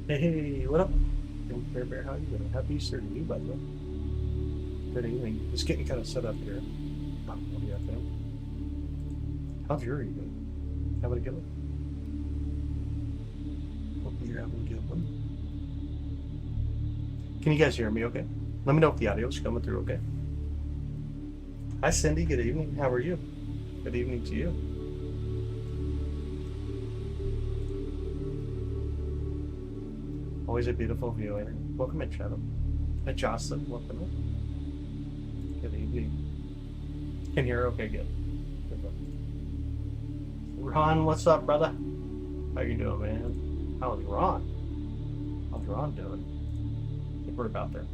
Hey, what up? Bear Bear, how you doing? Happy Easter to you, by the way. Good evening. Just getting kind of set up here. What do you think? How's your evening? Having a good one? Hope you're having a good one. Can you guys hear me okay? Let me know if the audio's coming through okay. Hi, Cindy. Good evening. How are you? Good evening to you. Always a beautiful view. Welcome in, Shadow. Hi, Jocelyn. Welcome in. Good evening. Can you hear okay? Good. Ron, what's up, brother? How you doing, man? How's Ron? How's Ron doing? I think we're about there.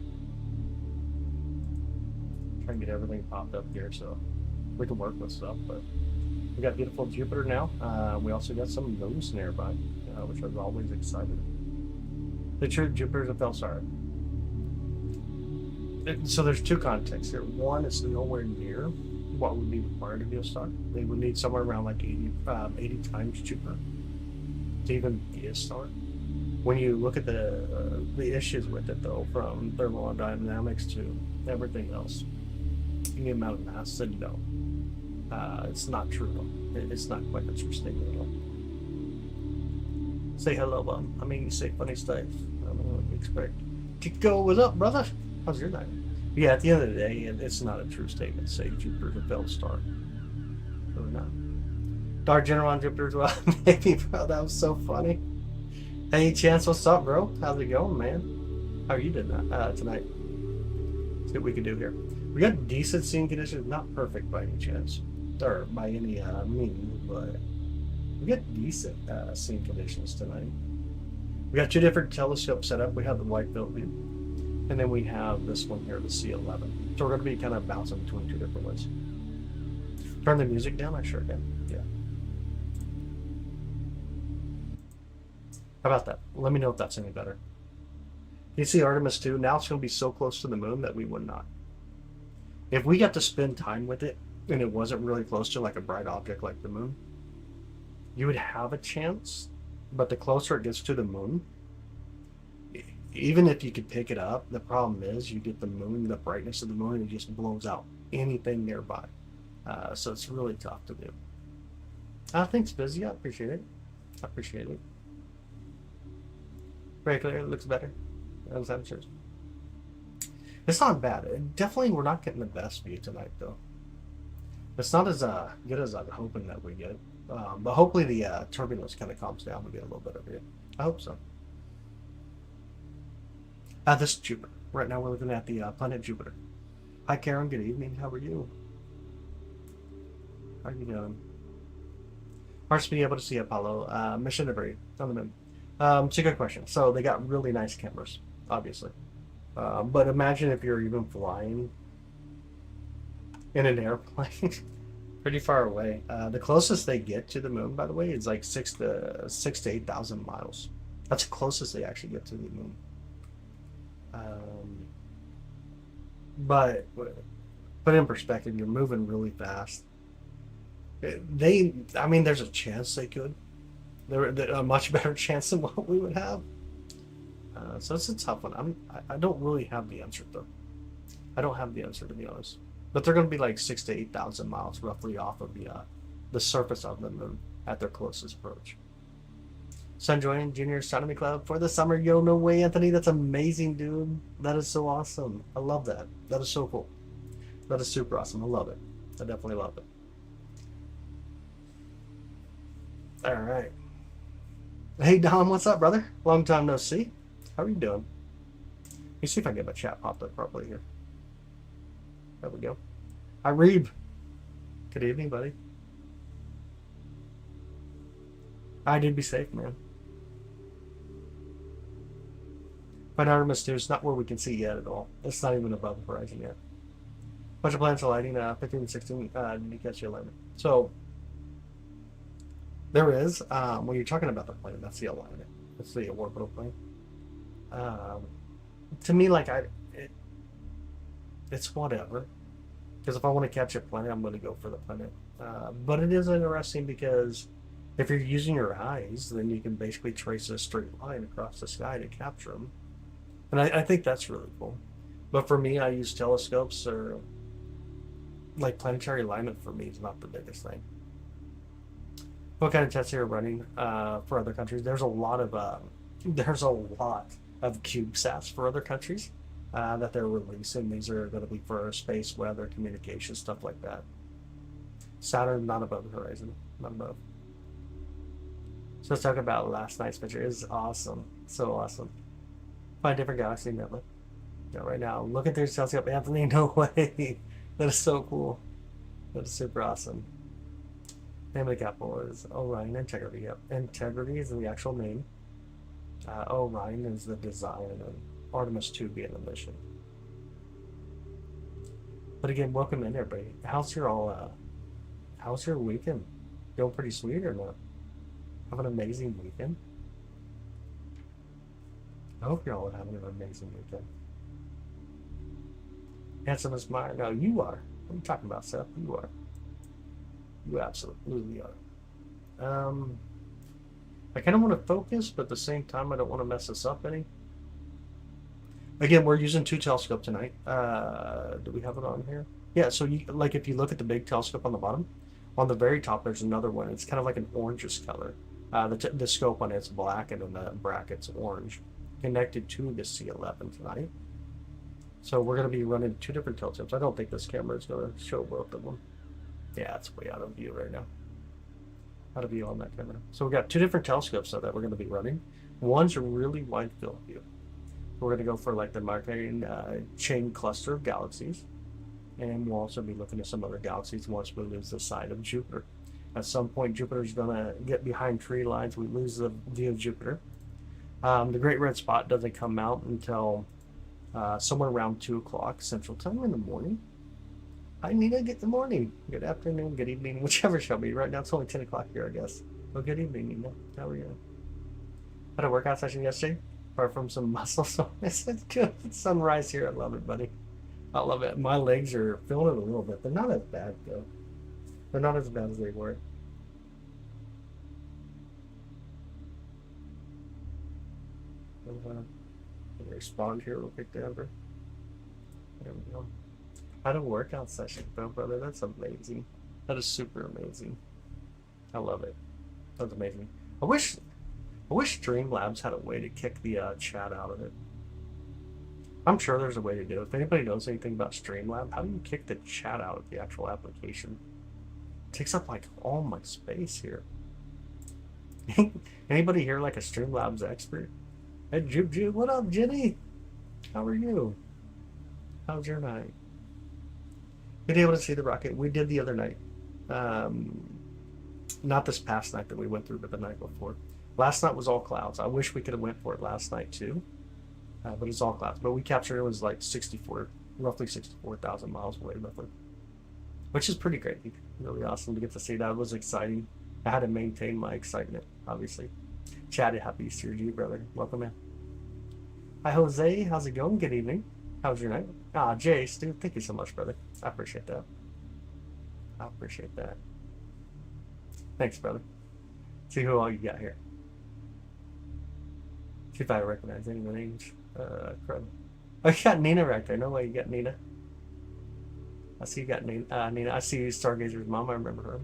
Trying to get everything popped up here so we can work with stuff. But we got beautiful Jupiter now. We also got some moons nearby, which I was always excited. The true Jupiter's a fell star. So there's two contexts here. One is nowhere near what would be required to be a star. They would need somewhere around like 80 times Jupiter to even be a star. When you look at the issues with it, though, from thermodynamics to everything else, the amount of mass, then no, it's not true. It's not quite a true statement at all. Say hello, bum. I mean, you say funny stuff. I don't know what you expect. Kiko, what's up, brother? How's your night? Yeah, at the end of the day, it's not a true statement. Say Jupiter's a fell star. Really not. Dark General on Jupiter as well. Maybe, bro. That was so funny. Hey, Chance, what's up, bro? How's it going, man? How are you doing tonight? See what we can do here. We got decent scene conditions, not perfect by any chance, or by any means, but we got decent scene conditions tonight. We got two different telescopes set up. We have the wide field view, and then we have this one here, the C11. So we're going to be kind of bouncing between two different ones. Turn the music down? I sure can. Yeah. How about that? Let me know if that's any better. You see Artemis 2, now it's going to be so close to the moon that we would not. If we got to spend time with it, and it wasn't really close to like a bright object like the moon, you would have a chance, but the closer it gets to the moon, even if you could pick it up, the problem is you get the moon, the brightness of the moon, and it just blows out anything nearby. So it's really tough to do. Thanks, Busy. I appreciate it. I appreciate it. Very clear. It looks better. It's not bad. Definitely, we're not getting the best view tonight, though. It's not as good as I'm hoping that we get. But hopefully the turbulence kind of calms down. We get a little bit of it. I hope so. This is Jupiter. Right now we're looking at the planet Jupiter. Hi, Karen. Good evening. How are you? How are you doing? Hard to be able to see Apollo. Mission debris on the moon. It's a good question. So they got really nice cameras, obviously. But imagine if you're even flying in an airplane pretty far away. The closest they get to the moon, by the way, is like 6,000 to 8,000 miles. That's the closest they actually get to the moon. But put in perspective, you're moving really fast. I mean, there's a chance they could. They're a much better chance than what we would have. So it's a tough one. I don't really have the answer, though. I don't have the answer, to be honest. But they're going to be like 6,000 to 8,000 miles roughly off of the surface of the moon at their closest approach. So I'm joining Junior Astronomy Club for the summer. Yo, no way, Anthony. That's amazing, dude. That is so awesome. I love that. That is so cool. That is super awesome. I love it. I definitely love it. All right. Hey, Dom, what's up, brother? Long time no see. How are you doing? Let me see if I can get my chat popped up properly here. There we go. Hi, Reeb. Good evening, buddy. I did be safe, man. But Artemis 2 is not where we can see yet at all. It's not even above the horizon yet. Bunch of planets alighting, 15 and 16, did you catch the alignment? So, there is, when you're talking about the plane, that's the alignment. That's the orbital plane. To me, like, it's whatever. Because if I want to catch a planet, I'm going to go for the planet. But it is interesting because If you're using your eyes, then you can basically trace a straight line across the sky to capture them. And I think that's really cool. But for me, I use telescopes, or like planetary alignment for me is not the biggest thing. What kind of tests are you running for other countries? There's a lot of CubeSats for other countries that they're releasing. These are going to be for space, weather, communication, stuff like that. Saturn not above the horizon, not above. So let's talk about last night's picture. It was awesome, so awesome. Find different galaxy nebula. Yeah, right now, look at this telescope, Anthony. No way. That is so cool. That is super awesome. Name of the capital is Orion. Integrity. Yep. Integrity is the actual name. Orion is the design, and Artemis 2 being the mission. But again, welcome in everybody. How's your weekend? Going pretty sweet or not? Have an amazing weekend. I hope you're all having an amazing weekend. Handsome as mine. No, you are. What are you talking about, Seth? You are. You absolutely are. I kind of want to focus, but at the same time, I don't want to mess this up any. Again, we're using 2 telescopes tonight. Do we have it on here? Yeah, so like if you look at the big telescope on the bottom, on the very top, there's another one. It's kind of like an orangish color. The scope on it's black, and then the bracket's orange, connected to the C11 tonight. So we're going to be running 2 different telescopes. I don't think this camera is going to show both of them. Yeah, it's way out of view right now. Out of view on that camera. So we got 2 different telescopes that we're going to be running. One's a really wide field view. We're going to go for like the Markarian chain cluster of galaxies. And we'll also be looking at some other galaxies once we lose the sight of Jupiter. At some point, Jupiter's going to get behind tree lines. We lose the view of Jupiter. The Great Red Spot doesn't come out until somewhere around 2 o'clock Central Time in the morning. Hi, Nina. Good morning. Good afternoon. Good evening. Whichever shall be. Right now, it's only 10 o'clock here, I guess. Well, good evening, Nina. How are you? Had a workout session yesterday, apart from some muscle soreness. It's good. Sunrise here. I love it, buddy. I love it. My legs are feeling it a little bit. They're not as bad, though. They're not as bad as they were. Respond here real quick to Amber. There we go. Had a workout session, though, brother. That's amazing. That is super amazing. I love it. That's amazing. I wish Streamlabs had a way to kick the chat out of it. I'm sure there's a way to do it. If anybody knows anything about Streamlab, how do you kick the chat out of the actual application? It takes up like all my space here. Anybody here like a Streamlabs expert? Hey, Jube, what up, Jenny? How are you? How's your night? Been able to see the rocket? We did the other night. Not this past night that we went through, but the night before. Last night was all clouds. I wish we could have went for it last night too, but it's all clouds. But we captured it was like roughly 64,000 miles away, roughly, which is pretty great. Really awesome to get to see that. It was exciting. I had to maintain my excitement, obviously. Chatty, happy Easter to you, brother. Welcome in. Hi, Jose. How's it going? Good evening. How's your night? Jace, dude, thank you so much, brother. I appreciate that. I appreciate that. Thanks, brother. See who all you got here. See if I recognize any of the names. Crud. Oh, you got Nina right there. No way you got Nina. I see you got Nina. I see Stargazer's mom. I remember her.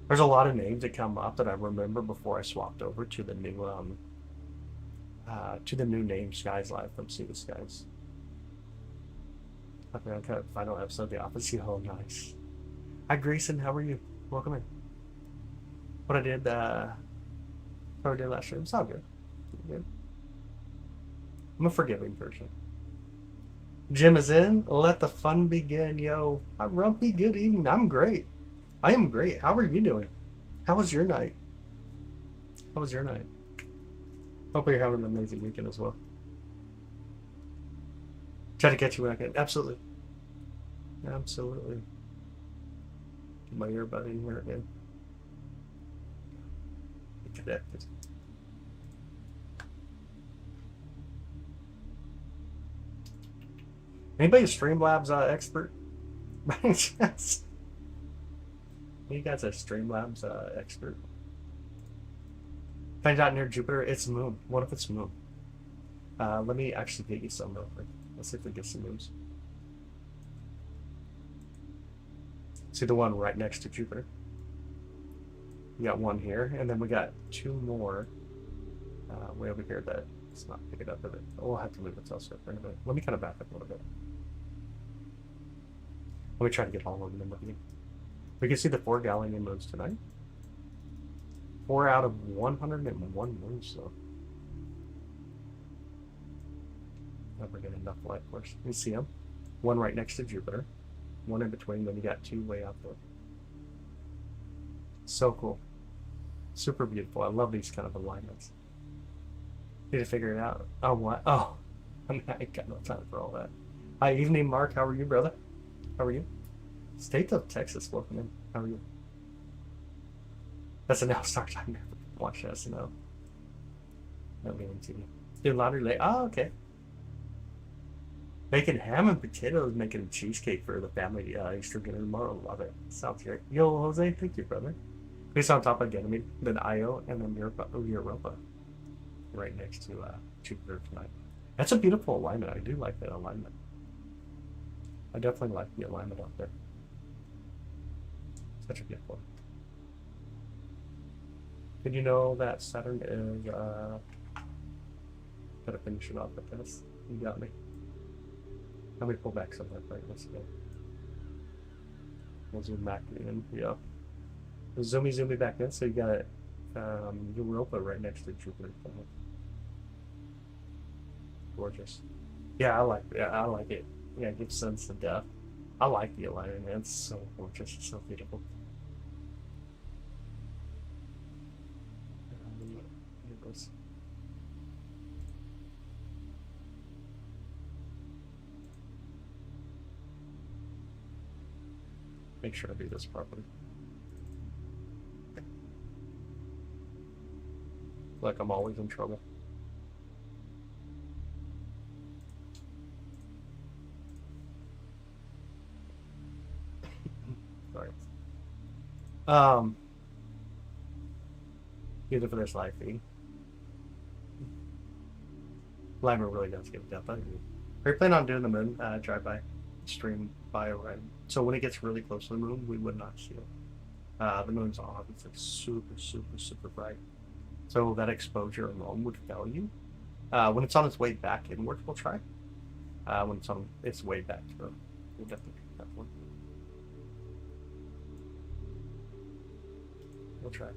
There's a lot of names that come up that I remember before I swapped over to the new name Skies Live from Sea to Skies. Okay, final episode of The Office. Oh, nice. Hi, Grayson. How are you? Welcome in. What I did last year. It's all good. Good. I'm a forgiving person. Jim is in. Let the fun begin, yo. Hi, Rumpy. Good evening. I'm great. I am great. How are you doing? How was your night? How was your night? Hope you're having an amazing weekend as well. Try to catch you when I can. Absolutely. Absolutely. Get my earbud in here again. Get connected. Anybody a Streamlabs expert? By any chance? You guys are Streamlabs expert. Find out near Jupiter, it's moon. What if it's moon? Let me actually get you some real quick. Let's see if we get some moons. See the one right next to Jupiter? We got one here, and then we got two more way over here that it's not picking up of it. We'll have to leave it elsewhere for a minute. Let me kind of back up a little bit. Let me try to get all of them with you. We can see the 4 Galilean moons tonight. 4 out of 101 moons, though. Never get enough light, of course. You see them. One right next to Jupiter. One in between, then you got 2 way out there. So cool. Super beautiful. I love these kind of alignments. Need to figure it out. Oh, what? Oh, I ain't got no time for all that. Hi, evening, Mark. How are you, brother? How are you? State of Texas, welcome in. How are you? SNL stars. I've never watched SNL. No game TV. Do laundry late. Oh, okay. Making ham and potatoes, making cheesecake for the family Easter dinner tomorrow. Love it. Sounds great. Yo, Jose, thank you, brother. It's on top of Ganymede, then Io, and then Europa. Right next to Jupiter tonight. That's a beautiful alignment. I do like that alignment. I definitely like the alignment out there. Such a beautiful one. Did you know that Saturn is gotta finish it off with this? You got me. Let me pull back somewhere. Right, let's go. We'll zoom back in. Yeah. We'll zoom back in. So you got Europa right next to Jupiter. Gorgeous. Yeah, I like it. Yeah, it gives sense to death. I like the alignment, man. It's so gorgeous. It's so beautiful. Here goes. Make sure I do this properly. Like I'm always in trouble. Sorry. Use it for this live feed. Limer really does give depth. Are you planning on doing the moon drive-by stream bio right? So when it gets really close to the moon, we would not see it. The moon's on. It's like super bright. So that exposure alone would fail you. When it's on its way back inward, we'll try. When it's on its way back to Earth, we'll definitely do that one. We'll try.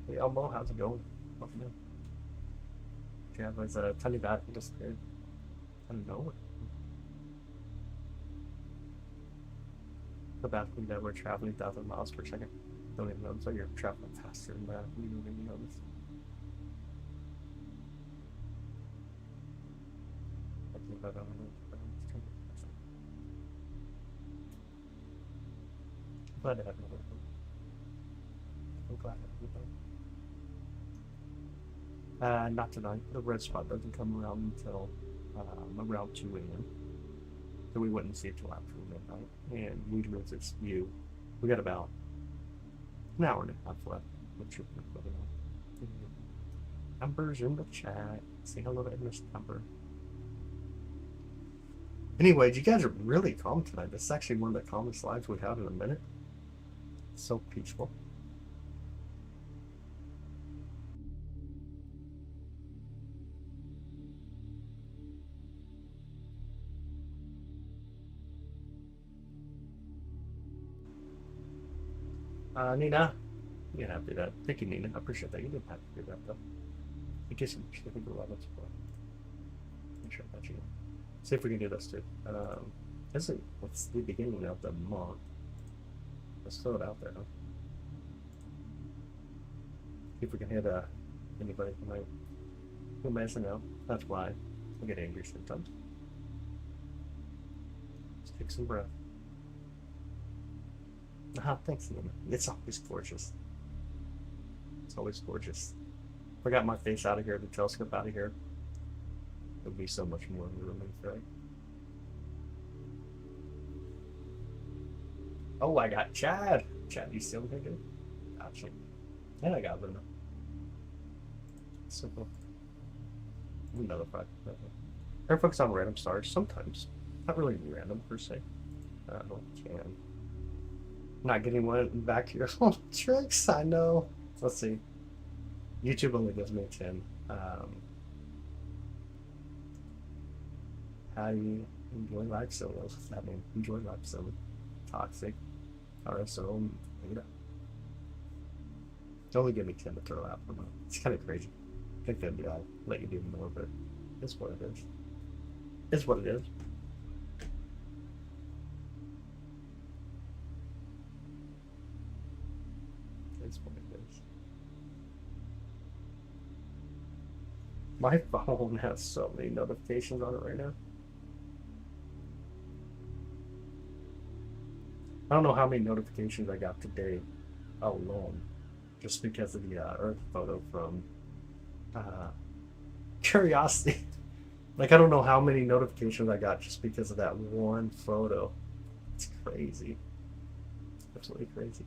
Hey Elmo, how's it going? Welcome in. Yeah, there's a tiny bat just there. I don't know. The bathroom that we're traveling 1,000 miles per second. Don't even notice that you're traveling faster than that. You don't even notice. Glad to have you. I'm glad to have you. Not tonight. The red spot doesn't come around until around 2 a.m. So we wouldn't see it till after midnight, and we'd lose its view. We got about an hour and a half left. Numbers in the chat. Say hello to Miss Number. Anyways, you guys are really calm tonight. This is actually one of the calmest lives we've had in a minute. It's so peaceful. Nina, You didn't have to do that. Thank you, Nina. I appreciate that. You didn't have to do that, though. In case you should think about it. Make sure I got you. See if we can do this, too. It's the beginning of the month. Let's throw it out there, huh? See if we can hit anybody who might know. That's why I get angry sometimes. Just take some breath. Ah, thanks, Nina. It's always gorgeous. It's always gorgeous. If I got my face out of here, the telescope out of here, it would be so much more roomy, right? Oh, I got Chad. Chad, you still thinking? Gotcha. And I got Luna. Simple. Another fact. I focus on random stars sometimes. Not really random per se. I can. Not getting one back to your home tricks. I know. Let's see. YouTube only gives me 10. How do you enjoy life solo? What's that mean? Enjoy life solo. Toxic. RSO. Beta. They only give me 10 to throw out for month. It's kind of crazy. I think they'd let you do more, but it's what it is. It's what it is. It's what it is. My phone has so many notifications on it right now. I don't know how many notifications I got today alone, just because of the Earth photo from Curiosity. Like, I don't know how many notifications I got just because of that one photo. It's crazy. Absolutely crazy.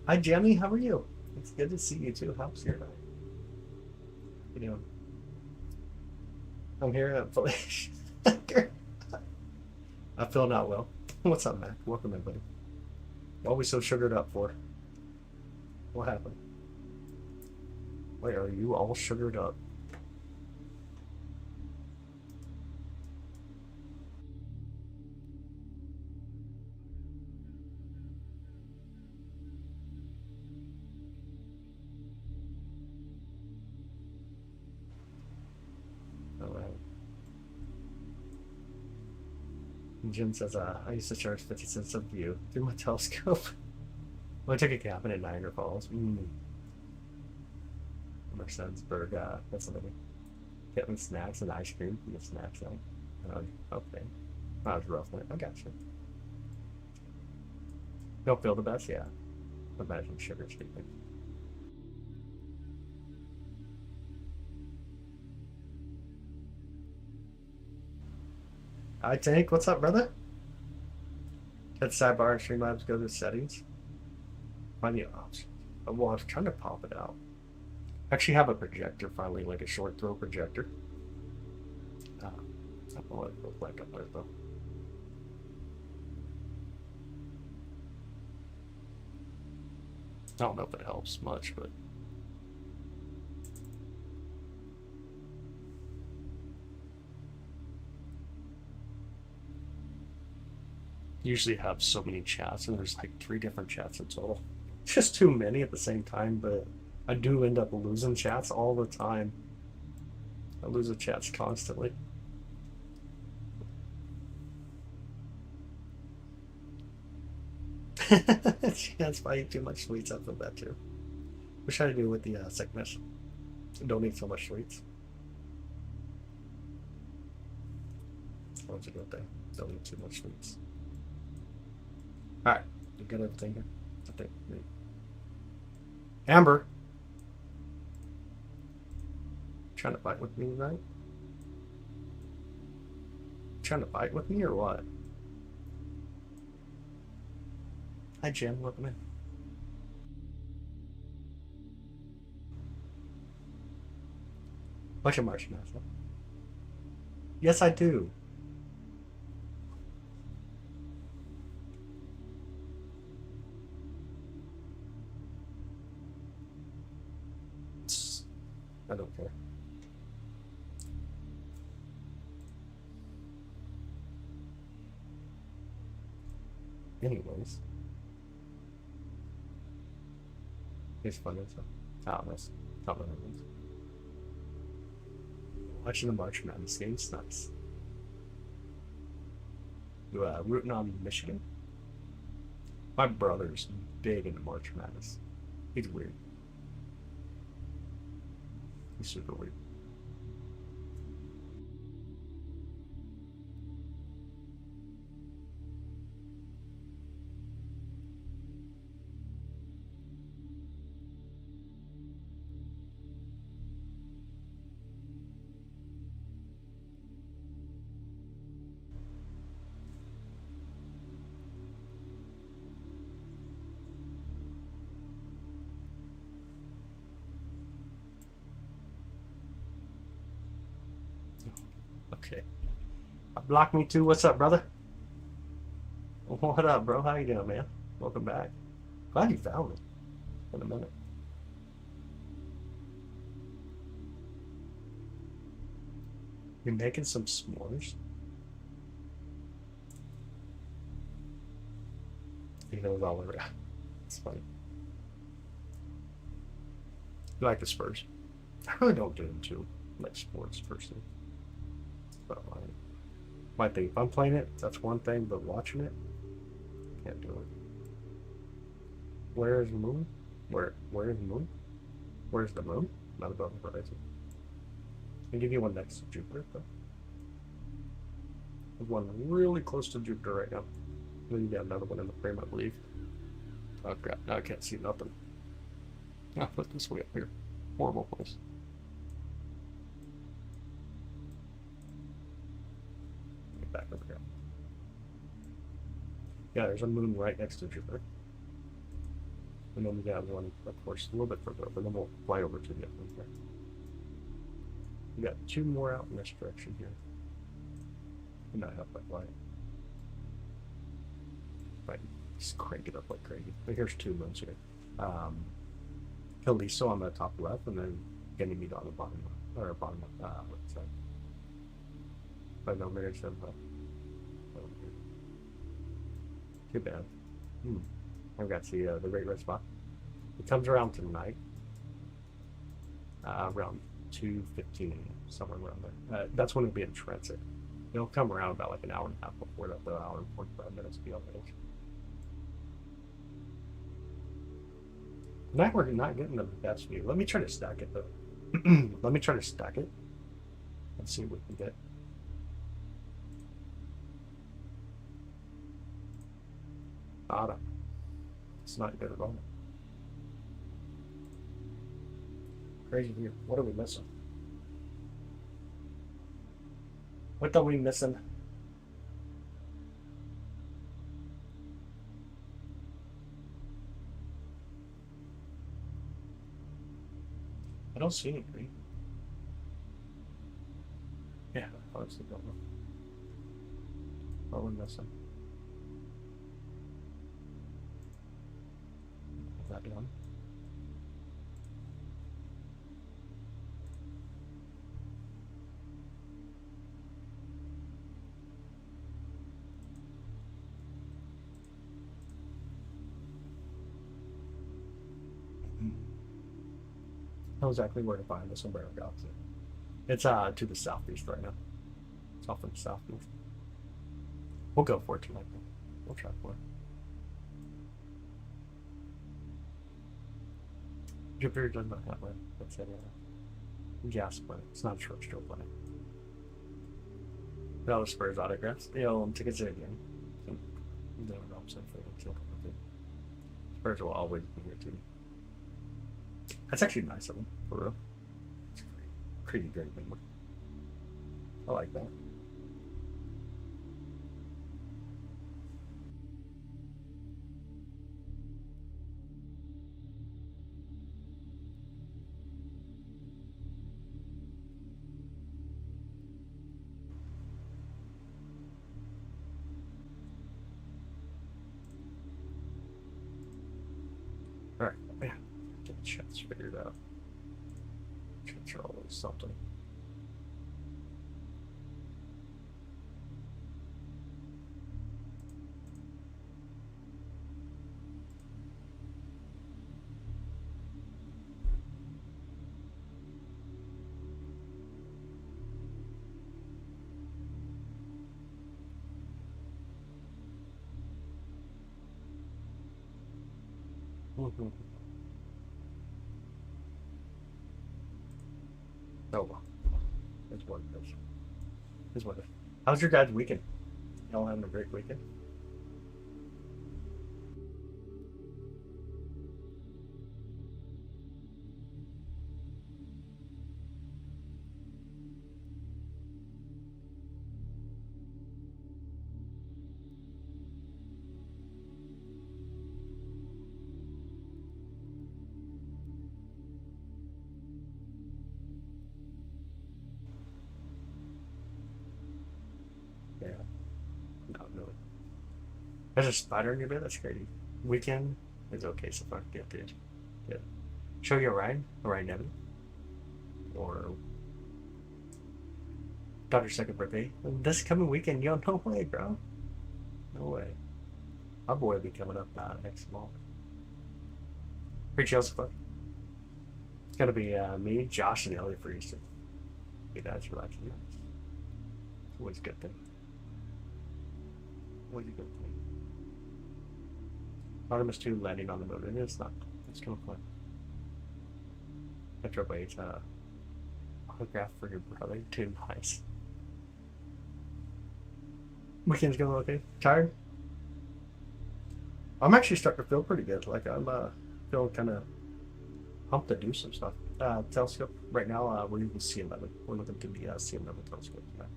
Hi, Jenny. How are you? It's good to see you, too. How's your night? What are you doing? I'm here at Felicia. I feel not well. What's up, Mac? Welcome, everybody. What are we so sugared up for? What happened? Wait, are you all sugared up? Alright. Jim says, I used to charge 50 cents a view through my telescope. Well, I took a cabin in Niagara Falls. Mercedsburg, Pennsylvania. Getting snacks and ice cream from the snack zone. Okay. That was rough. I got you. Don't feel the best? Yeah. Imagine sugar speaking. Hi, Tank. What's up, brother? Hit sidebar and Streamlabs, go to settings. Find the options. Well, I was trying to pop it out. I actually have a projector finally, like a short throw projector. I don't know what it looks like up there, though. I don't know if it helps much, but usually have so many chats, and there's like 3 different chats in total. Just too many at the same time, but I do end up losing chats all the time. I lose the chats constantly. That's why I eat too much sweets. I feel that too. Wish I do with the sickness. Don't eat so much sweets. What's a good thing? Don't eat too much sweets. Alright, you got everything here? I think. Amber! Trying to fight with me, right? Trying to fight with me or what? Hi, Jim. Welcome in. Bunch of marshmallows. Yes, I do. I don't care. Anyways. It's fun. It's fun. Oh, that's not what it is. Watching the March Madness games, nice. You rooting on Michigan? My brother's big into March Madness. He's weird. He's super weird. Okay. Block me too. What's up, brother? What up, bro? How you doing, man? Welcome back. Glad you found me. In a minute. You're making some s'mores? He knows all around. It's funny. You like the Spurs? I really don't do them too. I like sports personally. But my thing, if I'm playing it, that's one thing, but watching it, can't do it. Where is the moon? Where is the moon? Where's the moon? Not above the horizon. I'll give you one next to Jupiter, though. There's one really close to Jupiter right now. Then you got another one in the frame, I believe. Oh crap, now I can't see nothing. I'll put this way up here. Horrible place. Get back over here. Yeah, there's a moon right next to Jupiter. And then we got one, of course, a little bit further over, and then we'll fly over to the other one here. We got two more out in this direction here. And not have that light. Right, just crank it up like crazy. But here's two moons here. Callisto on the top left, and then Ganymede on the bottom left, or bottom left side. But no minutes of too bad. I've got to see the Great Red Spot. It comes around tonight, around 2:15, somewhere around there. That's when it'll be in transit. It'll come around about like an hour and a half before that, the hour and 45 minutes be on the edge. Tonight we're not getting the best view. Let me try to stack it though. Let me try to stack it and see what we can get. Bottom. It's not good at all. Crazy view. What are we missing? What are we missing? I don't see any green. Yeah, I honestly don't know. What are we missing? Is that done? I know exactly where to find the Sombrero Galaxy. It's to the southeast right now. It's off in the southeast. We'll go for it tonight. We'll try for it. Jupiter does not have that's a gas planet. It's not a terrestrial planet. All the Spurs autographs. Tickets are again. Spurs will always be here too. That's actually nice of them, for real. It's pretty great memory. I like that. Alright, yeah. Get the chats figured out. Chats are always something. Oh well. It's what it is. It's what it is. How's your guys' weekend? Y'all having a great weekend? Yeah. No, really. There's a spider in your bed? That's crazy. Weekend is okay so far. Good, good. Good. Show you Orion Nebula, or daughter's second birthday. This coming weekend, yo, no way, bro. No way. Our boy will be coming up next month. Pretty chill so far. It's gonna be me, Josh, and Elliot for Easter. Be nice, relaxing. It's always a good thing. Always a good thing. Artemis 2 landing on the moon, and it's not. It's kind of fun. Metro Waves, autograph for your brother. Too nice. Weekend's going okay. Tired? I'm actually starting to feel pretty good. Like I'm feeling kind of pumped to do some stuff. Telescope right now. We're using C11. We're looking through the C11 telescope tonight.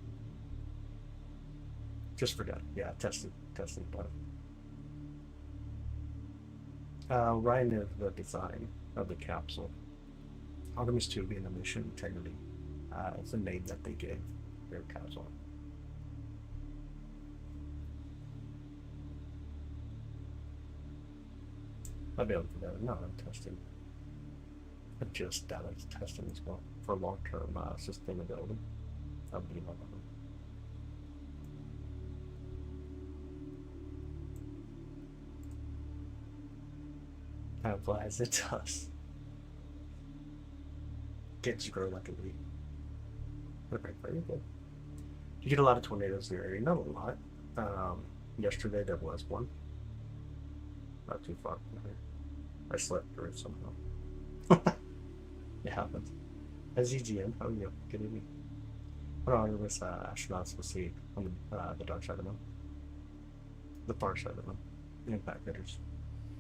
Just forgot. Yeah, testing. Ryan is the design of the capsule. Artemis 2 being the mission integrity. It's the name that they gave their capsule. I'll be able to do that. No, I'm testing. Just data testing as well for long-term sustainability of the environment. Time flies, it does. Kids grow like a weed. Okay, very good. You get a lot of tornadoes in your area. Not a lot. Yesterday there was one. Not too far from here. I slept through it somehow. It happens. As EGM, how are you? Good evening. What are Artemis astronauts will see on the dark side of the moon? The far side of the moon. The impact hitters.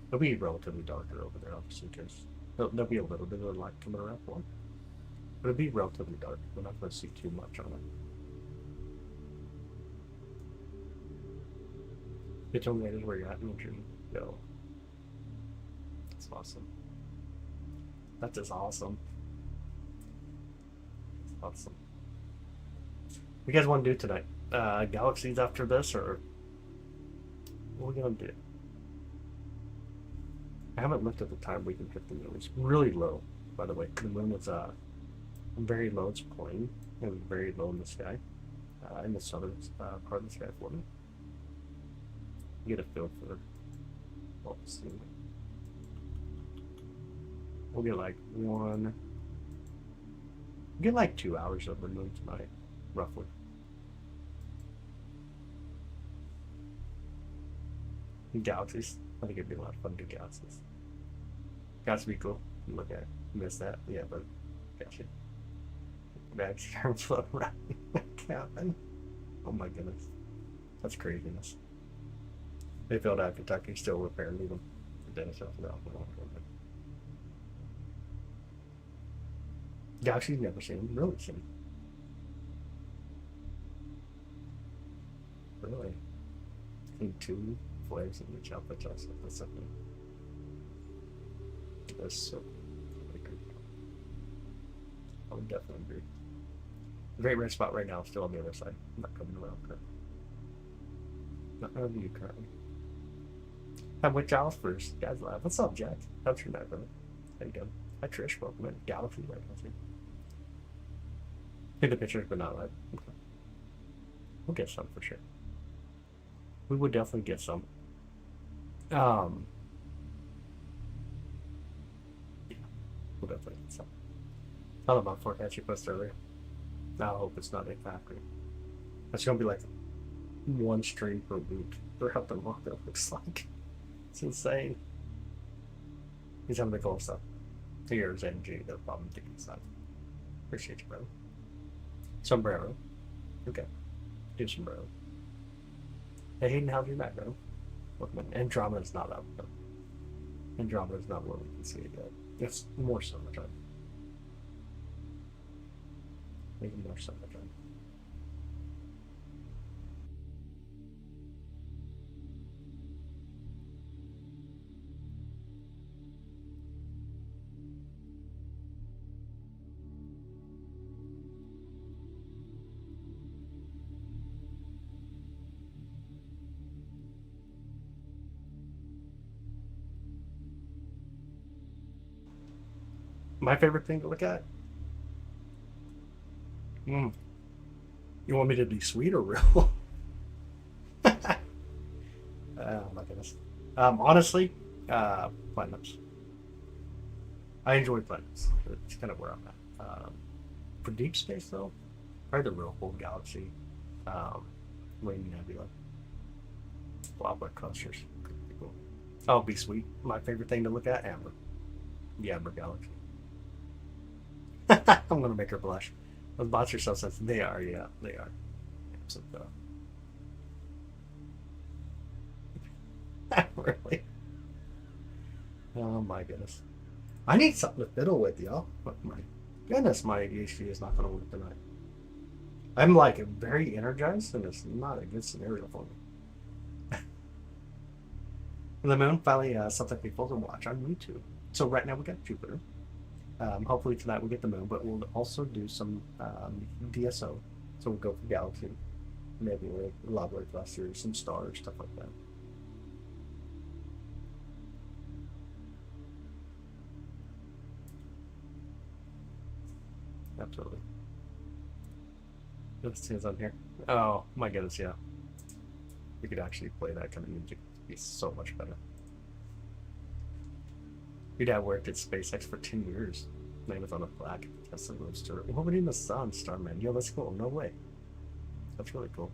It'll be relatively darker over there, obviously, because there'll be a little bit of light coming around for it. But it'll be relatively dark. We're not going to see too much on it. You told me where you're at in New Jersey. Yo. That's awesome. That is awesome. That's awesome. What do you guys want to do tonight? Galaxies after this, or what are we going to do? I haven't looked at the time we can hit the moon. It's really low, by the way. The moon is very low. It's plain. It was very low in the sky, in the southern part of the sky for me. You get a feel for what we'll see. We'll get like 2 hours of the moon tonight, roughly. Galaxies. I think it'd be a lot of fun to do galaxies. Galaxies be cool. Look at it. Miss that. Yeah, but gotcha. Bags here floating around the cabin. Oh my goodness. That's craziness. They failed out of Kentucky, still repairing them. Dennis out. Galaxies never seen them. Really seen them. Really? I think 2 flares in each alpha test. That's something. That's so good. I would definitely agree. The great red spot right now is still on the other side. I'm not coming around currently. Not over you currently. I'm with Giles first. Guys live. What's up, Jack? How's your night, brother? How you doing? Hi, Trish. Welcome in. Galaxy right now. Take the pictures, but not live. Okay. We'll get some for sure. We would definitely get some. Yeah, we'll definitely get some. Thought about forecast you posted earlier. I hope it's not a factory. That's gonna be like 1 stream per week throughout the month. It looks like it's insane. He's having the cool stuff. Here's NG, no problem thinking stuff. Appreciate you, bro. Sombrero. Okay. Do sombrero. Hey, Hayden, how's your night, bro? Welcome in. Andromeda's not up, though. Andromeda's not where we can see it yet. It's more summertime. Maybe more summertime. My favorite thing to look at? Mm. You want me to be sweet or real? Oh my goodness. Honestly, planets. I enjoy planets. It's kind of where I'm at. For deep space, though, probably the real whole galaxy. Ring nebula. Blob-like clusters. Pretty cool. Oh, be sweet. My favorite thing to look at? Amber. The Amber Galaxy. I'm going to make her blush. Those bots are so sensitive. They are, yeah. They are. So, really? Oh my goodness. I need something to fiddle with, y'all. But my goodness, my ADHD is not going to work tonight. I'm like very energized, and it's not a good scenario for me. The moon finally something people to watch on YouTube. So right now we got Jupiter. Hopefully tonight we get the moon, but we'll also do some DSO. So we'll go for galaxy, maybe with lava clusters, some stars, stuff like that. Absolutely. Let's see what's on here. Oh my goodness, yeah. We could actually play that kind of music. It'd be so much better. Your dad worked at SpaceX for 10 years. Name was on a plaque. Tesla Roadster. What in the sun, Starman? Yo, that's cool. No way. That's really cool.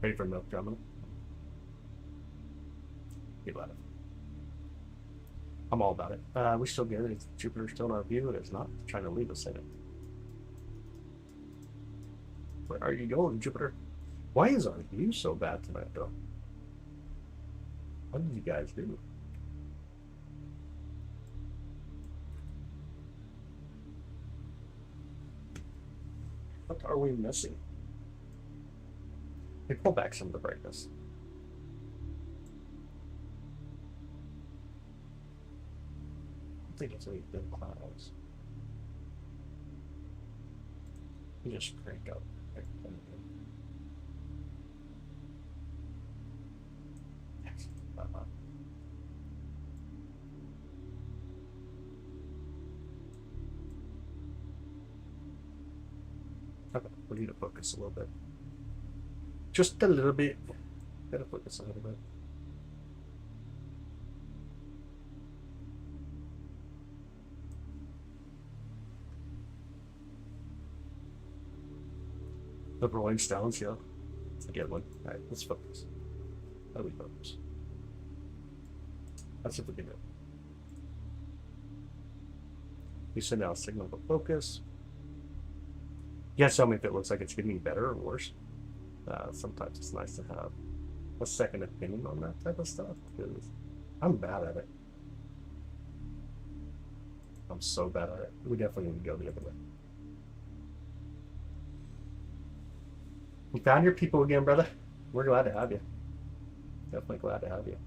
Ready for milk, Drummond? Be glad. I'm all about it. We still get it. Is Jupiter still in our view? It is not. It's trying to leave us in it. Where are you going, Jupiter? Why is our view so bad tonight, though? What did you guys do? What are we missing? We pull back some of the brightness. I think it's any thin clouds. You just crank up. Okay, we need to focus a little bit. Just a little bit. Gotta focus a little bit. The Rolling Stones, yeah. It's a good one. Alright, let's focus. How do we focus? That's what we can do. We send out a signal to focus. You guys tell me if it looks like it's getting better or worse. Sometimes it's nice to have a second opinion on that type of stuff because I'm bad at it. I'm so bad at it. We definitely need to go the other way. You found your people again, brother. We're glad to have you. Definitely glad to have you.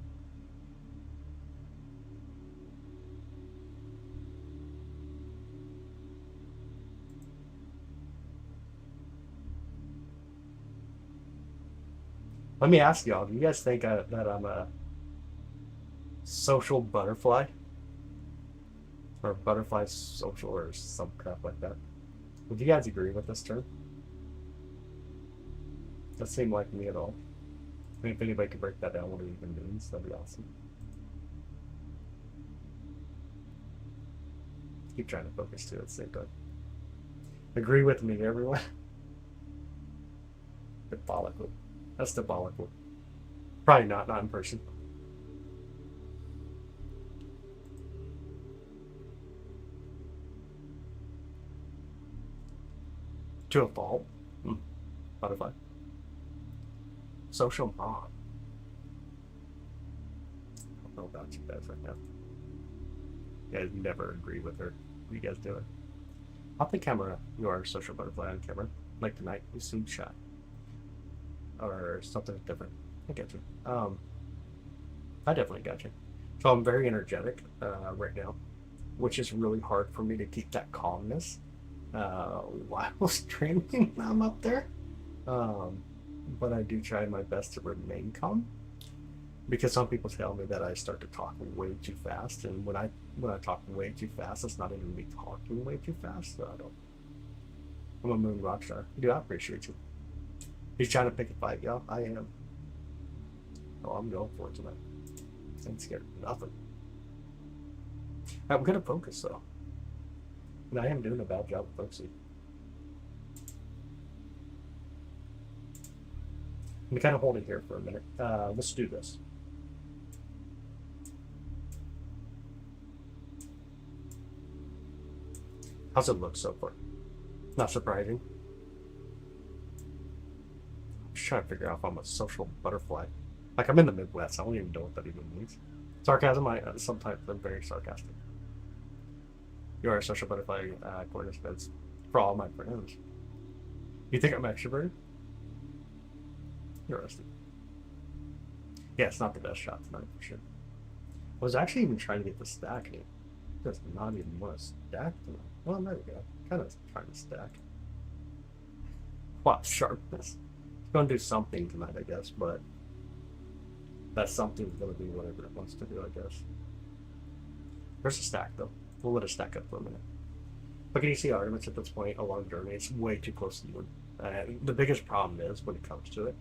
Let me ask y'all, do you guys think that I'm a social butterfly? Or butterfly social or some crap like that? Would you guys agree with this term? Doesn't seem like me at all. I mean, if anybody could break that down, what it even means, that'd be awesome. Keep trying to focus too at the same time. Agree with me, everyone. Diabolical. That's diabolical. Probably not in person. To a fault. Butterfly. Social mom. I don't know about you guys right now. You guys never agree with her. What are you guys doing? Off the camera, you are a social butterfly on camera. Like tonight, you seem shy. Or something different. I get you. I definitely got you. So I'm very energetic right now, which is really hard for me to keep that calmness while streaming. I'm up there. But I do try my best to remain calm, because some people tell me that I start to talk way too fast, and when I talk way too fast, it's not even me talking way too fast. So I'm a moon rock star. Dude, I appreciate you. He's trying to pick a fight, y'all. I am. Oh, I'm going for it tonight. I ain't scared of nothing. I'm gonna focus though. And I am doing a bad job of focusing. I'm kind of holding here for a minute. Let's do this. How's it look so far? Not surprising. I'm just trying to figure out if I'm a social butterfly. Like, I'm in the Midwest. I don't even know what that even means. Sarcasm, sometimes I'm very sarcastic. You are a social butterfly, according to Spence, for all my friends. You think I'm extroverted? Interesting. Yeah, it's not the best shot tonight for sure. I was actually even trying to get the stack, and it does not even want to stack tonight. Well, there we go. Kind of trying to stack. Wow, sharpness. It's going to do something tonight, I guess, but that something's going to be whatever it wants to do, I guess. There's a stack, though. We'll let it stack up for a minute. But can you see Artemis at this point, a long journey? It's way too close to the moon. The biggest problem is, when it comes to it,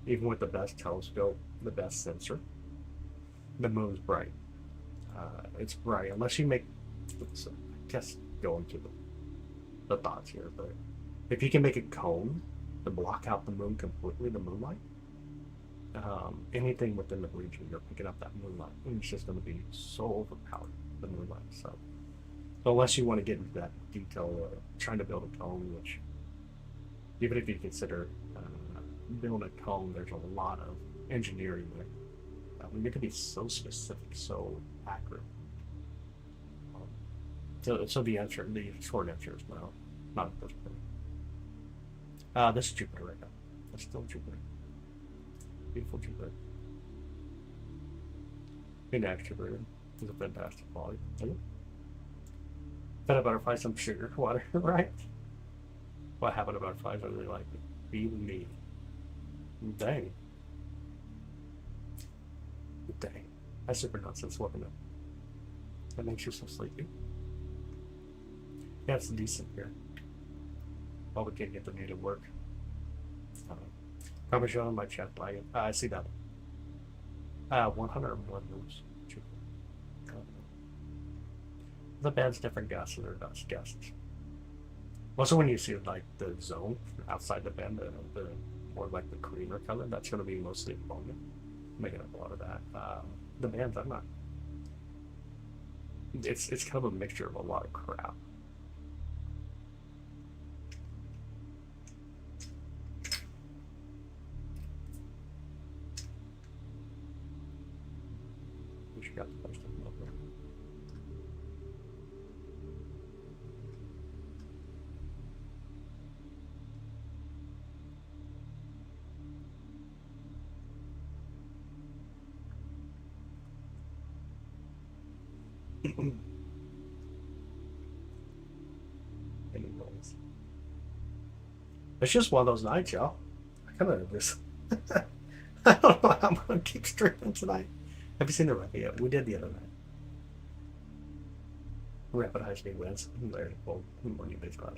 even with the best telescope, the best sensor, the moon's bright. It's bright, unless you make, I guess, going to the thoughts here, but if you can make a cone to block out the moon completely, the moonlight, anything within the region, you're picking up that moonlight, and it's just going to be so overpowered, the moonlight. So unless you want to get into that detail of trying to build a cone, which, even if you consider building a cone, there's a lot of engineering there. You have to be so specific, so accurate. So the short answer is no, not at this point. This is Jupiter right now. It's still Jupiter. Beautiful Jupiter. Inactivated. It's a fantastic quality. Fed a butterfly some sugar water, right? What happened to butterflies? I really like it. Be me. Dang. Dang. I super nonsense looking up. That makes you so sleepy. Yeah, it's decent here. Well, we can't get the needed work. Probably showing my chat by it. I see that. 101 moves. The band's different gases or dust gases. Also, when you see like the zone outside the band, the more like the creamer color, that's going to be mostly ammonia, making up a lot of that. The bands, I'm not. It's kind of a mixture of a lot of crap. We should got the first one over there. Anyways, it's just one of those nights, y'all. I kind of just I don't know how I'm gonna keep streaming tonight. Have you seen the rapid yet? We did the other night. Rapid high speed wins. There's well, money based class.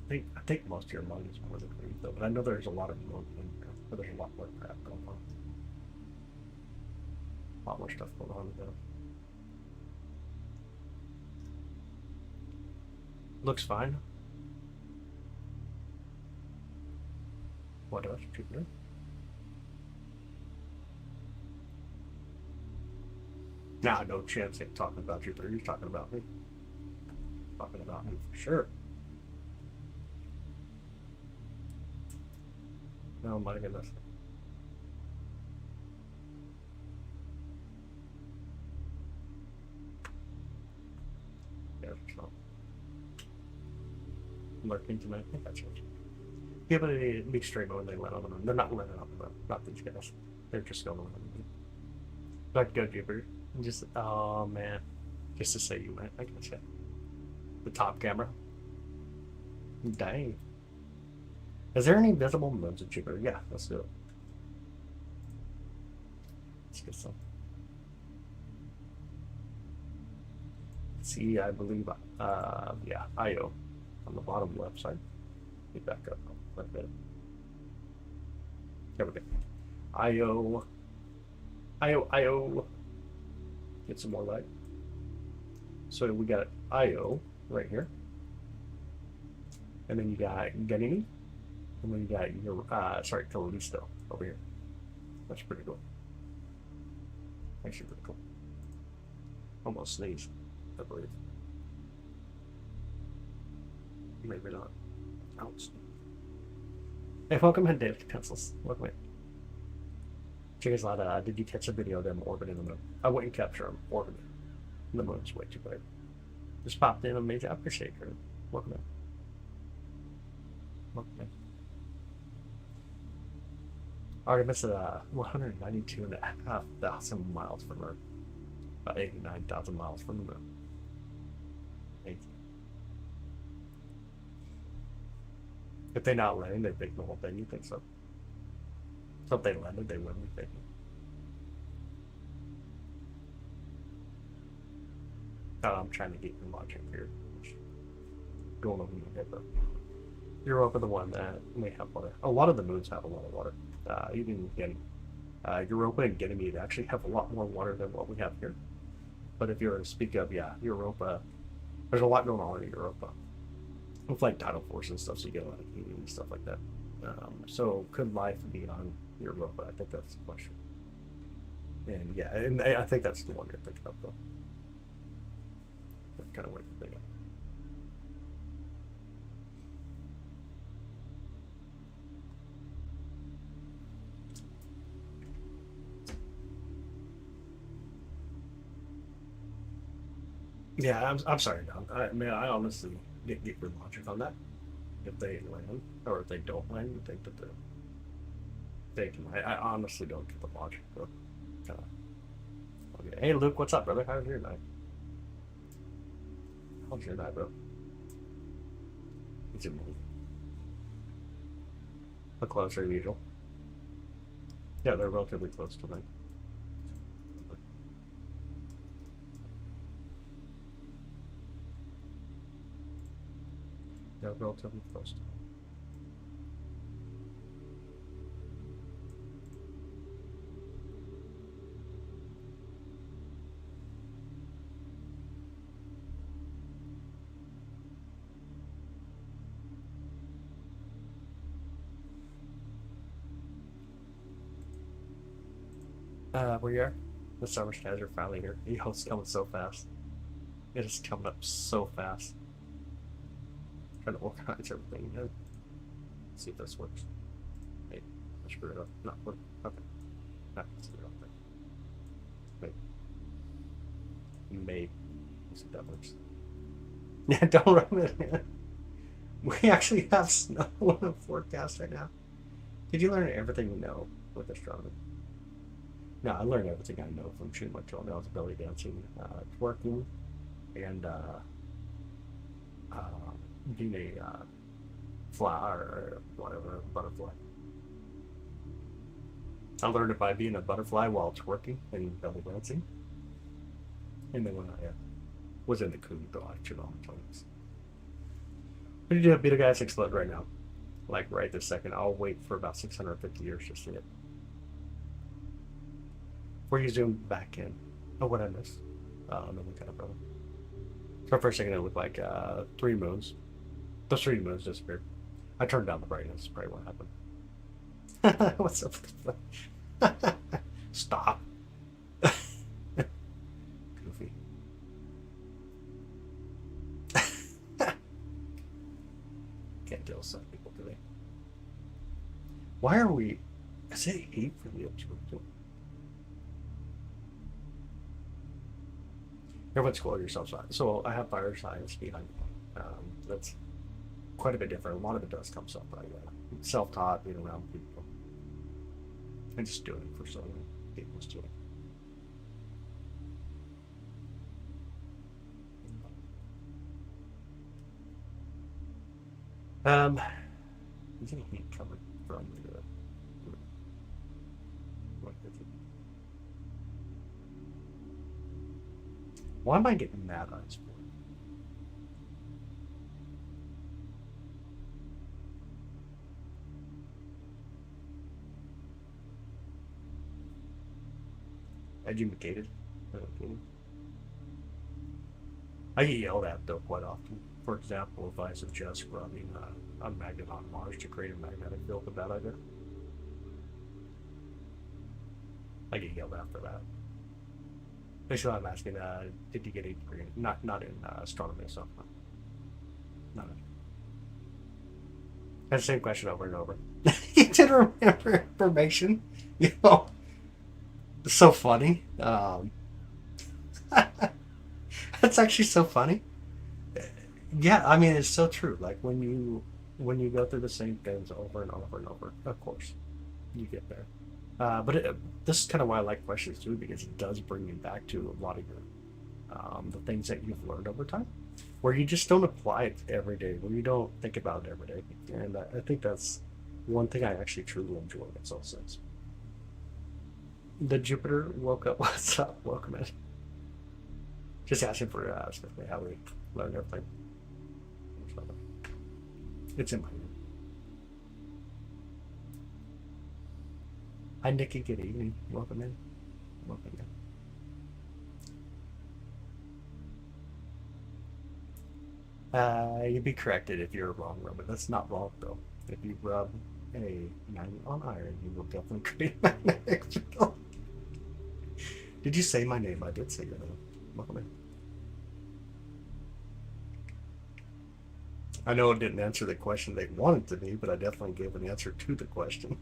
I think most of your money is more than free though, but I know there's a lot of money in there, but there's a lot more crap going on. A lot more stuff going on though. Looks fine. What else? Jupiter? Nah, no chance of talking about Jupiter. You're talking about me. Talking about me for sure. Oh my goodness. Yeah, so. Lurking tonight. I think that's it. People need to be straight when they land on the moon. They're not landing on the moon. Not these guys. They're just going around the moon. Like go Jupiter. Just oh man. Just to say you went. I gotcha. The top camera. Dang. Is there any visible moons at Jupiter? Yeah, let's do it. Let's get some. See, I believe, yeah, Io on the bottom left side. Let me back up quite a bit. There we go. Io. Get some more light. So we got Io right here. And then you got Ganymede. And then you got your, Callisto over here. That's pretty cool. Actually pretty cool. Almost sneezed, I believe. Maybe not. Ouch. Hey, welcome in, David Pencils. Welcome in. Cheers, lad. Did you catch a video of them orbiting the moon? I wouldn't capture them orbiting. The moon's way too big. Just popped in, amazing. I appreciate it. Welcome in. Welcome in. Artemis is 192,500 miles from Earth. About 89,000 miles from the moon. Thank you. If they not landing, they think the whole thing. You think so? So if they landed, they wouldn't be thinking. I'm trying to get your logic here. Going over my head though. Europa, the one that may have water. A lot of the moons have a lot of water. Even again, Europa and Ganymede actually have a lot more water than what we have here. But if you were to speak of, yeah, Europa, there's a lot going on in Europa with like tidal force and stuff, so you get a lot of heat and stuff like that. So could life be on Europa? I think that's the question. And yeah, and I think that's the one you're thinking of though. That's kind of what you're thinking. Yeah, I'm sorry, Don. I honestly didn't get your logic on that. If they land, or if they don't land, you think that they can. I honestly don't get the logic, bro. Okay. Hey, Luke, what's up, brother? How's your night? How's your night, bro? It's your movie. How close are usual? Yeah, they're relatively close to me. Yeah, relatively close. Where you are? The summer skies are finally here. It's coming so fast. It is coming up so fast. Trying to organize everything again. See if this works. Hey, I screwed it up. Not work. Okay. Not screwed it up there. Maybe. Maybe. Let's see if that works. Yeah, don't run it. We actually have snow in the forecast right now. Did you learn everything you know with astronomy? No, I learned everything I know from shooting my drone. I was belly dancing, twerking, and being a flower or whatever, butterfly. I learned it by being a butterfly while twerking and belly dancing. And then when I was in the coon, though, I shoot all the times. What do you do? Beat a guy 6 foot right now. Like right this second. I'll wait for about 650 years to see it. Before you zoom back in. Oh, what I missed? No, we kind of brother. So for a second, it looked like 3 moons. Those 3 moons disappeared. I turned down the brightness. Probably what happened. What's up with the Stop. Goofy. Can't deal with some people today. Why are we? Is it 8 for the observatory? Everyone's school yourself science. So I have fire science behind me. That's quite a bit different. A lot of it does come self-taught. Self-taught, being around people, and just doing it for so long. Getting used to it. Is any heat coming from the? What is it? Why am I getting mad eyes for? Educated. I get yelled at though quite often. For example, if I suggest rubbing a magnet on Mars to create a magnetic field, a bad idea. I get yelled at for that. Basically, I'm asking, did you get a degree? Not in astronomy, so not. That's the same question over and over. You did remember information, you know. It's so funny. That's actually so funny. Yeah, I mean it's so true. Like when you go through the same things over and over and over, of course, you get there. But this is kind of why I like questions too, because it does bring you back to a lot of your the things that you've learned over time, where you just don't apply it every day, where you don't think about it every day. And I think that's one thing I actually truly enjoy about solstice. The Jupiter woke up. What's up? Welcome in. Just asking for how we learn everything. It's in my room. Hi, Nikki. Good evening. Welcome in. Welcome in. You'd be corrected if you're wrong, Robert. That's not wrong, though. If you rub a magnet on iron, you will definitely create a magnetic field. Did you say my name? I did say your name. Welcome in. I know it didn't answer the question they wanted to be, but I definitely gave an answer to the question.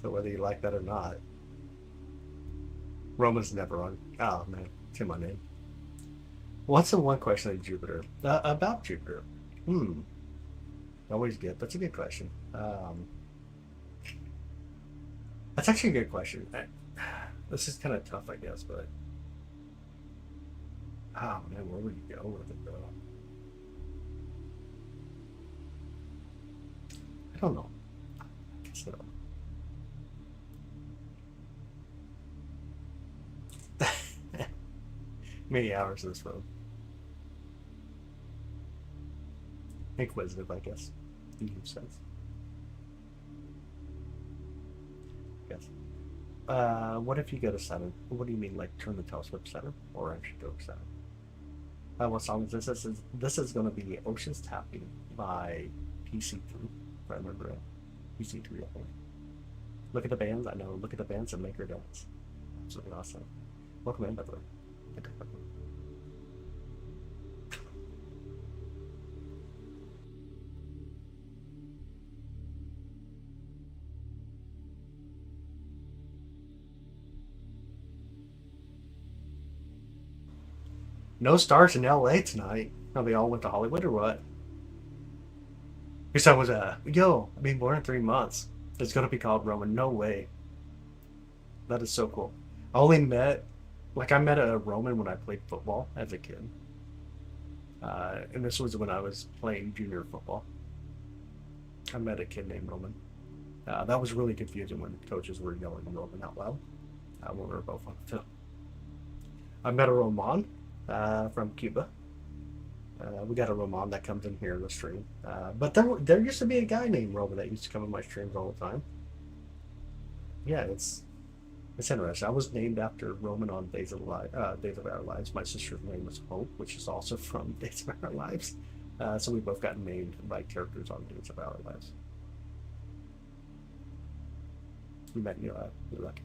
So whether you like that or not, Roman's never on. Oh man, it's in my name. What's the one question of Jupiter? About Jupiter? Always good. That's a good question. That's actually a good question. This is kind of tough, I guess, but oh man, where would you go with it, bro? I don't know. I guess I don't know. Many hours of this road. Inquisitive, I guess. In some sense. Yes. What if you go to Saturn? What do you mean, like turn the telescope to Saturn, or actually go to Saturn? What song is this? This is going to be Oceans Tapping by PC3, if I remember it. PC3, I think. Look at the bands. I know. Look at the bands and make her dance. Absolutely awesome. Welcome in, by the way. No stars in LA tonight. Oh, they all went to Hollywood or what? Your son was being born in 3 months. It's gonna be called Roman. No way. That is so cool. I only met, I met a Roman when I played football as a kid. And this was when I was playing junior football. I met a kid named Roman. That was really confusing when coaches were yelling Roman out loud when we were both on the field. I met a Roman from Cuba. We got a Roman that comes in here in the stream. But there used to be a guy named Roman that used to come in my streams all the time. Yeah, it's interesting. I was named after Roman on Days of Our Lives. My sister's name was Hope, which is also from Days of Our Lives. So we both got named by characters on Days of Our Lives. You met me, you're lucky.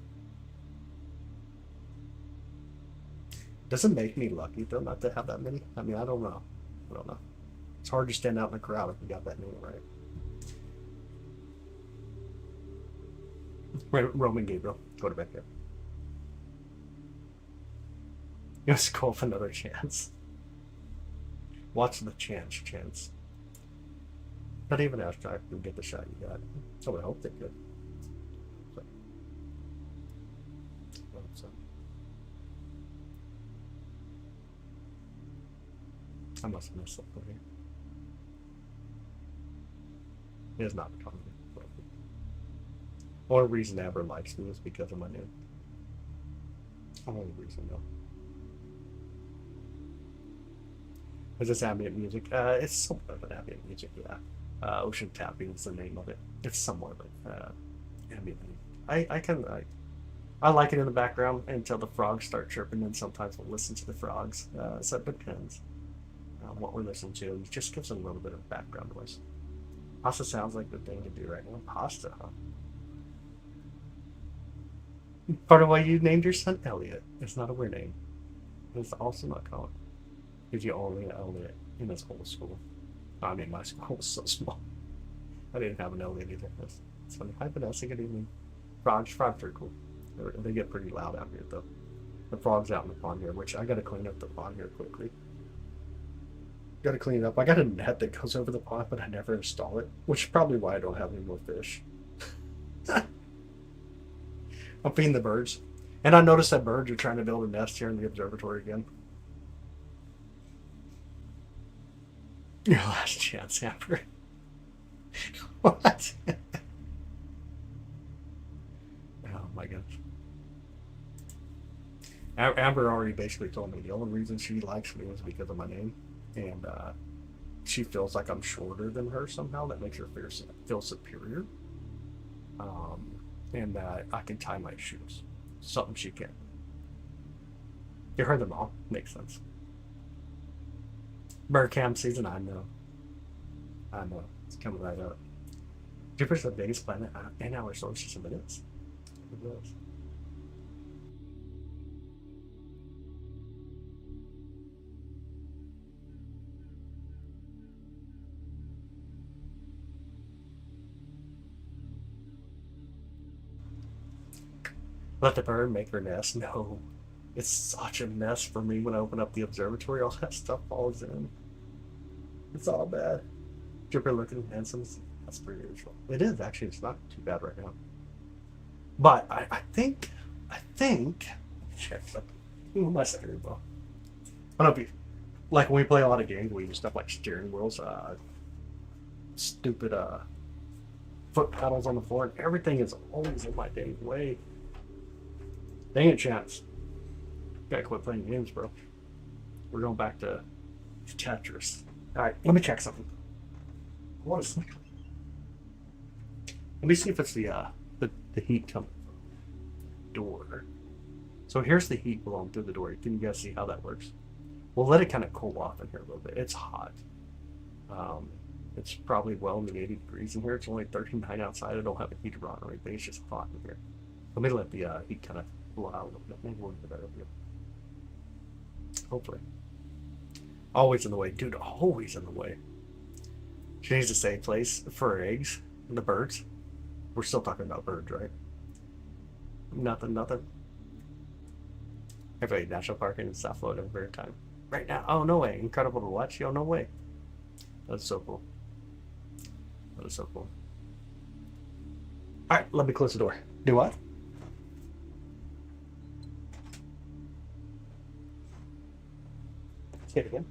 Does it make me lucky though not to have that many? I mean, I don't know. It's hard to stand out in a crowd if you got that name right. Roman Gabriel. Go to bed here. It was cool for another chance. Watch the chance. Not even after I can get the shot you got. I would hope they could. So. I must have messed up over here. It is not becoming me. Only reason Amber likes me is because of my name. Only reason, though. Is this ambient music? It's somewhat of an ambient music, yeah. Ocean tapping is the name of it. It's somewhat of ambient music. I like it in the background until the frogs start chirping, and sometimes we'll listen to the frogs. So it depends on what we're listening to. It just gives a little bit of background noise. Pasta sounds like the thing to do right now. Pasta, huh? Part of why you named your son Elliot. It's not a weird name. It's also not common. Because you only Elliot in this whole school. I mean, my school was so small. I didn't have an Elliot either. It's funny. Hi, Vanessa. Good evening. Frogs are cool. They get pretty loud out here, though. The frogs out in the pond here, which I got to clean up the pond here quickly. Got to clean it up. I got a net that goes over the pond, but I never install it, which is probably why I don't have any more fish. I'm feeding the birds. And I noticed that birds are trying to build a nest here in the observatory again. Your last chance, Amber. What? Oh my gosh. Amber already basically told me the only reason she likes me is because of my name. And she feels like I'm shorter than her somehow. That makes her feel superior. And that I can tie my shoes. Something she can't. You heard them all. Makes sense. Bird cam season, I know. It's coming right up. Jupiter's the biggest planet in our solar system. It is. It is. Let the bird make her nest. No. It's such a mess for me when I open up the observatory. All that stuff falls in. It's all bad. Jupiter looking handsome. That's pretty usual. It is, actually. It's not too bad right now. But I think, check something. My steering wheel. I don't know if you, like when we play a lot of games, we use stuff like steering wheels, stupid foot pedals on the floor, and everything is always in my dang way. Dang it, Chance. Gotta quit playing games, bro. We're going back to Tetris. Alright, let me check something. What is it? Let me see if it's the heat coming from the door. So here's the heat blowing through the door. Can you guys see how that works? We'll let it kind of cool off in here a little bit. It's hot. It's probably well in the 80 degrees in here. It's only 39 outside. I don't have a heater on or anything. It's just hot in here. Let me let the heat kind of blow out a little bit. Maybe we'll get better here. Hopefully. Always in the way. Dude, always in the way. She needs a safe place for her eggs and the birds. We're still talking about birds, right? Nothing. Everybody, National Park in South Florida every time. Right now. Oh, no way. Incredible to watch. Yo, no way. That's so cool. That is so cool. Alright, let me close the door. Do what? Say it again.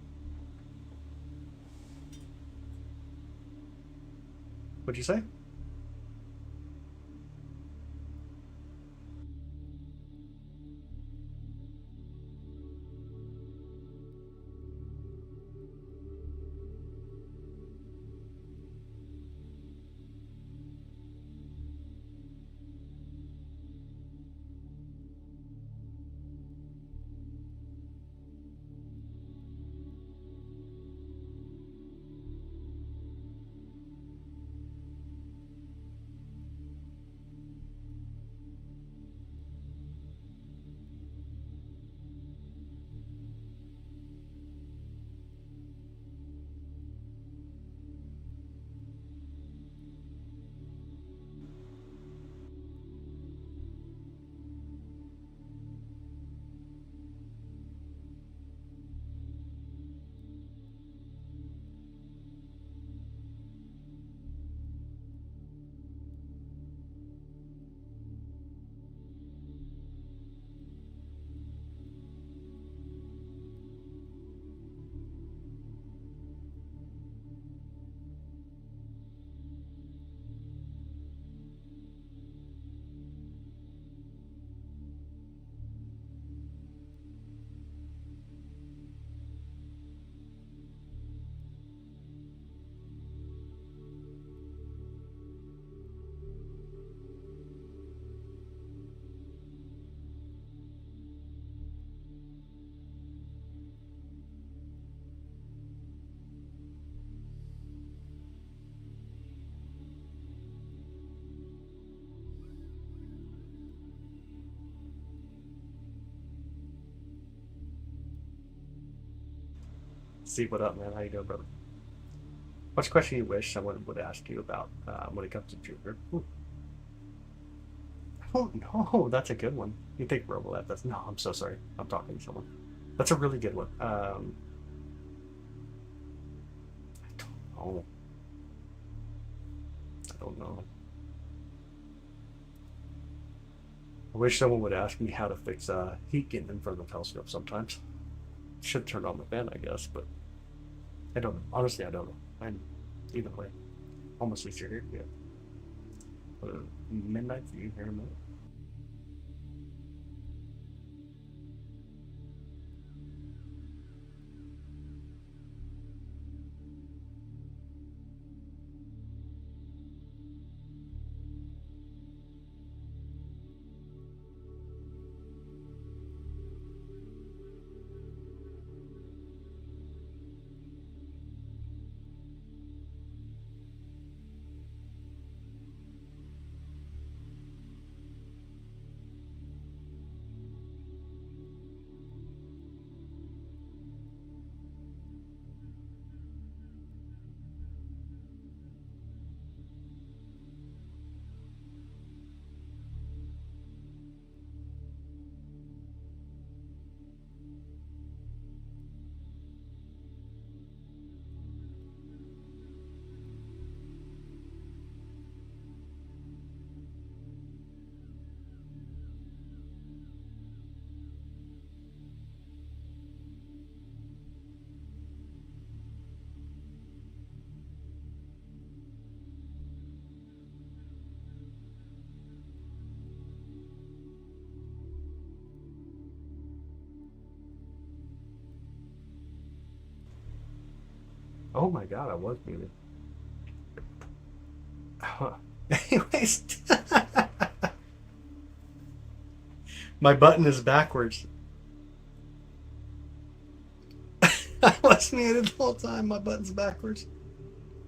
What'd you say? See what up, man? How you doing, brother? What's a question you wish someone would ask you about when it comes to Jupiter? Ooh. I don't know. That's a good one. You think Robolab? That's no. I'm so sorry. I'm talking to someone. That's a really good one. I don't know. I don't know. I wish someone would ask me how to fix heat getting in front of the telescope sometimes. Should turn on the fan, I guess, but I don't know. Honestly, I don't know. I'm either way. Almost least you're here. Yeah. Midnight for you here in a minute. Oh my god, I was muted. Anyways, my button is backwards. I was muted the whole time. My button's backwards.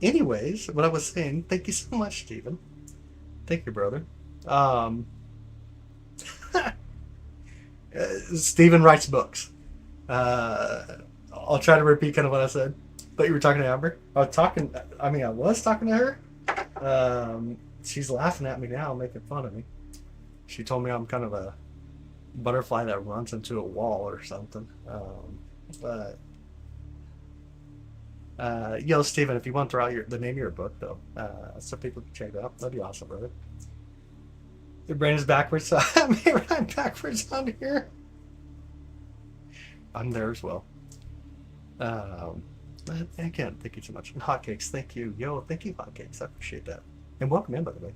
Anyways, what I was saying, thank you so much, Stephen. Thank you, brother. Stephen writes books. I'll try to repeat kind of what I said. But you were talking to Amber. I was talking to her. She's laughing at me now, making fun of me. She told me I'm kind of a butterfly that runs into a wall or something. But yo, Steven, if you want to throw out the name of your book, though, so people can check it out, that'd be awesome, brother. Your brain is backwards, so I'm backwards on here. I'm there as well. Again, thank you so much. And hotcakes, thank you. Yo, thank you, hotcakes. I appreciate that. And welcome in, by the way.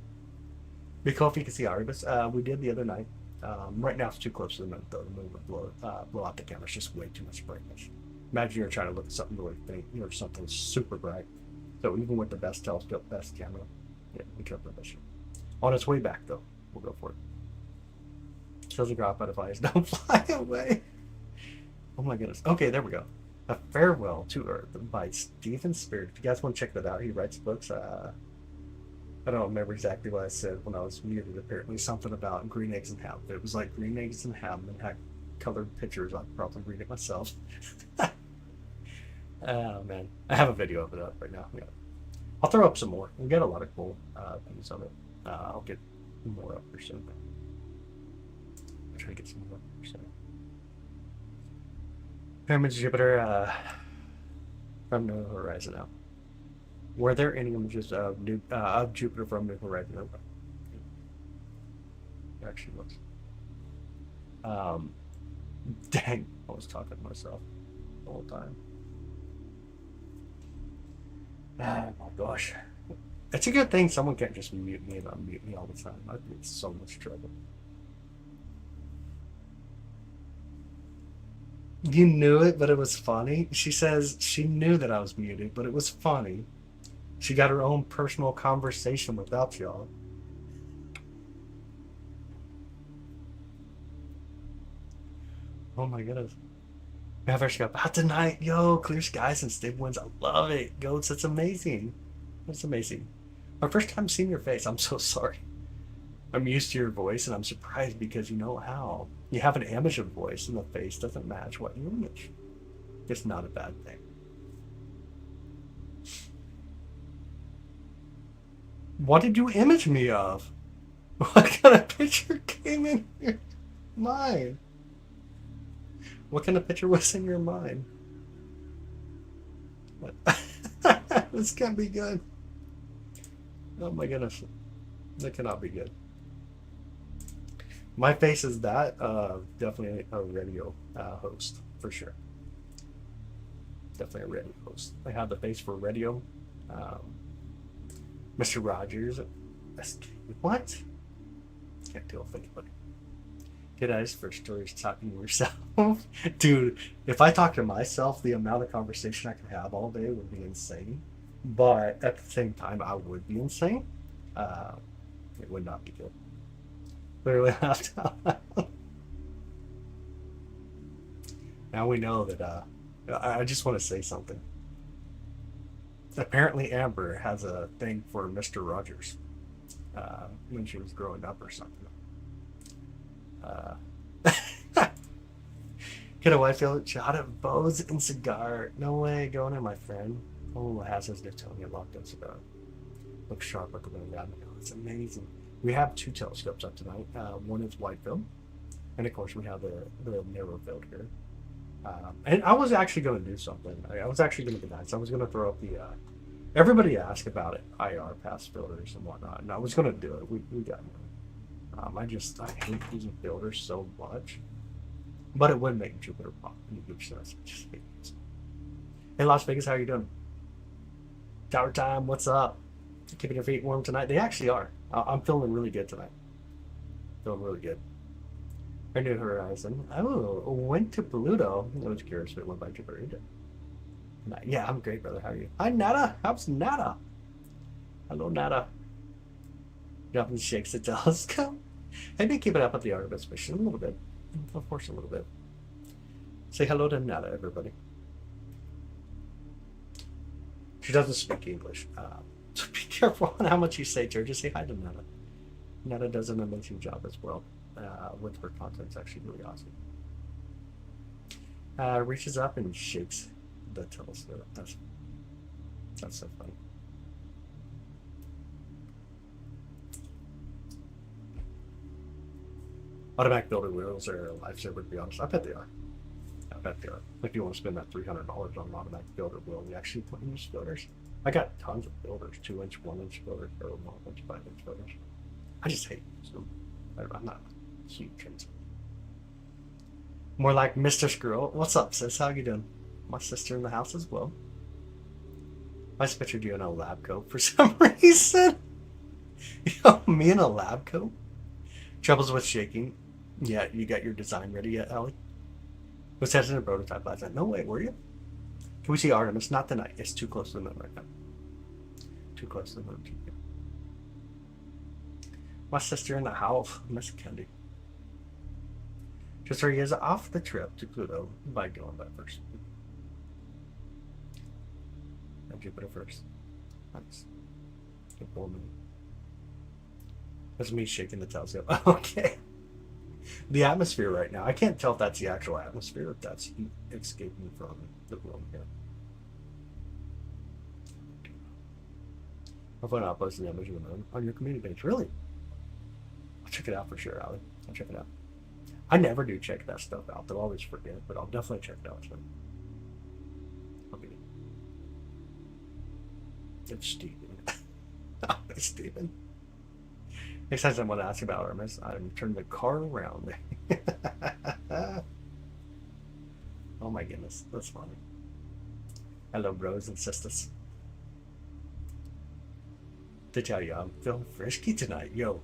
Be cool if you can see Artemis. We did the other night. Right now it's too close to the moon, though. The moon would blow out the camera. It's just way too much brightness. Imagine you're trying to look at something really faint, or something super bright. So even with the best telescope, best camera, yeah, we can't prevent it. On its way back, though, we'll go for it. Shows a drop butterflies. Don't fly away. Oh my goodness. Okay, there we go. A Farewell to Earth by Stephen Spirit. If you guys want to check that out, he writes books. I don't remember exactly what I said when I was muted. Apparently something about green eggs and ham. It was like green eggs and ham and had colored pictures. I'll probably read it myself. Oh man, I have a video of it up right now. Yeah. I'll throw up some more. We got a lot of cool things of it. I'll get more up here soon. I'll try to get some more up here soon. Pyramids of Jupiter from New Horizon out. Were there any images of Jupiter from New Horizon? It actually looks. Dang, I was talking to myself the whole time. Oh my gosh. It's a good thing someone can't just mute me and unmute me all the time. I'd be in so much trouble. You knew it, but it was funny. She says she knew that I was muted, but it was funny. She got her own personal conversation without y'all. Oh my goodness. We have our show about tonight. Yo, clear skies and stable winds. I love it. Goats, that's amazing. That's amazing. My first time seeing your face. I'm so sorry. I'm used to your voice, and I'm surprised because you know how. You have an amateur voice, and the face doesn't match what you image. It's not a bad thing. What did you image me of? What kind of picture came in your mind? What kind of picture was in your mind? What? This can't be good. Oh my goodness. That cannot be good. My face is that, definitely a radio host, for sure. Definitely a radio host. I have the face for radio. Um, Mr. Rogers. What? Can't deal with anybody. Good eyes for stories talking to yourself. Dude, if I talk to myself, the amount of conversation I could have all day would be insane. But at the same time, I would be insane. Uh, it would not be good. Literally have to. Now we know that. I just want to say something. Apparently, Amber has a thing for Mr. Rogers when she was growing up or something. Uh, Get a white field shot of bows and cigar. No way, going in my friend. Oh, has his Newtonian locked in cigar. Looks sharp like a little rabbit. Oh, it's amazing. We have two telescopes up tonight. One is wide field, and of course we have the narrow field here. And I was actually going to do something. I was actually going to be nice. I was going to throw up the. Everybody asked about it, IR pass filters and whatnot, and I was going to do it. We got. I hate using filters so much, but it would make Jupiter pop in the good sense. I just hate it. Hey, Las Vegas, how are you doing? Tower time, what's up? Keeping your feet warm tonight? They actually are. I'm feeling really good tonight. Feeling really good. Our New Horizon. Oh, went to Pluto. I was curious if it went by Jupiter. Yeah, I'm great, brother. How are you? Hi, Nada. How's Nada? Hello, Nada. Dropping shakes the telescope. I've been keeping up with the Artemis mission a little bit. Of course, a little bit. Say hello to Nada, everybody. She doesn't speak English. So be careful on how much you say to her. Just say hi to Nada. Nada does an amazing job as well. With her content. It's actually really awesome. Reaches up and shakes the telescope. That's so funny. Automatic builder wheels are a lifesaver, to be honest. I bet they are. I bet they are. If you want to spend that $300 on an automatic builder wheel, we actually put in builders. I got tons of builders, 2-inch, 1-inch builders, or 1-inch, 5-inch builders. I just hate them. I'm not huge into them. More like Mr. Squirrel. What's up, sis? How you doing? My sister in the house as well. I just pictured you in a lab coat for some reason. Yo, me in a lab coat? Troubles with shaking. Yeah, you got your design ready yet, Allie? Was testing a prototype last night. No way, were you? Can we see Artemis? Not tonight. It's too close to the moon right now. Too close to the moon. My sister in the house, Miss Candy. Just 3 years off the trip to Pluto by going by first. And Jupiter first. Nice. Good full moon. That's me shaking the telescope. Okay. The atmosphere right now. I can't tell if that's the actual atmosphere, if that's heat escaping from the room here. I'll find out posting the image of the moon on your community page. Really? I'll check it out for sure, Ali. I'll check it out. I never do check that stuff out. They'll always forget, but I'll definitely check it out soon. Okay. It's Steven. Oh, it's Steven. Next time someone asks about Artemis, I'm turning the car around. Oh my goodness, that's funny. Hello, bros and sisters. To tell you, I'm feeling frisky tonight. Yo,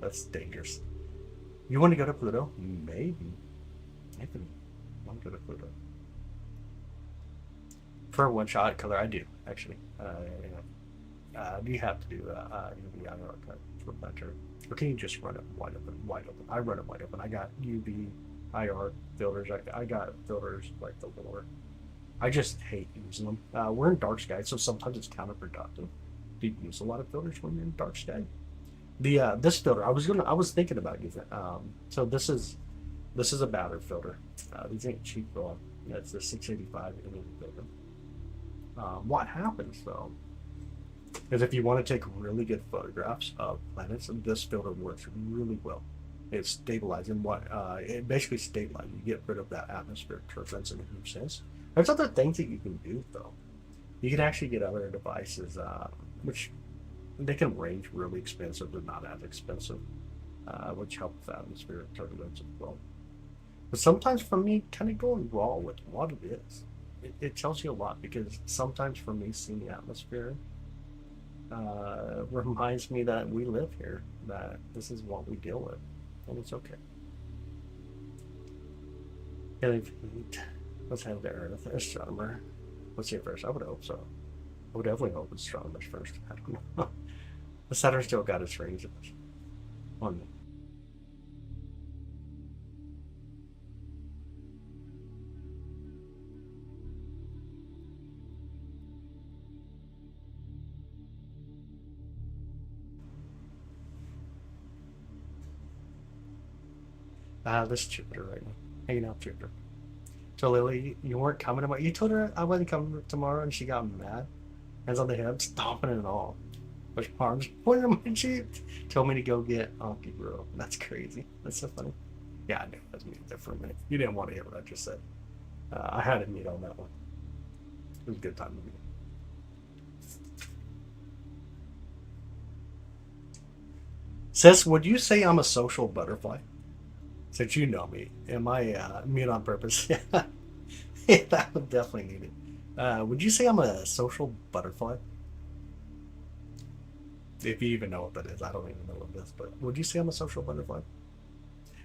that's dangerous. You want to go to Pluto? Maybe. I want to go to Pluto. For one shot color, I do, actually. You have to do UV IR cut for banter. Or can you just run it wide open? Wide open. I run it wide open. I got UV IR filters. I got filters like the Lunar. I just hate using them. We're in dark sky, so sometimes it's counterproductive to use a lot of filters when you're in dark sky. The this filter, I was thinking about using it. So this is a banter filter. These ain't cheap though. It's the 685 filter. What happens though is if you want to take really good photographs of planets, this filter works really well. It stabilizes what it basically stabilizes. You get rid of that atmospheric turbulence in a huge sense. There's other things that you can do though. You can actually get other devices, which they can range really expensive but not as expensive, which help with atmospheric turbulence as well. But sometimes for me, kind of going raw with what it is, it tells you a lot because sometimes for me, seeing the atmosphere reminds me that we live here, that this is what we deal with, and it's okay. Let's have the Earth astronomer. Let's see it first. I would hope so. I would definitely hope it's astronomers first. I don't know. The Saturn still got its rings on me. This Jupiter right now. Hanging out with Jupiter. So Lily, you weren't coming tomorrow. You told her I wasn't coming tomorrow, and she got mad. Hands on the hip, stomping it all. With arms pointing on my cheek. Told me to go get Anki Bro. That's crazy. That's so funny. Yeah, I knew it was muted there for a minute. You didn't want to hear what I just said. I had it mute on that one. It was a good time to mute. Sis, would you say I'm a social butterfly? Since you know me, am I mute on purpose? Yeah, that would definitely need it. Would you say I'm a social butterfly? If you even know what that is, I don't even know what it is. But would you say I'm a social butterfly?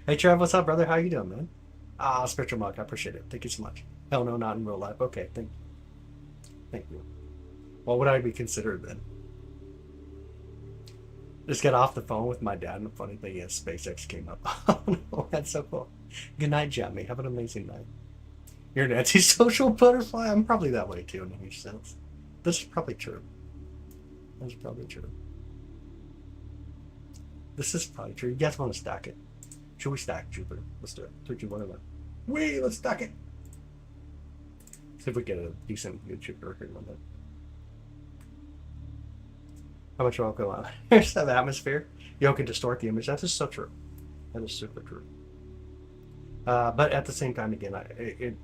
Hey, Trav, what's up, brother? How you doing, man? Spiritual Monk, I appreciate it. Thank you so much. Hell no, not in real life. Okay, thank you. Thank you. What would I be considered then? Just got off the phone with my dad, and the funny thing is, SpaceX came up. Oh no, that's so cool. Good night, Jamie. Have an amazing night. You're an antisocial butterfly? I'm probably that way too, in a huge sense. This is probably true. This is probably true. This is probably true. You guys want to stack it? Should we stack Jupiter? Let's do it. 3, 2, 1, and 1. Wait, let's stack it. See if we get a decent good Jupiter here one day. How much will go on? Here's that atmosphere. You can distort the image. That is so true. That is super true. But at the same time, again, it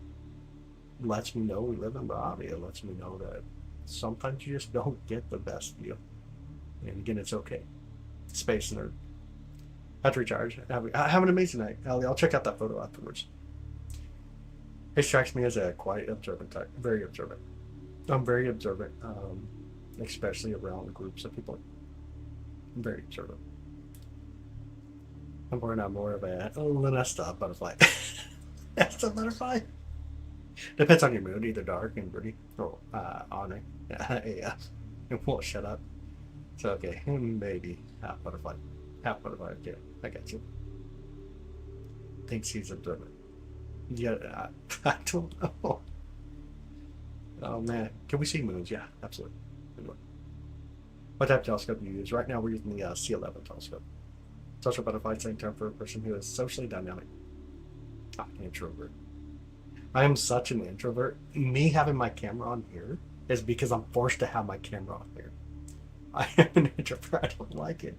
lets me know we live in Bobby. It lets me know that sometimes you just don't get the best view. And again, it's okay. Space nerd. Have to recharge. Have an amazing night. I'll check out that photo afterwards. It strikes me as a quiet, observant type. Very observant. I'm very observant. Especially around groups of people. I'm very observant. I'm more of a Lunesta butterfly. That's a butterfly. Depends on your mood, either dark and broody or honoring. Yeah. It won't shut up. So okay, maybe half butterfly. Half butterfly, okay. I got you. Thinks he's observant. Yeah, I don't know. Oh man. Can we see moons? Yeah, absolutely. What type of telescope do you use? Right now we're using the C11 telescope. Social butterfly, same term for a person who is socially dynamic. Introvert. I am such an introvert. Me having my camera on here is because I'm forced to have my camera on here. I am an introvert. I don't like it.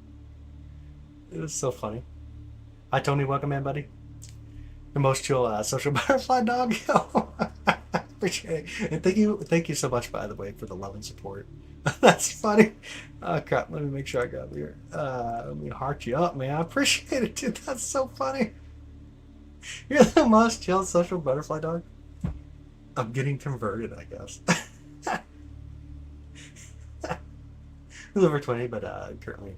It was so funny. Hi Tony, welcome in, buddy. The most chill social butterfly dog. Appreciate it. And thank you so much, by the way, for the love and support. That's funny. Crap, let me make sure I got it here. Let me heart you up, man. I appreciate it, dude. That's so funny. You're the most chill social butterfly dog. I'm getting converted, I guess. Over 20, but currently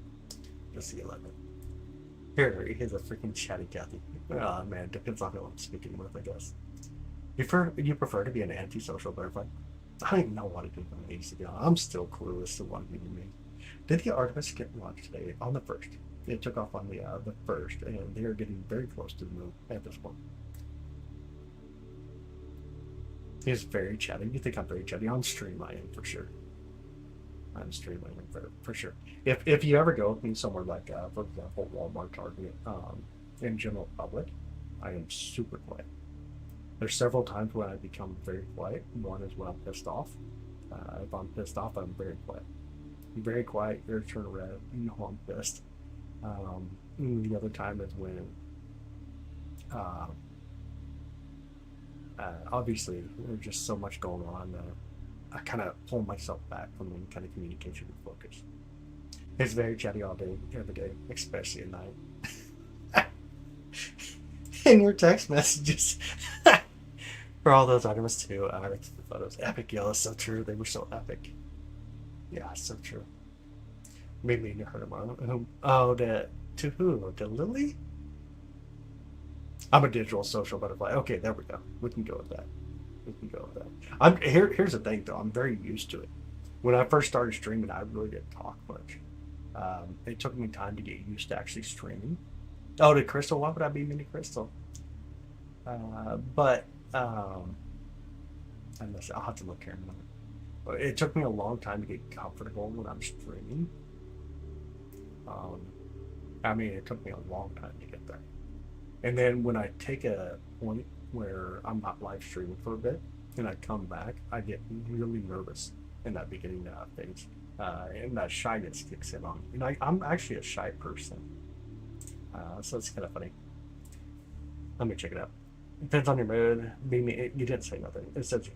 just the 11. Here, he's a freaking chatty Cathy. Oh man, depends on who I'm speaking with, I guess. You prefer to be an antisocial butterfly? I don't even know what to do with my age, to be honest. I'm still clueless to what you mean. Did the Artemis get launched today? On the 1st. It took off on the 1st, and they are getting very close to the moon at this point. He's very chatty. You think I'm very chatty? On stream, I am for sure. I'm streaming for sure. If you ever go with me somewhere like, for example, Walmart, Target, in general public, I am super quiet. There's several times when I become very quiet. One is when I'm pissed off. If I'm pissed off, I'm very quiet. Very quiet. Your turn red. You know I'm pissed. The other time is when, uh, obviously, there's just so much going on. I kind of pull myself back from any kind of communication and focus. It's very chatty all day, every day, especially at night. And your text messages for all those Artemis too. The photos, epic. Yeah, that's so true. They were so epic. Yeah, so true. Maybe you heard of them. Oh, to who? To Lily? I'm a digital social butterfly. Okay, there we go. We can go with that. We can go with that. Here's the thing though. I'm very used to it. When I first started streaming, I really didn't talk much. It took me time to get used to actually streaming. Oh, to Crystal, why would I be mean to Crystal? But I'll have to look here in a minute. But it took me a long time to get comfortable when I'm streaming. I mean, it took me a long time to get there. And then when I take a point where I'm not live streaming for a bit and I come back, I get really nervous in that beginning phase. And that shyness kicks in on me. And I'm actually a shy person. So it's kind of funny. Let me check it out. Depends on your mood. You didn't say nothing. It says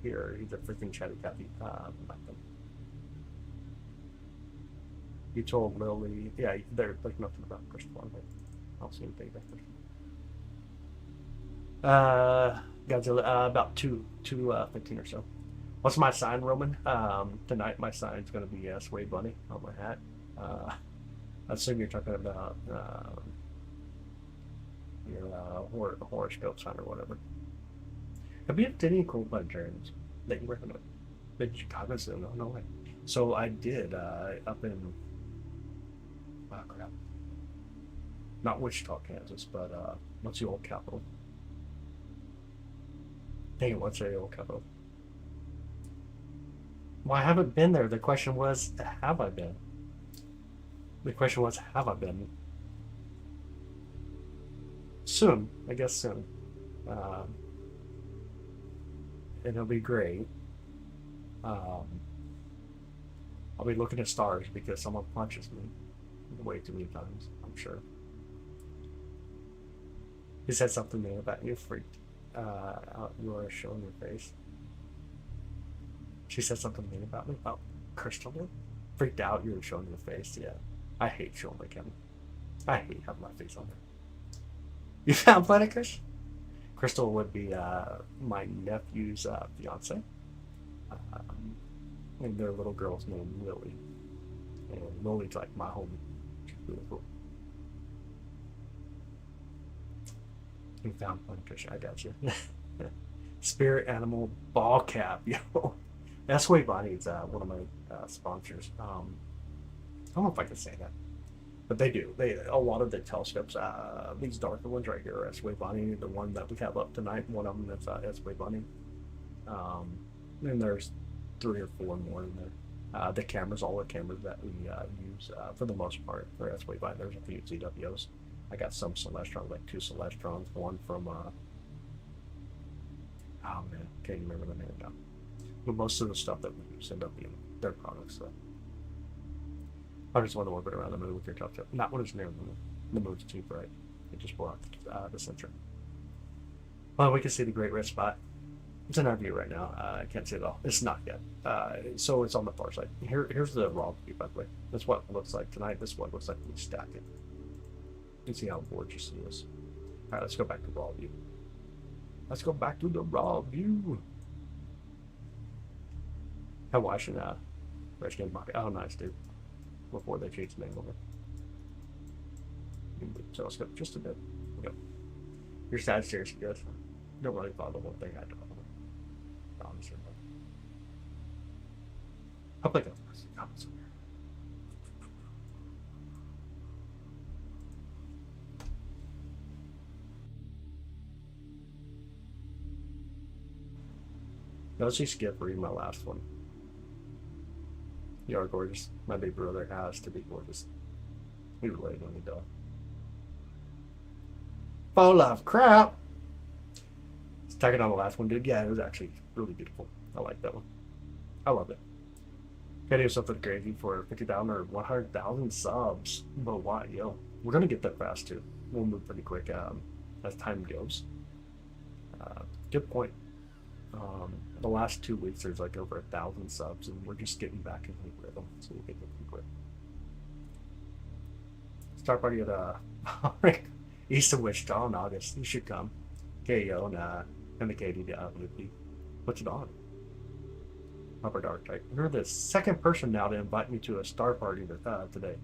here, he's a freaking chatty Cathy. You told Lily, yeah, they're like nothing about Crystal. I don't see anything about Crystal. Godzilla, about 2:15 or so. What's my sign, Roman? Tonight my sign's gonna be Sway Bunny on my hat. I assume you're talking about your horoscope sign or whatever. Have you did any cool planetariums that you recommend? Did you cognizant? No way. So I did up in crap. Not Wichita, Kansas, but what's the old capital? Dang it, what's the old capital? Well, I haven't been there. The question was, have I been? The question was, have I been? Soon, I guess soon. It'll be great. Um, I'll be looking at stars because someone punches me way too many times, I'm sure. He said something to me about you freaked. You are showing your face. She said something mean about me, about Crystal. Freaked out, you were showing your face. Yeah. I hate showing my camera. I hate having my face on there. You found Planet Kush? Crystal would be my nephew's fiance. And their little girl's named Lily. And Lily's like my homie. She's really cool. You found Planet Kush. I got you. Spirit Animal Ball Cap. Yo. That's way Bonnie's one of my sponsors. I don't know if I can say that. But they do. A lot of the telescopes, these darker ones right here are S-Wave Bunny. The one that we have up tonight, one of them that's S-Wave Bunny. And there's 3 or 4 more in there. The cameras, all the cameras that we use for the most part for S-Wave Bunny. There's a few ZWOs. I got some Celestrons, like 2 Celestrons, one from oh man, can't remember the name now. But most of the stuff that we use end up being their products. So. I just want to orbit around the moon with your telescope. Not when it's near the moon. The moon's too bright. It just blocks the center. Well, we can see the Great Red Spot. It's in our view right now. I can't see it all. It's not yet. So it's on the far side. Here's the raw view, by the way. That's what it looks like tonight. This is what it looks like when we stack it. You can see how gorgeous it is. All right, let's go back to raw view. Let's go back to the raw view. I'm watching Redskin Market. Oh, nice, dude. Before they change the name over. So let's go just a bit. Yep. Your side stairs good. Don't really follow the one thing I don't know. Honestly. I'll play that first. No, let's just skip reading my last one. You are gorgeous. My big brother has to be gorgeous. We really don't need to. Full of crap. Let's tack it on the last one, dude. Yeah, it was actually really beautiful. I like that one. I love it. Gotta do something crazy for 50,000 or 100,000 subs. But why, yo? We're gonna get there fast too. We'll move pretty quick as time goes. Good point. The last 2 weeks, there's like over 1,000 subs, and we're just getting back in the rhythm, so we'll get there pretty quick. Start party at east of Wichita in August. You should come. KO and the KD Loopy. What's it on? Upper Dark type. You're the second person now to invite me to a star party today.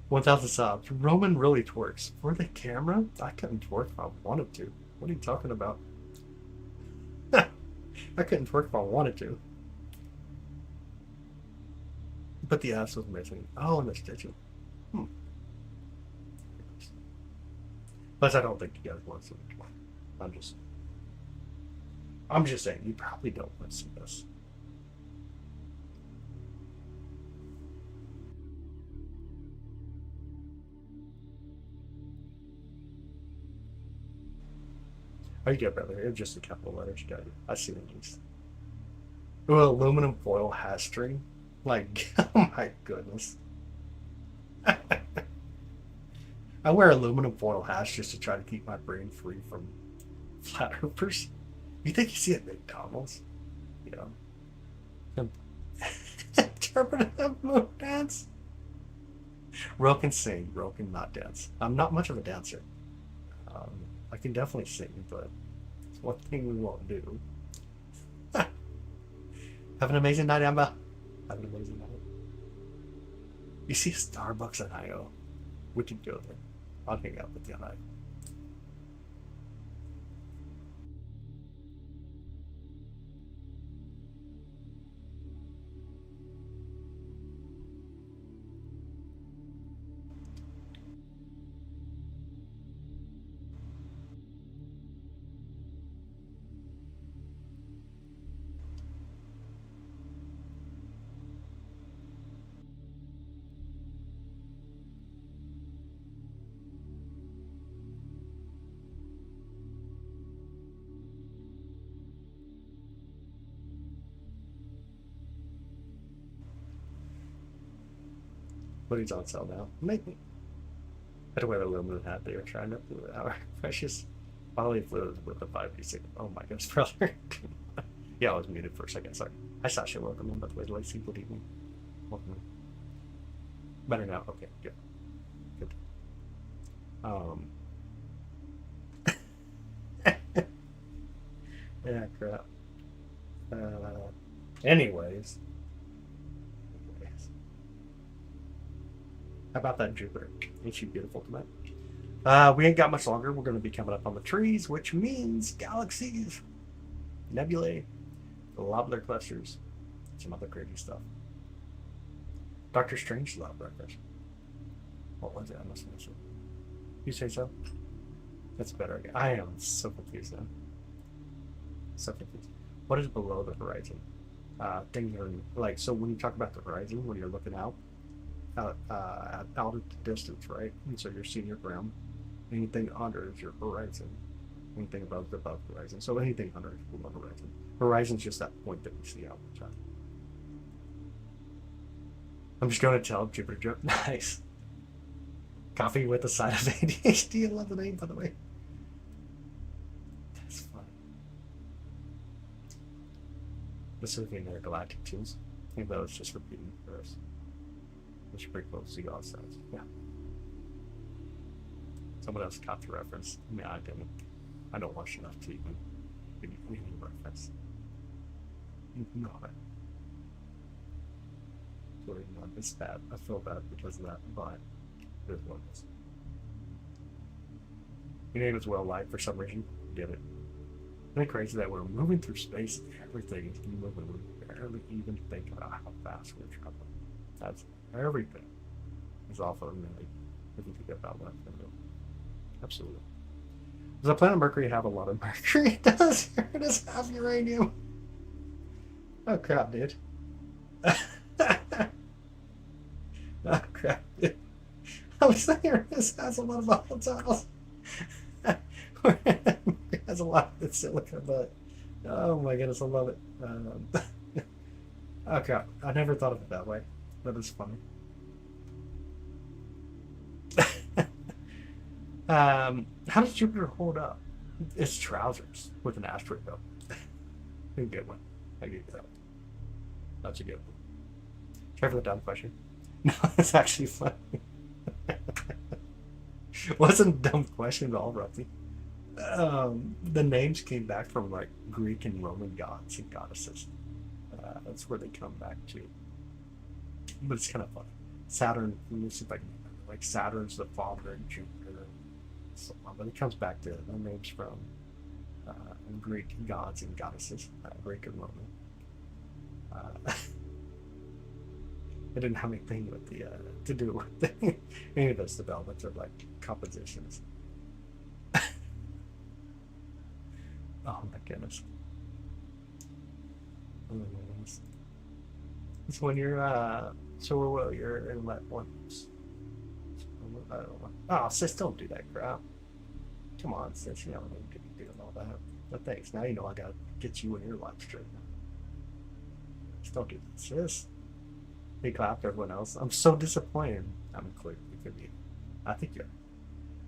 1,000 subs. Roman really twerks. For the camera? I couldn't twerk if I wanted to. What are you talking about? I couldn't twerk if I wanted to. But the ass was missing. Oh, and the stitching. Plus, I don't think you guys want to see it. I'm just saying, you probably don't want to see this. Oh, you get brother. It's just a couple of letters. You got it. I see it at least. Oh, aluminum foil hat string. Like, oh my goodness. I wear aluminum foil hats just to try to keep my brain free from flat earthers. You think you see it at McDonald's? You know. Interpretive moon dance. Ro can sing. Ro can not dance. I'm not much of a dancer. I can definitely sing, but it's one thing we won't do. Have an amazing night, Amber. Have an amazing night. You see Starbucks at IO. We could go there. I'll hang out with you on that. But he's on sale now. Maybe. I had to wear the aluminum hat they were trying to do our precious bodily fluids with the 5d6. Oh my goodness, brother. Yeah, I was muted for a second. Sorry. I saw shit welcome in, but wait, let's see. Good evening. Welcome. Better now. Okay, good. Good. Yeah, crap. Anyways. How about that Jupiter? Ain't she beautiful tonight? We ain't got much longer. We're going to be coming up on the trees, which means galaxies, nebulae, globular clusters, some other crazy stuff. Doctor Strangelove breakfast. What was it? I must have missed it. You say so? That's better. I am so confused now. So confused. What is below the horizon? Things are like, so when you talk about the horizon, when you're looking out at the distance, right? And so you're seeing your ground. Anything under is your horizon. Anything above is above horizon. So anything under is below horizon. Horizon's just that point that we see out the time. I'm just going to tell Jupiter joke. Nice. Coffee with a side of ADHD. I love the name, by the way. That's fun. This would be their galactic tunes. I think that was just repeating for us. We should bring both Cigar sounds. Yeah. Someone else caught the reference. I mean, I didn't. I don't watch enough to even give you any reference. No, sorry, no, it's bad. I feel bad because of that, but it is what it is. Your name is well liked for some reason. Get it. Isn't it crazy that we're moving through space and everything is moving? We barely even think about how fast we're traveling. That's everything is off of me if you think about that. Absolutely. Does the planet Mercury have a lot of mercury? It does. It does have uranium. Oh crap, dude. Oh crap, dude. I was saying this has a lot of volatiles. It has a lot of silica, but Oh my goodness, I love it. Okay, I never thought of it that way. That is funny. How does Jupiter hold up? Its trousers with an asteroid belt. A good one. I give you that. That's a good one. Try for the dumb question. No, it's actually funny. Wasn't a dumb question at all, Ruffy. The names came back from like Greek and Roman gods and goddesses. That's where they come back to. But it's kind of funny. Saturn, let me see if I can remember. Like Saturn's the father and Jupiter, so on. But it comes back to the names from uh, Greek gods and goddesses, Greek and Roman. It didn't have anything with the to do with any of those developments or like compositions. Oh my goodness. Oh my goodness. It's when you're so well, you're in what ones? Oh, sis, don't do that crap. Come on, sis, you know I need to be doing all that. But thanks. Now you know I gotta get you in your life straight. Just don't do that, sis. He clapped everyone else. I'm so disappointed. I'm clear. It could be. I think you're. I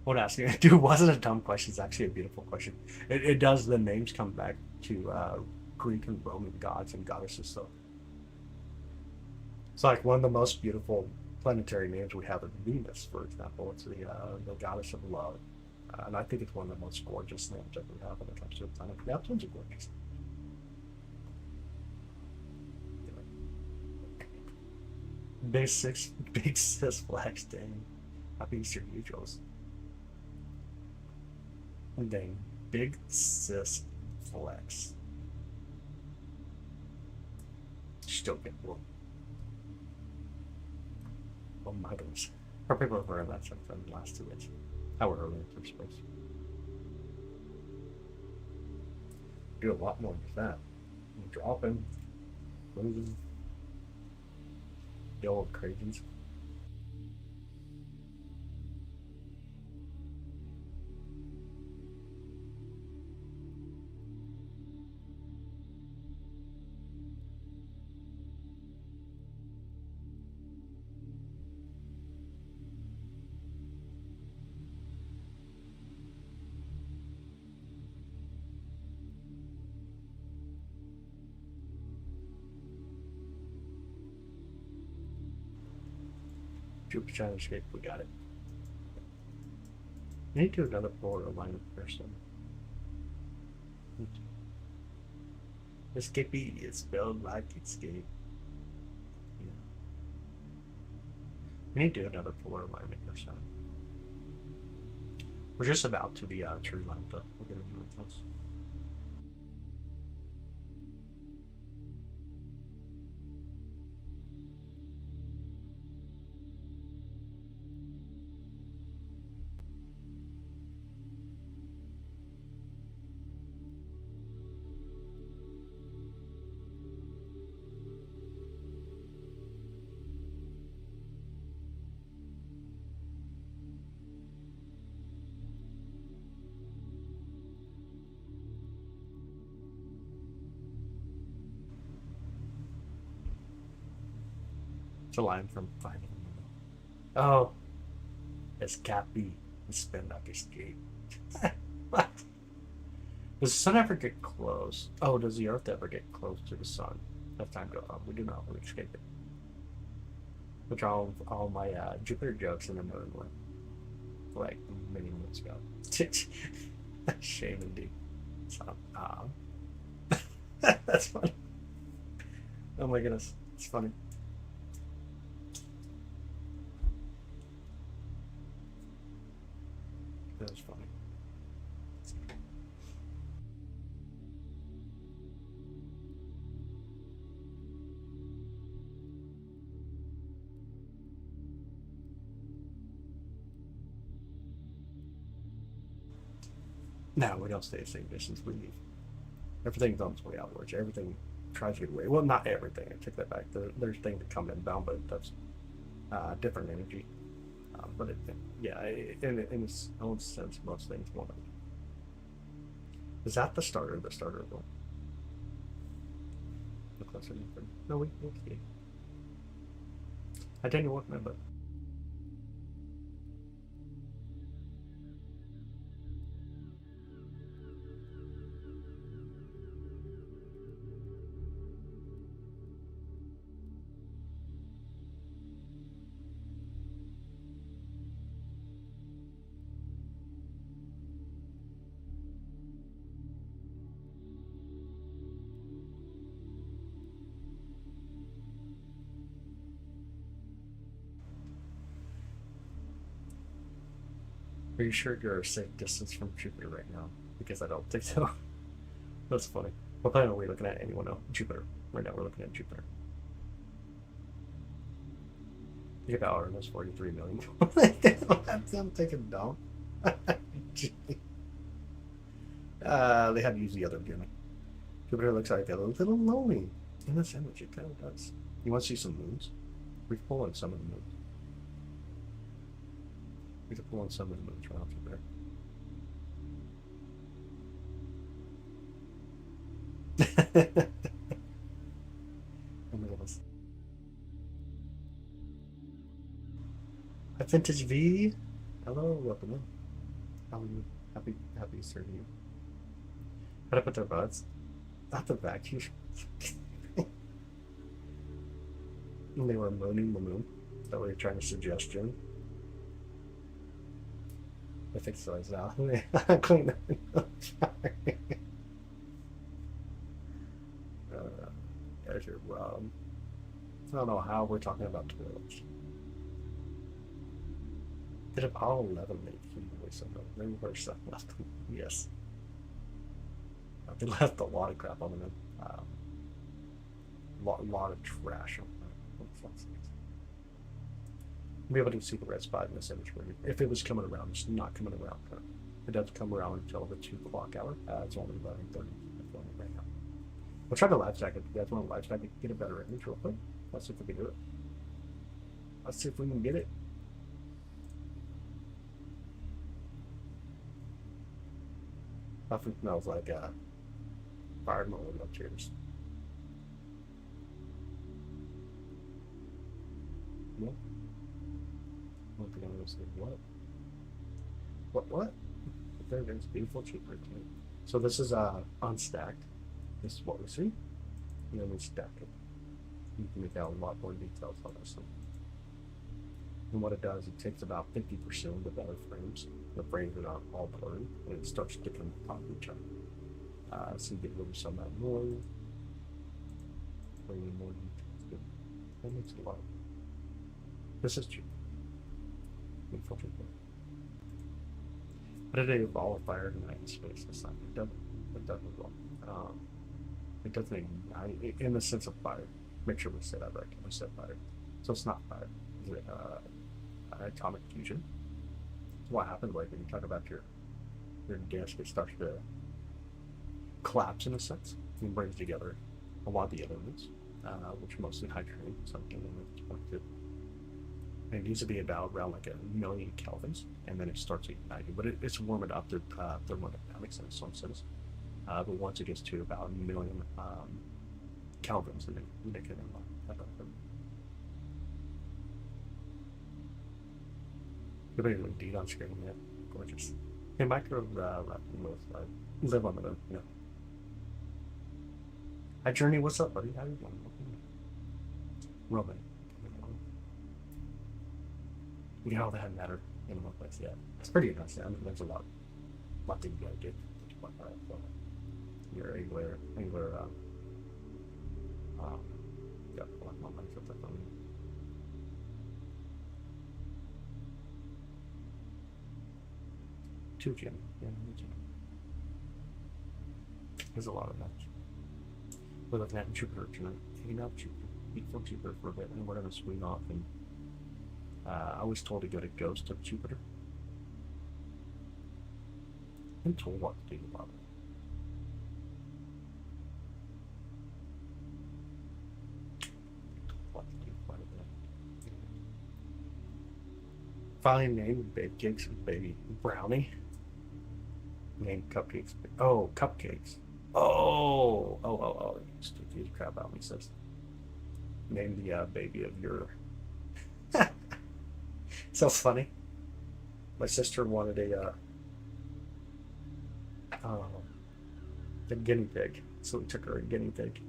won't ask you. Dude, wasn't a dumb question. It's actually a beautiful question. It does. The names come back to Greek and Roman gods and goddesses. So it's like one of the most beautiful planetary names we have is Venus, for example. It's the goddess of love. And I think it's one of the most gorgeous names that we have when it comes to a planet. Neptune's are gorgeous. Big six, big sis flags, dang. Happy Easter, you Joes. And dang, big sis flex. Still get one. Oh my goodness. Our people have learned that since the last 2 weeks. I were early in first space. Do a lot more with that. Dropping, losing, the old crazies. Jupiter China shape, we got it. We need to do another polar alignment person. Escapee is spelled like escape. Yeah. We need to do another polar alignment person. We're just about to the true line, though. We're gonna do it close. It's a line from Final. Oh, escapee. Spin like escape. What? Does the sun ever get close? Oh, does the Earth ever get close to the sun as time goes on? We do not really escape it. Which all my Jupiter jokes in the moon were like many months ago. Shame indeed. So, that's funny. Oh my goodness, it's funny. That was funny. No, we don't stay the same distance. We leave. Everything's on its way outwards. Everything tries to get away. Well, not everything. I take that back. There's things that come inbound, but that's different energy. But yeah, in its own sense, most things want to. Is that the starter? The starter one? closer than that. No, we'll see. I didn't work my butt. Are you sure you're a safe distance from Jupiter right now? Because I don't think so. That's funny. What planet are we looking at? Anyone know? Jupiter. Right now we're looking at Jupiter. You got Artemis 43 million. I'm taking down. They had to use the other gimmick. Jupiter looks like a little lonely in this image. It kind of does. You want to see some moons? We can pull in some of the moons. We can pull in some of the moons right off Jupiter. Oh my goodness. A vintage V. Hello, welcome in. How are you? Happy serving you. How to put their butts? Not the vacuum. And they were mooning the moon. Is that what you're trying to suggest, Jim? I think so. It's now. Clean that up. There's your Rob. I don't know how we're talking about toilets. Did Apollo 11 make human somehow? Maybe we're stuff left. Yes. They left a lot of crap on the moon. Lot of trash on the moon. Be able to see the red spot in this image. If it was coming around, it's not coming around. It doesn't come around until the 2 o'clock hour. It's only 11:30 right now. We'll try to live stack it. If you guys want to live stack it, get a better image real quick. Let's see if we can do it. Let's see if we can get it. Nothing smells like fire mold upstairs. No. I'm going to say what? What? There it is. Beautiful cheaper too. So this is unstacked. This is what we see. And then we stack it. You can make out a lot more details on this one. And what it does, it takes about 50% of the better frames. The frames are not all blurry, and it starts sticking on top of each other. So you get rid of some of that noise. Bring in more details. That makes it a lot. This is cheap. But it ball of fire tonight in space. It's not. It doesn't well. It doesn't ignite in the sense of fire. Make sure we say that right. We said fire, so it's not fire. It's atomic fusion. It's what happens like when you talk about your gas. It starts to collapse in a sense and brings together a lot of the elements, which are mostly hydrogen. Something in 22. And it needs to be about around like 1,000,000 kelvins, and then it starts igniting. But it's warming up to thermodynamics in some sense. But once it gets to about 1,000,000 kelvins, and then they can have a good indeed on screen. Yeah, gorgeous. Hey, micro live on the moon. Yeah. Hi, Journey. What's up, buddy? How you doing? Robin. You know, that matter in one place. Yeah, it's pretty nice. I mean, there's a lot that you gotta get. Your angular, yeah, not much of that. Two Jim, yeah, Jim. There's a lot of that. We're looking at Jupiter tonight. Taking out Jupiter, beautiful Jupiter for a bit, and we're gonna swing off and. I was told to go to Ghost of Jupiter. I'm told what to do about it. What to do about it. Finally named Baby Cakes Baby Brownie. Named Cupcakes. Oh, Cupcakes. You crap out me, sis. Name the baby of your. So funny. My sister wanted a guinea pig, so we took her a guinea pig,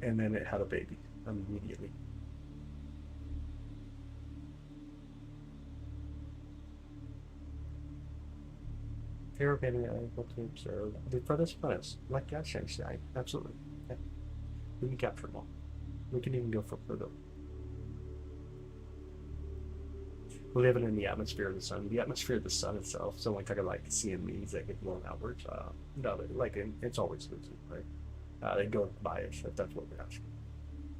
and then it had a baby immediately. Favorite painting able to observe the furthest planets, like Gadshanks. Yeah, absolutely. Yeah. We can capture them all. We can even go for Pluto. We're living in the atmosphere of the sun. The atmosphere of the sun itself. So when talking like CMEs that get blown outwards, no, like it's always losing, right? They go bias. If that's what we're asking.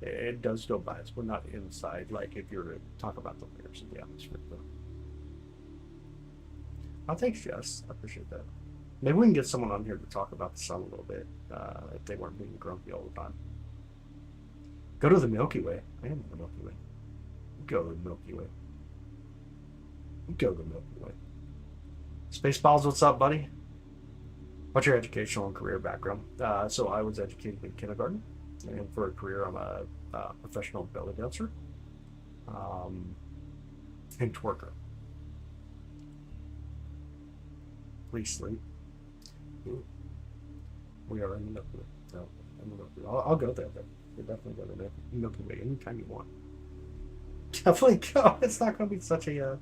It does go bias. We're not inside. Like if you're to talk about the layers of the atmosphere. Though. Oh, thanks, Jess. I appreciate that. Maybe we can get someone on here to talk about the sun a little bit, if they weren't being grumpy all the time. Go to the Milky Way. I am the Milky Way. Go to the Milky Way. Go to the Milky Way. Spaceballs, what's up, buddy? What's your educational and career background? So I was educated in kindergarten, and for a career, I'm a professional belly dancer and twerker. Please sleep. We are in the Milky Way. No, in the Milky Way. I'll go there, though. We'll definitely go to the Milky Way anytime you want. Definitely go. It's not going to be such a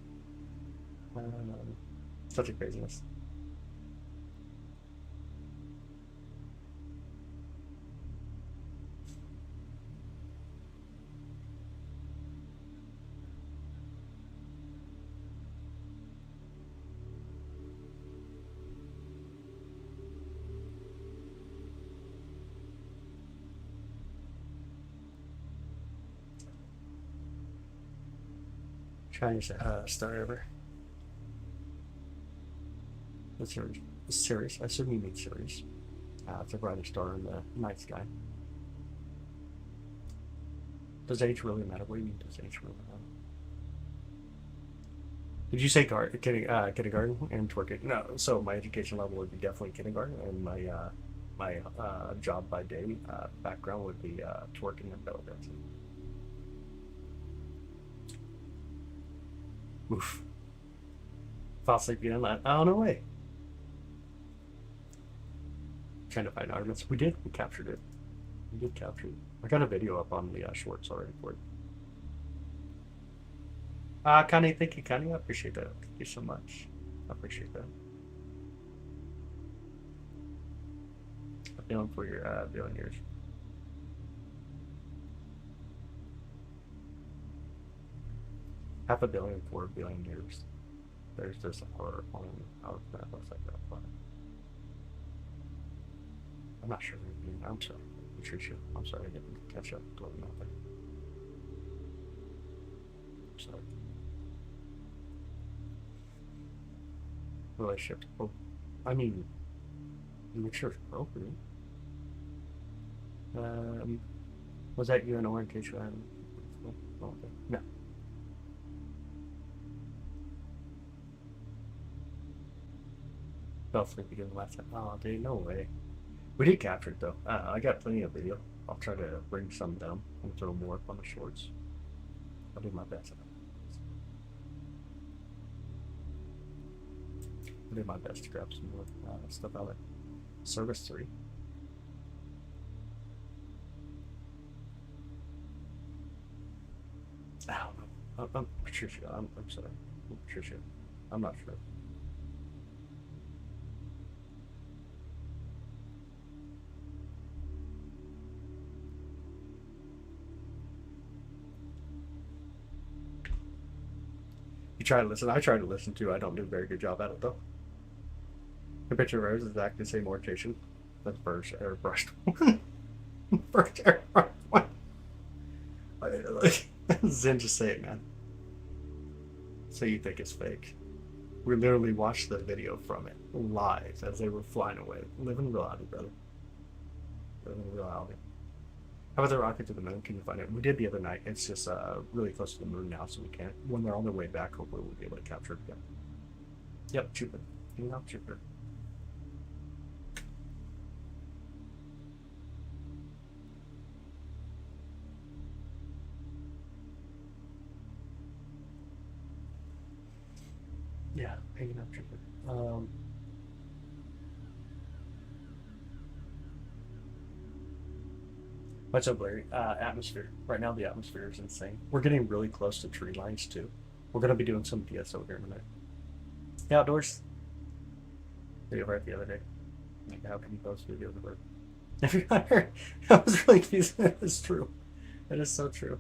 craziness. Chinese star ever. The series. Series. I assume you mean series. It's a brighter star in the night sky. Does age really matter? What do you mean, does age really matter? Did you say kindergarten and twerking? No. So my education level would be definitely kindergarten, and my job by day background would be twerking and belly dancing. Oof. Fall asleep again. Oh, no way. Trying to find Artemis. We did. We captured it. We did capture it. I got a video up on the shorts already for it. Connie, thank you, Connie. I appreciate that. Thank you so much. I appreciate that. I'm feeling for your billion years. Half a billion, 4 billion years. There's this horror on our planet looks like that. But I'm not sure. I'm sorry. Patricia. I'm sorry I didn't catch up to nothing. I'm sorry. Relationship. Oh, I mean, make sure it's appropriate. Was that you in orientation? Okay. No. Fell asleep again last time. Oh, dude, no way. We did capture it though. I got plenty of video. I'll try to bring some down and throw more up on the shorts. I'll do my best. I'll do my best to grab some more stuff out of Service 3. I don't know. I'm Patricia. I'm sorry. I'm Patricia. I'm not sure. You try to listen. I try to listen too. I don't do a very good job at it though. The picture of Rose is exactly the same orientation. That's first airbrushed one. First airbrushed one. Zen, just say it, man. So you think it's fake. We literally watched the video from it live as they were flying away. Living reality, brother. Living reality. How about the rocket to the moon? Can you find it? We did the other night. It's just really close to the moon now, so we can't. When they're on their way back, hopefully we'll be able to capture it again. Yep, Jupiter. You know, Jupiter. Yeah, hanging out Jupiter. What's up, Larry? Atmosphere. Right now, the atmosphere is insane. We're getting really close to tree lines too. We're gonna be doing some DSO here in a minute. The outdoors. Video right the other day. Like, how can you post video of the bird? If you're not here, I was really confused. That is true. That is so true.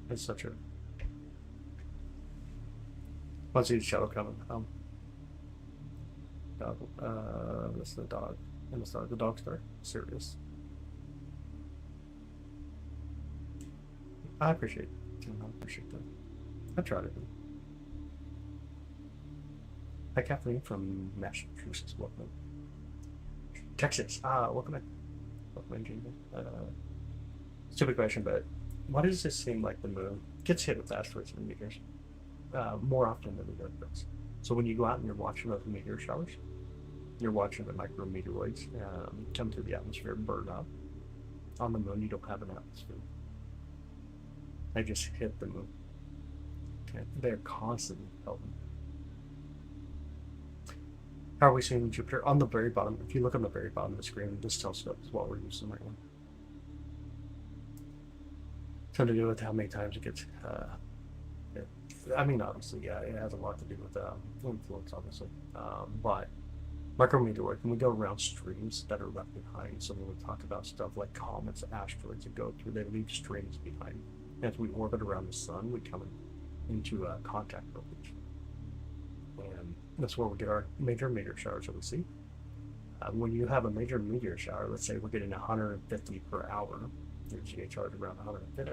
It's so true. Once you see the shadow coming, dog. This is the dog. And the dog. The dog's there. Serious. I appreciate it. I appreciate that. I tried it. Hi, Kathleen from Massachusetts. Welcome. Texas. Welcome in. Welcome in, Jamie. Stupid question, but why does this seem like the moon gets hit with asteroids and meteors more often than the Earth does? So when you go out and you're watching those meteor showers, you're watching the micrometeoroids come through the atmosphere and burn up. On the moon, you don't have an atmosphere. They just hit the moon. Okay. They're constantly helping. How are we seeing Jupiter? On the very bottom, if you look on the very bottom of the screen, this telescope is what we're using right now. Something to do with how many times it gets. I mean, obviously, yeah, it has a lot to do with influence, obviously. But micrometeoroid, when we go around streams that are left behind, so when we talk about stuff like comets, asteroids that go through, they leave streams behind. As we orbit around the sun, we come into contact with each. And that's where we get our major meteor showers that we see. When you have a major meteor shower, let's say we're getting 150 per hour, your GHR is around 150.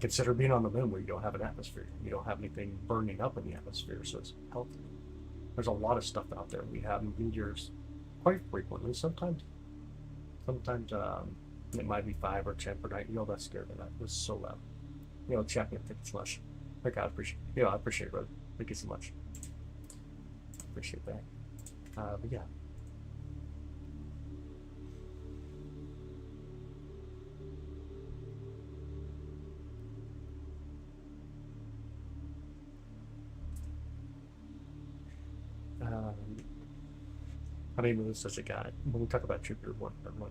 Consider being on the moon where you don't have an atmosphere. You don't have anything burning up in the atmosphere, so it's healthy. There's a lot of stuff out there. We have meteors quite frequently. Sometimes it might be 5 or 10 per night. You know, that's scared of that. It was so loud. You know, checking it. Thank you so much. Like, I appreciate it. You know, I appreciate it, brother. Thank you so much. Appreciate that. But yeah. How many moons does it got? When we talk about Jupiter,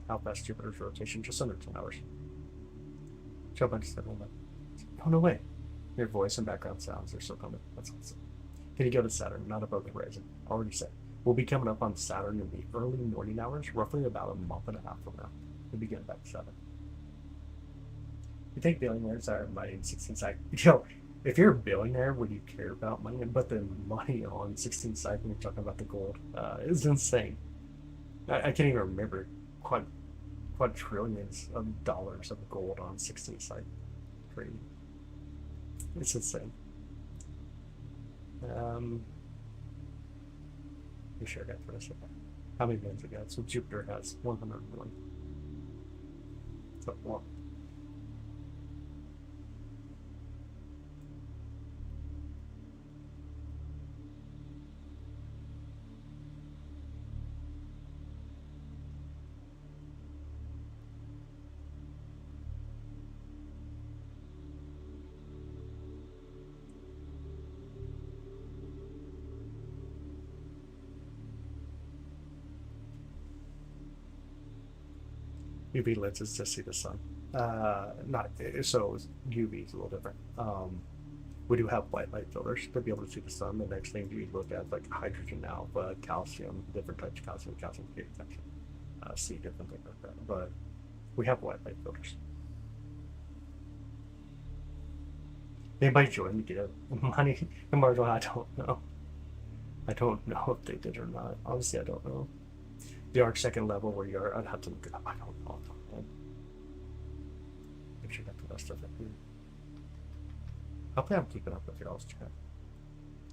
how fast Jupiter's rotation, just under 10 hours. Joe Bunch said, oh, no way. Your voice and background sounds are so coming. That's awesome. Can you go to Saturn? Not above the horizon. Already said. We'll be coming up on Saturn in the early morning hours, roughly about a month and a half from now. We'll be getting back to Saturn. You think billionaires are mining 16 cycles? Yo, if you're a billionaire, would you care about money? But the money on 16 cycles, when you're talking about the gold, is insane. I can't even remember quadrillions of dollars of gold on 16 cycles. Crazy. It's insane. Be sure I got for a second. How many moons we got? So Jupiter has 101. So, well, UV lenses to see the sun. Not so UV is a little different. We do have white light filters to be able to see the sun. The next thing you look at like hydrogen alpha, calcium, different types of calcium protection, see different things like that. But we have white light filters. Anybody join me get money? Margo, I don't know. I don't know if they did or not. Honestly, I don't know. The arc second level where you are, I'd have to look it up. I don't know. Make sure I got the rest of it here. Hopefully I'm keeping up with y'all's chat.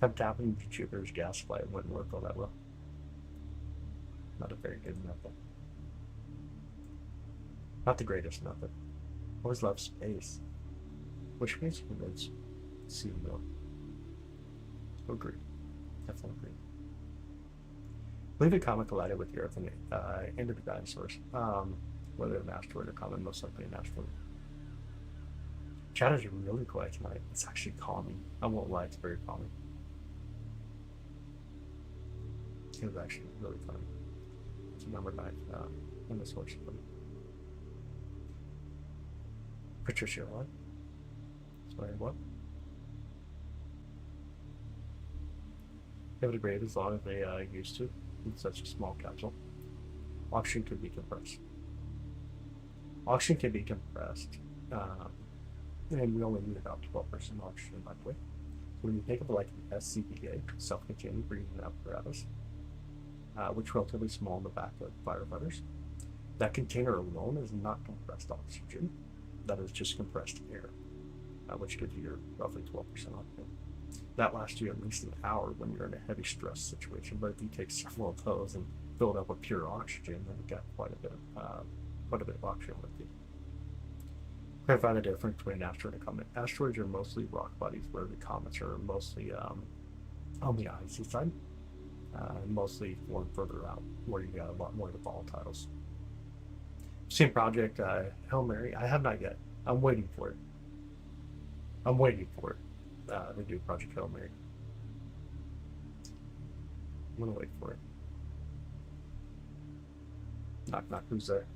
I'm tapping Jupiter's gas flight wouldn't work all that well. Not a very good method. Not the greatest method. Always love space. Which means humans see more. Agree. Definitely agree. believe a comet collided with the Earth and ended the dinosaurs. Whether an asteroid or comet, most likely an asteroid. Chat is really quiet tonight. It's actually calming. I won't lie, it's very calming. It was actually really funny. It's number 9 in this horse. Patricia, what? Sorry, what? They would degrade as long as they used to in such a small capsule. Oxygen could be compressed. Oxygen can be compressed, and we only need about 12% oxygen, by the way. So when you think of like an SCBA, self-contained breathing apparatus, which is relatively small in the back of firefighters, that container alone is not compressed oxygen. That is just compressed air, which gives you your roughly 12% oxygen. That lasts you at least an hour when you're in a heavy stress situation. But if you take several of those and fill it up with pure oxygen, then you got quite a bit of oxygen with you. I find the difference between an asteroid and a comet. Asteroids are mostly rock bodies, where the comets are mostly on the icy side, mostly formed further out, where you got a lot more of the volatiles. Same project, Hail Mary. I have not yet. I'm waiting for it. To do Project Hail Mary. I'm gonna wait for it. Knock knock, who's there?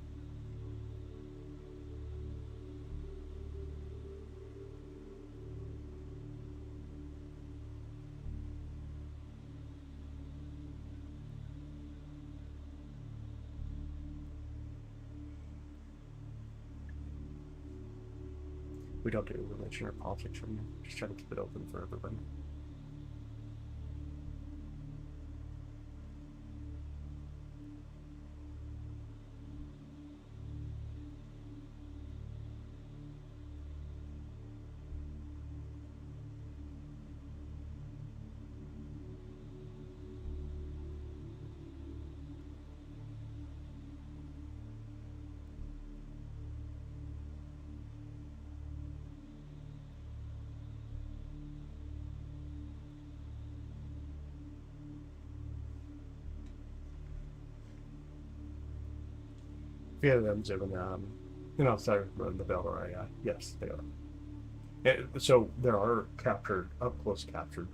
We don't do religion or politics from here. Just try to keep it open for everybody. Yeah, them zooming, sorry, the Bellor AI. Yes, they are. So there are up close captured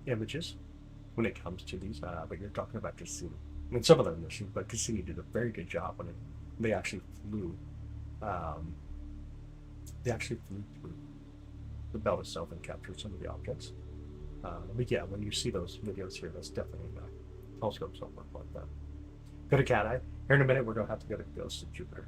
images when it comes to these, but you're talking about Cassini. I mean, some of them missions, but Cassini did a very good job when they actually flew. They actually flew through the belt itself and captured some of the objects. But yeah, when you see those videos here, that's definitely telescopes don't work like that. Go to Cat Eye. Here in a minute, we're going to have to go to Ghost of Jupiter.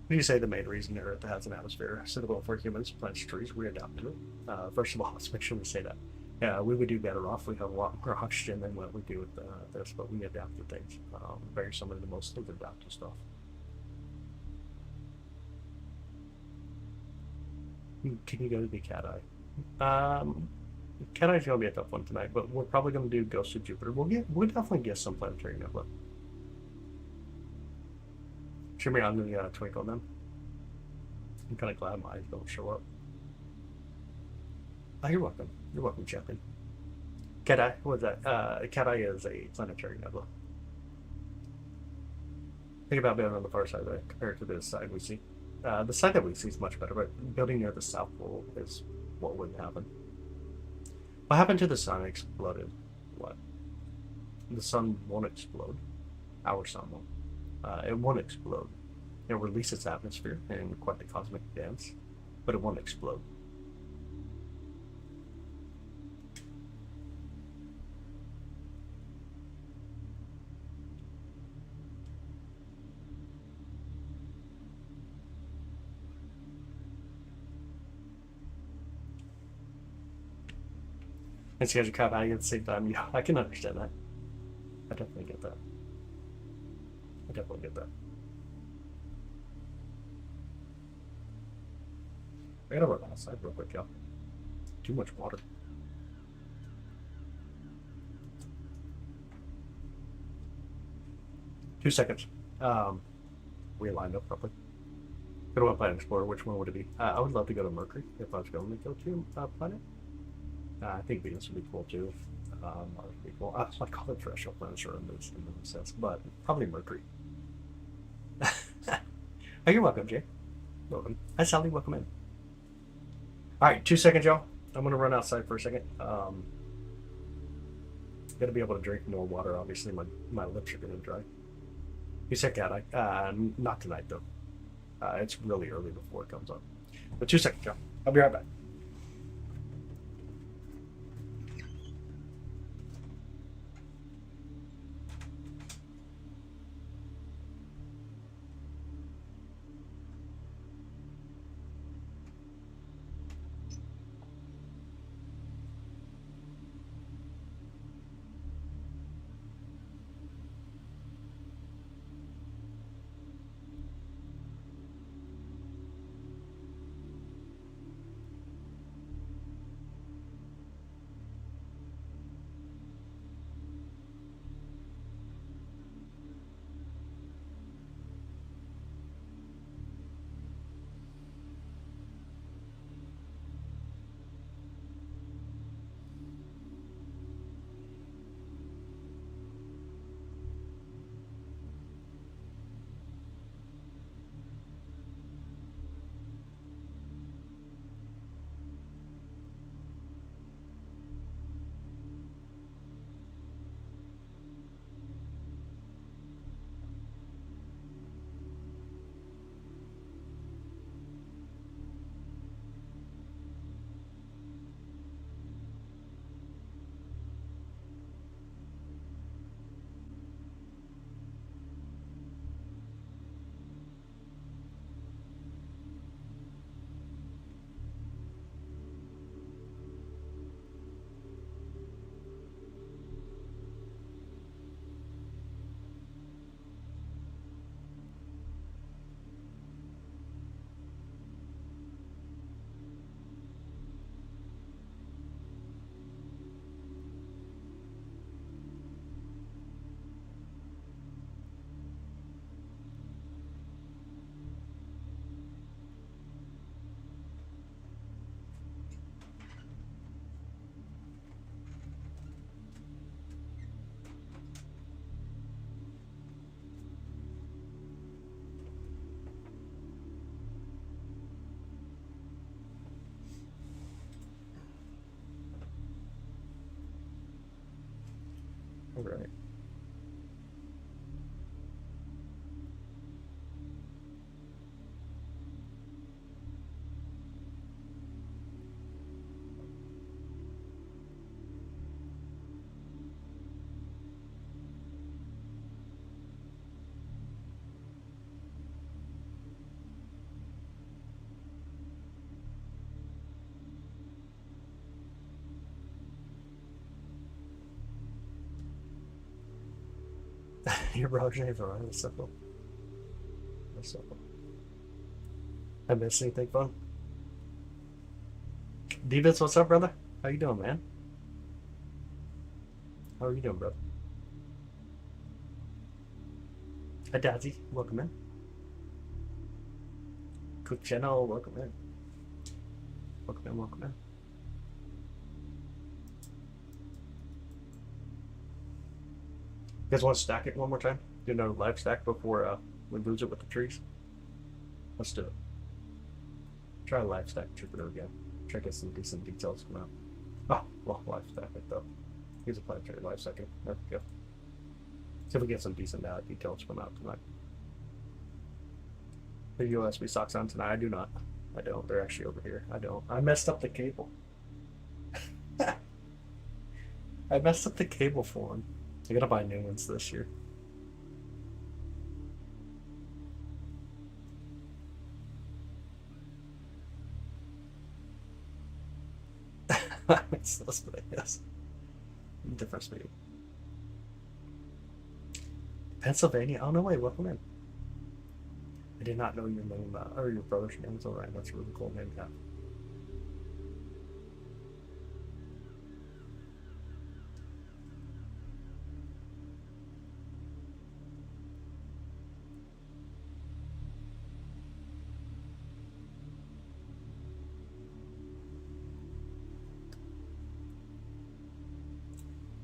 You say the main reason Earth has an atmosphere suitable for humans, plants, trees, we adapt to it. First of all, let's make sure we say that. Yeah, we would do better off. We have a lot more oxygen than what we do with this, but we adapt to things. Very similar to most things adapt to stuff. Can you go to the Cat Eye? Cat Eye's gonna be a tough one tonight, but we're probably gonna do Ghost of Jupiter. We'll definitely get some planetary nebula. Cheer me on the twinkle then. I'm kind of glad my eyes don't show up. Oh, you're welcome. You're welcome, champion. Cat Eye, what's that? Cat Eye is a planetary nebula. Think about being on the far side of it compared to this side we see. The side that we see is much better, but building near the South Pole is what wouldn't happen. What happened to the sun exploded? What? The sun won't explode. Our sun won't. It won't explode. It'll release its atmosphere in quite the cosmic dance, but it won't explode. And so you guys are kind of at the same time. Yeah, I can understand that. I definitely get that. I definitely get that. I gotta run outside real quick, y'all. Too much water. Two seconds. We lined up properly. Go to a planet explorer. Which one would it be? I would love to go to Mercury if I was going to go to a planet. I think Venus would be cool too. Mars would be cool. I like all the terrestrial planets are in this sense, but probably Mercury. Oh, you're welcome, Jay. Welcome. Hi, Sally. Welcome in. All right, 2 seconds, y'all. I'm gonna run outside for a second. Gotta be able to drink more water. Obviously, my lips are gonna dry. You said cat. Not tonight though. It's really early before it comes up. But 2 seconds, y'all. I'll be right back. All right. Your Roger's alright. That's simple. That's simple. I missed anything fun? Divas, what's up, brother? How you doing, man? How are you doing, brother? Hi, Daddy. Welcome in. Cook channel. Welcome in. Welcome in. Welcome in. You guys want to stack it one more time? Do another live stack before we lose it with the trees? Let's do it. Try a live stack Jupiter again. Try to get some decent details come out. Oh, well, live stack it though. Here's a planetary live stacking. There we go. See if we get some decent details come out tonight. The USB socks on tonight? I do not. I don't. They're actually over here. I don't. I messed up the cable. I messed up the cable for them. I gotta buy new ones this year. It's those, but yes. Different speed. Pennsylvania. Oh no way, welcome in. I did not know your name or your brother's name was alright. That's a really cool name. Yeah.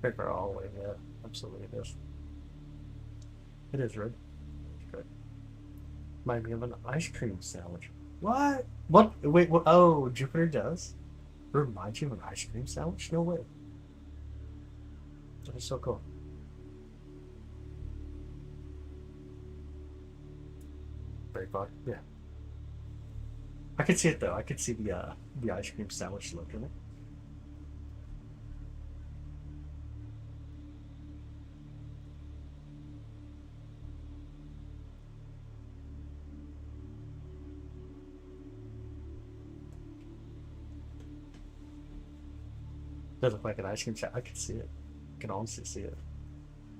Paper all the way, yeah. Absolutely it is. It is red. Good. Might be of an ice cream sandwich. What? What? Wait, what? Oh, Jupiter does? Remind you of an ice cream sandwich? No way. That is so cool. Very fun. Yeah. I could see it though. I could see the ice cream sandwich look in it. Does look like an ice cream sandwich. I could see it. I can honestly see it.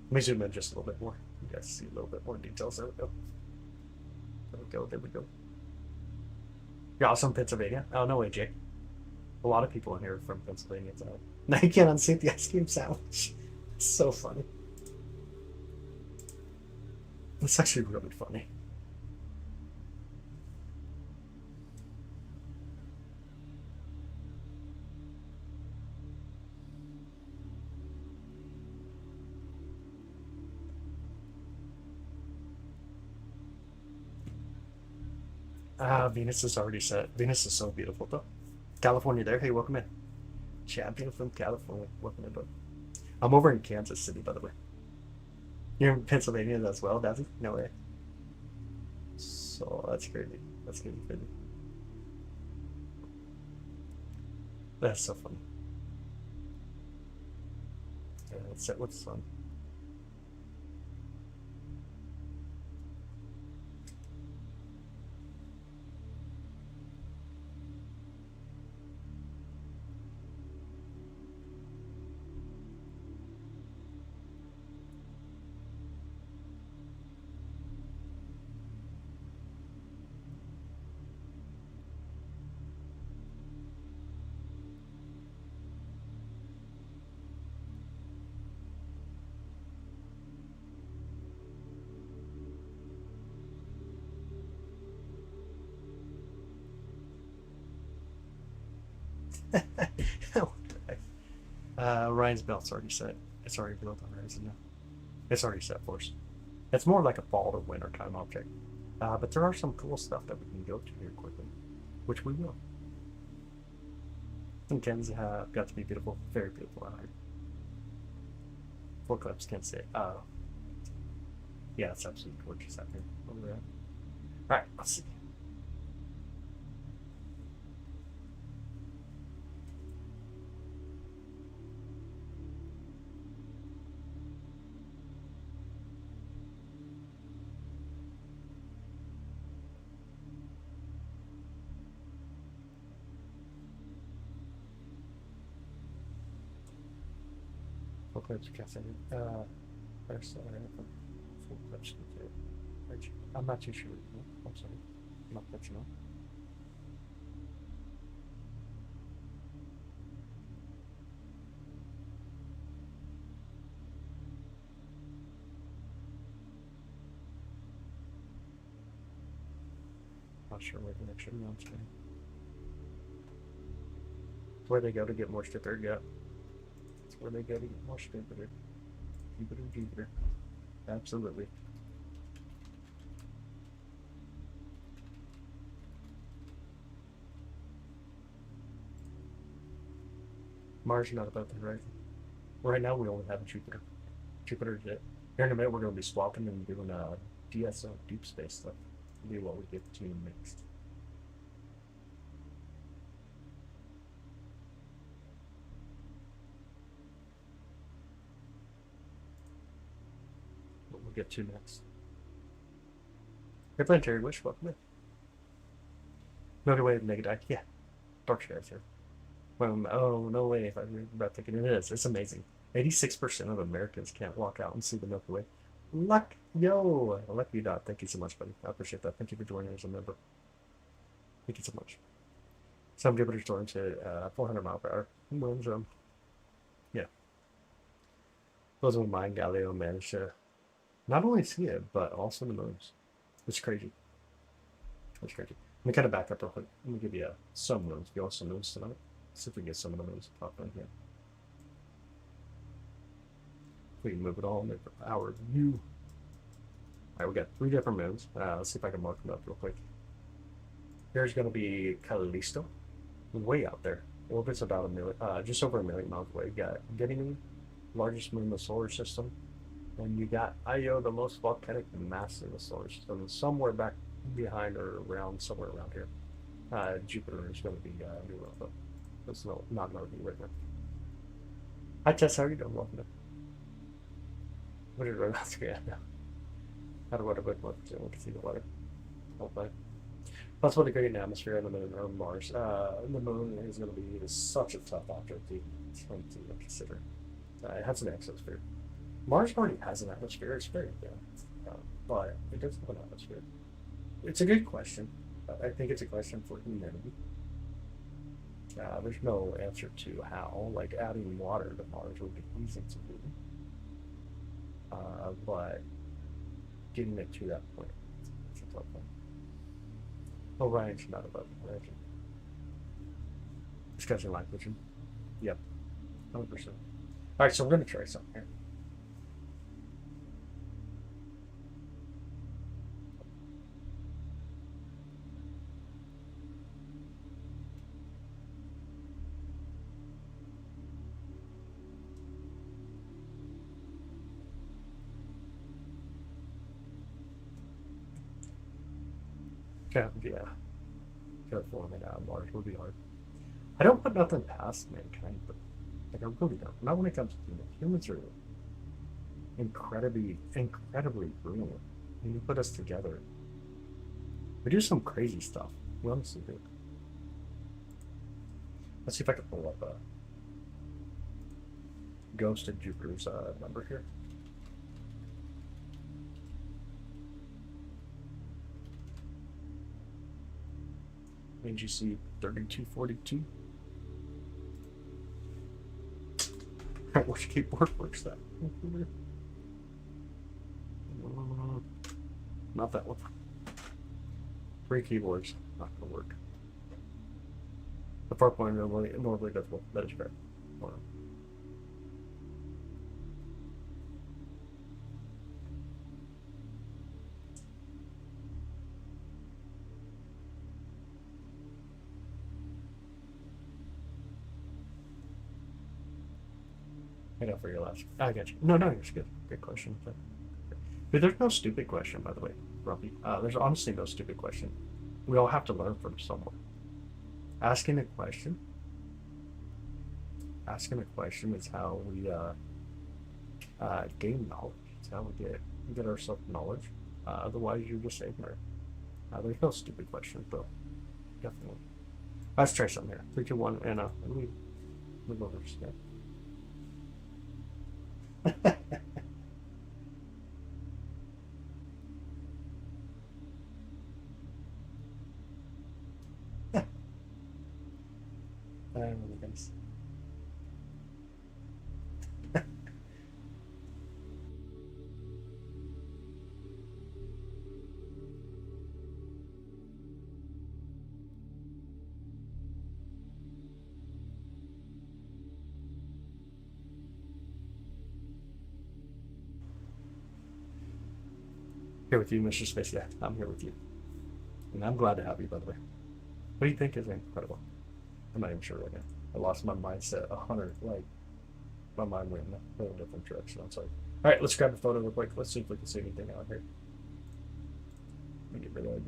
Let me zoom in just a little bit more. You guys see a little bit more details. There we go. There we go. There we go. You're also from Pennsylvania? Oh, no way, Jake. A lot of people in here are from Pennsylvania. So. Now you can't unsee the ice cream sandwich. It's so funny. It's actually really funny. Venus is already set. Venus is so beautiful, though. California there. Hey, welcome in. Champion from California. Welcome in, bud. I'm over in Kansas City, by the way. You're in Pennsylvania as well, Dazzy? No way. So that's crazy. That's gonna be crazy. That's so funny. Yeah, let's set what's fun. What the heck? Ryan's belt's already set. It's already built on Horizon now. It's already set for us. It's more like a fall or winter time object. But there are some cool stuff that we can go to here quickly, which we will. And Ken's got to be beautiful, very beautiful out here. Four clips can't say. Yeah, it's absolutely gorgeous out here. Over there. All right, let's see. Full clips can't say. First, full clips can say. I'm not too sure. I'm sorry. I'm not that you know. Not sure where the connection is. Where they go to get more Jupiter, yeah. That's where they go to get more Jupiter. Jupiter. Absolutely. Mars not about the horizon. Right now we only have Jupiter. Jupiter's it. Here in a minute we're going to be swapping and doing DSO, deep space stuff. Be what we get to next. What we'll get to next. Hey, planetary wish, welcome in. Milky Way, naked eye. Yeah. Dark skies here. Oh, no way. If I'm about thinking it is. It's amazing. 86% of Americans can't walk out and see the Milky Way. Luck, yo, lucky dot. Thank you so much, buddy. I appreciate that. Thank you for joining as a member. Thank you so much. Some Jupiter storm to 400 mile per hour. Winds, yeah. Those of mine, Galileo managed to not only see it, but also the moons. It's crazy. It's crazy. Let me kind of back up real quick. Let me give you some moons. Give us some moons tonight. See if we can get some of the moons to pop in here. We can move it all into our view. All right, we got 3 different moons. Let's see if I can mark them up real quick. Here's going to be Callisto, way out there. Orbit's about a million, just over a million miles away. You got Ganymede, largest moon in the solar system, and you got Io, the most volcanic mass in the solar system, somewhere back behind or around, somewhere around here. Jupiter is going to be Europa. That's not going to be right now. Hi Tess, how are you doing? Welcome. What did I ask you now? How do I look to see the weather? Okay. Possible great atmosphere on the moon or Mars. The moon is going to be such a tough object to consider. It has an exosphere. Mars already has an atmosphere. It's very good, but it doesn't have an atmosphere. It's a good question. I think it's a question for humanity. There's no answer to how. Like adding water to Mars would be easy to do, but getting it to that point, it's a tough one. Orion's not above Orion. Discussing language. Yep, 100%. All right, so we're going to try something here. Yeah. Terraforming Mars would be hard. I don't put nothing past mankind, but like I really don't. Not when it comes to humans. Humans are incredibly brilliant. When you put us together, we do some crazy stuff. We honestly do. Let's see if I can pull up a Ghost of Jupiter's number here. AGC 3242. Which keyboard works that? Not that one. 3 keyboards, not gonna work. The far point normally does well. That is fair. Hold on. I got for your last. I got you. No, you're good. Good question. But there's no stupid question, by the way, Grumpy. There's honestly no stupid question. We all have to learn from someone. Asking a question is how we gain knowledge. It's how we get ourselves knowledge. Otherwise, you're just ignorant. There's no stupid questions, though. Definitely. Let's try something here. 3, 2, 1, and let me move over to step. Guys. Here with you, Mr. Space. Yeah, I'm here with you. And I'm glad to have you, by the way. What do you think is incredible? I'm not even sure right now. I lost my mindset 100. Like, my mind went in a whole different direction. I'm sorry. All right, let's grab a photo real quick. Let's see if we can see anything out here. Let me get rid of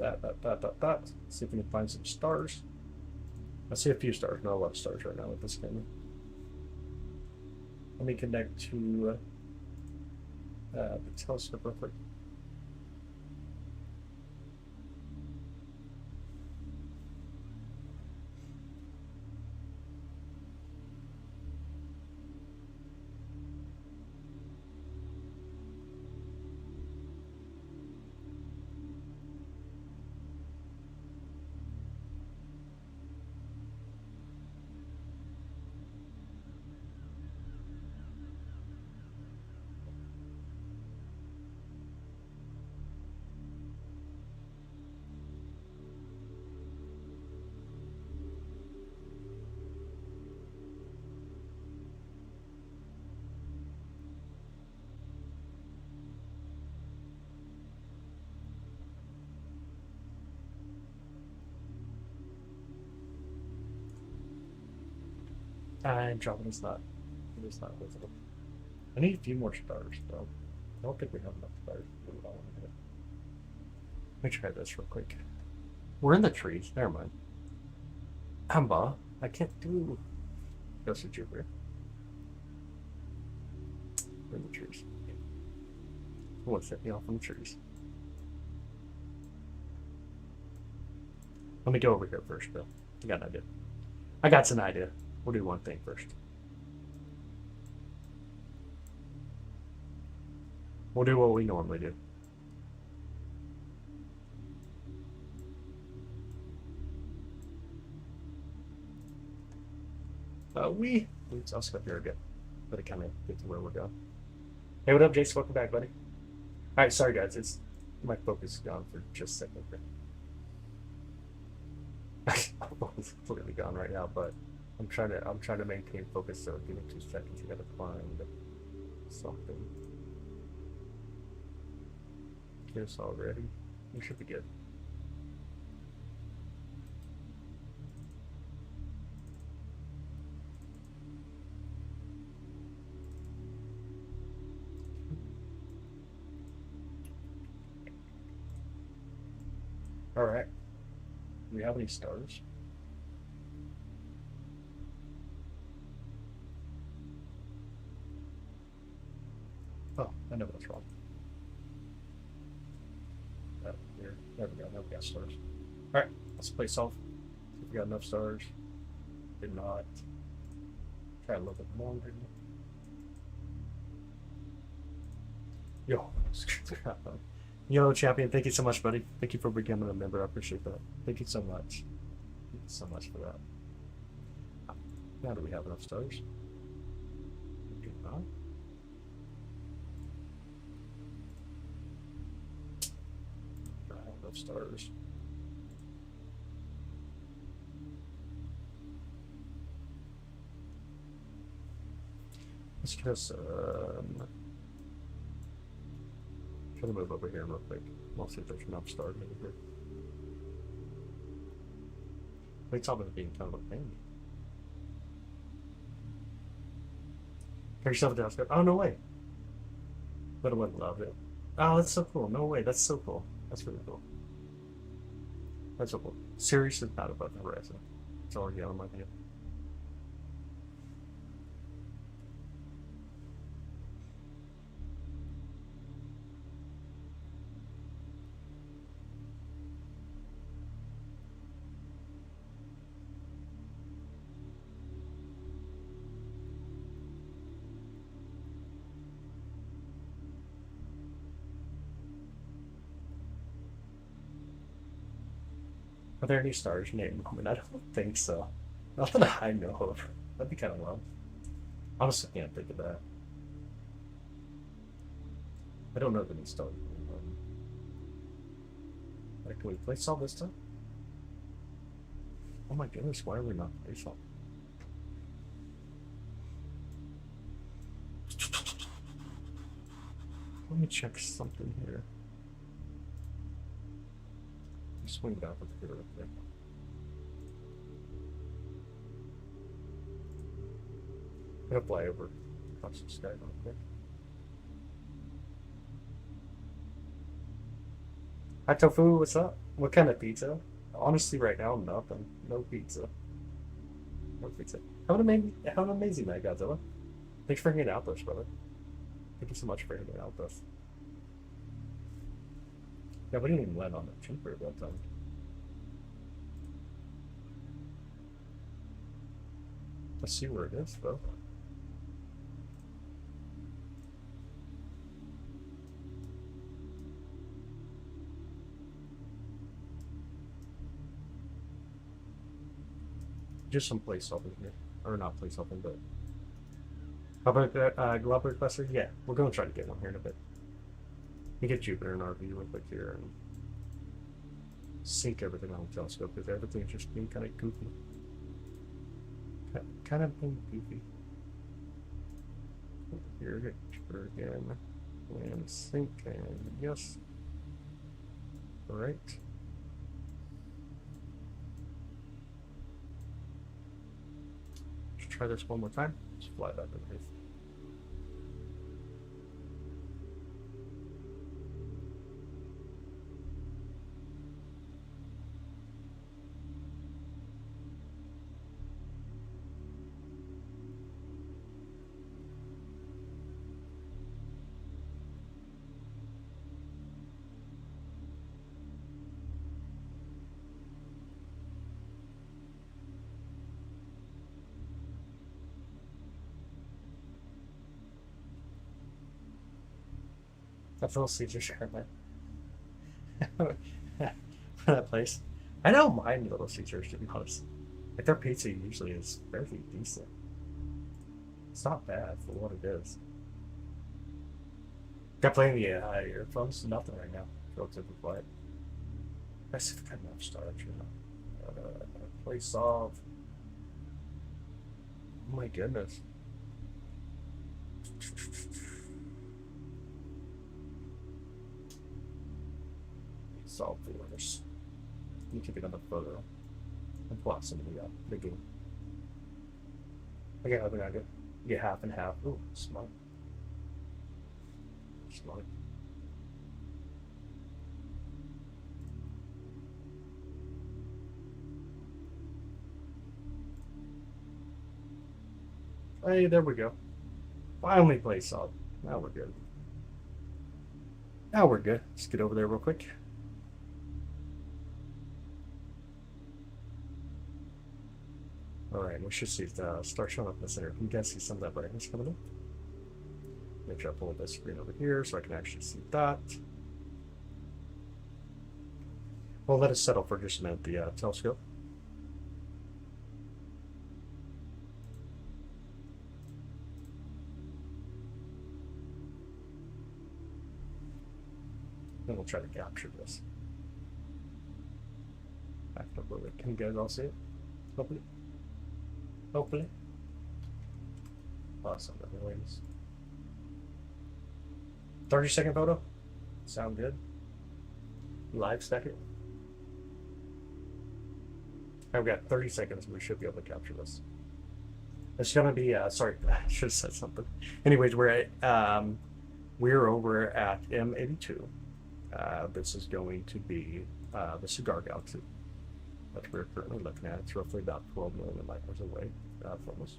that. See if we can find some stars. I see a few stars, not a lot of stars right now with this camera. Let me connect to the telescope real quick. Andromeda's not. It is not visible. I need a few more stars, though. I don't think we have enough stars to do it all in here. Let me try this real quick. We're in the trees. Never mind. Amba, I can't do. Goes to Jupiter. We're in the trees. What's set me off from the trees? Let me go over here first, Bill. I got an idea. I got an idea. We'll do one thing first. We'll do what we normally do. I'll skip here again. But it kind of get to where we're going. Hey, what up, Jason? Welcome back, buddy. All right, sorry guys. It's my focus is gone for just a second. My focus is completely gone right now, but I'm trying to maintain focus. So give me 2 seconds. You gotta find something. This already. We should be good. All right. Do we have any stars? Oh, I know what's wrong. Here. There we go. Now we got stars. All right. Let's play solve. See if we got enough stars. Did not. Try a little bit longer. Yo. Yo, champion, thank you so much, buddy. Thank you for becoming a member. I appreciate that. Thank you so much. Thank you so much for that. Now do we have enough stars? We do not. I have enough stars. Let's just try to move over here real quick. We'll see if there's enough stars over here. It's all going to be kind of a pain. Get yourself a telescope. Oh, no way. But I would love it. Oh, that's so cool. No way. That's so cool. That's really cool. That's so cool. Sirius is not above the horizon. It's already on my view. Are there any stars named? I mean, I don't think so. Not that I know of. That'd be kind of low. Honestly, I can't think of that. I don't know of any stars. Can we play solve this time? Oh my goodness, why are we not play solve? Let me check something here. Swing back up here real quick. I'm gonna fly over across the sky real quick. Hi Tofu, what's up? What kind of pizza? Honestly, right now, nothing. No pizza. No pizza. Have an amazing night, Godzilla. Thanks for hanging out with us, brother. Thank you so much for hanging out with us. Yeah, we didn't even land on the Jupiter that time. Let's see where it is, though. Just some placeholder here. Or not placeholder, but... How about Globular Cluster? Yeah, we're going to try to get one here in a bit. We get Jupiter in our view real quick here and sync everything on the telescope because everything's just being kind of goofy. Kind of being goofy. Here, get Jupiter again. And sync and yes. Alright. Let's try this one more time. Just fly back underneath. I fell asleep just sharing that place. I don't mind Little Caesars, to be honest. Like their pizza usually is fairly decent. It's not bad for what it is. Got playing the earphones, nothing right now. Relatively quiet. I see if I can enough storage, you know. Play solve. Oh my goodness. Solve the orders. You keep it on the photo and plot some of the game. Okay, we're gonna get half and half. Ooh, smart. Smart. Hey, there we go. Finally play solid. Now we're good. Now we're good. Let's get over there real quick. Alright, we should see start showing up in the center. You can see some of that brightness coming in. Make sure I pull up this screen over here so I can actually see that. Well, let us settle for just a minute, the telescope. Then we'll try to capture this. Back up a little bit. Can you guys all see it? Hopefully. Hopefully. Awesome, anyways. 30-second photo? Sound good? Live second? I've got 30 seconds. We should be able to capture this. It's gonna be sorry, I should have said something. Anyways, we're over at M82. This is going to be the Cigar galaxy that we're currently looking at. It's roughly about 12 million light years away from us.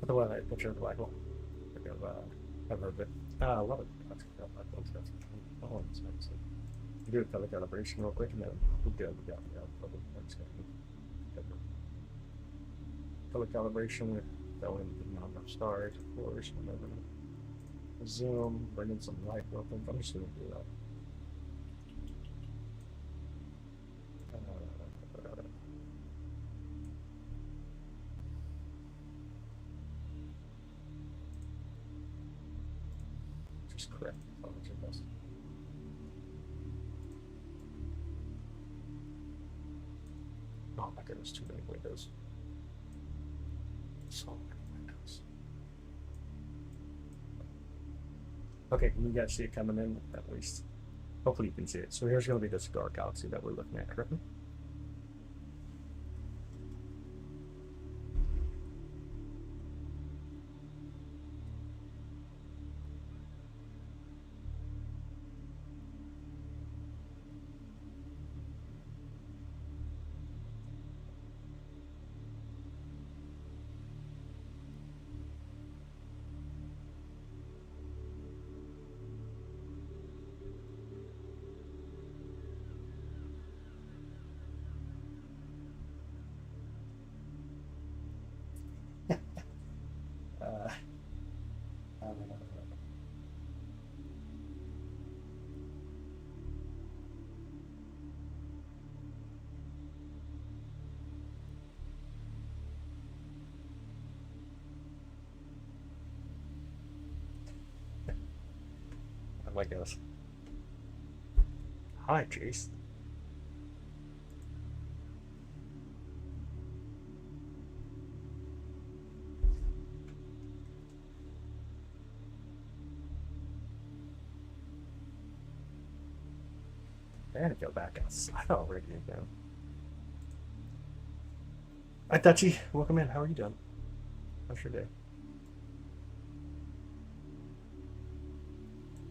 The one I picture of the black hole. I've heard of it. A lot of black holes. Oh, that's nice. Do a color calibration real quick, and then we'll go. Color calibration. Go in the number of stars, of course. Whenever zoom, bring in some light real quick. I'm just gonna do that. Correct. Oh my goodness, too many windows. So many windows. Okay, you guys see it coming in at least. Hopefully you can see it. So here's going to be the Cigar galaxy that we're looking at correctly. I guess. Hi, Jace. I gotta go back outside already again. Hi, Dutchy. Welcome in. How are you doing? How's your day?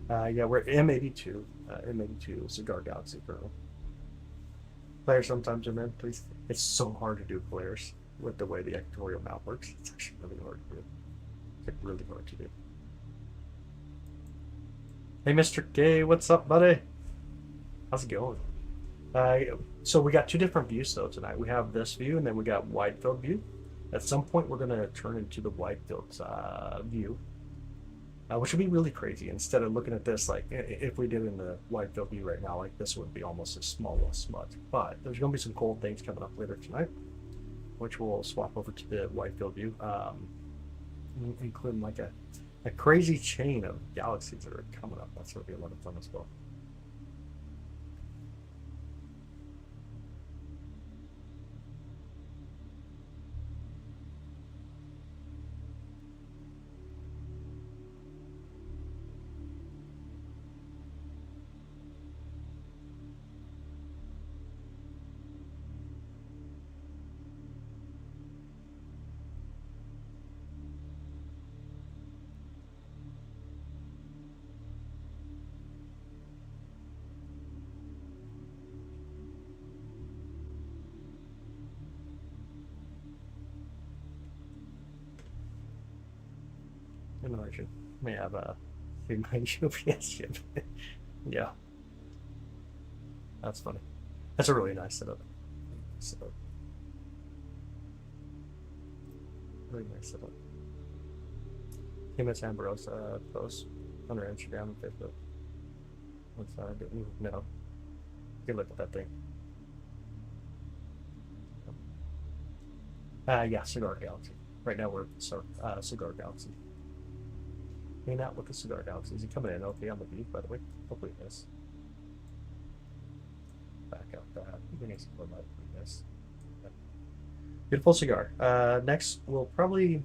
Yeah, we're M82. M82 Cigar Galaxy Pro. Players sometimes are meant, please. It's so hard to do players with the way the equatorial mount works. It's actually really hard to do. It's like really hard to do. Hey, Mr. K, what's up, buddy? How's it going? Uh, so we got two different views though tonight. We have this view, and then we got wide field view. At some point, we're gonna turn into the wide field view, which would be really crazy. Instead of looking at this like if we did in the wide field view right now, like this would be almost a small little smudge. But there's gonna be some cool things coming up later tonight, which we'll swap over to the wide field view, including like a crazy chain of galaxies that are coming up. That's gonna be a lot of fun as well. Imagine may have a Jovian ship. Yeah, that's funny. That's a really nice setup. So really nice setup. Famous Ambrose post on her Instagram and Facebook. What's that? No, you look at that thing. Yeah, Cigar Galaxy. Right now we're Cigar Galaxy. Hanging out with the Cigar Galaxy. Is he coming in okay on the beat, by the way? Hopefully he is. Back out that. He needs some more light for this. Beautiful cigar. Next, we'll probably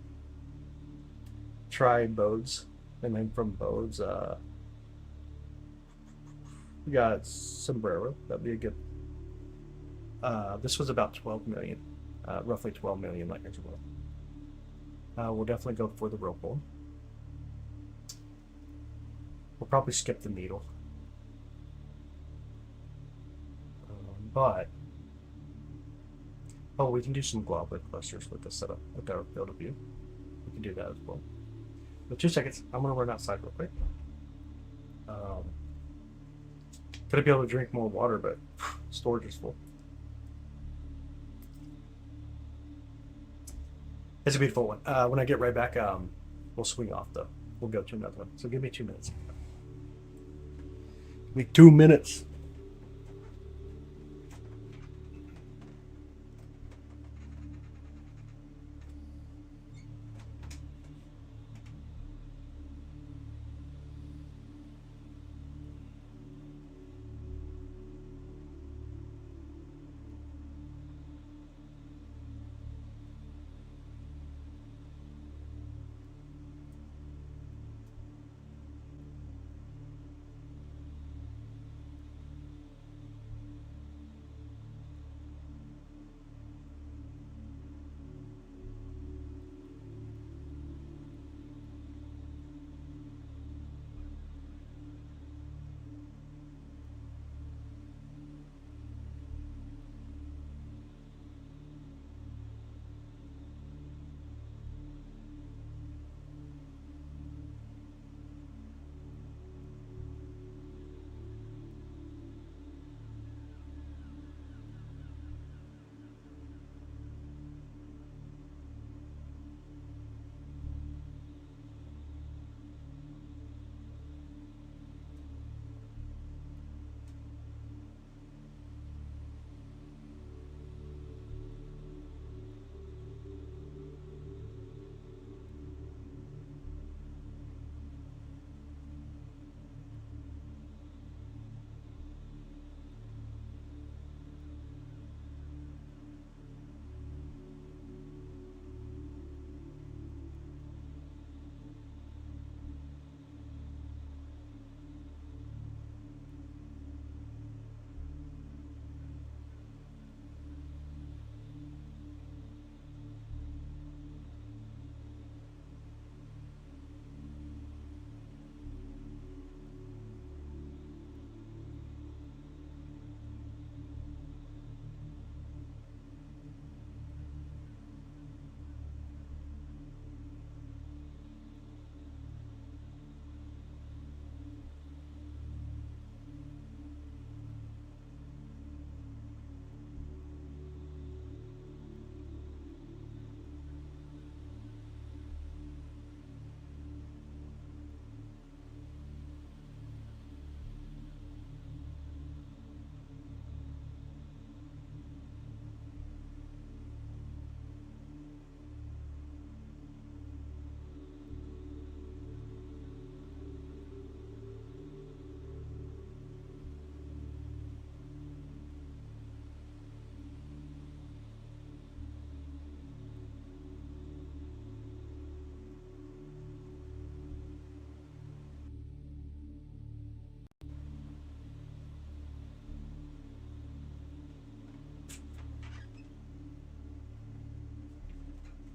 try Bodes. And then from Bodes, we got Sombrero. That'd be a good. This was about 12 million. Roughly 12 million light years ago. We'll definitely go for the rope one. We'll probably skip the needle. But we can do some globular clusters with this setup, with our field of view. We can do that as well. But 2 seconds, I'm gonna run outside real quick. Gonna be able to drink more water, but storage is full. It's a beautiful one. When I get right back, we'll swing off though. We'll go to another one. So give me 2 minutes. Give me 2 minutes.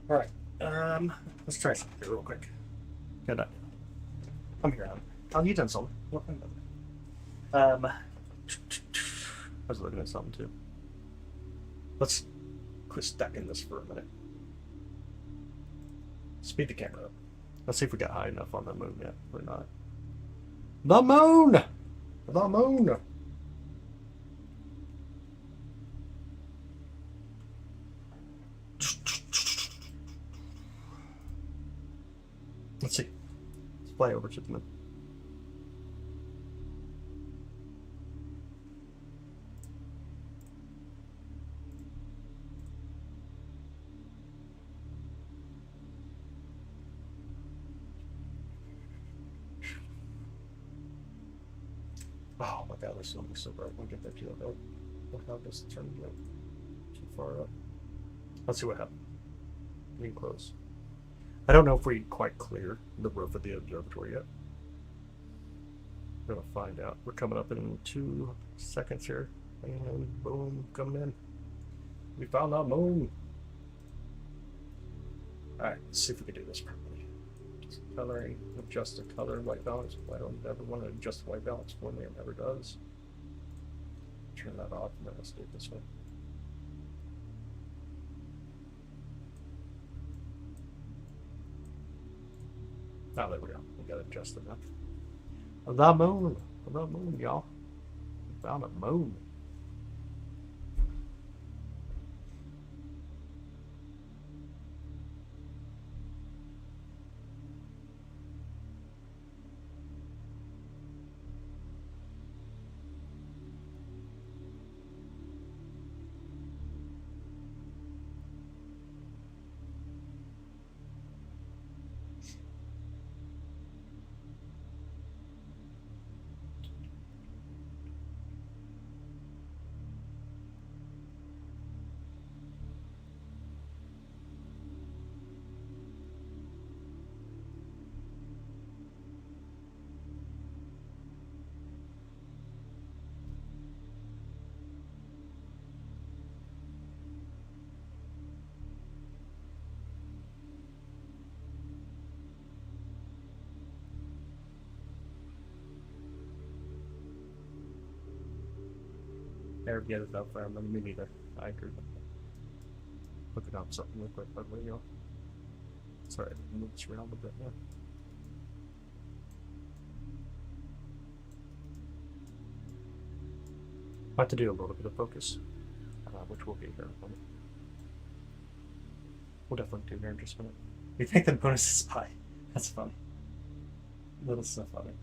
All right. Let's try something here real quick. Good idea. I'm here. Oh, you done something. What kind of? I was looking at something too. Let's quit stacking this for a minute. Speed the camera up. Let's see if we got high enough on the moon yet or not. The moon! The moon! Let's see. Let's fly over to the moon. Oh my god, this is going to be so bright. We'll get that to the We'll have this turned too far up. Let's see what happens. Getting close. I don't know if we quite clear the roof of the observatory yet. We're gonna find out. We're coming up in 2 seconds here. And boom, coming in. We found our moon. Alright, let's see if we can do this properly. Just coloring, adjust the color, white balance. I don't ever want to adjust the white balance for me, it never does. Turn that off and then let's do it this way. Oh, there we go. We got to adjust it now. The moon. The moon, y'all. We found a moon. Never get it up there. Me neither. I agree. Looking up something real quick, by the way, y'all. Sorry, move this around a bit more. I have to do a little bit of focus, which will be here in a moment. We'll definitely do here in just a minute. You think the bonus is high? That's funny. Little stuff on it.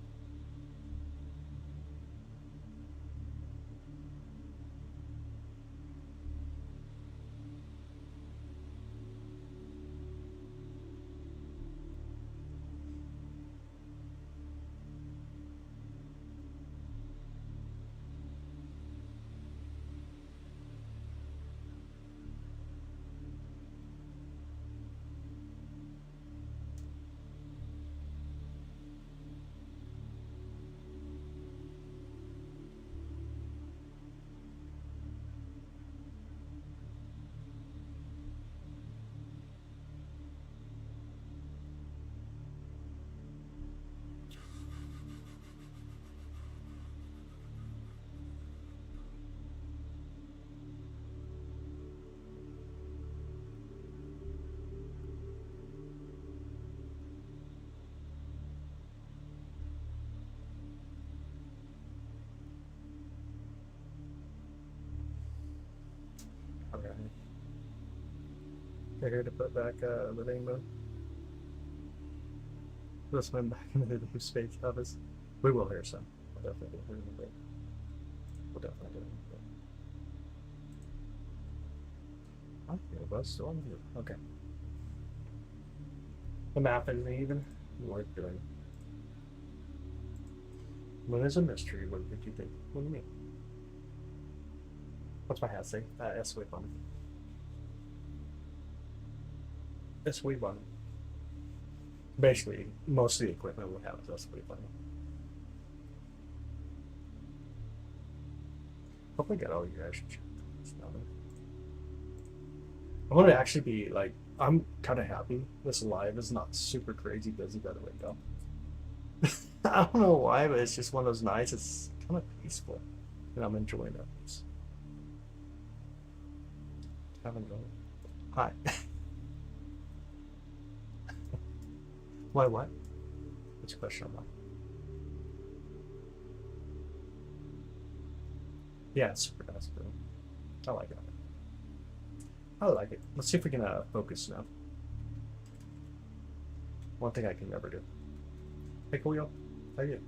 Okay. They're here to put back the rainbow. We'll swim back into the new space office. We will hear some. We'll definitely hear it. We'll definitely do it. Okay, bus still on here. Okay. The map isn't even worth doing. Moon is a mystery. What did you think? What do you mean? What's my hat say? SW button. SW button. Basically, most of the equipment we have is SW button. Hopefully, get all your action. I want to actually be like I'm kind of happy this live is not super crazy busy by the way, though. I don't know why, but it's just one of those nights. It's kind of peaceful, and I'm enjoying it. It's having a hi. Why what? Which question am I? Yeah, it's super nice, bro. I like it. I like it. Let's see if we can focus now. One thing I can never do. Hey, Coolio. How you?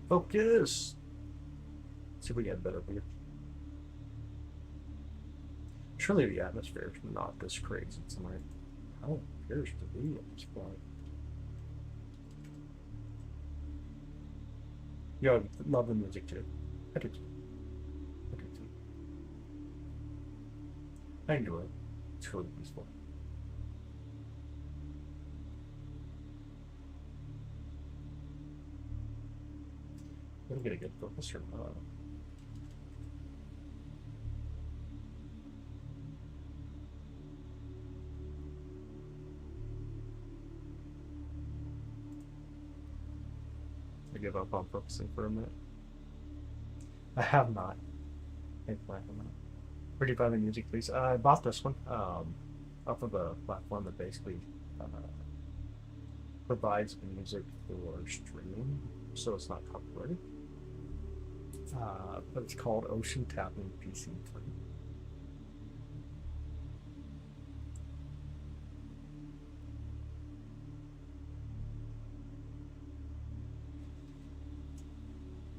Focus. See if we get a better view. Surely the atmosphere is not this crazy tonight. How it appears to be at this point. Yo, love the music too. I do too. I do too. I enjoy it. It's really peaceful. We'll get a good focus or not. I give up on focusing for a minute. I have not. Thankfully, I have not. Where do you buy the music, please? I bought this one off of a platform that basically provides music for streaming, so it's not copyrighted. But it's called Ocean Tapping PC3.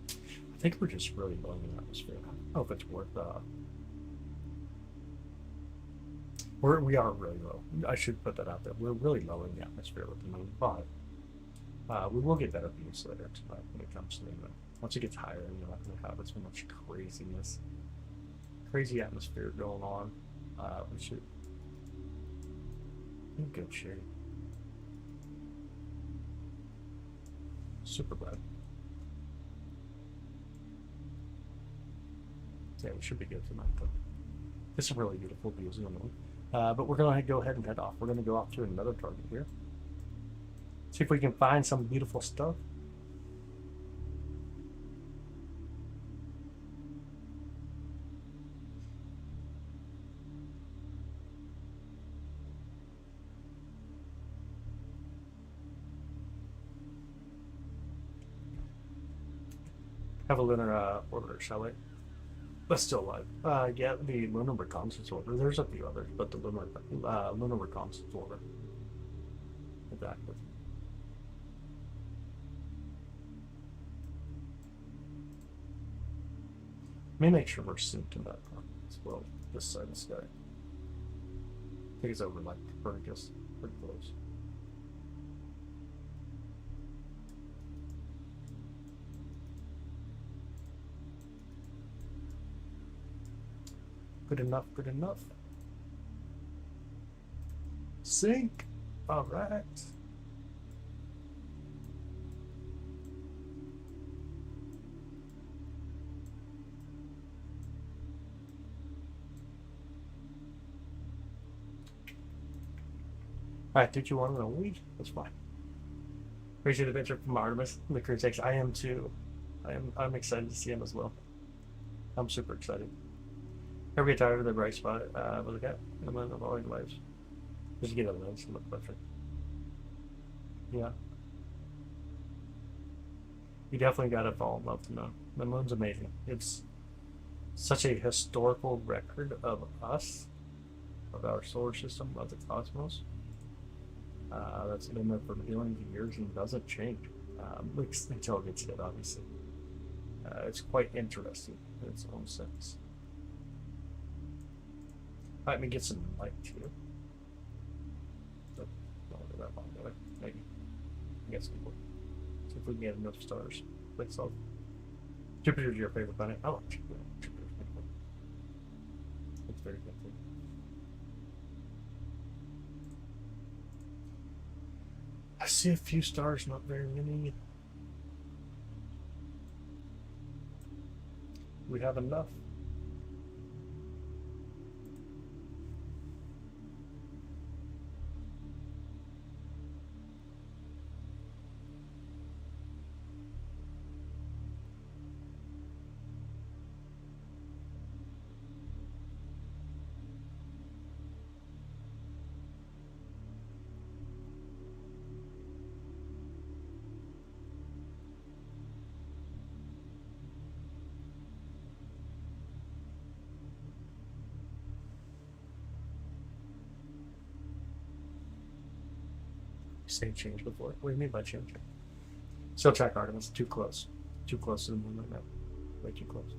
I think we're just really low in the atmosphere. I don't know if it's worth we are really low. I should put that out there. We're really low in the atmosphere with the moon, but we will get better views later tonight when it comes to the moon. Once it gets higher, you're not going to have as much craziness, crazy atmosphere going on. We should in good shape. Super bad. Yeah, we should be good tonight, though. It's some really beautiful views in the moon. But we're going to go ahead and head off. We're going to go off to another target here. See if we can find some beautiful stuff. Have a lunar orbiter, shall we? But still alive. Yeah, the lunar reconnaissance orbiter. There's a few others, but the lunar reconnaissance orbiter is active. Let me make sure we're synced in that as well. This side of the sky. I think it's over like Copernicus, pretty close. Good enough, good enough. Sync. All right. All right, 3, 2, 1, we'll leave. That's fine. Appreciate the picture from Artemis. The crew takes. I am too. I'm excited to see him as well. I'm super excited. Never get tired of the bright spot with a cat in the moon of all your lives. Just get a lens and look better. Yeah. You definitely gotta fall in love with the moon. The moon's amazing. It's such a historical record of us, of our solar system, of the cosmos. That's been there for billions of years and doesn't change. Until it gets hit, obviously. It's quite interesting in its own sense. Let me get some light here. That long, maybe. Get some more. See if we can get enough stars. Like so. Jupiter's your favorite planet. I like Jupiter. Jupiter's beautiful. It's very beautiful. I see a few stars, not very many. We have enough. say change before. What do you mean by change? Still track Artemis. Too close. Too close to the moon right now. Way too close.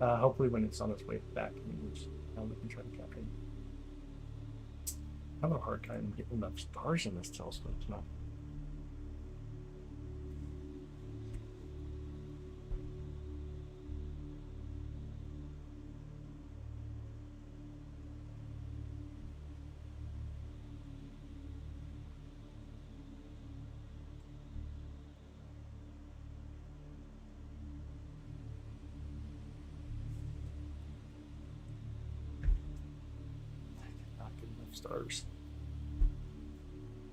Hopefully when it's on its way back, we can try to capture it. I have a hard time getting enough stars in this telescope now. Stars.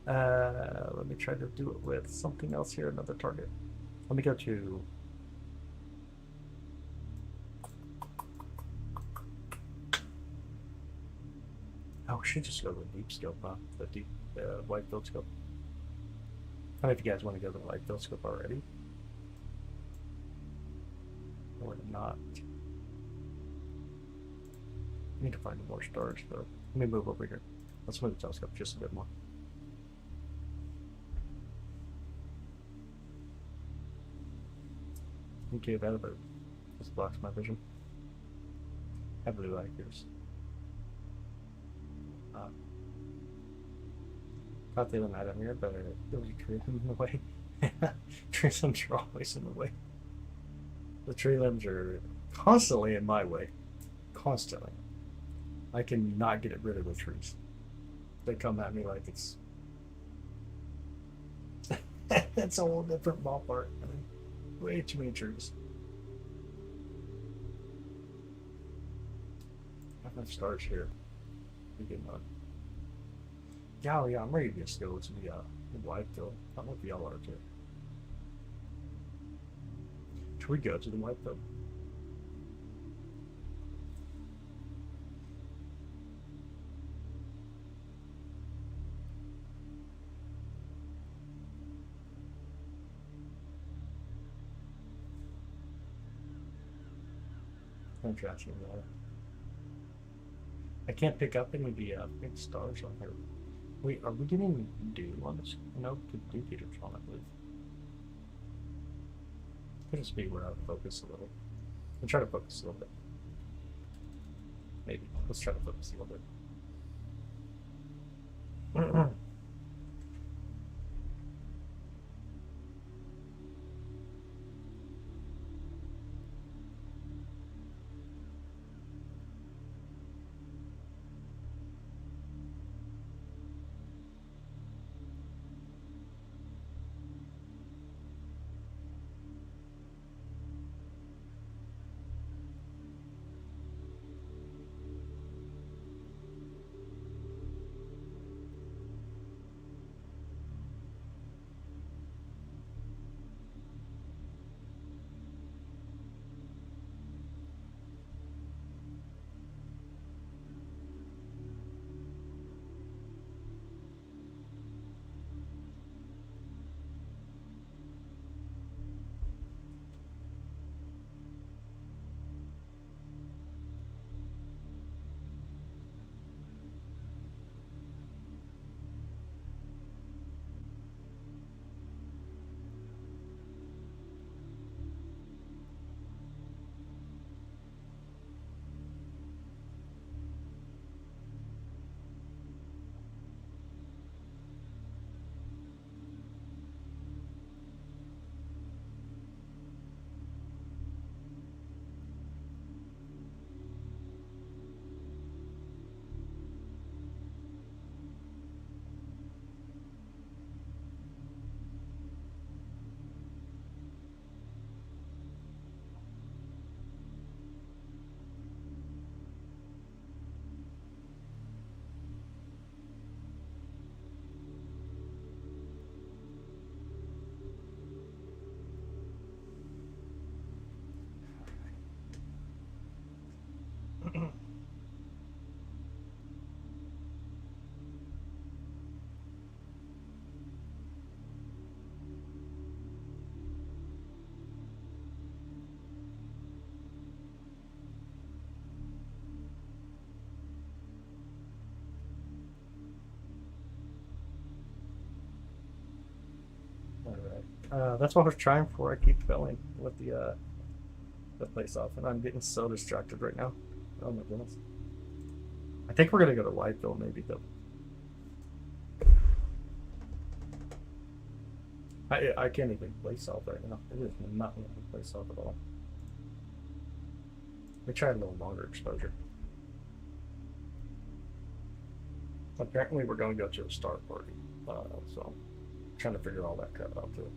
Let me try to do it with something else here, another target. Let me go to we should just go to the deep scope, huh? The deep wide field scope. I don't know if you guys want to go to the wide field scope already. Or not. I need to find more stars though. Let me move over here. Let's move the telescope just a bit more. Okay, that about this blocks my vision. I really like yours. Thought they were not in here, but there was a tree in the way. Tree limbs are always in the way. The tree limbs are constantly in my way. Constantly. I can not get rid of the trees. They come at me like it's it's a whole different ballpark. I mean, way too many trees. I have enough stars here. We get on. Yeah, I'm ready to just go to the wide field. I don't know if y'all are too. Should we go to the wide field? Contrasting water. I can't pick up any of the big stars on here. Wait, are we getting dew on this? No, dew meters on, I believe. Could just be where I would focus a little. I'll try to focus a little bit. Maybe. Let's try to focus a little bit. That's what I was trying for. I keep failing with the place off, and I'm getting so distracted right now. Oh my goodness. I think we're gonna go to wide field maybe though. I can't even place off right now. It is not letting me place off at all. We tried a little longer exposure. Apparently we're going to go to a star party, so I'm trying to figure all that crap out too.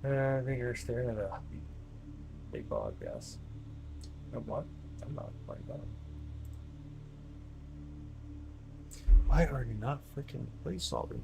I think you're staring at a big bog, yes. And what? I'm not like that. Why are you not freaking place solving?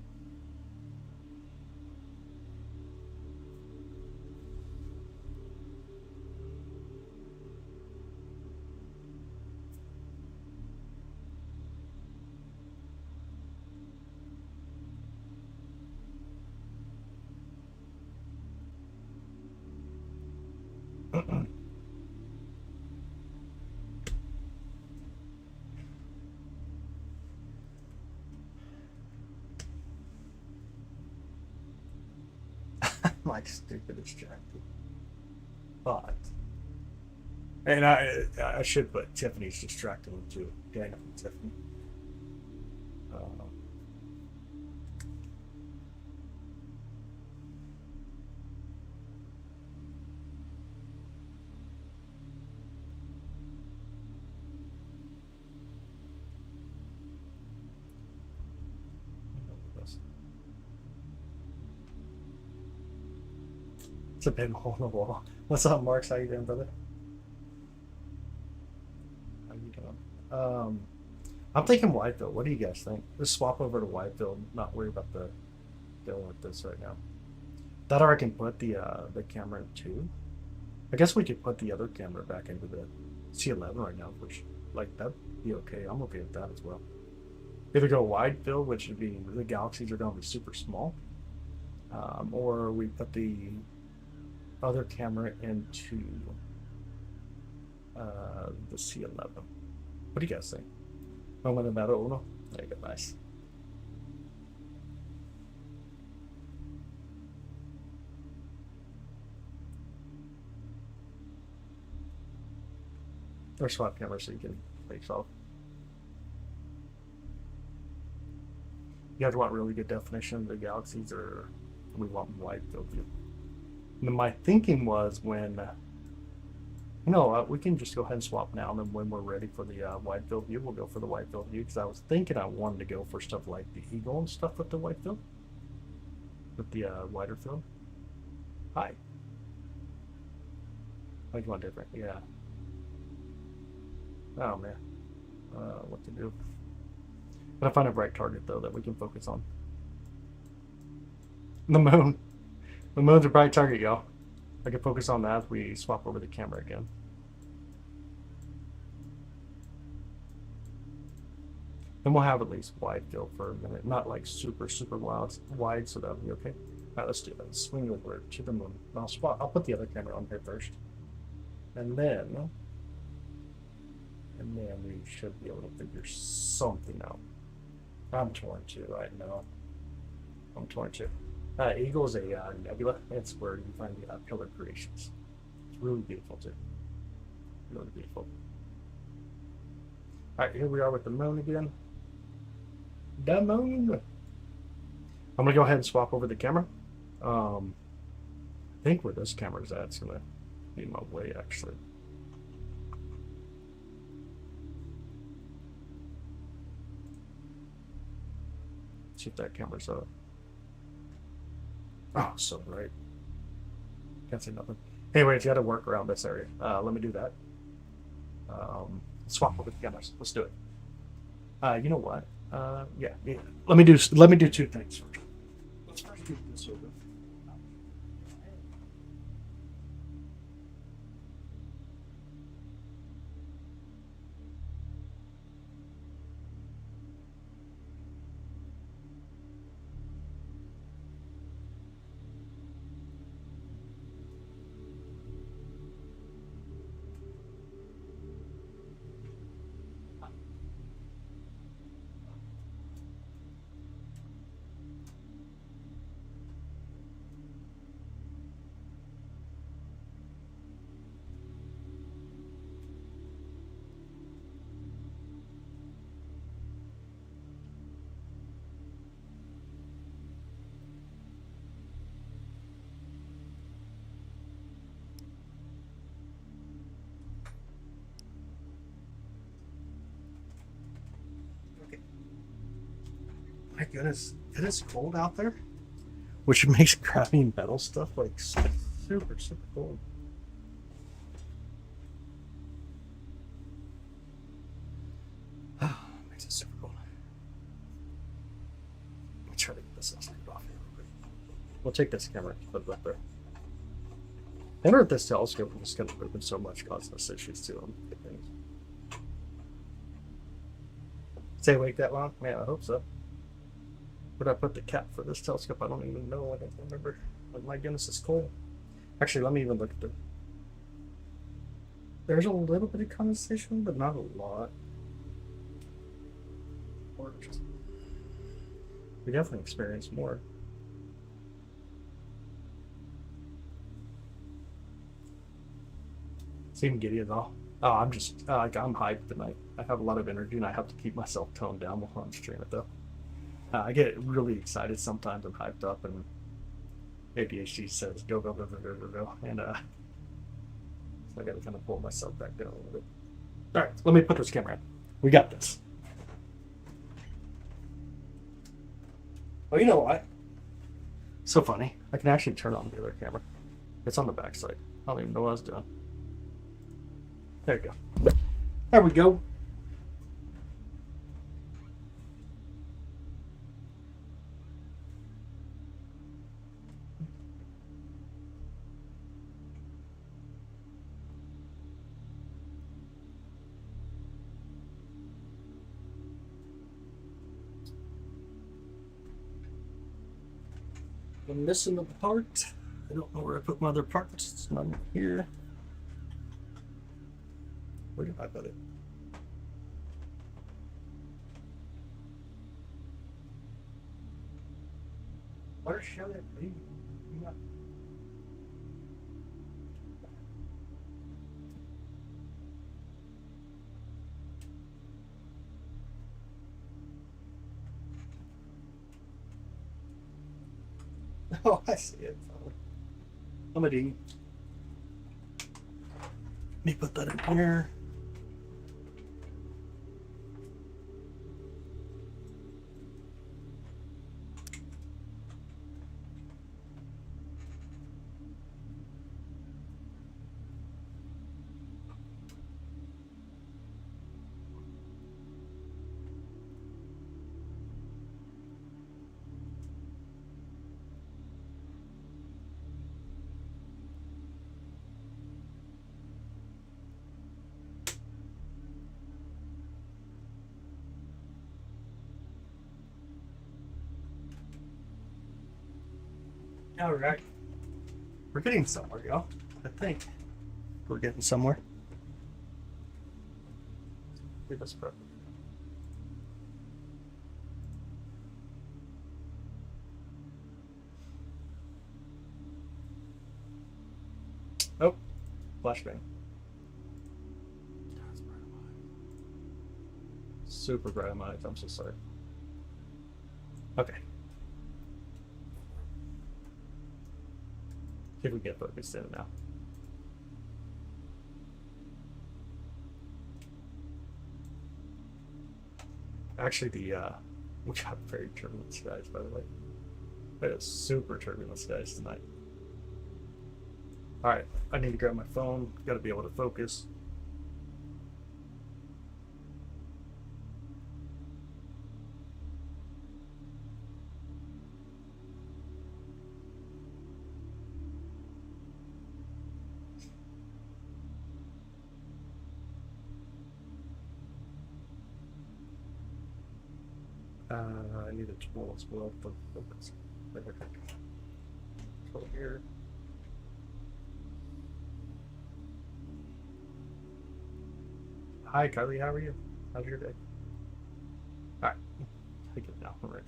My stupid distracted. But and I should put Tiffany's distracting too. Dang it, Tiffany. Uh, it's a big hole in the wall. What's up, Marks? How you doing, brother? How you doing? I'm thinking wide field. What do you guys think? Just swap over to wide field. Not worry about the dealing with this right now. That or I can put the camera in two. I guess we could put the other camera back into the C11 right now, which like that'd be okay. I'm okay with that as well. Either go wide field, which would be the galaxies are going to be super small, or we put the other camera into the C11. What do you guys think? Moment de Metal Uno. There you go, nice. Or swap camera so you can face off. You guys want really good definition of the galaxies, or we want wide field view? And my thinking was when, we can just go ahead and swap now, and then when we're ready for the wide field view, we'll go for the wide field view, because I was thinking I wanted to go for stuff like the Eagle and stuff with the wide field, with the wider field. Hi. Oh, you want different? Yeah. Oh man, what to do? Gotta find a bright target though that we can focus on. The moon. The moon's a bright target, y'all. I can focus on that if we swap over the camera again. Then we'll have at least wide field for a minute. Not like super wide, so that'll be okay. Alright, let's do that. Swing over to the moon. I'll put the other camera on here first. And then we should be able to figure something out. I'm torn too, I know. I'm torn too. Eagle is a nebula. It's where you find the pillar creations. It's really beautiful too. Really beautiful. Alright, here we are with the moon again. The moon! I'm gonna go ahead and swap over the camera. I think where this camera's at, it's gonna be in my way actually. See if that camera's up. Oh, so bright. Can't see nothing. Anyway, it's got to work around this area. Let me do that. Swap over the cameras. Let's do it. You know what? Yeah. Let me do two things. Let's first do this over. goodness, it is cold out there, which makes grabbing metal stuff like super cold. Makes it super cold. Let me try to get this off here real quick. We'll take this camera, put it up there. I wonder if this telescope is going to move in so much, causing us issues too. Stay awake that long? Man, I hope so. Where'd I put the cap for this telescope? I don't even know. I don't remember. Oh my goodness, it's cold. Actually, let me even look at the. There's a little bit of condensation, but not a lot. We definitely experience more. It's even giddy at all. Oh, I'm just, I'm hyped tonight. I have a lot of energy and I have to keep myself toned down while I'm streaming it though. I get really excited sometimes. I'm hyped up and ADHD says go, go, go, go, go, go, go. And so I got to kind of pull myself back down a little bit. All right, let me put this camera in. We got this. Oh, you know what? So funny. I can actually turn on the other camera. It's on the back side. I don't even know what I was doing. There you go. There we go. I'm missing a part. I don't know where I put my other parts. It's not here. Where did I put it? Where should it be? Oh, I see it. I'm a D. Let me put that in here. All right. We're getting somewhere, y'all. I think we're getting somewhere. Leave us perfect. Oh, flashbang. Super bright on my eyes. I'm so sorry. Okay. See if we get focused in now. Actually, we got very turbulent skies, by the way. We had super turbulent skies tonight. All right, I need to grab my phone. Got to be able to focus. I need a tool as well for focus. Over here. Hi, Kylie. How are you? How's your day? All right, take it down. I'm ready.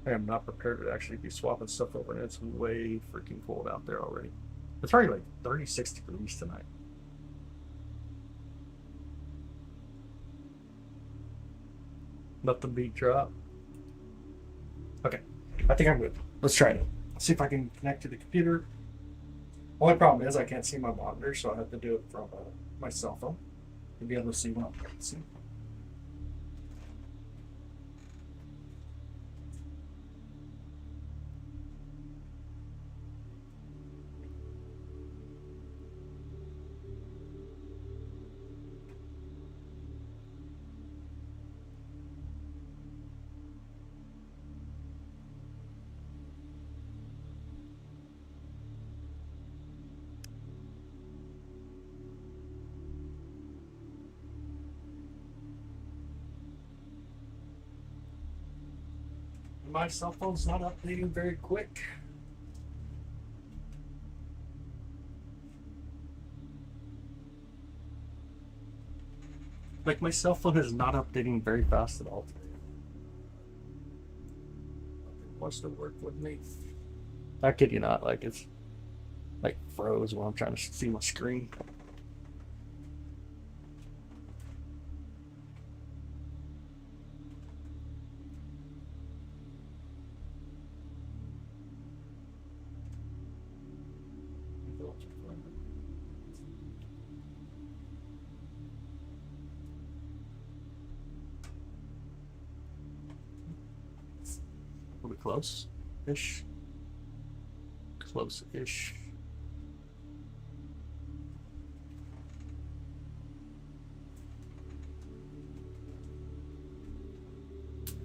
I am not prepared to actually be swapping stuff over, and it's way freaking cold out there already. It's already like 36 degrees tonight. Let the beat drop. Okay, I think I'm good. Let's try it. Let's see if I can connect to the computer. Only problem is I can't see my monitor, so I have to do it from my cell phone to be able to see what I'm see. My cell phone's not updating very quick. Like, my cell phone is not updating very fast at all today. It wants to work with me. I kid you not, like, it's like froze while I'm trying to see my screen. Are we close-ish? Close-ish.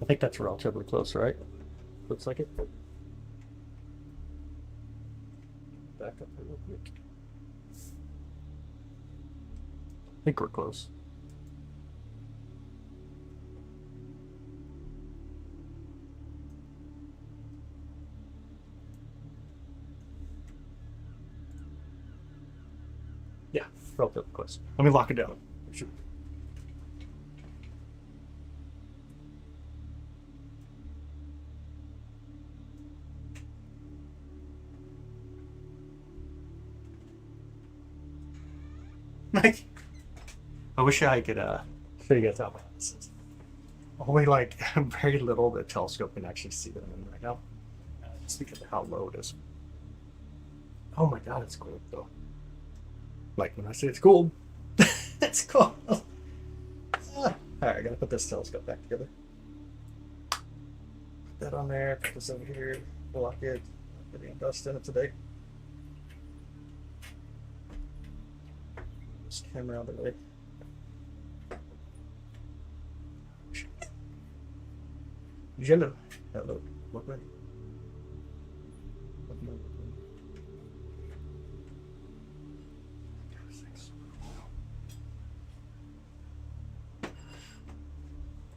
I think that's relatively close, right? Looks like it. Back up here real quick. I think we're close. Yeah, relatively close. Let me lock it down. Sure. Like, I wish I could show you guys how bad this is. Only like very little the telescope can actually see them in right now. Just because of how low it is. Oh my god, it's cool though. Like when I say it's cool, it's cool. Alright, I gotta put this telescope back together. Put that on there, put this over here, block it, not getting dust in it today. This camera out of the way. Yellow. Hello. Look ready.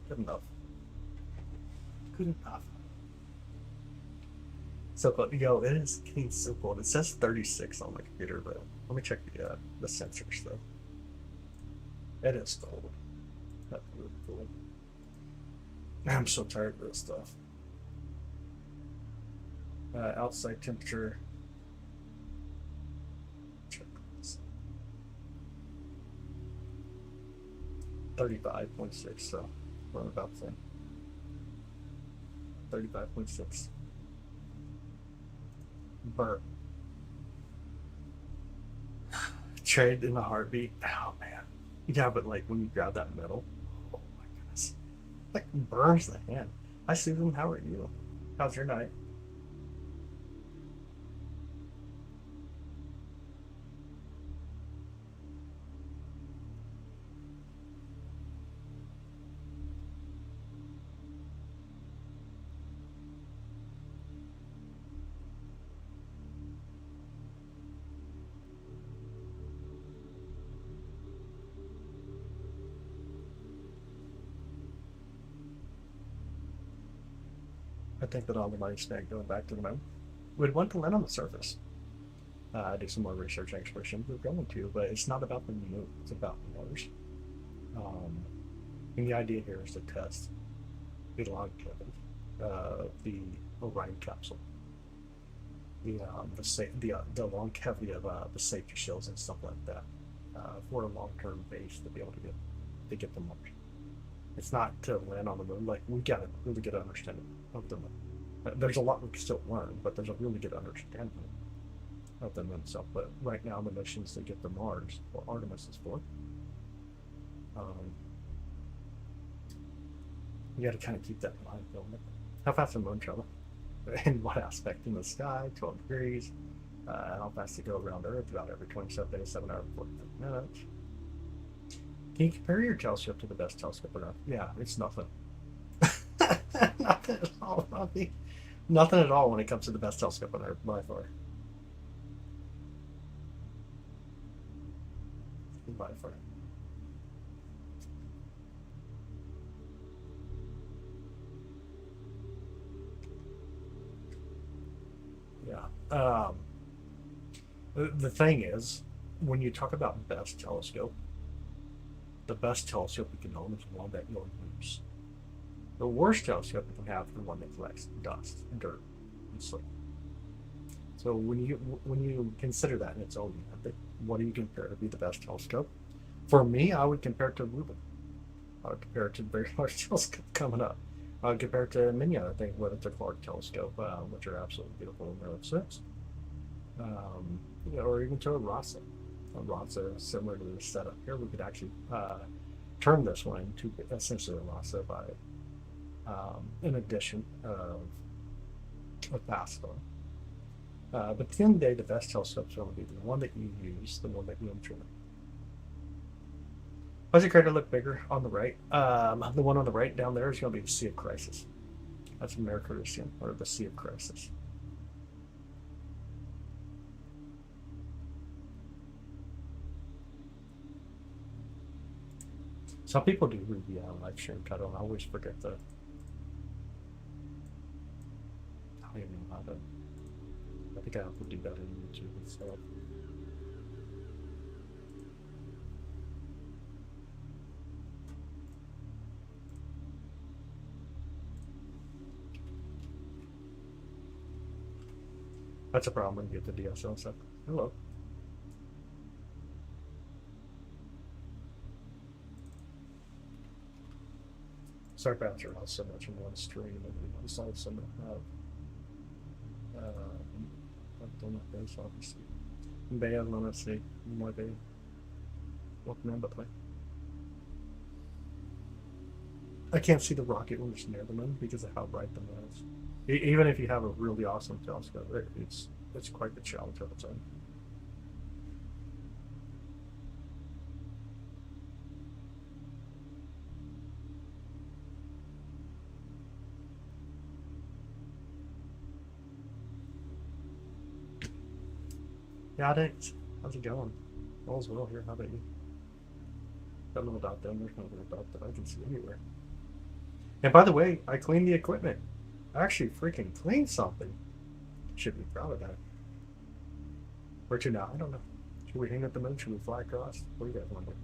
Good enough. Good enough. So cold. Yo, it is getting so cold. It says 36 on my computer, but let me check the sensors though. It is cold. That's really cool. I'm so tired of this stuff. Outside temperature. Check this. 35.6, so we're about the same. 35.6. Burp. Trade in a heartbeat. Oh man. Yeah, but like when you grab that metal, oh my goodness. Like burns the hand. Hi Susan, how are you? How's your night? I think that all the money spent going back to the moon. We'd want to land on the surface. Do some more research and exploration. We're going to, but it's not about the moon. It's about Mars. And the idea here is to test the longevity of the Orion capsule, the longevity of the safety shields and stuff like that for a long-term base to be able to get to Mars. It's not to land on the moon. Like we got a really good understanding of the moon. There's a lot we can still learn, but there's a really good understanding of the moon itself. But right now, the missions to get to Mars, what Artemis is for, you got to kind of keep that in mind, don't you? How fast does the moon travel? In what aspect? In the sky, 12 degrees. How fast to go around Earth? About every 27 days, 7 hours, 45 minutes. Can you compare your telescope to the best telescope on Earth? Yeah, it's nothing. Nothing at all, Robbie. Nothing at all when it comes to the best telescope on Earth, by far. By far. Yeah. The thing is, when you talk about best telescope, the best telescope you can own is one that you'll use. The worst telescope you can have is the one that collects dust, dirt, and sleep. So when you consider that in its own method, what do you compare to be the best telescope? For me, I would compare it to Rubin. I would compare it to the very large telescope coming up. I would compare it to many other things, whether it's a Clark telescope, which are absolutely beautiful in their own sense, or even to a Rasa. A Rasa is similar to the setup here. We could actually turn this one into essentially a Rasa by an addition of Pascal. But at the end of the day, the best telescope is going to be the one that you use, the one that you enjoy. Why does the crater look bigger on the right? The one on the right down there is going to be the Sea of Crisis. That's Mercurian, or the Sea of Crisis. Some people do read the live stream title, and I always forget the. I don't even know how to. I think I have to do that in YouTube itself. That's a problem when you get the DSL stuff. Hello. Sorry, banter not so much in one stream, and we decided some I've done that base, obviously. Bad, let's see. Might be looking in, but play. I can't see the rocket when it's near the moon because of how bright the moon is. Even if you have a really awesome telescope, it's quite the challenge of its own. Got it. How's it going? All's well here. How about you? Don't know about them. There's nothing about that I can see anywhere. And by the way, I cleaned the equipment. I actually freaking cleaned something. Should be proud of that. Where to now? I don't know. Should we hang at the moon? Should we fly across? What do you guys want to do?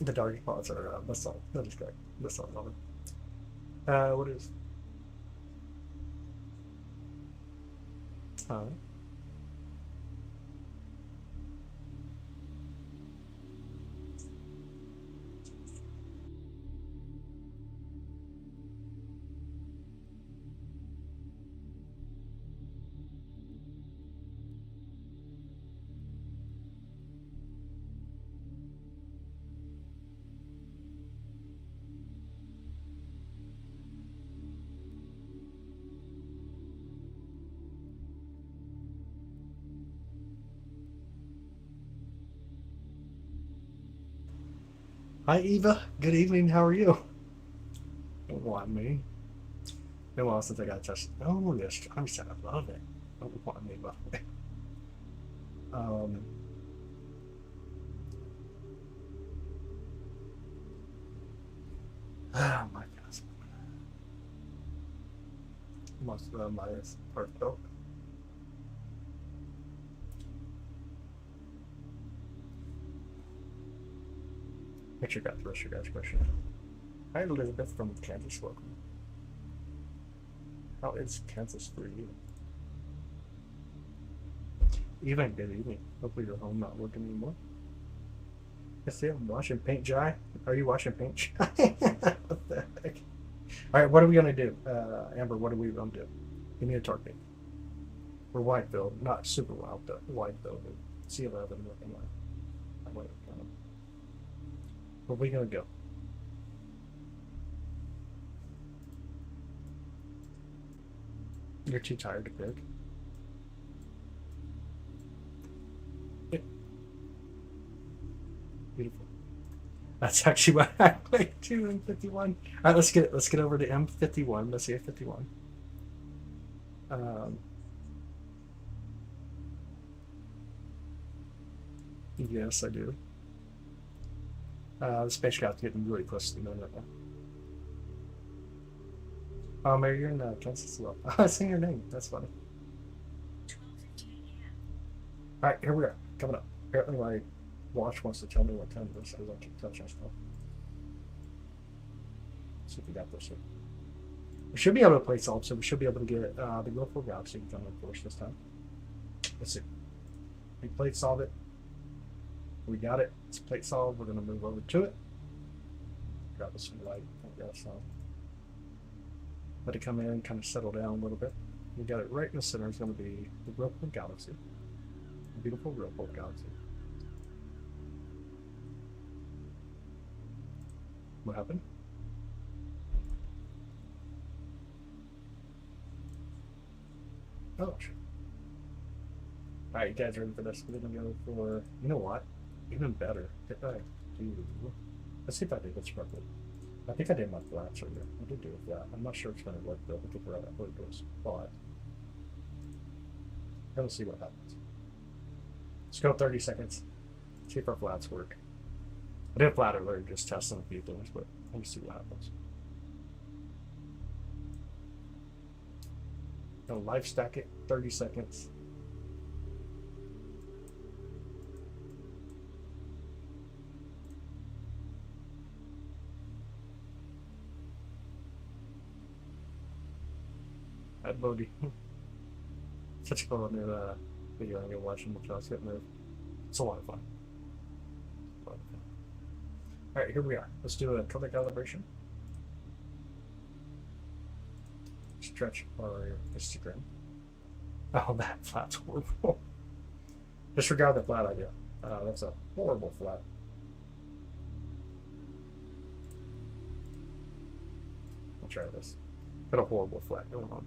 The dark spots are basalt. That is correct. Basalt level. What is? Uh, Hi Eva. Good evening. How are you? Don't want me. Been a while since I got touched. Oh, yes. I'm sad. I love it. Don't want me, by the way. Um. Oh my gosh. Must my part though. Make sure you got the rest of your guys' question. Hi Elizabeth from Kansas. Welcome. How is Kansas for you? Evening, good evening. Hopefully you're home not working anymore. Yes, yeah, I'm washing paint dry. Are you washing paint dry? What the heck? Alright, what are we gonna do? Amber, what are we gonna do? Give me a target. We're wide field, not super wide field, but C11 looking like. Where are we gonna go? You're too tired to pick. Yeah. Beautiful. That's actually what I played too in 51. All right, let's get over to M51. Let's see at 51. Yes, I do. The spacecraft's getting really close to the moon right now. Oh, Mary, you're in Kansas as well. I sing your name. That's funny. All right, here we are. Coming up. Apparently, my watch wants to tell me what time it is, so I keep touching stuff. See if we got this here. We should be able to play solve, so we should be able to get the willful galaxy done, of course, this time. Let's see. We played solve it. We got it. It's plate solve. We're going to move over to it. Grab us some light. I guess. Let it come in, kind of settle down a little bit. We got it right in the center. It's going to be the willful galaxy. A beautiful willful galaxy. What happened? Oh, sure. All right, you guys ready for this? We're going to go for, you know what? Even better. If I do, let's see if I did this correctly. I think I did my flats earlier. I did do it flat. I'm not sure it's going to work though. I think we're at what it goes. But let's see what happens. Let's go 30 seconds. See if our flats work. I did flat earlier, just testing a few things, but let me see what happens. Gonna live stack it 30 seconds. At Bodhi. Such a cool new video I'm gonna watch and watch get moved. It's a lot of fun. Alright, here we are. Let's do a color calibration. Stretch our histogram. Oh, that flat's horrible. Disregard the flat idea. That's a horrible flat. I'll try this. Got a horrible flat going on.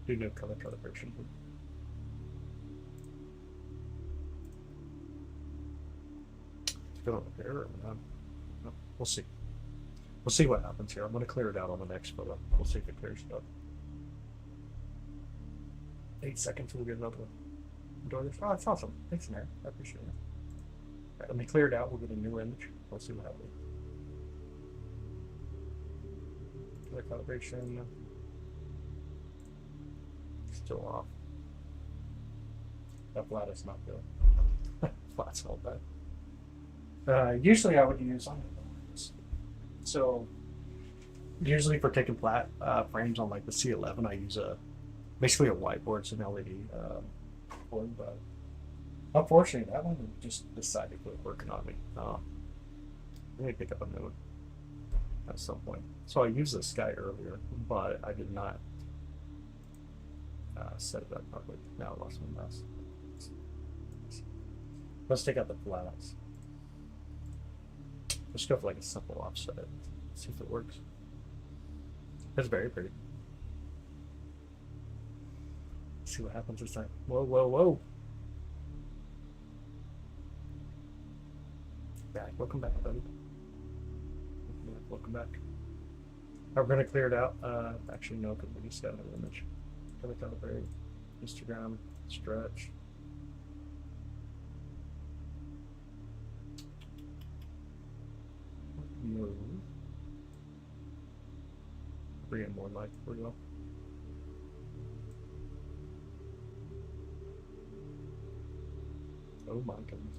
Do no color calibration. It's going up there. No, we'll see. We'll see what happens here. I'm going to clear it out on the next photo. We'll see if it clears it up. 8 seconds, we'll get another one. Enjoy this. Oh, that's awesome. Thanks, Mary. I appreciate it. Right, let me clear it out. We'll get a new image. We'll see what happens. Color calibration. Still off. That flat is not good. Flat's all bad. Usually I would use so usually for taking flat frames on like the C11, I use basically a whiteboard. It's an LED board, but unfortunately that one just decided to quit working on me. I need to pick up a new one at some point. So I used this guy earlier, but I did not set it up properly. Now I lost my mouse. Let's take out the flats. Let's go for like a simple offset. See if it works. It's very pretty. Let's see what happens this time. Whoa, whoa, whoa. Back. Welcome back, buddy. Welcome back. We're going to clear it out. Actually, no, because we just got another image. Color calibrate, Instagram, stretch. Move. Bring in more light for you. Oh my goodness.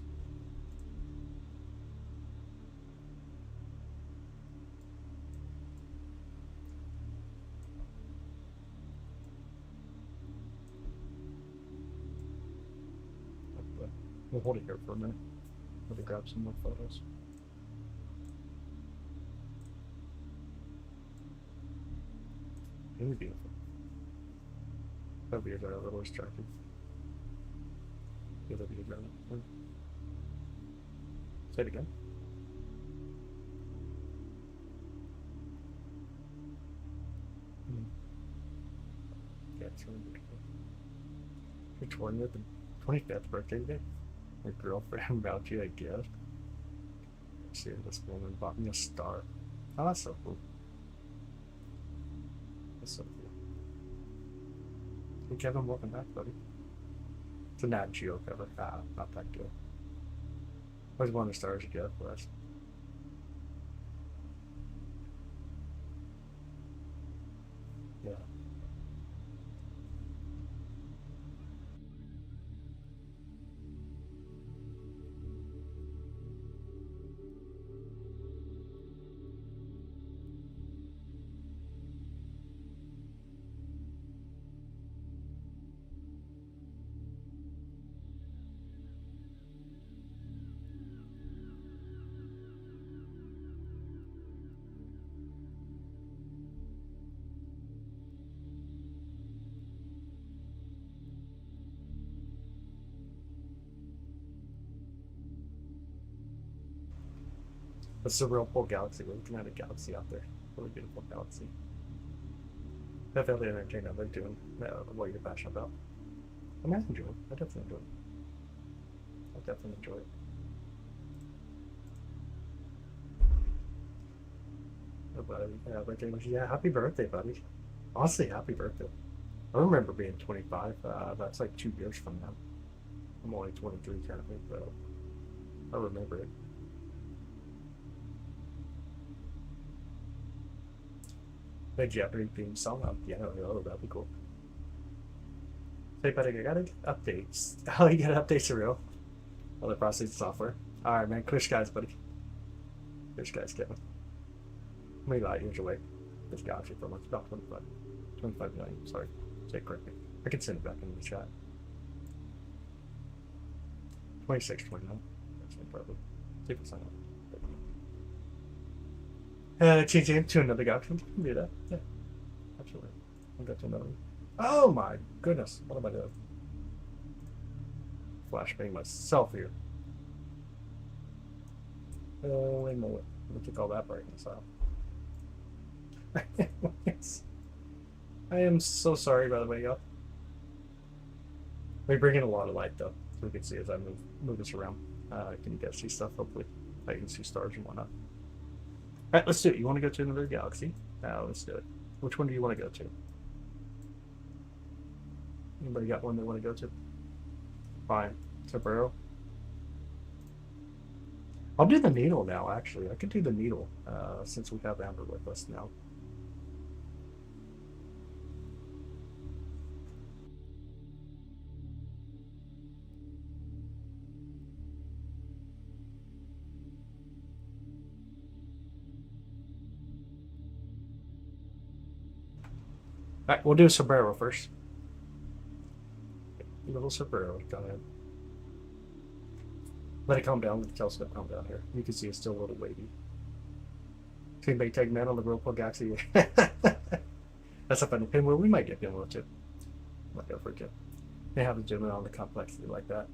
We'll hold it here for a minute. Let me grab some more photos. Really beautiful. That weird, a little distracting. Feel that we around it. Say it again. Yeah, it's really beautiful. Your 25th birthday today. Your girlfriend bought you a gift. See, this woman bought me a star. Oh, that's so cool. That's so cool. Hey, Kevin, welcome back, buddy. It's a Nat Geo cover. Not that good. Always wanted stars a gift for us. Yeah. It's a real cool galaxy. We're looking at a galaxy out there. Really beautiful galaxy. Definitely entertaining. I like doing what you're passionate about. I mean, I enjoy it. I definitely enjoy it. I definitely enjoy it. Oh, buddy. Yeah, birthday wish. Yeah, happy birthday, buddy. Honestly, happy birthday. I remember being 25. That's like 2 years from now. I'm only 23 currently, but I remember it. The Jeopardy theme song up. Yeah, oh, that'd be cool. Hey, buddy, I got updates. Oh, you got updates for real? Other processing software. Alright, man. Clear skies, buddy. Clear skies, Kevin. Maybe light years away. This galaxy from like about 25 million. Sorry. Say it correctly. I can send it back into the chat. 26, 29. That's no problem. See if it's not. Change it to another galaxy. Do that. Yeah. Absolutely. I'll go to another one. Oh my goodness. What am I doing? Flashbang myself here. Holy moly. Let me take all that brightness out. I am so sorry, by the way, y'all. We bring in a lot of light, though, so we can see as I move this around. Can you guys see stuff? Hopefully, I can see stars and whatnot. All right, let's do it. You want to go to another galaxy? Let's do it. Which one do you want to go to? Anybody got one they want to go to? Fine. Cerbero. I'll do the needle now, actually. I can do the needle since we have Amber with us now. All right, we'll do Cerbero first. Little Cerbero, go ahead. Let it calm down. Let the telescope calm down here. You can see it's still a little wavy. Can anybody take men on the Whirlpool Galaxy? That's a funny pinwheel. We might get pinwheel too. Might go for it too. They have a gentleman on the complexity like that.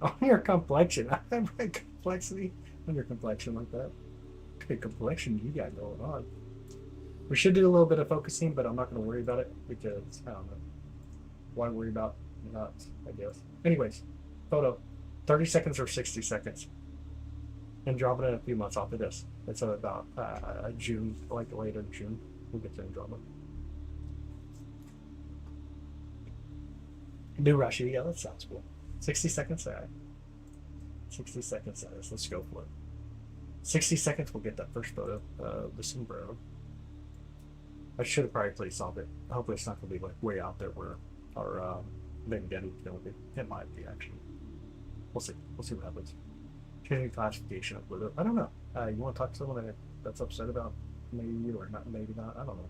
On your complexion. I have a complexity on your complexion like that. What kind of complexion you got going on? We should do a little bit of focusing, but I'm not going to worry about it because I don't know. Why worry about not, I guess. Anyways, photo. 30 seconds or 60 seconds. Andromeda in a few months off of this. It's about June, like later June. We'll get to Andromeda. New Russia, yeah, that sounds cool. 60 seconds, alright. 60 seconds, let's go for it. 60 seconds, we'll get that first photo of the sombrero. I should have probably placed off it. Hopefully it's not going to be like way out there where our Vengetti is going to be. It might be, actually. We'll see. We'll see what happens. Changing classification of Pluto. I don't know. You want to talk to someone that's upset about maybe or not? Maybe not. I don't know.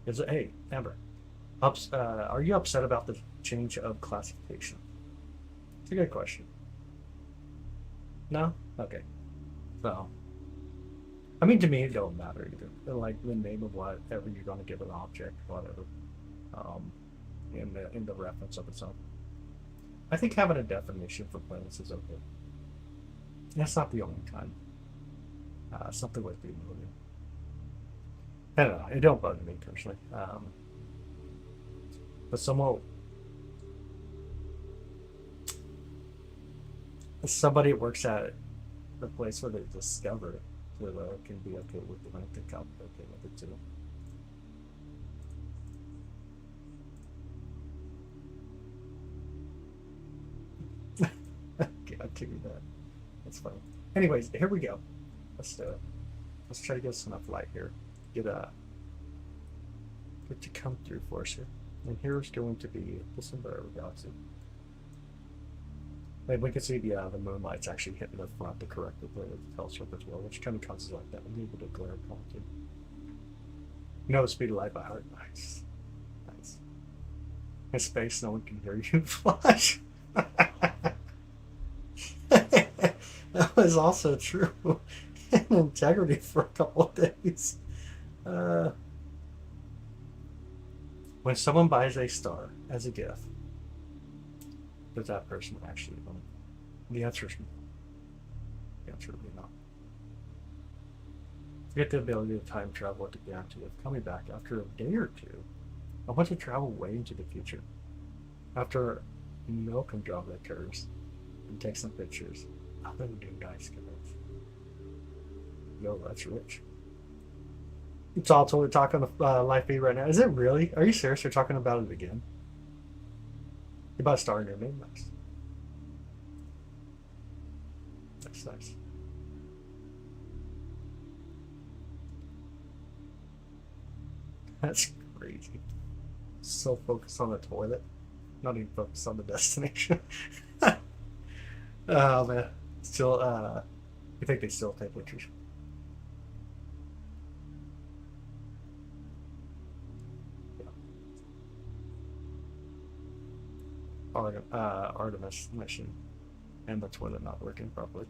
Is it? Hey, Amber. Are you upset about the change of classification? It's a good question. No? Okay. So, I mean, to me, it don't matter either. Like the name of whatever you're going to give an object, whatever, um, in the reference of itself. I think having a definition for planets is okay. That's not the only kind. Something with being moving. I don't know. It don't bug me personally. But somebody works at the place where they discover it, can be okay with it. I think I'll be okay with it too. Okay, I'll give you that. That's fine. Anyways, here we go. Let's do it. Let's try to get us enough light here. Get to come through for us here. And here's going to be the center of our galaxy. And we can see the moonlight's actually hitting the front to correct the telescope as well, which kind of causes like that a little bit of glare quality. You know the speed of light by heart. Nice. Nice. In space, no one can hear you flash. That was also true. In integrity for a couple of days. When someone buys a star as a gift, does that person actually own it? The answer is no. The answer would be no. To get the ability to time travel with the guarantee of coming back after a day or two, I want to travel way into the future. After Milcom drop that occurs and take some pictures, I'll then do nice guys. Yo, that's rich. It's all totally talking on the live feed right now. Is it really? Are you serious? You're talking about it again? You're about to start your name. Nice. That's nice. That's crazy. So focused on the toilet, not even focused on the destination. Oh man. Still, you think they still take pictures? Artemis mission and the toilet not working properly.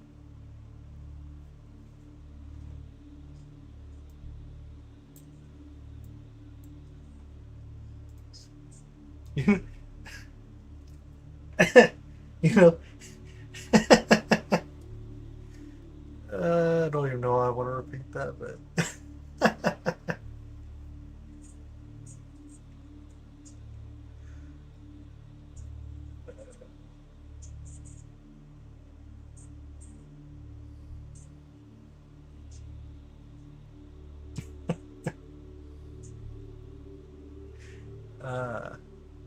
You know, I don't even know how I want to repeat that, but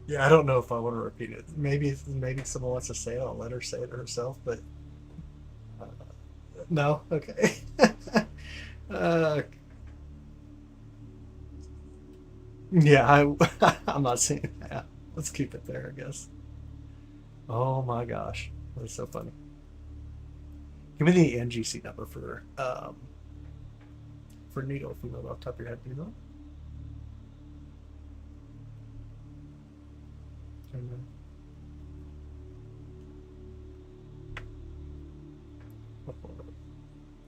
yeah, I don't know if I want to repeat it. Maybe someone wants to say it. I'll let her say it herself. But uh, no, okay. uh, yeah, I'm not saying that. Let's keep it there, I guess. Oh my gosh, that's so funny. Give me the NGC number for needle if you know it off the top of your head. Do you know?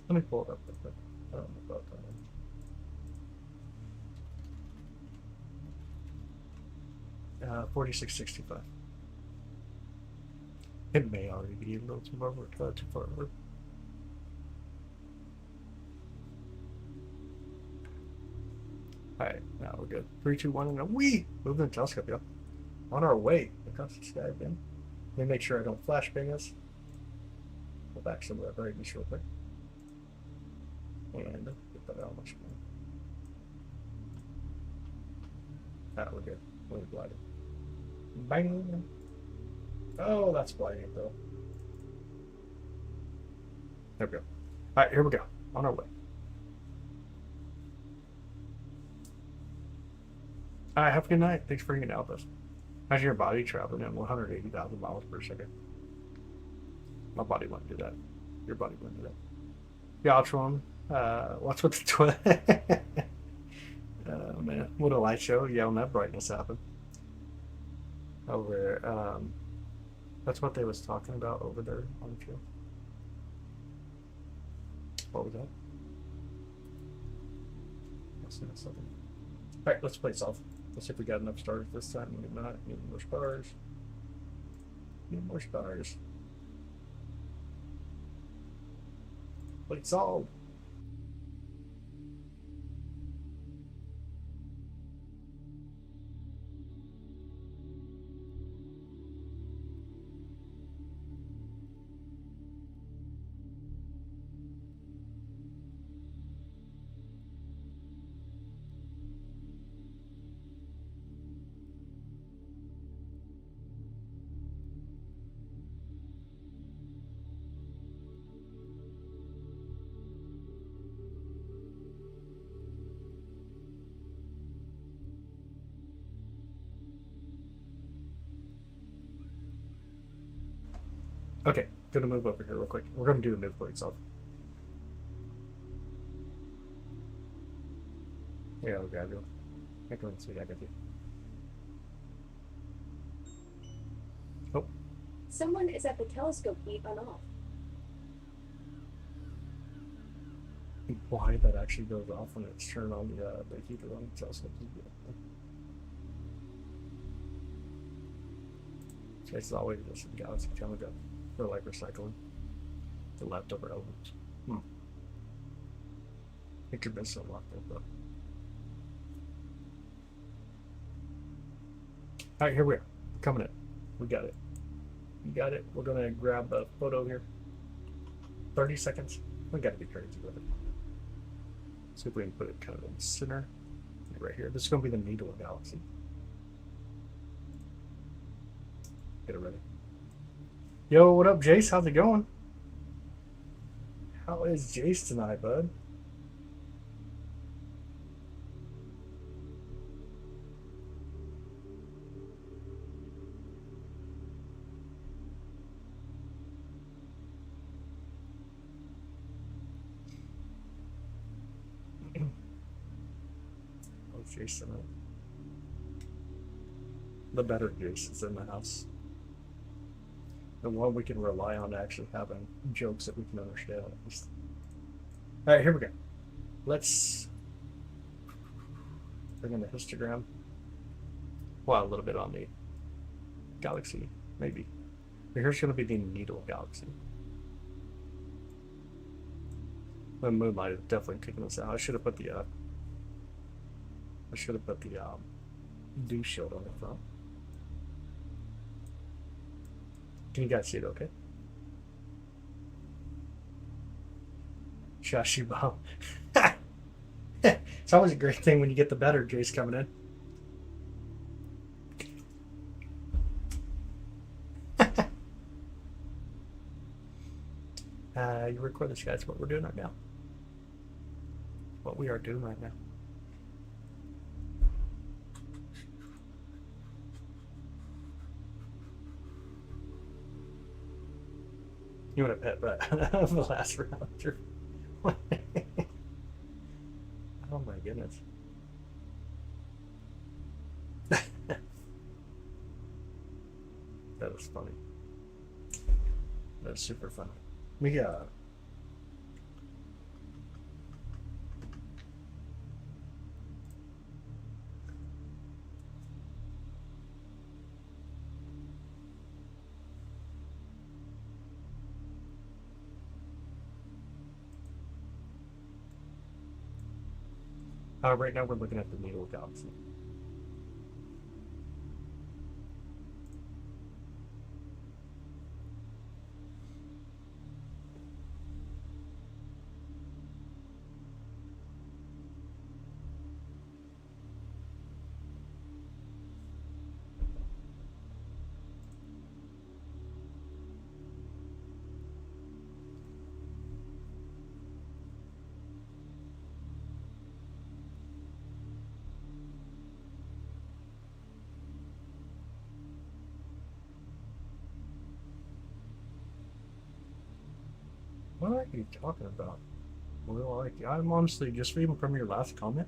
Let me pull it up real quick. I don't know about that. 4665. It may already be a little too far over. Alright, now we're good. 3, 2, 1, and a wee! Moving the telescope, y'all. On our way across the sky again. Let me make sure I don't flashbang us. Go back some of that brightness real quick. And get that out much more. Ah, we're good. We're blinded. Bang! Oh, that's blinding though. There we go. Alright, here we go. On our way. Alright, have a good night. Thanks for hanging out with us. Imagine your body traveling at 180,000 miles per second. My body wouldn't do that. Your body wouldn't do that. Yatron, what's with the toilet? Oh man, what a light show. Yeah, when that brightness happened. Over there. That's what they was talking about over there on the field. What was that? That's not something. All right, let's play solve. Let's see if we got enough stars this time. Maybe not. Need more stars. Need more stars. Play solve. Okay, gonna move over here real quick. We're gonna do a move plate solve. Yeah, I'll grab you. I can see that with you. Oh. Someone is at the telescope gate on off. Why that actually goes off when it's turned on the heater on the telescope. So it's always this galaxy telescope for like recycling the leftover elements. I think you're missing a lot there, though. All right, here we are. Coming in. We got it. We got it. We're gonna grab a photo here. 30 seconds. We gotta be crazy with it. See if we can put it kind of in the center. Right here. This is gonna be the Nebula galaxy. Get it ready. Yo, what up, Jace? How's it going? How is Jace tonight, bud? Jace tonight. The better Jace is in the house. The one we can rely on actually having jokes that we can understand at least. Alright, here we go. Let's bring in the histogram. Well, a little bit on the galaxy, maybe. But here's going to be the Needle galaxy. The moonlight is definitely kicking us out. I should have put the dew shield on the front. Can you guys see it okay? Shashi bomb. It's always a great thing when you get the better Jace coming in. You record this, guys. What we're doing right now. What we are doing right now. You want a pet, but the last round. Oh my goodness. That was funny. That was super funny. We right now we're looking at the Needle galaxy. What are you talking about? Well, like, I'm honestly, just even from your last comment,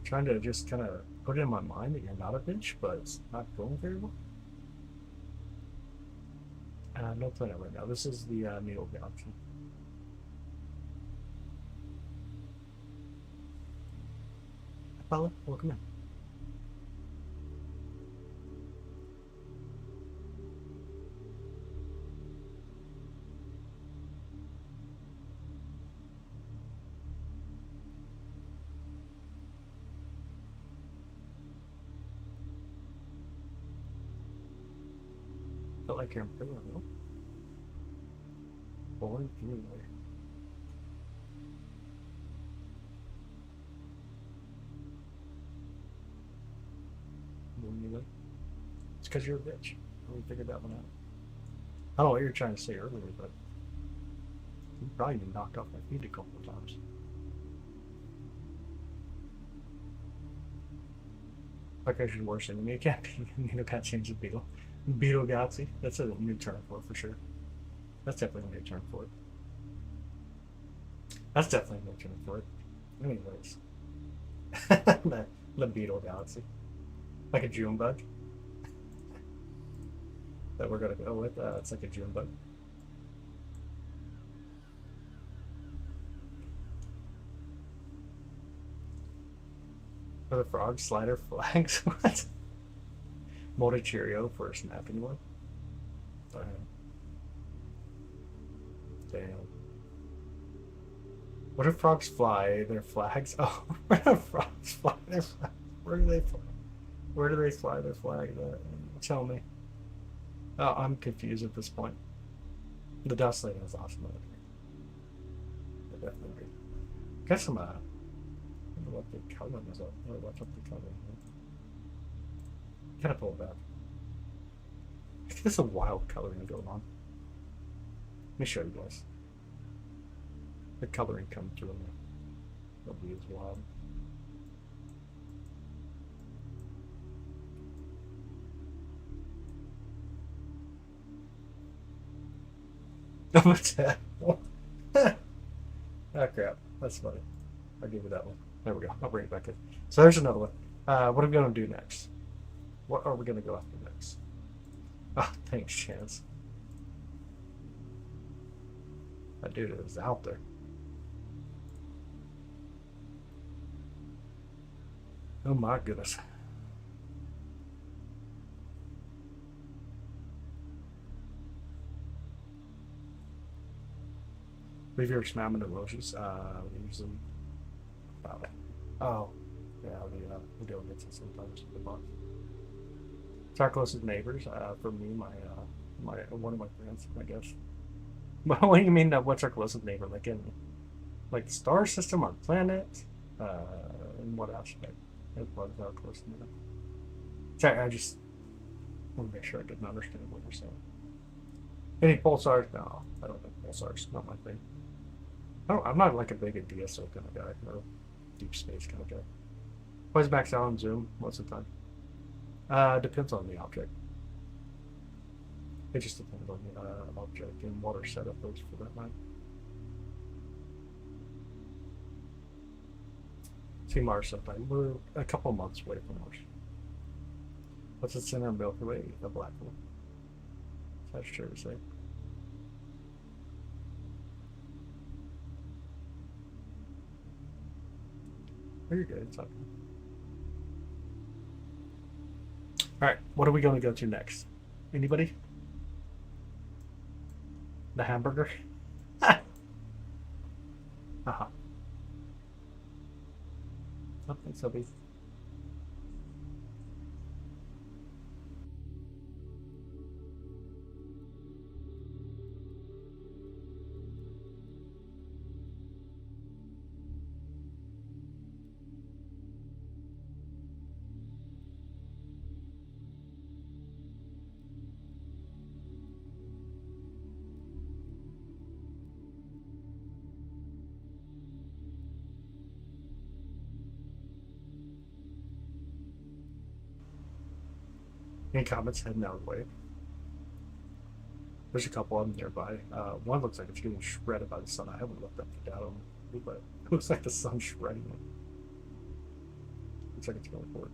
trying to just kind of put it in my mind that you're not a bitch, but it's not going very well. No planet right now. This is the Needle galaxy. Paula, welcome in. Felt like you're in prison, no? Born anyway. Anyway. It's because you're a bitch. We figured that one out. I don't know what you were trying to say earlier, but you probably been knocked off my feet a couple of times. Like I should worse enemy. It can't be. You know, can't change the beetle. Beetle Galaxy. That's a new term for sure. That's definitely a new term for it. That's definitely a new term for it. Anyways. the Beetle Galaxy. Like a June bug. That we're gonna go with. It's like a June bug. For the frog slider flags. What? Mold a Cheerio for a snapping one. Damn. What if frogs fly their flags? Oh, where do frogs fly their flags? Where do they fly? Where do they fly their flag? Tell me. Oh, I'm confused at this point. The dust lane is awesome. I definitely agree. Got some, I don't know what the color is up. Or what's up the color. Kind of pull it back. I think there's a wild coloring going on. Let me show you guys. The coloring comes through in the blue is wild. What's that? Oh crap, that's funny. I'll give you that one. There we go. I'll bring it back in. So there's another one. What are we going to do next? What are we going to go after next? Oh, thanks, Chance. That dude is out there. Oh my goodness. Leave your experiment emojis. We use them. Oh, yeah, we do get it sometimes. It's our closest neighbors. For me, my one of my friends, I guess. But what do you mean? What's our closest neighbor? Like in, like the star system, our planet, in what aspect? What is our closest neighbor? Sorry, I just want to make sure I didn't understand what you're saying. Any pulsars? No, I don't think pulsars. Not my thing. I'm not like a big DSO kind of guy or deep space kind of guy. Always max out on zoom most of the time. Depends on the object. It just depends on the object and what our setup is for that night. See Mars sometime. We're a couple months away from Mars. What's the center of Milky Way? The black hole. That's true to say. You're good. It's okay. All right. What are we going to go to next? Anybody? The hamburger? Uh-huh. Oh, thanks, Obi. Any comments heading our way? There's a couple of them nearby. One looks like it's getting shredded by the sun. I haven't looked up and down, but it looks like the sun's shredding it. Looks like it's going forward.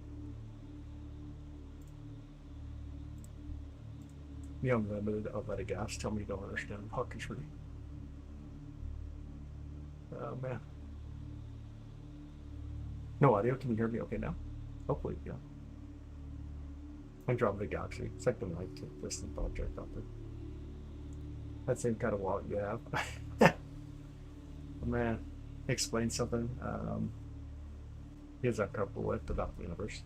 The unlimited of gas. Tell me you don't understand puppetry. Oh man. No audio. Can you hear me okay now? Hopefully, yeah. Andromeda Galaxy. It's like the night distant object out there. That same kind of wallet you have. Oh, man, explain something. He's uncomfortable with about the universe.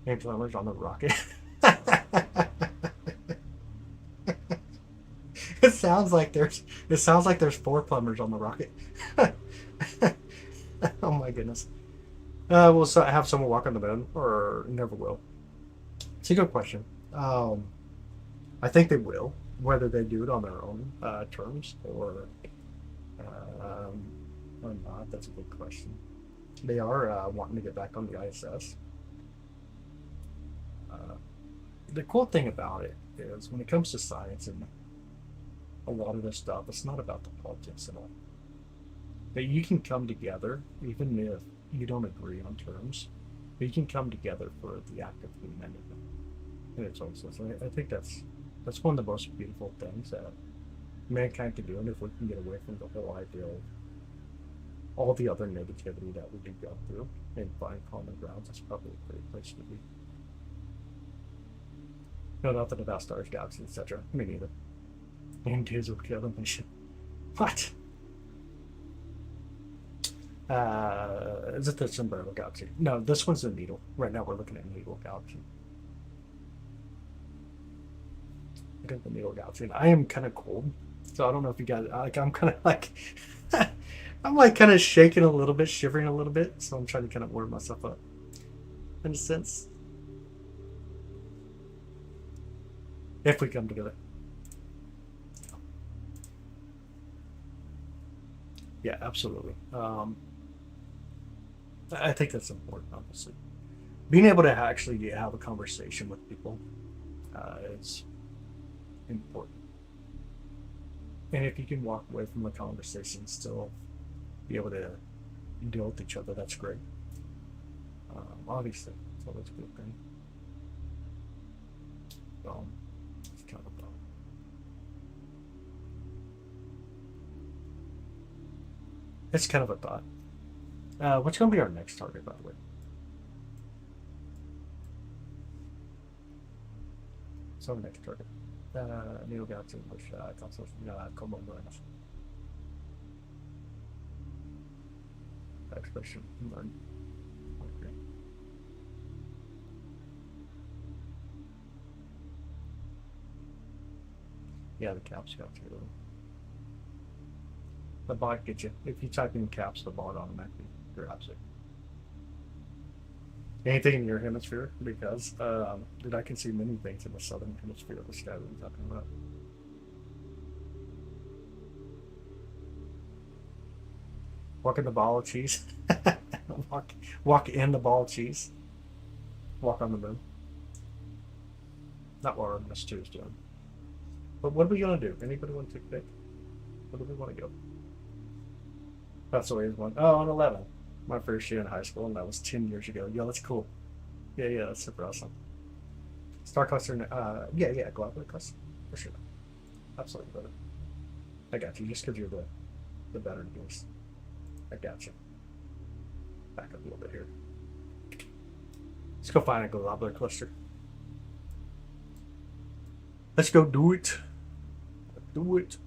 And plumbers on the rocket. It sounds like there's 4 plumbers on the rocket. Oh my goodness. We'll have someone walk on the moon, or never will. It's a good question. I think they will, whether they do it on their own terms or not. That's a good question. They are wanting to get back on the ISS. The cool thing about it is when it comes to science and a lot of this stuff, it's not about the politics at all. That you can come together, even if you don't agree on terms, but you can come together for the act of humanity. And it's also, so I think that's one of the most beautiful things that mankind can do, and if we can get away from the whole idea of all the other negativity that we do go through and find common ground, that's probably a great place to be. No, nothing about stars, galaxies, etc. Me neither. And kids will kill the mission. What? Is it the Sombrero Galaxy? No, this one's the Needle. Right now we're looking at Needle Galaxy. Look at the Needle Galaxy. And I am kind of cold, so I don't know if you guys, I'm kind of like, I'm like kind of shaking a little bit, shivering a little bit, so I'm trying to kind of warm myself up in a sense. If we come together. Yeah, absolutely. I think that's important, obviously. Being able to actually have a conversation with people is important. And if you can walk away from the conversation and still be able to deal with each other, that's great. Obviously, it's always a good thing. It's kind of It's kind of a thought. What's going to be our next target, by the way? So our next target. Neo Galaxy, which constellation, Como Branch. Expression, learn. Okay. Yeah, the caps got to. The bot gets you. If you type in caps, the bot automatically grabs it. Anything in your hemisphere? Because I can see many things in the southern hemisphere of the sky that I'm talking about. Walk in the ball of cheese. walk in the ball of cheese. Walk on the moon. Not what Artemis 2 is doing. But what are we going to do? Anybody want to take a pick? Where do we want to go? That's the way it's one. Oh, on 11. My first year in high school, and that was 10 years ago. Yo, that's cool. Yeah, that's super awesome. Star cluster, yeah, globular cluster. For sure. Absolutely, brother. I got you, just because you're the better news. I got you. Back up a little bit here. Let's go find a globular cluster. Let's go do it. Do it.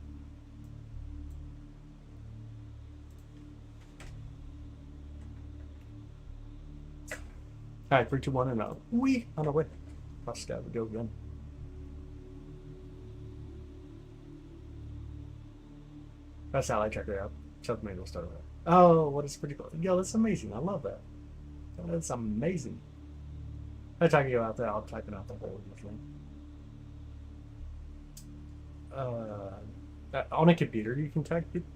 All right, 3, 2, 1, and we on our way. Let's go again. That's how I check it out. South Main will start with that. Oh, what is pretty cool. Yo, that's amazing. I love that. That's amazing. I try to go out there, I'll type it out the whole thing. On a computer, you can tag people.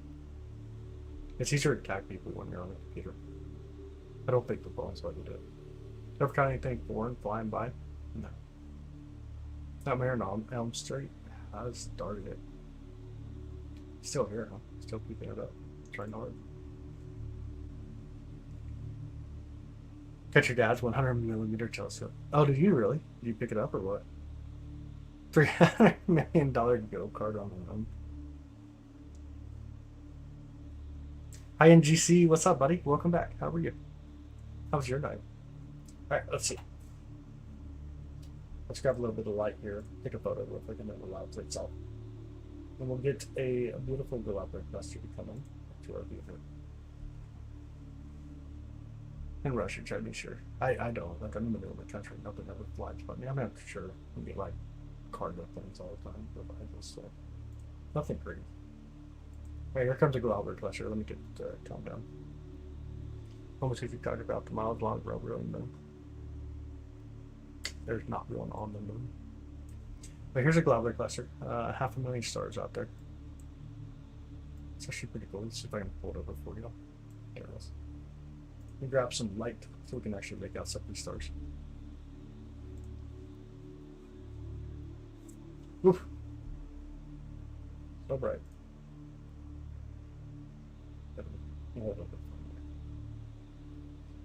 It's easier to tag people when you're on a computer. I don't think the phone's let you do it. Ever caught anything foreign flying by? No. Not Marin on Elm Street. I started it. Still here, huh? Still keeping it up. Trying hard. Catch your dad's 100mm telescope. Oh, did you really? Did you pick it up or what? $300 million go kart on the run. Hi, NGC. What's up, buddy? Welcome back. How are you? How was your night? All right, let's see. Let's grab a little bit of light here. Take a photo real quick and then allow it to itself. And we'll get a beautiful globular cluster to come in to our view here. In Russia, try to be sure. I don't. Like, I'm in the middle of the country. Nothing ever flies by me. I'm not sure. We get, like, cargo planes all the time. So nothing crazy. All right, here comes a globular cluster. Let me get calm down. Almost if you talk about the miles long rubber on the moon. There's not one on the moon. But here's a globular cluster. 500,000 stars out there. It's actually pretty cool. Let's see if I can pull it over for you. There it is. Let me grab some light so we can actually make out some of these stars. Oof. So bright.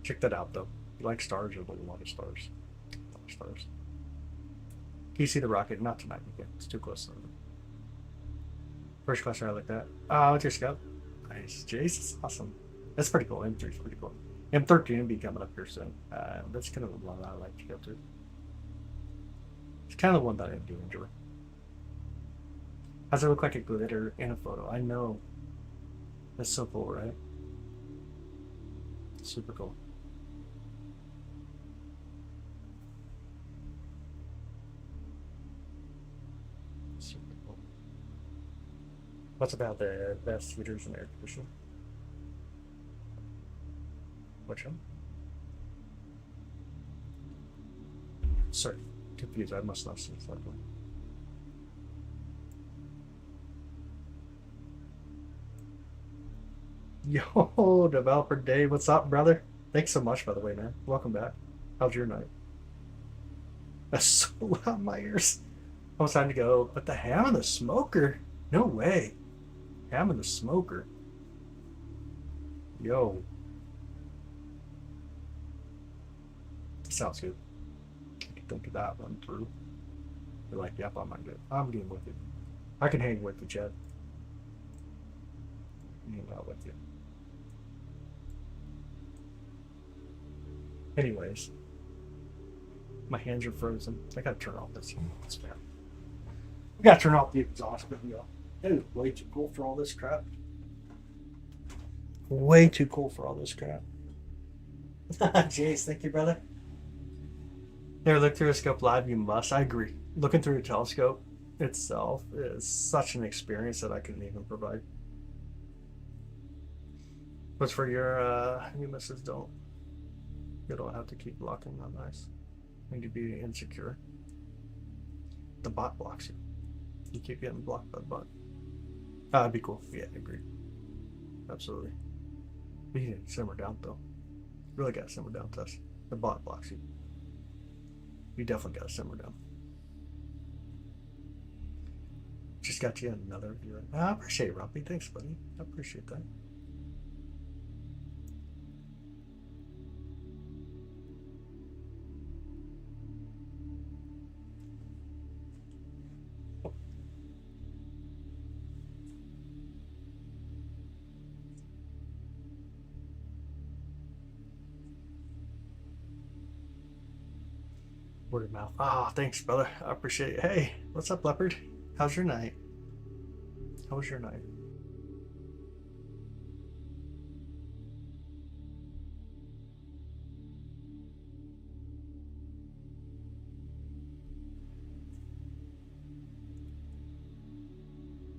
Check that out though. You like stars, you'll a lot of stars. A lot of stars. Can you see the rocket? Not tonight. Okay, it's too close to them. First cluster I like that. Oh, it's your scout. Nice. Jace is awesome. That's pretty cool. M3 is pretty cool. M13 will be coming up here soon. That's kind of the one I like to go to. It's kind of the one that I do enjoy. How's it look like a glitter in a photo? I know. That's so cool, right? Super cool. Super cool. What's about the best heaters and air conditioning? Which one? Sorry, confused. I must not see it that way. Yo, developer Dave, what's up, brother? Thanks so much, by the way, man. Welcome back. How's your night? That's so loud in my ears. Almost time to go. But the ham and the smoker? No way. Ham and the smoker. Yo. Sounds good. I can think of that one through. You're like, yep, I'm good. I'm getting with you. I can hang with you, Chad. Hang out with you. Anyways, my hands are frozen. I gotta turn off this fan. I gotta turn off the exhaust. It is way too cool for all this crap. Way too cool for all this crap. Jace, thank you, brother. Never looked through a scope live, you must. I agree. Looking through a telescope itself is such an experience that I couldn't even provide. What's for your new misses don't. You don't have to keep blocking that nice. Need to be insecure. The bot blocks you. You keep getting blocked by the bot. That'd be cool. Yeah, I agree. Absolutely. But you need to simmer down though. Really gotta simmer down, Tess. The bot blocks you. You definitely gotta simmer down. Just got you another viewer. I appreciate it, Rumpy. Thanks, buddy. I appreciate that. Word of mouth. Ah, thanks, brother. I appreciate it. Hey, what's up, Leopard? How's your night? How was your night?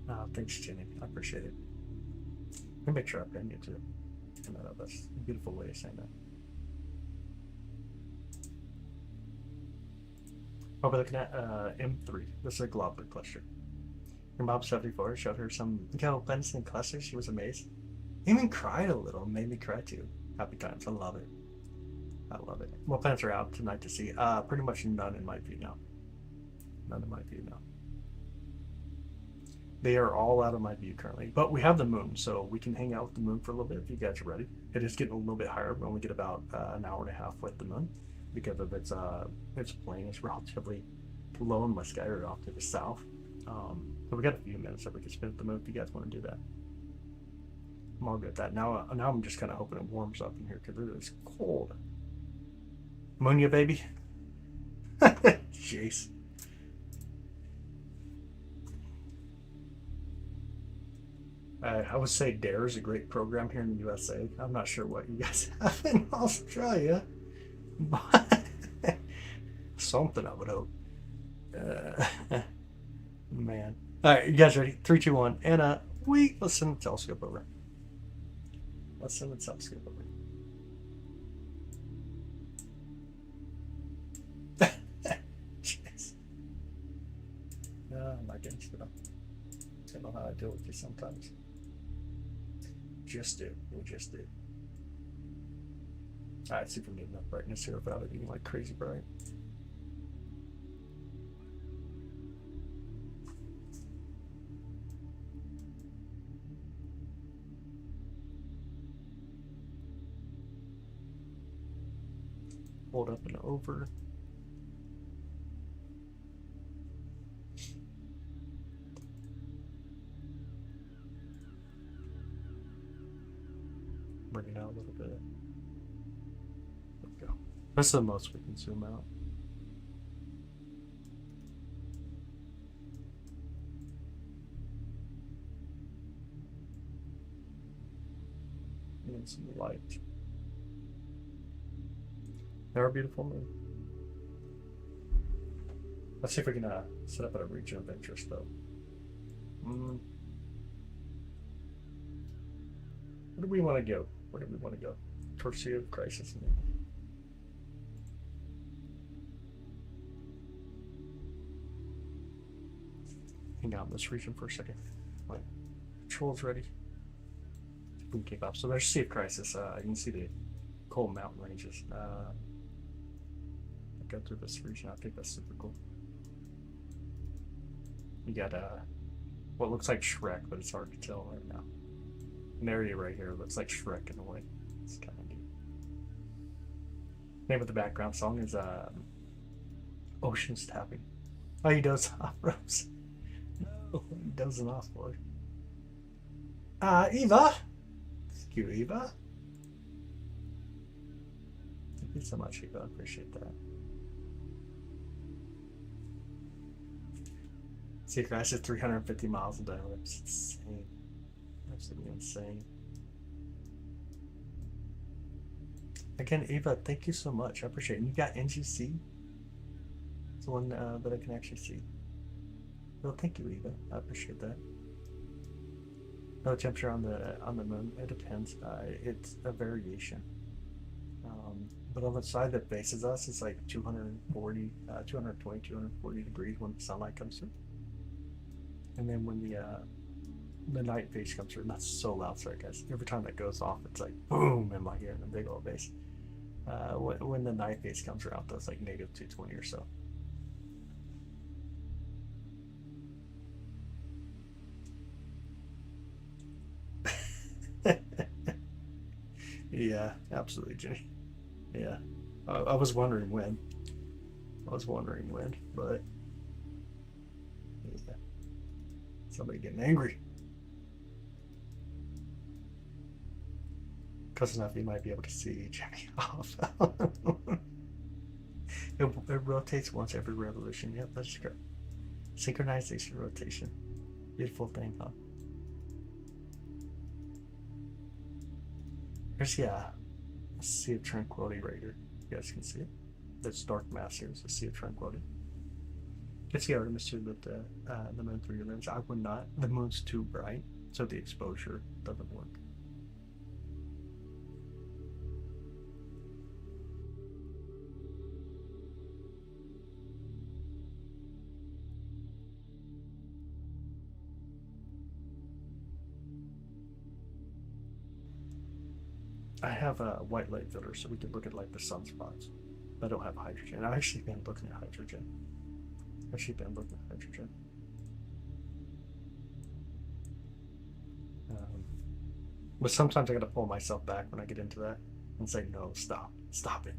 Oh, thanks, Jenny. I appreciate it. Let me make sure I pin you too. That's a beautiful way of saying that. Oh, we're looking at M3. This is a globular cluster. Your mom 74 showed her some planets and clusters. She was amazed. Even cried a little. Made me cry too. Happy times. I love it. I love it. What planets are out tonight to see? Pretty much none in my view now. None in my view now. They are all out of my view currently. But we have the moon, so we can hang out with the moon for a little bit if you guys are ready. It is getting a little bit higher. We only get about an hour and a half with the moon because of its plane is relatively low in my sky or off to the south. So we got a few minutes that we can spend at the moon if you guys want to do that. I'm all good at that. Now I'm just kind of hoping it warms up in here because it is cold. Ammonia, baby. Jeez. I would say DARE is a great program here in the USA. I'm not sure what you guys have in Australia, but something I would hope. Man. All right, you guys ready? 3, 2, 1. And let's send the telescope over. Let's send the telescope over. Jeez. Oh my goodness. I don't know how I deal with you sometimes. Just do. We just do. Alright, see if we need enough brightness here without it being like crazy bright. Hold up and over. Bring it out a little bit. There we go. That's the most we can zoom out. And some light. Our beautiful moon. Let's see if we can set up at a region of interest though. Where do we want to go? Where do we want to go? Torso crisis. Hang out in this region for a second. My controls ready. See if we can keep up. So there's Sea of Crisis. You can see the cold mountain ranges. Go through this region. I think that's super cool. You got what looks like Shrek, but it's hard to tell right now. An area right here looks like Shrek in a way. It's kind of neat. Name of the background song is Ocean's Tapping. Oh, he does off, Rose. No, he doesn't off, boy. Eva. Thank you, Eva. Thank you so much, Eva. I appreciate that. Sea Crash is 350 miles a day. That's insane. Absolutely insane. Again, Eva, thank you so much. I appreciate it. And you got NGC? It's the one that I can actually see. Well, thank you, Eva. I appreciate that. No temperature on the moon. It depends. It's a variation. But on the side that faces us, it's like 220, 240 degrees when the sunlight comes through. And then when the night phase comes through, and that's so loud, sorry guys. Every time that goes off, it's like boom in my ear in a big old bass. When the night phase comes around, that's like negative 220 or so. Yeah, absolutely, Jenny. Yeah, I was wondering when. But yeah. Somebody getting angry. Close enough you might be able to see Jenny off. it rotates once every revolution. Yep, that's correct. Synchronization rotation. Beautiful thing, huh? There's a Sea of Tranquility right here. You guys can see it. This dark mass here is the Sea of Tranquility. It's the Artemis too, but the moon through your lens. I would not. The moon's too bright, so the exposure doesn't work. I have a white light filter, so we can look at like the sunspots. I don't have hydrogen. I've actually been looking at hydrogen. But sometimes I gotta pull myself back when I get into that and say, no, stop it.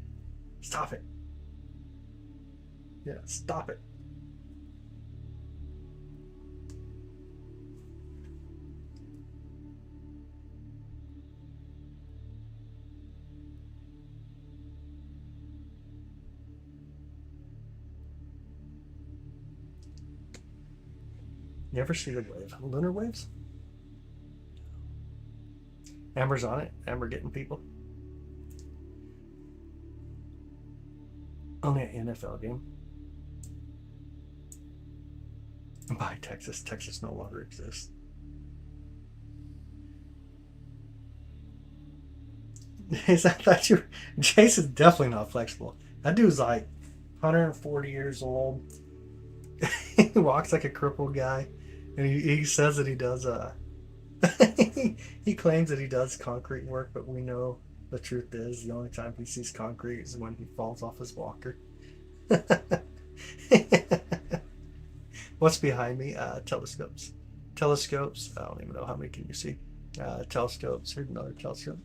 Yeah, stop it. ever see the wave? Lunar waves? Amber's on it. Amber getting people. Only an NFL game. Bye, Texas. Texas no longer exists. Is that you? Jason's definitely not flexible. That dude's like 140 years old. He walks like a crippled guy, and he says that he does. He claims that he does concrete work, but we know the truth is the only time he sees concrete is when he falls off his walker. What's behind me? Telescopes. Telescopes. I don't even know how many can you see. Telescopes. Here's another telescope.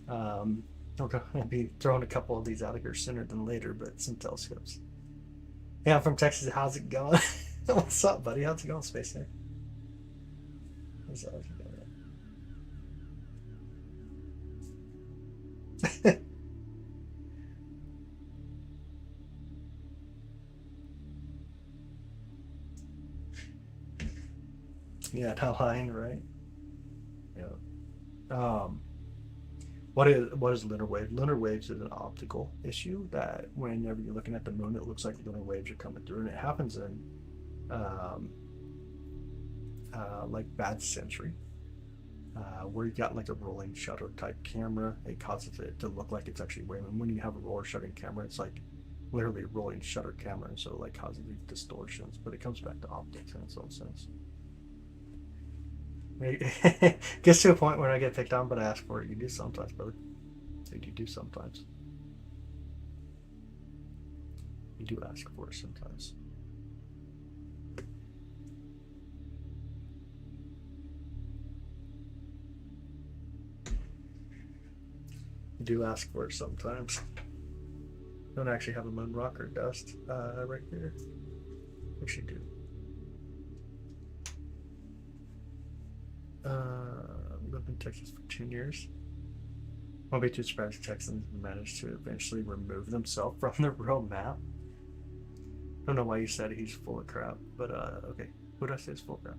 I'm going to be throwing a couple of these out of here sooner than later, but some telescopes. Yeah, I'm from Texas. How's it going? What's up, buddy? How's it going, Space Nerd? How's it going? Yeah, not lying, right? Yeah. What is lunar wave? Lunar waves is an optical issue that whenever you're looking at the moon, it looks like lunar waves are coming through, and it happens in like bad sensory, where you got like a rolling shutter type camera. It causes it to look like it's actually waving. When you have a roller shutting camera, it's like literally a rolling shutter camera, and so it like causes these distortions. But it comes back to optics in its own sense. It gets to a point where I get picked on, but I ask for it. You do sometimes, brother. You do sometimes. You do ask for it sometimes. You do ask for it sometimes. Don't actually have a moon rock or dust right here. Which you do. Lived in Texas for 10 years. Won't be too surprised if Texans managed to eventually remove themselves from the real map. I don't know why you said he's full of crap, but okay. Who did I say is full of crap?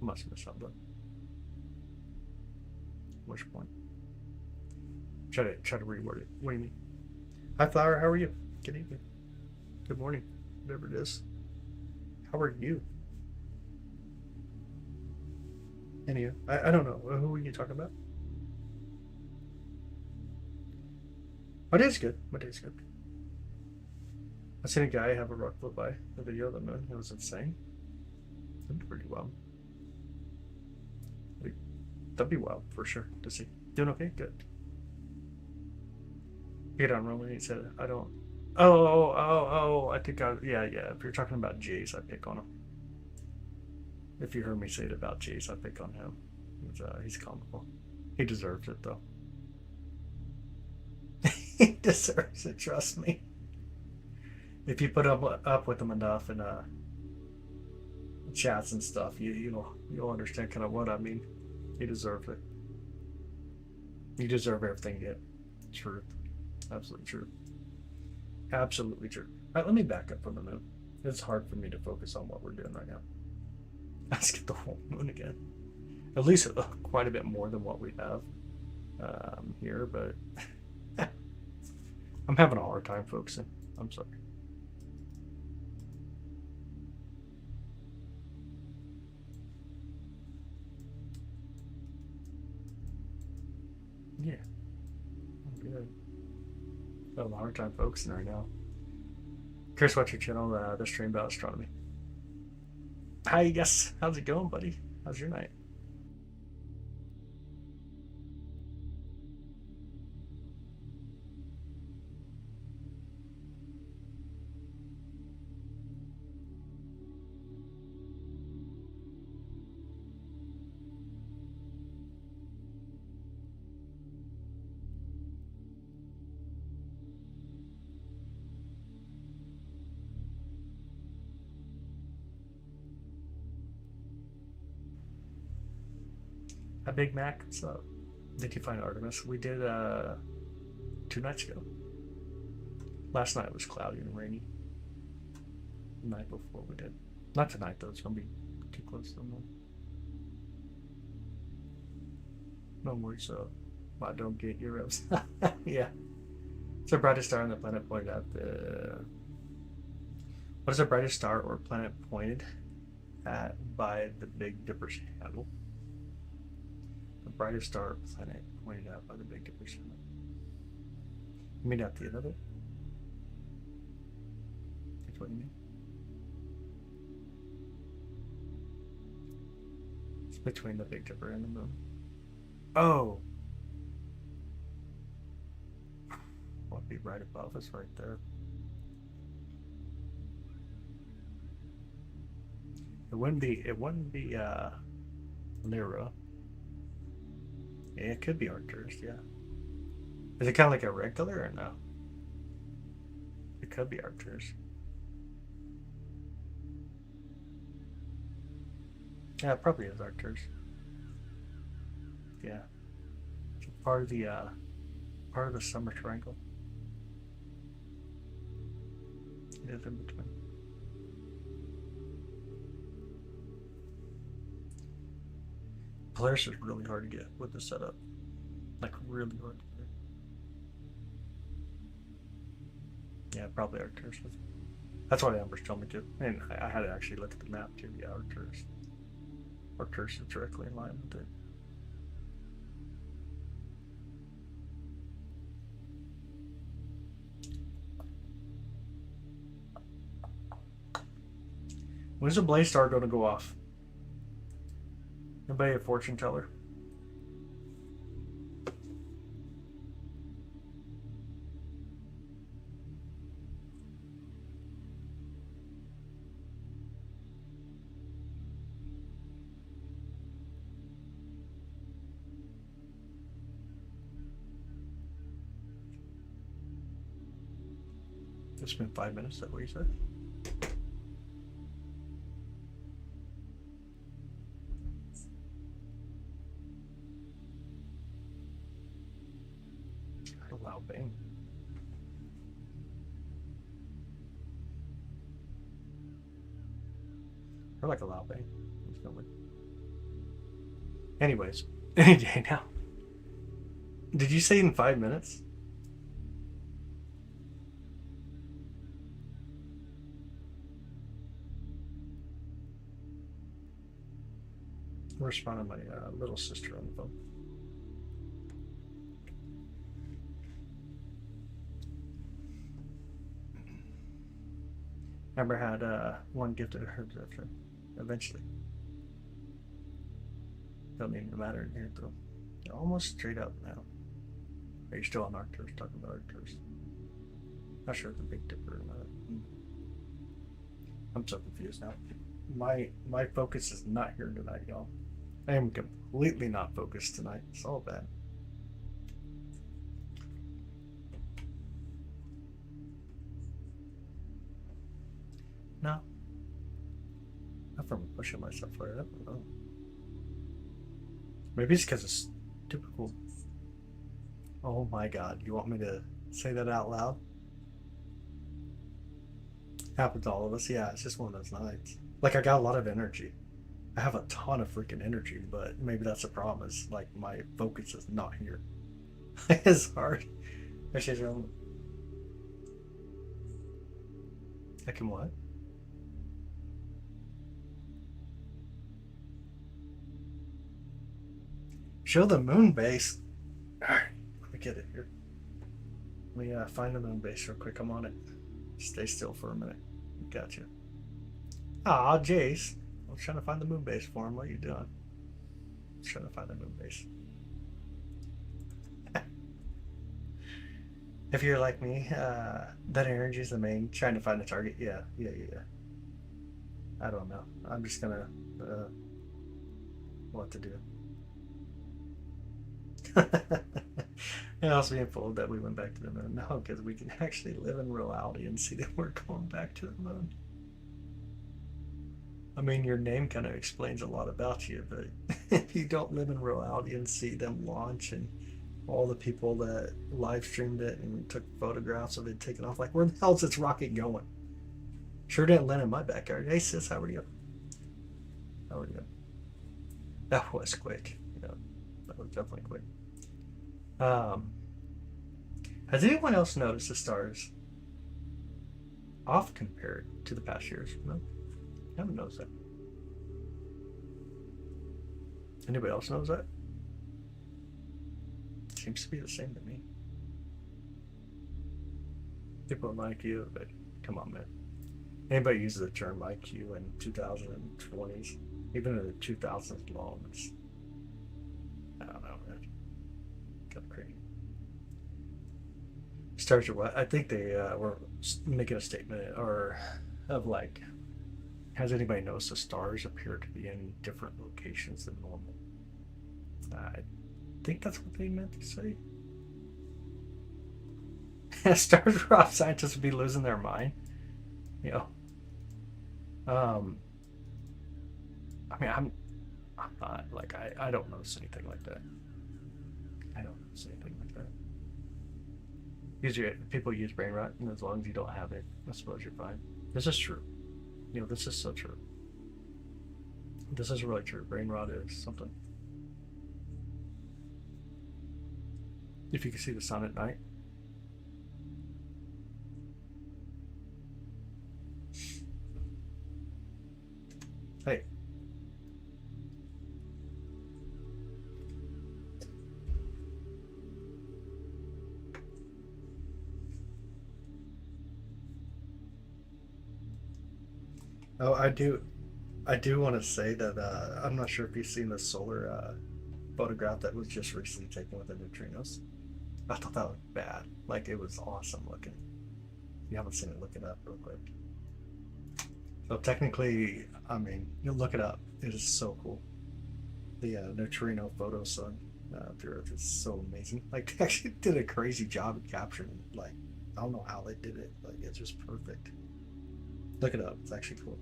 I must have missed something. Which point? Try to reword it. What do you mean? Hi, Flower. How are you? Good evening. Good morning. Whatever it is. How are you? Any? I don't know. Who are you talking about? My day's good. My day's good. I seen a guy have a rock float by the video of the moon. It was insane. It did pretty well. That'd be wild for sure to see. Doing okay? Good. Get on Roman. He said, I don't. Oh. I think yeah. If you're talking about Jace, I pick on him. If you heard me say it about Jace, I pick on him. He's comical. He deserves it, though. He deserves it, trust me. If you put up with him enough in chats and stuff, you'll understand kind of what I mean. He deserves it. You deserve everything you get. Truth. Absolutely true. Absolutely true. All right, let me back up from the moon. It's hard for me to focus on what we're doing right now. Let's get the whole moon again. At least quite a bit more than what we have here, but I'm having a hard time focusing. I'm sorry. Yeah. I'm good. I'm having a hard time focusing right now. Chris, what's your channel? The stream about astronomy. Hi, yes. How's it going, buddy? How's your night? Hi, Big Mac. What's up? Did you find Artemis? We did 2 nights ago. Last night was cloudy and rainy. The night before we did. Not tonight though. It's gonna be too close to the moon. No worries, I don't get your revs. Yeah. It's the brightest star on the planet pointed at the. What is the brightest star or planet pointed at by the Big Dipper's handle? The brightest star or planet pointed at by the Big Dipper's handle. You mean at the end of it? That's what you mean? It's between the Big Dipper and the moon. Oh! Well, it'd be right above us right there. It wouldn't be Lyra. Yeah, it could be Arcturus, yeah. Is it kind of like a regular or no? It could be Arcturus. Yeah, it probably is Arcturus. Yeah. It's part of the summer triangle. It is in between. Polaris is really hard to get with the setup. Like really hard to get. Yeah, probably Arcturus. That's what Amber's told me too. And I had to actually look at the map too. Yeah, Arcturus. Arcturus is directly in line with it. When's the blaze star going to go off? Anybody a fortune teller? It's been 5 minutes, is that what you said? Allow bang. I like a loud bang. Anyways, any day now. Did you say in 5 minutes? I'm responding to my little sister on the phone. Amber had one gifted her eventually. Don't even matter in here though. You're almost straight up now. Are you still on Arcturus? Talking about Arcturus. Not sure if the Big Dipper or not. I'm so confused now. My focus is not here tonight, y'all. I am completely not focused tonight. It's all bad. No. Not from pushing myself right up. I don't know. Maybe it's because it's typical. Oh my god, you want me to say that out loud? Happens to all of us. Yeah, it's just one of those nights. Like, I got a lot of energy. I have a ton of freaking energy, but maybe that's the problem, is like my focus is not here. It's hard. I can what? Show the moon base. Alright, let me get it here. Let me find the moon base real quick. I'm on it. Stay still for a minute. Gotcha. Ah, Jace. I was trying to find the moon base for him. What are you doing? I was trying to find the moon base. If you're like me, that energy is the main. Trying to find the target. Yeah. I don't know. I'm just gonna what to do. And also being told that we went back to the moon. No, because we can actually live in reality and see that we're going back to the moon. I mean, your name kind of explains a lot about you, but if you don't live in reality and see them launch and all the people that live streamed it and took photographs of it taking off, like, where the hell's this rocket going? Sure didn't land in my backyard. Hey sis, how are you? How are you? That was quick. Yeah, that was definitely quick. Um, has anyone else noticed the stars off compared to the past years? No, I haven't noticed that. Anybody else knows that? Seems to be the same to me. People in IQ, but come on, man. Anybody uses the term IQ in 2020s, even in the 2000s long, it's, I don't know, man. Kind of crazy. Stars are what? I think they were making a statement or of like, has anybody noticed the stars appear to be in different locations than normal? I think that's what they meant to say. Stars are off, scientists would be losing their mind. You know, I mean, I'm not like I don't notice anything like that. I don't notice anything like that. Usually, people use brain rot, and as long as you don't have it, I suppose you're fine. This is true. You know, this is so true. This is really true. Brain rot is something. If you can see the sun at night. Hey. Oh, I do want to say that I'm not sure if you've seen the solar photograph that was just recently taken with the neutrinos. I thought that was bad. Like, it was awesome looking. If you haven't seen it, look it up real quick. So technically, I mean, you'll look it up. It is so cool. The neutrino photo sun of the Earth is so amazing. Like, they actually did a crazy job at capturing it. Like, I don't know how they did it. Like, it's just perfect. Look it up. It's actually cool.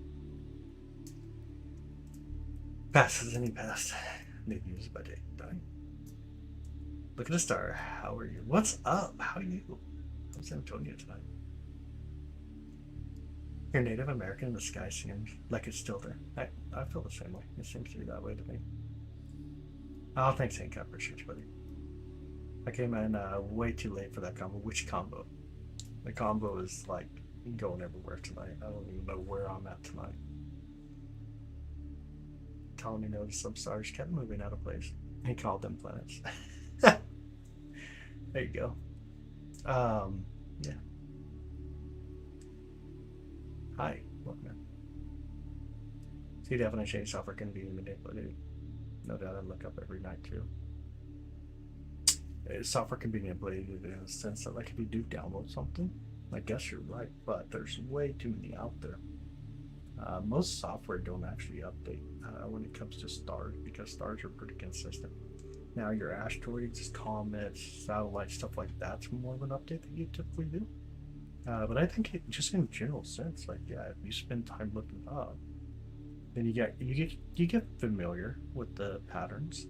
Passes any past. Need to use it by day. Dying. Look at the star. How are you? What's up? How are you? How's Antonio tonight? You're Native American and the sky seems like it's still there. I feel the same way. It seems to be that way to me. Oh, thanks, Hank. I appreciate you, buddy. I came in way too late for that combo. Which combo? The combo is like going everywhere tonight. I don't even know where I'm at tonight. Ptolemy noticed some stars kept moving out of place. He called them planets. There you go. Yeah. Hi, welcome in. See, definition software can be manipulated. No doubt I look up every night too. Software can be manipulated in a sense that, like, if you do download something, I guess you're right, but there's way too many out there. Most software don't actually update when it comes to stars because stars are pretty consistent. Now, your asteroids, comets, satellites, stuff like that's more of an update that you typically do. But I think just in general sense, like, yeah, if you spend time looking up, then you get familiar with the patterns.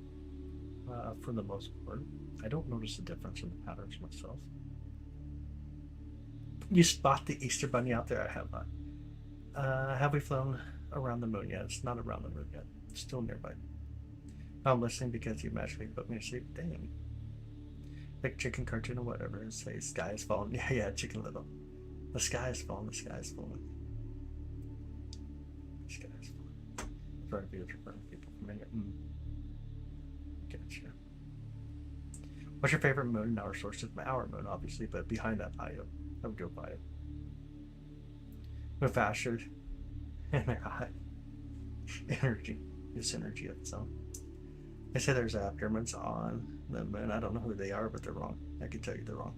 For the most part, I don't notice a difference in the patterns myself. You spot the Easter Bunny out there? I have not. Have we flown around the moon yet? It's not around the moon yet. It's still nearby. I'm listening because you magically put me to sleep. Dang. Like chicken cartoon or whatever, and say sky is falling. Yeah, Chicken Little. The sky is falling. The sky is falling. The sky is falling. Trying to be a different people from here. Gotcha. What's your favorite moon in our source system? Our moon, obviously, but behind that, Io. I would go by it. Move faster, and they're high. Energy. It's energy of its own. They say there's pyramids on the moon. I don't know who they are, but they're wrong. I can tell you they're wrong.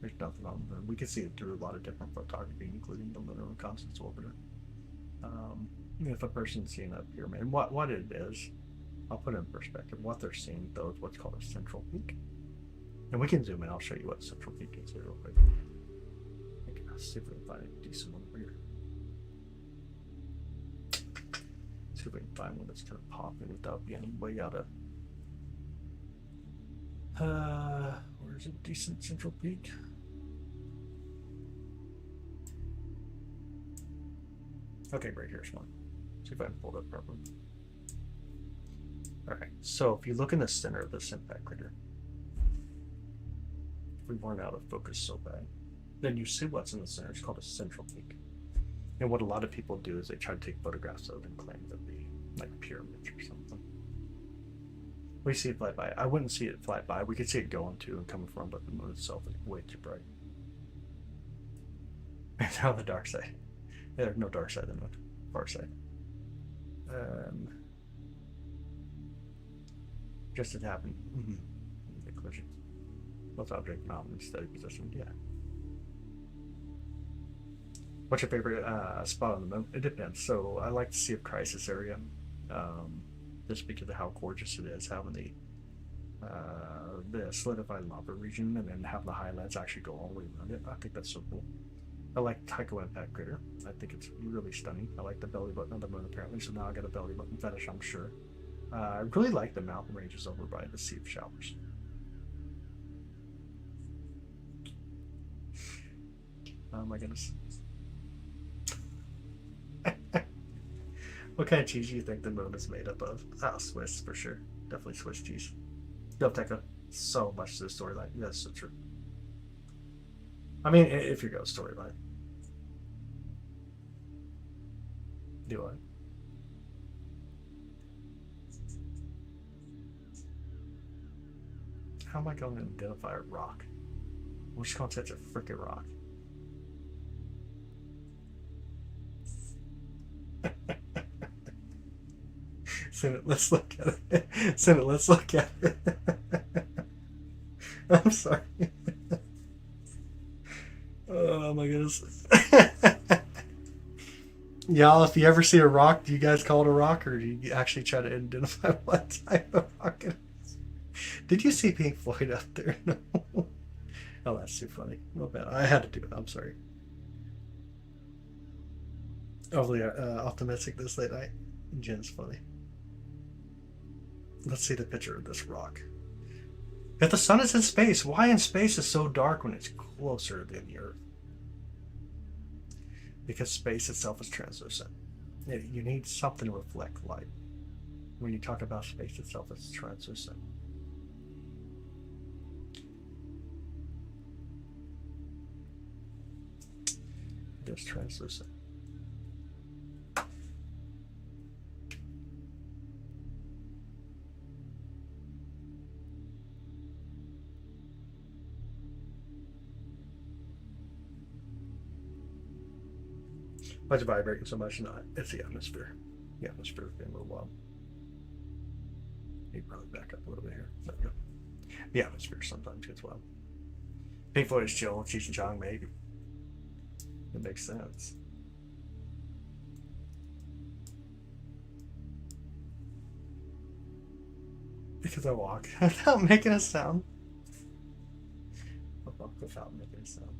There's nothing on the moon. We can see it through a lot of different photography, including the Lunar Reconnaissance Orbiter. If a person's seeing a pyramid, and what it is, I'll put it in perspective. What they're seeing, though, is what's called a central peak. And we can zoom in. I'll show you what central peak is here real quick. Let's see if we can find a decent one over here. See if we can find one that's kind of popping without being way out of. Where's a decent central peak? Okay, right here's one. See if I can pull it up properly. Alright, so if you look in the center of this impact crater, if we weren't out of focus so bad, then you see what's in the center. It's called a central peak. And what a lot of people do is they try to take photographs of it and claim to be like pyramids or something. We see it fly by. I wouldn't see it fly by. We could see it going to and coming from, but the moon itself is way too bright. And on the dark side. Yeah, there's no dark side in the moon. Far side. Just it happened. The collision. Both object mountain steady position. Yeah. What's your favorite spot on the moon? It depends. So I like to see a crisis area, just because of how gorgeous it is, having the solidified lava region, and then have the highlights actually go all the way around it. I think that's so cool. I like Tycho Impact Crater. I think it's really stunning. I like the belly button of the moon apparently, so now I got a belly button fetish, I'm sure. I really like the mountain ranges over by the Sea of Showers. Oh my goodness. What kind of cheese do you think the moon is made up of? Ah, Swiss for sure. Definitely Swiss cheese. Delteca. So much to the storyline. That's so true. I mean, if you go storyline. Do I? How am I going to identify a rock? I'm just going to touch a freaking rock. Send it, let's look at it. Send it, let's look at it. I'm sorry. Oh my goodness. Y'all, if you ever see a rock, do you guys call it a rock, or do you actually try to identify what type of rock it is? Did you see Pink Floyd up there? No. Oh, that's too funny. No bad. I had to do it. I'm sorry. Overly optimistic this late night. Jen's funny. Let's see the picture of this rock. If the sun is in space, why in space is so dark when it's closer than the Earth? Because space itself is translucent. You need something to reflect light. When you talk about space itself, it's translucent. It is translucent. Why is it vibrating so much? No, it's the atmosphere. The atmosphere is being a little wild. Maybe probably back up a little bit here. There we go. The atmosphere sometimes gets wild. Pink Floyd is chill. Cheech and Chong, maybe. It makes sense. Because I walk without making a sound. I walk without making a sound.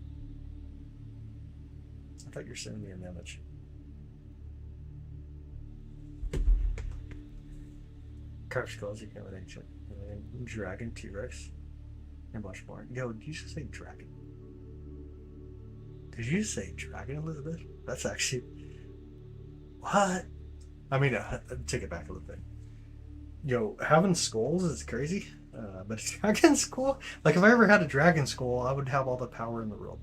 I thought you were sending me an image. Carp skulls, you can have an ancient dragon, T-Rex, and much more. Yo, did you just say dragon? Did you just say dragon, Elizabeth? That's actually... What? I mean, take it back a little bit. Yo, having skulls is crazy, but dragon skull? Like, if I ever had a dragon skull, I would have all the power in the world.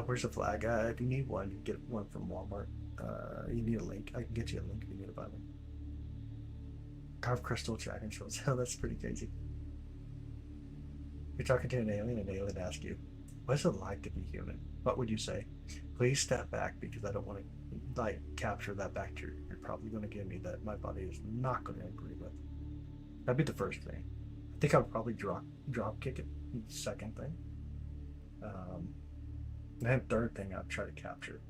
Where's the flag? If you need one, you get one from Walmart. You need a link. I can get you a link if you need to buy one. Carved crystal dragon shells. Oh, that's pretty crazy. You're talking to an alien asks you, what is it like to be human? What would you say? Please step back because I don't want to like capture that bacteria you're probably going to give me that my body is not going to agree with. That'd be the first thing. I think I would probably drop kick it. Second thing. And then third thing I'd try to capture.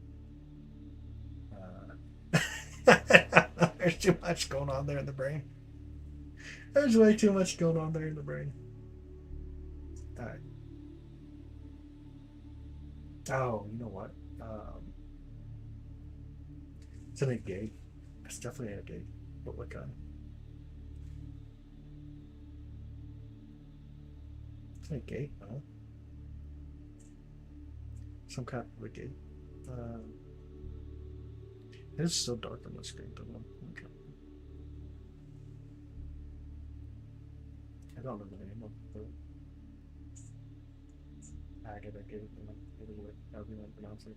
There's too much going on there in the brain. There's way too much going on there in the brain. Alright. Oh, you know what? It's a gate. It's definitely a gate. But what kind? It's a gate, huh? some kind of a gate. It's so dark on the screen, though. Okay. I don't know the name of the agate, however you want to pronounce it.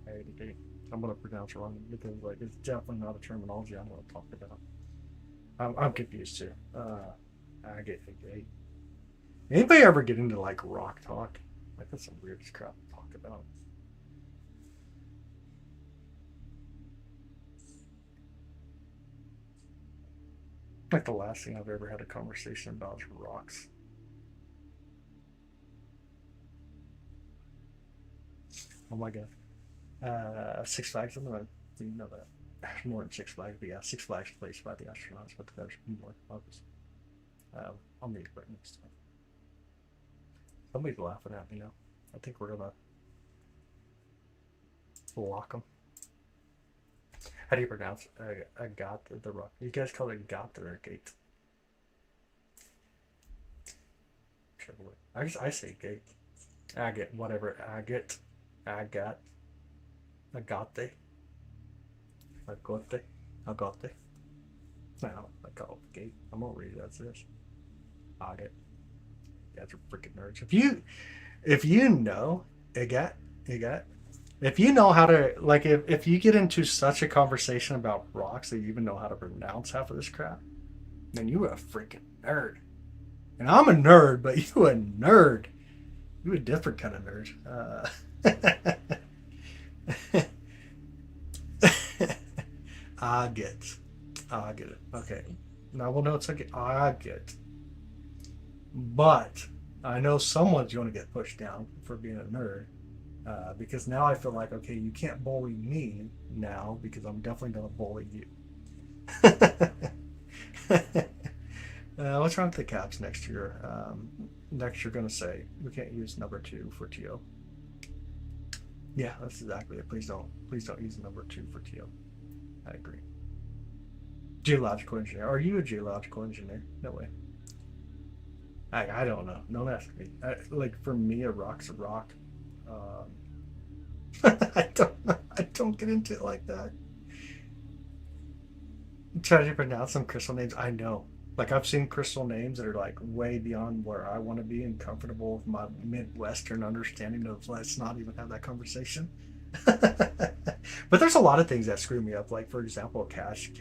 Agate. I'm gonna pronounce it wrong because like it's definitely not a terminology I'm gonna talk about. I'm confused too. Agate. Anybody ever get into like rock talk? Like that's some weird crap to talk about. Like the last thing I've ever had a conversation about is rocks. Oh my god. Six Flags on the road. You know that. More than Six Flags, but yeah, Six Flags placed by the astronauts, but there's more obviously. I'll meet right next time. Somebody's laughing at me now. I think we're gonna lock them. How do you pronounce got the rock? You guys call it got or gate? I say gate. Agate, whatever. Agate. Agate. Agate. Agate. Agate. No, I call it gate. I'm gonna read it as this. Agate. You guys are freaking nerds. If you know agate, if you know how to like if you get into such a conversation about rocks that you even know how to pronounce half of this crap, then you a freaking nerd. And I'm a nerd, but you a nerd. You a different kind of nerd. I get it. Okay. Now we'll know it's like I get. But I know someone's going to get pushed down for being a nerd. Because now I feel like, okay, you can't bully me now because I'm definitely going to bully you. What's wrong with the caps next year? Next you're going to say we can't use number 2 for TO. Yeah, that's exactly it. Please don't use number 2 for TO. I agree. Geological engineer. Are you a geological engineer? No way. I don't know. Don't ask me. Like for me, a rock's a rock. I don't get into it like that. Try to pronounce some crystal names. I know. Like I've seen crystal names that are like way beyond where I want to be and comfortable with my Midwestern understanding of let's not even have that conversation. But there's a lot of things that screw me up. Like for example, cache.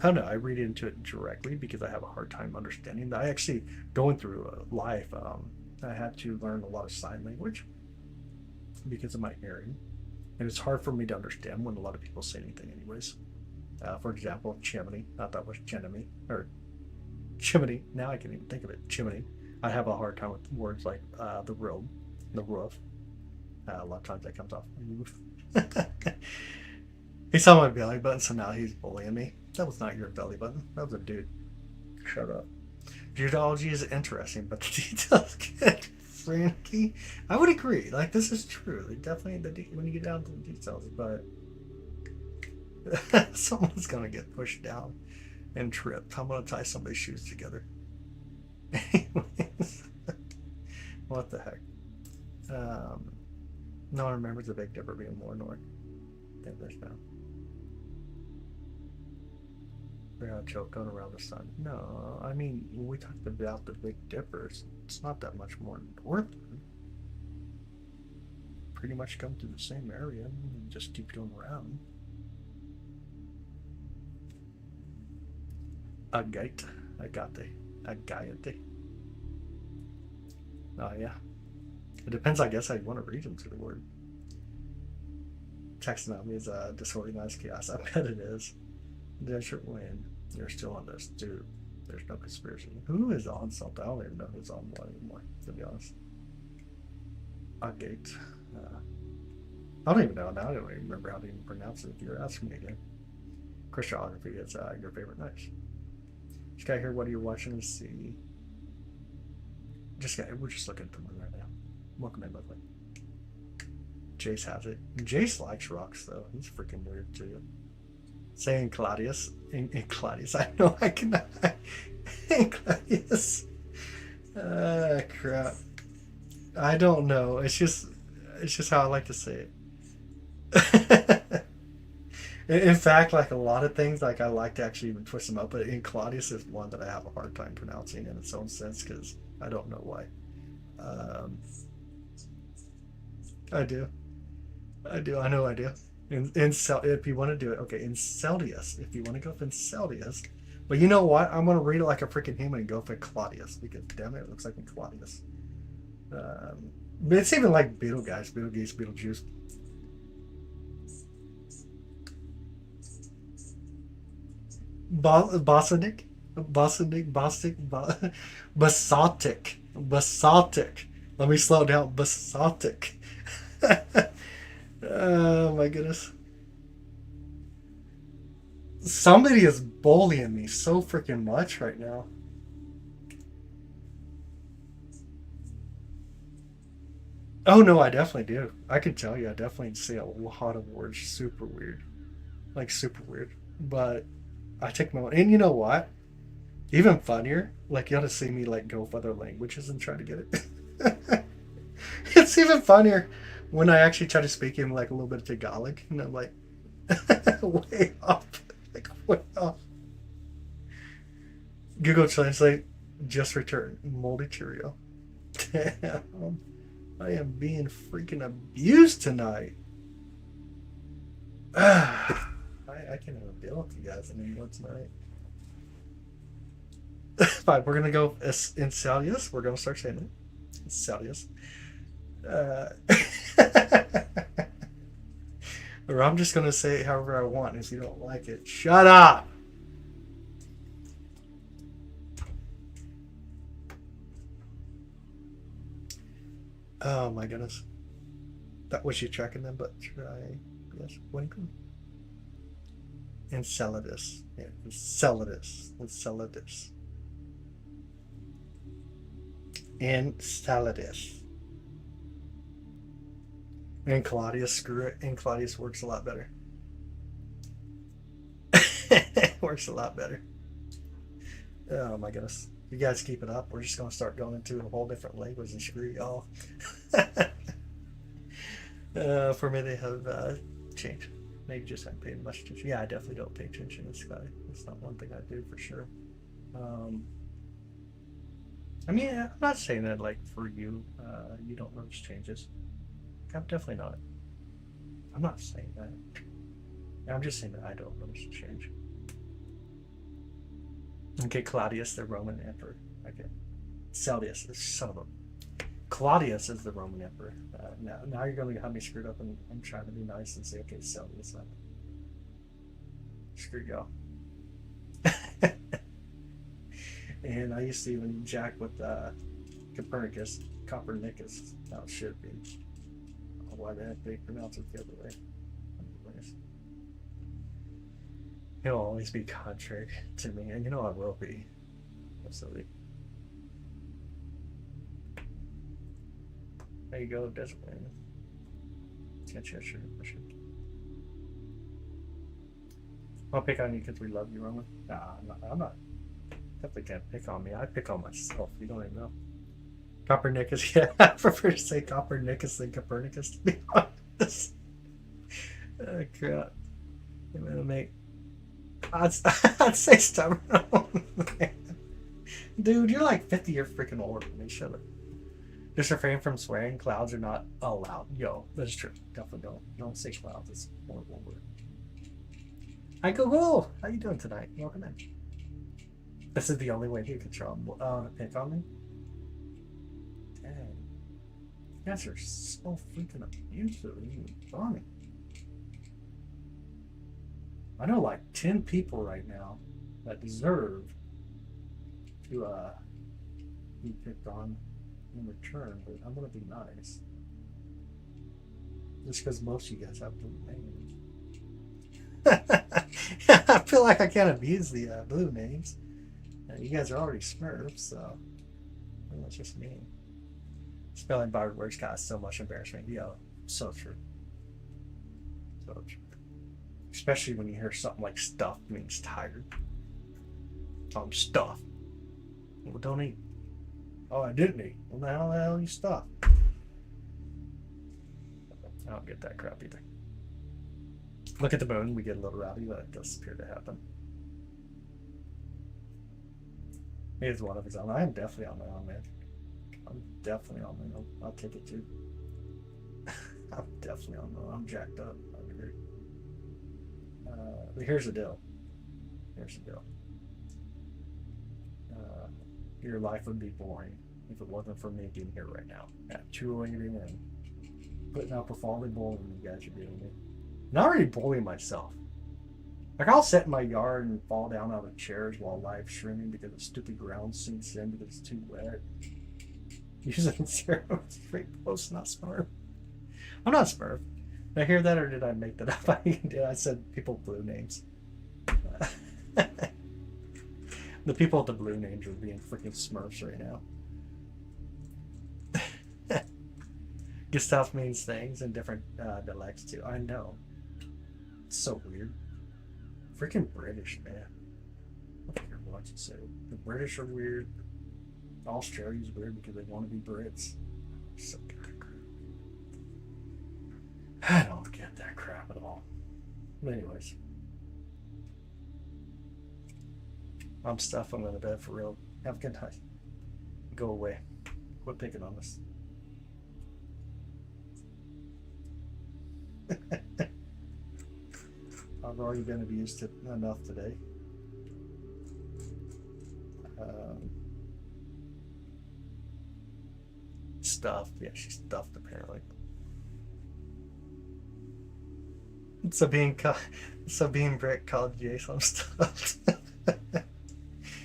I don't know. I read into it directly because I have a hard time understanding that. I actually going through life. I had to learn a lot of sign language because of my hearing, and it's hard for me to understand when a lot of people say anything. Anyways, for example, chimney. Not that was chimney or chimney. Now I can even think of it. Chimney. I have a hard time with words like the room, the roof. A lot of times that comes off roof. He's on my belly button, so now he's bullying me. That was not your belly button. That was a dude. Shut up. Geology is interesting, but the details get franky. I would agree. Like this is true. Like, definitely when you get down to the details, but someone's gonna get pushed down and tripped. I'm gonna tie somebody's shoes together. Anyways, what the heck? No one remembers the Big Dipper being more north. I think there's now. We're not joke going around the sun. No, I mean when we talked about the Big Dippers, it's not that much more northern. Pretty much come through the same area and just keep going around. Agate. Oh yeah. It depends, I guess, how you want to read into the word. Taxonomy is disorganized chaos. I bet it is. Desert wind. You're still on this, dude. There's no conspiracy. Who is on something? I don't even know who's on what anymore, to be honest. Agate. I don't even know now. I don't even remember how to even pronounce it if you're asking me again. Crystallography is your favorite. Nice. This guy here, what are you watching to see? We're just looking at the moon right now. Welcome in, lovely. Jace has it. Jace likes rocks, though. He's freaking weird, too. Saying Claudius. In Claudius. I know I cannot. In Claudius. Crap. I don't know. It's just how I like to say it. In fact, like a lot of things, like I like to actually even twist them up, but in Claudius is one that I have a hard time pronouncing in its own sense because I don't know why. Um, I do. I do. I know I do. If you want to do it, okay, in Celsius. If you want to go up in Celsius, but you know what? I'm gonna read it like a freaking human and go for Claudius because damn it, it looks like in Claudius. But it's even like Betelgeuse, Betelgeuse. Basaltic, basaltic. Let me slow down. Basaltic. Oh my goodness. Somebody is bullying me so freaking much right now. Oh no, I definitely do. I can tell you, I definitely say a lot of words super weird, like super weird. But I take my own, and you know what? Even funnier, like you ought to see me like go with other languages and try to get it. It's even funnier when I actually try to speak in like a little bit of Tagalog, and I'm like way off, like way off. Google Translate just returned moldy Cheerio. Damn, I am being freaking abused tonight. I can't even deal with you guys anymore tonight. Fine, we're gonna go in Celsius. We're gonna start saying it. Celsius. Uh, or I'm just gonna say it however I want. If you don't like it, shut up. Oh my goodness. That was you tracking them, but try yes, Winkum. Enceladus. Yeah, Enceladus. Enceladus. Enceladus. And Claudius, screw it. And Claudius works a lot better. Works a lot better. Oh my goodness. You guys keep it up. We're just going to start going into a whole different language and screw y'all. For me, they have changed. Maybe just haven't paid much attention. Yeah, I definitely don't pay attention in sky. It's not one thing I do for sure. I mean, I'm not saying that like for you, you don't notice changes. I'm definitely not. I'm not saying that. I'm just saying that I don't notice a change. Okay, Claudius, the Roman emperor. Okay, Celsius, son of a. Claudius is the Roman emperor. Now you're going to have me screwed up, and I'm trying to be nice and say, okay, Celsius. Screw y'all. And I used to even jack with Copernicus. That should be. Why the heck they pronounce it the other way? He'll always be contrary to me, and you know I will be. Absolutely. There you go, Desert Man. Yeah, sure. I'll pick on you because we love you, Roman. Nah, I'm not. Definitely can't pick on me. I pick on myself. You don't even know. Copernicus, yeah, I prefer to say Copernicus than Copernicus, to be honest. Oh, crap. I'm gonna make. I'd say stubborn. Dude, you're like 50 years freaking older than me. Shut up. Just refrain from swearing. Clouds are not allowed. Yo, that's true. Definitely don't say clouds. It's a horrible word. Hi, Google. How you doing tonight? Welcome in. This is the only way you can pick on me. Dang. You guys are so freaking abusive. Funny. I know like 10 people right now that deserve to be picked on in return, but I'm gonna be nice. Just because most of you guys have blue names. I feel like I can't abuse the blue names. You guys are already Smurfs, so that's just me. Spelling borrowed words cause so much embarrassment. Yo, so true. So true. Especially when you hear something like stuff means tired. I'm stuffed. Well, don't eat. Oh, I didn't eat. Well, the hell you stuffed? I don't get that crap either. Look at the moon, we get a little rowdy, but it does appear to happen. Here's one of his own. I am definitely on my own, man. I'm definitely on my own. I'll take it too. I'm definitely on my own. I'm jacked up. I agree. But here's the deal. Here's the deal. Your life would be boring if it wasn't for me being here right now. Actually, and putting up with all the bullying you guys are doing me. Not really bullying myself. Like, I'll sit in my yard and fall down out of chairs while live streaming because the stupid ground sinks in because it's too wet. Using zero straight posts, not Smurf. I'm not Smurf. Did I hear that or did I make that up? I said people with blue names. The people with the blue names are being freaking Smurfs right now. Gustav means things in different dialects too. I know. It's so weird. Freaking British, man. I don't care what you say. The British are weird. Australia's weird because they want to be Brits. So get that crap. I don't get that crap at all. But anyways. I'm stuffed. I'm going to bed for real. Have a good night. Go away. Quit picking on us. I've already been abused enough today. Stuffed. Yeah, she's stuffed apparently. Sabine Brick called Jason stuffed.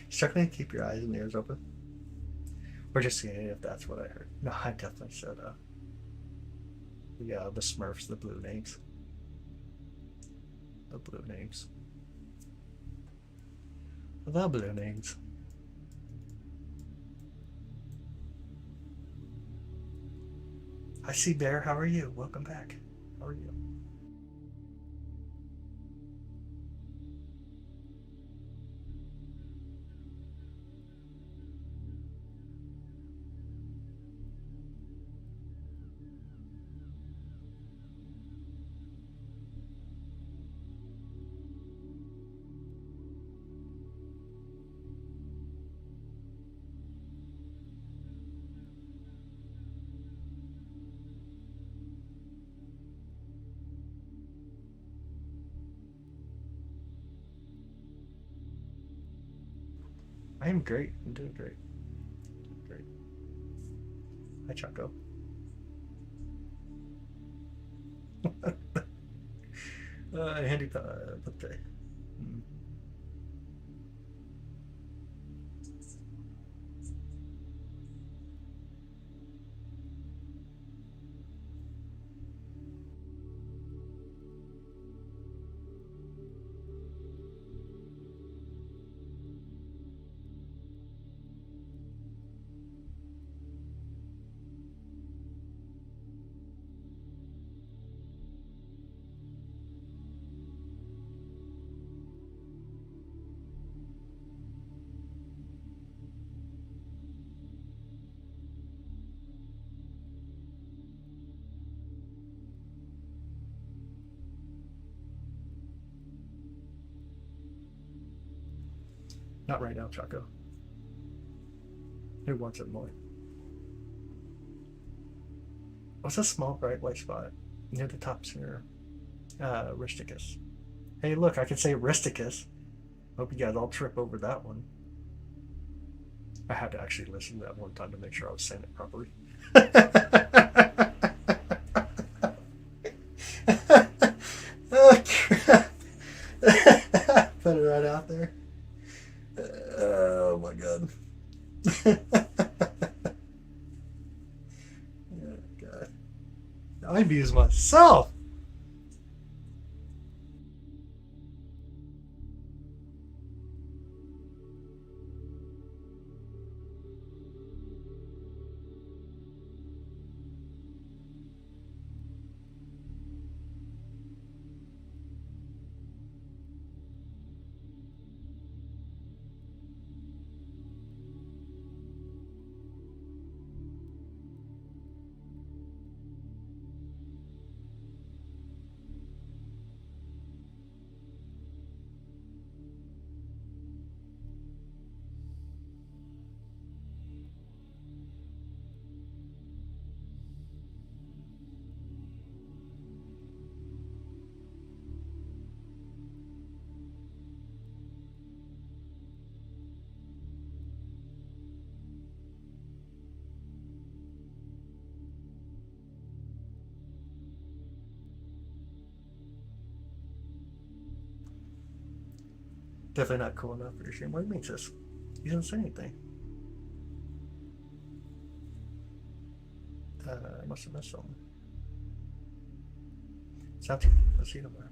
Struggling to keep your eyes and ears open. We're just seeing if that's what I heard. No, I definitely said the Smurfs, the blue names. The blue names. The blue names. I see Bear, how are you? Welcome back. How are you? I am great. I'm doing great. Great. Hi, Choco. Handy birthday. Not right now, Choco. Who wants it more? What's a small bright white spot near the top center? Risticus. Hey, look, I can say Risticus. Hope you guys all trip over that one. I had to actually listen to that one time to make sure I was saying it properly. Oh, crap. Put it right out there. Oh, my God. Oh, God. I abuse myself. Definitely not cool enough for your stream. What do you mean, sis? He doesn't say anything. I must have missed something. Sounds. Let's see tomorrow.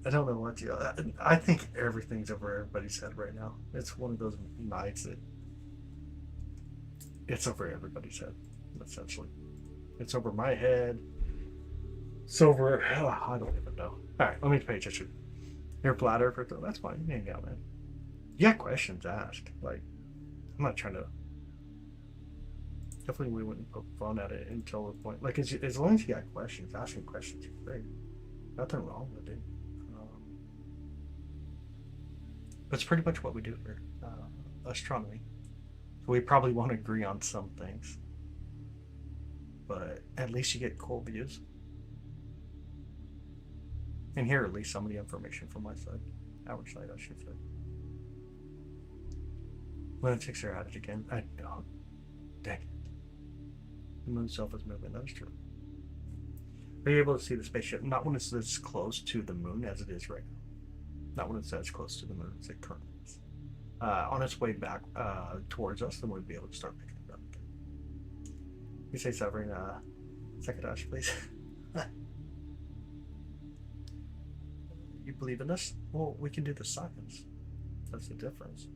I don't know what to. I think everything's over everybody's head right now. It's one of those nights that it's over everybody's head, essentially. It's over my head. It's over. Oh, I don't even know. All right, let me pay attention. You're flat earther, that's fine. You hang out, man. You got questions, ask. Like, I'm not trying to. Definitely, we wouldn't poke fun at it until the point. Like, as long as you got questions, asking questions is great. Nothing wrong with it. That's pretty much what we do here. Astronomy. So we probably won't agree on some things, but at least you get cool views. And here, at least some of the information from my side, our side, I should say. Lunatics are outage again. I don't. Dang it. The moon itself is moving. That is true. Are you able to see the spaceship? Not when it's this close to the moon as it is right now. Not when it's as close to the moon as it currently is. On its way back towards us, then we'd be able to start picking it up again. You say Severin, Sekadash, please. You believe in us? Well, we can do the science. That's the difference.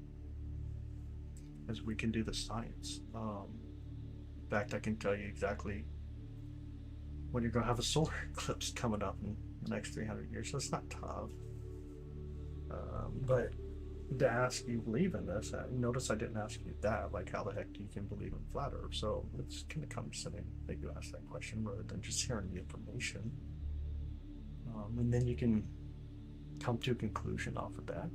As we can do the science. In fact, I can tell you exactly when you're going to have a solar eclipse coming up in the next 300 years. So it's not tough. But to ask you believe in this, notice I didn't ask you that, like how the heck do you can believe in flat earth? So it's kind of condescending that you ask that question rather than just hearing the information. And then you can come to a conclusion off of that.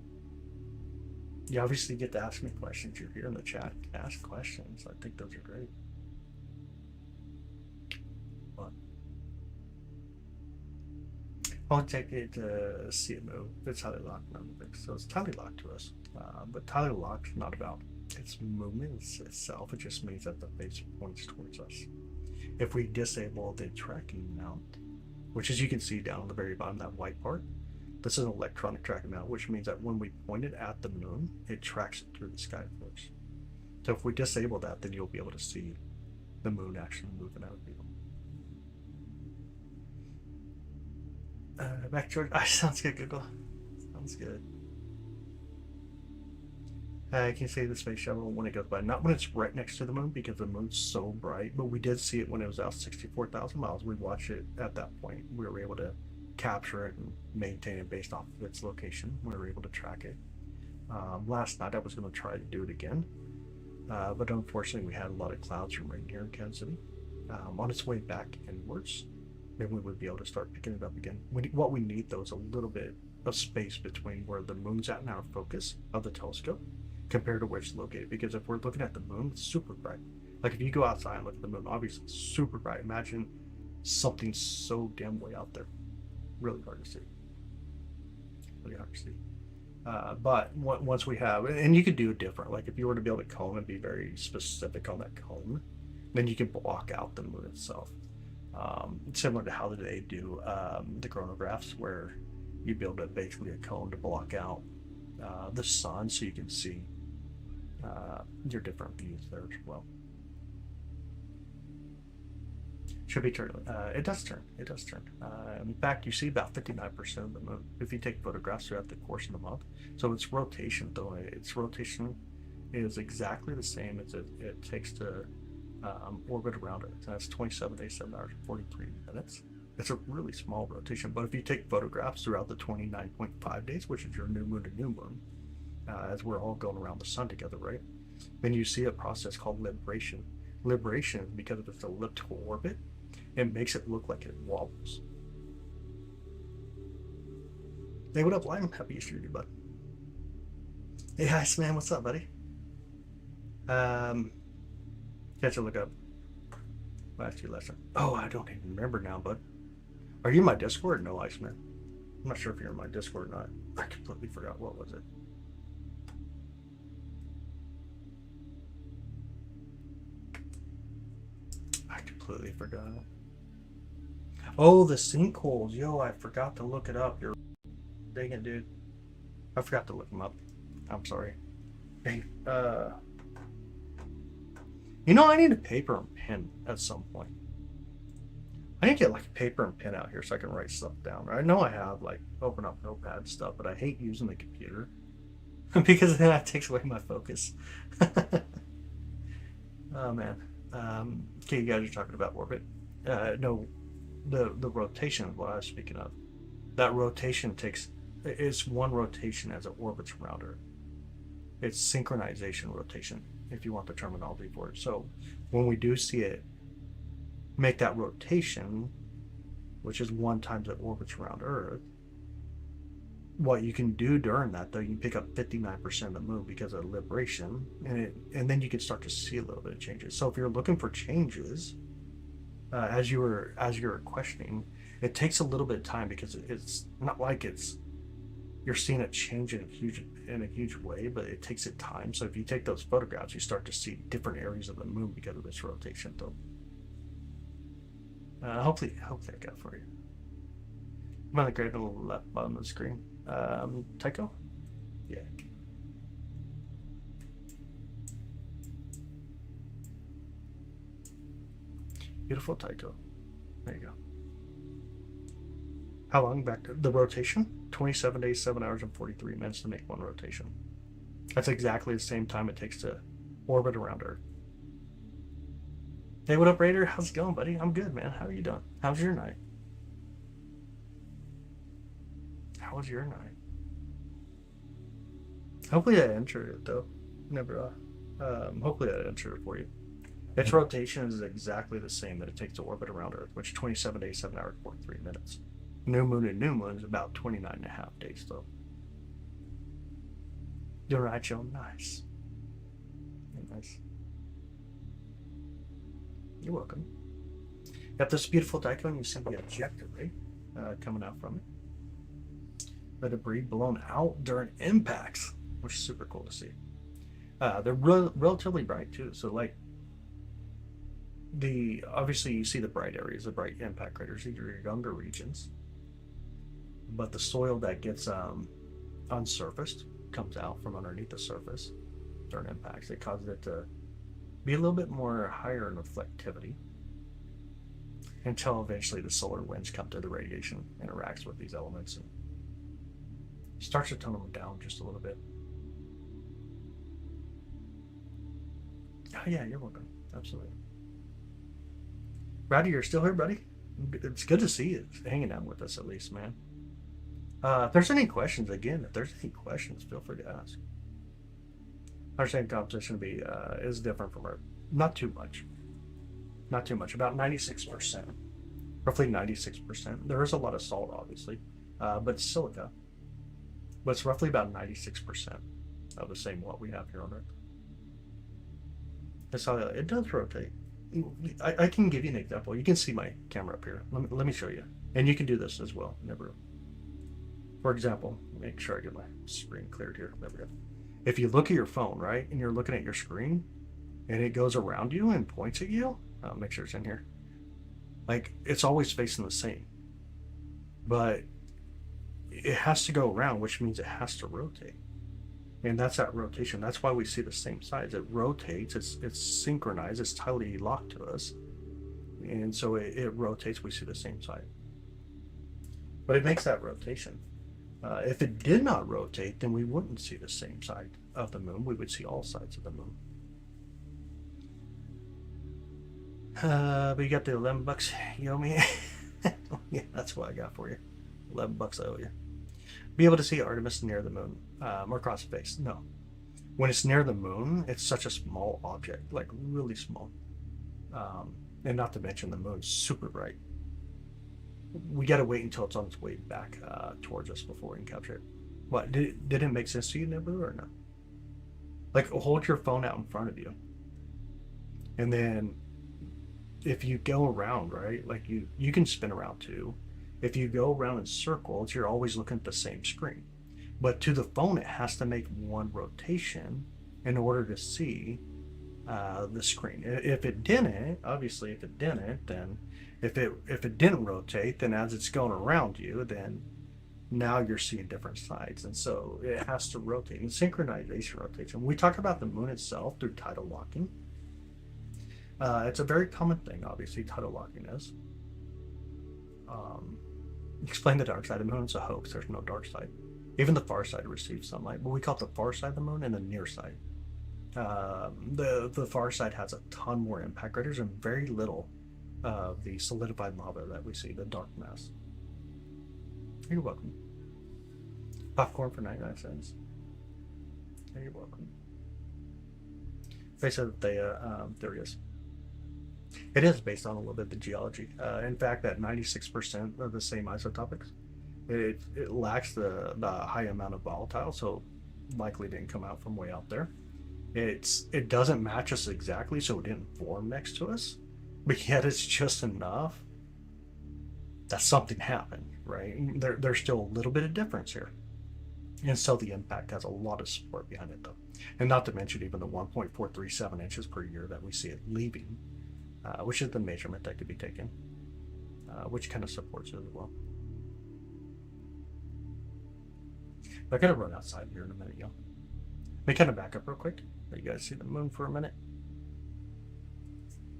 You obviously get to ask me questions. You're here in the chat, you can ask questions. I think those are great. But I'll take it to see it move. It's highly locked, so it's highly locked to us. But highly locked is not about its movement itself. It just means that the face points towards us. If we disable the tracking mount, which as you can see down at the very bottom, that white part, this is an electronic tracking mount, which means that when we point it at the moon, it tracks it through the sky first. So if we disable that, then you'll be able to see the moon actually moving out of view. Back George. Sounds good, Google. Sounds good. I can see the space shuttle when it goes by. Not when it's right next to the moon because the moon's so bright, but we did see it when it was out 64,000 miles. We watched it at that point. We were able to capture it and maintain it based off of its location. We were able to track it. Last night I was going to try to do it again, but unfortunately we had a lot of clouds and rain here in Kansas City. On its way back inwards, then we would be able to start picking it up again. What we need though is a little bit of space between where the moon's at in our focus of the telescope compared to where it's located, because if we're looking at the moon, it's super bright. Like if you go outside and look at the moon, obviously it's super bright. Imagine something so damn way out there. Really hard to see. Really hard to see. But once we have, and you could do it different. Like if you were to build a cone and be very specific on that cone, then you can block out the moon itself. Similar to how they do the chronographs, where you build basically a cone to block out the sun so you can see your different views there as well. Should be turning. It does turn. It does turn. In fact, you see about 59% of the moon if you take photographs throughout the course of the month. So its rotation, though, its rotation is exactly the same as it takes to orbit around it. That's 27 days, 7 hours, and 43 minutes. It's a really small rotation, but if you take photographs throughout the 29.5 days, which is your new moon to new moon, as we're all going around the sun together, right? Then you see a process called libration. Libration, because of its elliptical orbit, it makes it look like it wobbles. Hey, what up, Lyman? Happy Easter to you, bud. Hey, Iceman, what's up, buddy? Catch a look up. Last year lesson. Oh, I don't even remember now, bud. Are you in my Discord? No, Iceman. I'm not sure if you're in my Discord or not. I completely forgot. What was it? I completely forgot. Oh, the sinkholes. Yo, I forgot to look it up. You're dang it, dude. I forgot to look them up. I'm sorry. Hey, you know, I need a paper and pen at some point. I need to get like a paper and pen out here so I can write stuff down. I know I have like open up notepad stuff, but I hate using the computer because then that takes away my focus. Oh man. Okay, you guys are talking about orbit. No, the rotation is what I was speaking of. That rotation it's one rotation as it orbits around Earth. It's synchronization rotation, if you want the terminology for it. So when we do see it make that rotation, which is one time it orbits around Earth, what you can do during that, though, you can pick up 59% of the moon because of libration, and then you can start to see a little bit of changes. So if you're looking for changes, as you were questioning, it takes a little bit of time because it's not like you're seeing it change in a huge way, but it takes it time. So if you take those photographs, you start to see different areas of the moon because of this rotation. Though, hopefully I got for you. I'm on the great little left bottom of the screen. Tycho? Yeah. Beautiful Tycho. There you go. How long back to the rotation? 27 days, 7 hours, and 43 minutes to make one rotation. That's exactly the same time it takes to orbit around Earth. Hey, what up, Raider? How's it going, buddy? I'm good, man. How are you doing? How's your night? How was your night? Hopefully I answered it, though. Never. Hopefully I answered it for you. Its rotation is exactly the same that it takes to orbit around Earth, which is 27 days, 7 hours, 43 minutes. New moon and new moon is about 29 and a half days, though. Doing right, Joe? Nice. Nice. You're welcome. Got this beautiful Tycho, and you see the ejector ray coming out from it. The debris blown out during impacts, which is super cool to see. They're relatively bright too, so like obviously you see the bright areas, the bright impact craters. These are your younger regions, but the soil that gets unsurfaced comes out from underneath the surface during impacts. It causes it to be a little bit more higher in reflectivity until eventually the solar winds come to the radiation, interacts with these elements, and starts to tone them down just a little bit. Oh yeah, you're welcome. Absolutely. Rowdy, you're still here, buddy? It's good to see you hanging out with us at least, man. If there's any questions, feel free to ask. Our same competition is different from Earth. Not too much. About 96%. Roughly 96%. There is a lot of salt, obviously, but silica. But it's roughly about 96% of the same what we have here on Earth. It does rotate. I can give you an example. You can see my camera up here. Let me show you. And you can do this as well. For example, make sure I get my screen cleared here. There we go. If you look at your phone, right, and you're looking at your screen, and it goes around you and points at you, make sure it's in here. Like, it's always facing the same, but it has to go around, which means it has to rotate. And that's that rotation. That's why we see the same sides. It rotates, it's synchronized, it's tightly locked to us. And so it rotates, we see the same side. But it makes that rotation. If it did not rotate, then we wouldn't see the same side of the moon. We would see all sides of the moon. But you got the $11 you owe me. Yeah, that's what I got for you. $11 I owe you. Be able to see Artemis near the moon, or across space. No. When it's near the moon, it's such a small object, like really small. And not to mention the moon's super bright. We got to wait until it's on its way back towards us before we can capture it. What, did it make sense to you, Nebula, or no? Like, hold your phone out in front of you. And then if you go around, right, like you can spin around too. If you go around in circles, you're always looking at the same screen. But to the phone, it has to make one rotation in order to see the screen. If it didn't, obviously, if it didn't, then if it didn't rotate, then as it's going around you, then now you're seeing different sides, and so it has to rotate. And synchronization rotates. And we talk about the moon itself through tidal locking. It's a very common thing, obviously, tidal locking is. Explain the dark side of the moon. It's a hoax. There's no dark side. Even the far side receives sunlight, but we call it the far side of the moon and the near side. The far side has a ton more impact craters and very little of the solidified lava that we see, the dark mass. You're welcome. Popcorn for 99 cents. You're welcome. They said that there is. It is based on a little bit of the geology. In fact, that 96% of the same isotopics, it lacks the high amount of volatile, so likely didn't come out from way out there. It doesn't match us exactly, so it didn't form next to us, but yet it's just enough that something happened, right? There's still a little bit of difference here. And so the impact has a lot of support behind it, though. And not to mention even the 1.437 inches per year that we see it leaving, which is the measurement that could be taken, which kind of supports it as well. I'm going to run outside here in a minute, y'all. Let me kind of back up real quick. Let you guys see the moon for a minute.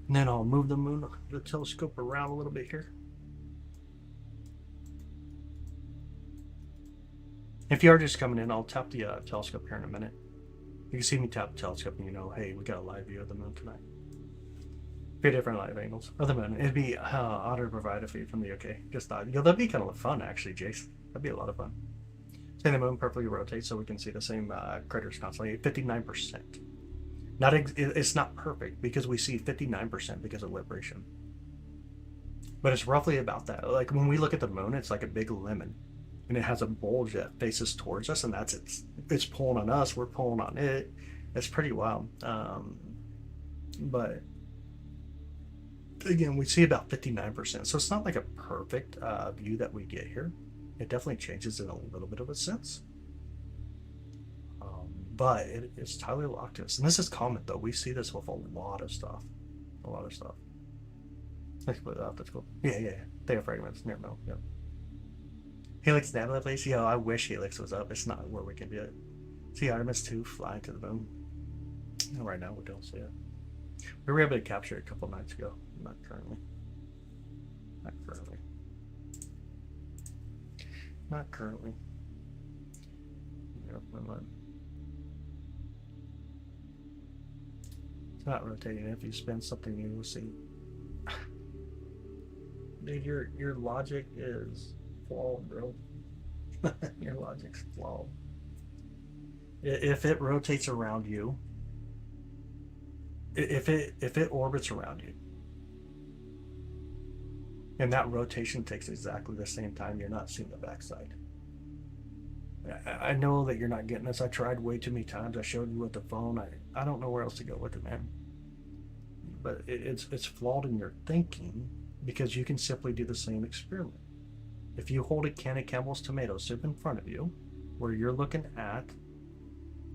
And then I'll move the telescope around a little bit here. If you are just coming in, I'll tap the telescope here in a minute. You can see me tap the telescope and you know, hey, we got a live view of the moon tonight. Three different live angles of the moon. It'd be auto provide a feed from the UK. Just thought, that'd be kind of fun actually, Jace. That'd be a lot of fun. Say the moon perfectly rotates so we can see the same craters constantly. 59%. It's not perfect because we see 59% because of libration. But it's roughly about that. Like when we look at the moon, it's like a big lemon. And it has a bulge that faces towards us, and that's it's pulling on us, we're pulling on it. It's pretty wild. But again, we see about 59%, so it's not like a perfect view that we get here. It definitely changes in a little bit of a sense, but it's tightly locked to us. And this is common, though. We see this with a lot of stuff. Let's split it out. That's cool. Yeah. They have fragments near middle. Yep. Helix Nebula place? Yo, I wish Helix was up. It's not where we can do it. See Artemis 2 flying to the moon. No, right now we don't see it. We were able to capture it a couple nights ago. Not currently. It's not rotating. If you spin something, you will see. Dude, your logic is flawed, bro. Your logic's flawed. If it rotates around you, if it orbits around you, and that rotation takes exactly the same time, you're not seeing the backside. I know that you're not getting this. I tried way too many times. I showed you with the phone. I don't know where else to go with it, man. But it's flawed in your thinking because you can simply do the same experiment. If you hold a can of Campbell's tomato soup in front of you, where you're looking at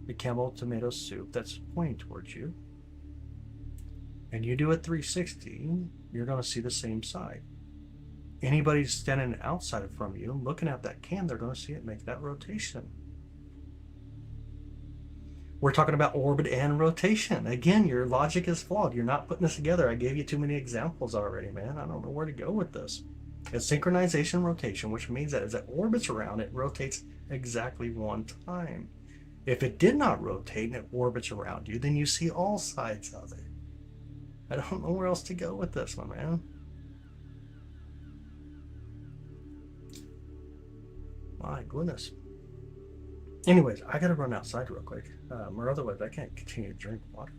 the Campbell tomato soup that's pointing towards you, and you do a 360, you're going to see the same side. Anybody standing outside from you looking at that can, they're going to see it make that rotation. We're talking about orbit and rotation. Again, your logic is flawed. You're not putting this together. I gave you too many examples already, man. I don't know where to go with this. It's synchronization rotation, which means that as it orbits around, it rotates exactly one time. If it did not rotate and it orbits around you, then you see all sides of it. I don't know where else to go with this one, man. My goodness. Anyways, I gotta run outside real quick, or otherwise I can't continue to drink water.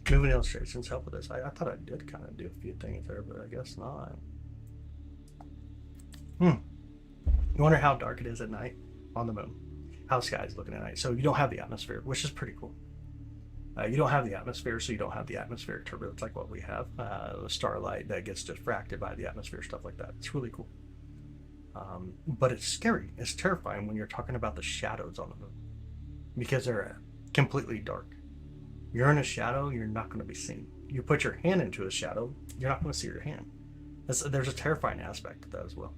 Moving illustrations help with this. I thought I did kind of do a few things there, but I guess not. You wonder how dark it is at night on the moon. How the sky is looking at night. So you don't have the atmosphere, which is pretty cool. You don't have the atmosphere, so you don't have the atmospheric turbulence like what we have. The starlight that gets diffracted by the atmosphere, stuff like that. It's really cool. But it's scary. It's terrifying when you're talking about the shadows on the moon because they're completely dark. You're in a shadow, you're not going to be seen. You put your hand into a shadow, you're not going to see your hand. There's a terrifying aspect to that as well.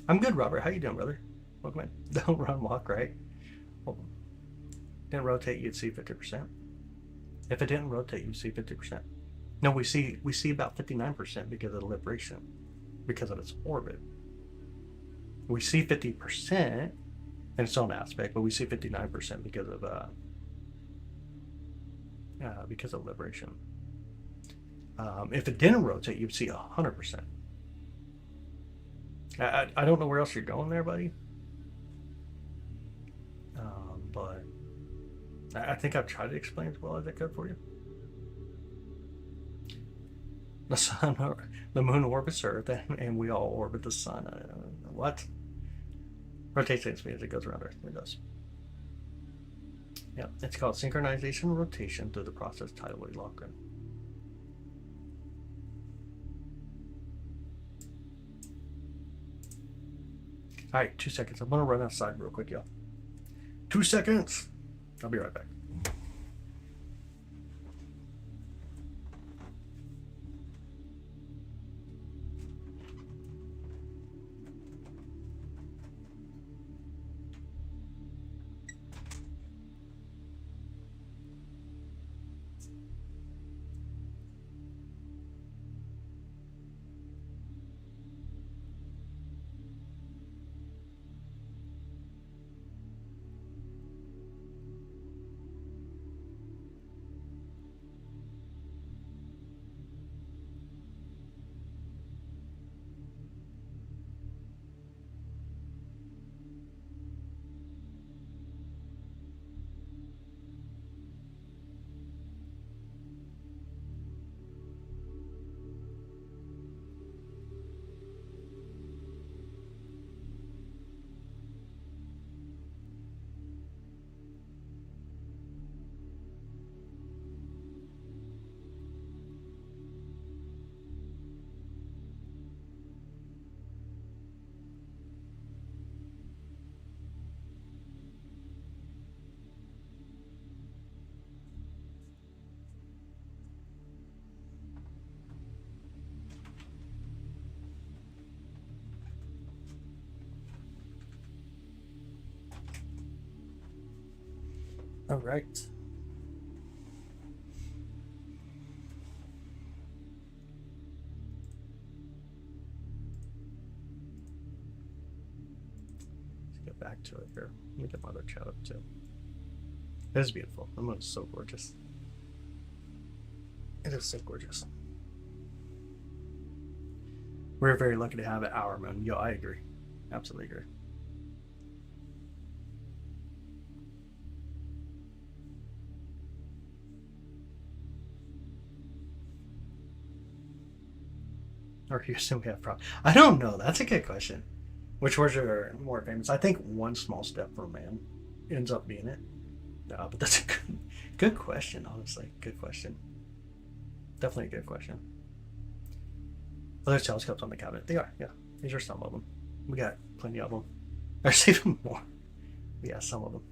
I'm good, Robert. How you doing, brother? Welcome in. Don't run, walk, right? Hold on. Didn't rotate, you'd see 50%. If it didn't rotate, you'd see 50%. No, we see about 59% because of the libration, because of its orbit. We see 50% in its own aspect, but we see 59% because of liberation. If it didn't rotate, you'd see 100%. I don't know where else you're going there, buddy. But I think I've tried to explain as well as I could for you. The sun, the moon orbits Earth, and we all orbit the sun. What? Rotates means it goes around Earth. It does. Yeah, it's called synchronization rotation through the process tidally lock in. All right, 2 seconds. I'm gonna run outside real quick, y'all. 2 seconds. I'll be right back. All right. Let's get back to it here. Let me get my other chat up too. It is beautiful. The moon is so gorgeous. It is so gorgeous. We're very lucky to have it, our moon. Yo, I agree. Absolutely agree. Or you assume we have problems? I don't know. That's a good question. Which words are more famous? I think one small step for man ends up being it. But that's a good question, honestly. Good question. Definitely a good question. Are there telescopes on the cabinet? They are, yeah. These are some of them. We got plenty of them. There's even more. Yeah, some of them.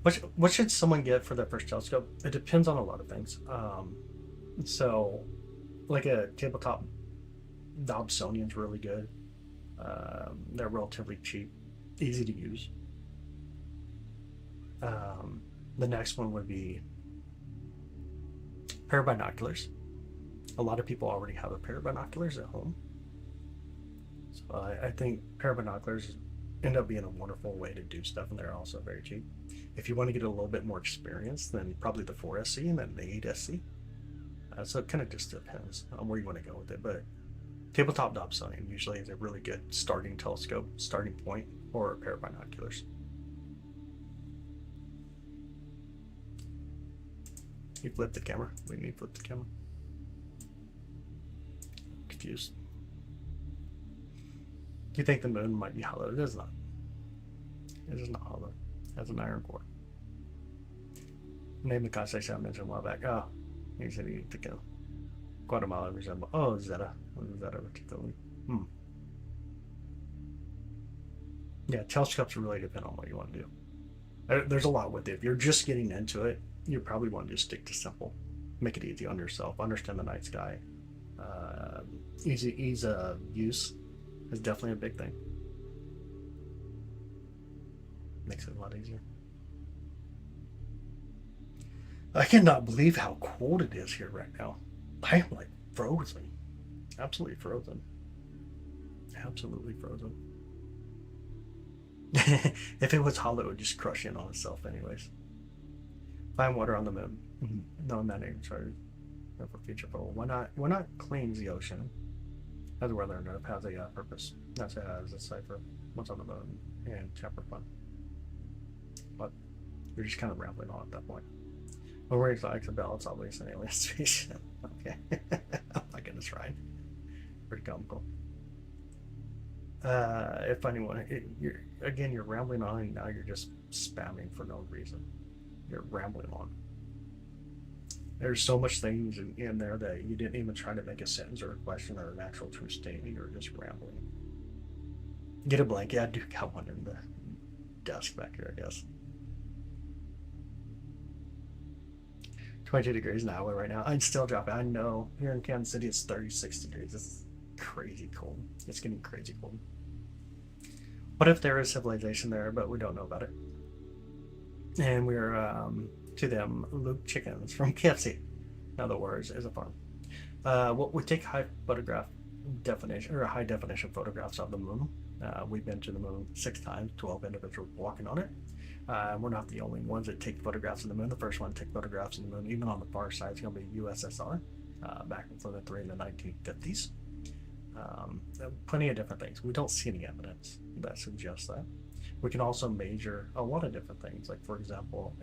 What should someone get for their first telescope? It depends on a lot of things. So, like a tabletop, Dobsonian's really good. They're relatively cheap, easy to use. The next one would be pair of binoculars. A lot of people already have a pair of binoculars at home. So I think pair of binoculars end up being a wonderful way to do stuff, and they're also very cheap. If you want to get a little bit more experience, then probably the 4SC and then the 8SC. So it kind of just depends on where you want to go with it. But tabletop Dobsonian usually is a really good starting telescope, starting point, or a pair of binoculars. You flip the camera. We need to flip the camera. Confused. Do you think the moon might be hollow? It is not. It is not hollow. It has an iron core. Name the constellation I mentioned a while back. Oh, he said he took a Guatemala resemble. Oh, Zeta. Zeta particularly. Yeah, telescopes really depend on what you want to do. There's a lot with it. If you're just getting into it, you probably want to just stick to simple. Make it easy on yourself. Understand the night sky. Ease of use is definitely a big thing. Makes it a lot easier. I cannot believe how cold it is here right now. I am like frozen. Absolutely frozen. Absolutely frozen. If it was hollow, it would just crush in on itself anyways. Find water on the moon. No, I'm not even sorry. For future photo. Why not cleanse the ocean? As weather and it has a purpose. That's as a cipher. What's on the moon and chapter 1. But you're just kind of rambling on at that point. Well, we're exotic about it's always an alien spaceship. Okay. Oh my goodness, Ryan. Pretty comical. If anyone, you're rambling on, and now you're just spamming for no reason. You're rambling on. There's so much things in there that you didn't even try to make a sentence or a question or an actual true statement. You're just rambling. Get a blanket. Yeah, I do got one in the desk back here, I guess. 22 degrees an hour right now. I'd still drop it. I know here in Kansas City it's 36 degrees. It's crazy cold. It's getting crazy cold. What if there is civilization there, but we don't know about it? And we're to them Luke chickens from KFC. In other words, is a farm. We take high definition photographs of the moon. We've been to the moon 6 times, 12 individuals walking on it. We're not the only ones that take photographs of the moon. The first one to take photographs of the moon, even on the far side, is going to be USSR, back in the 1950s. Plenty of different things. We don't see any evidence that suggests that. We can also measure a lot of different things. Like, for example,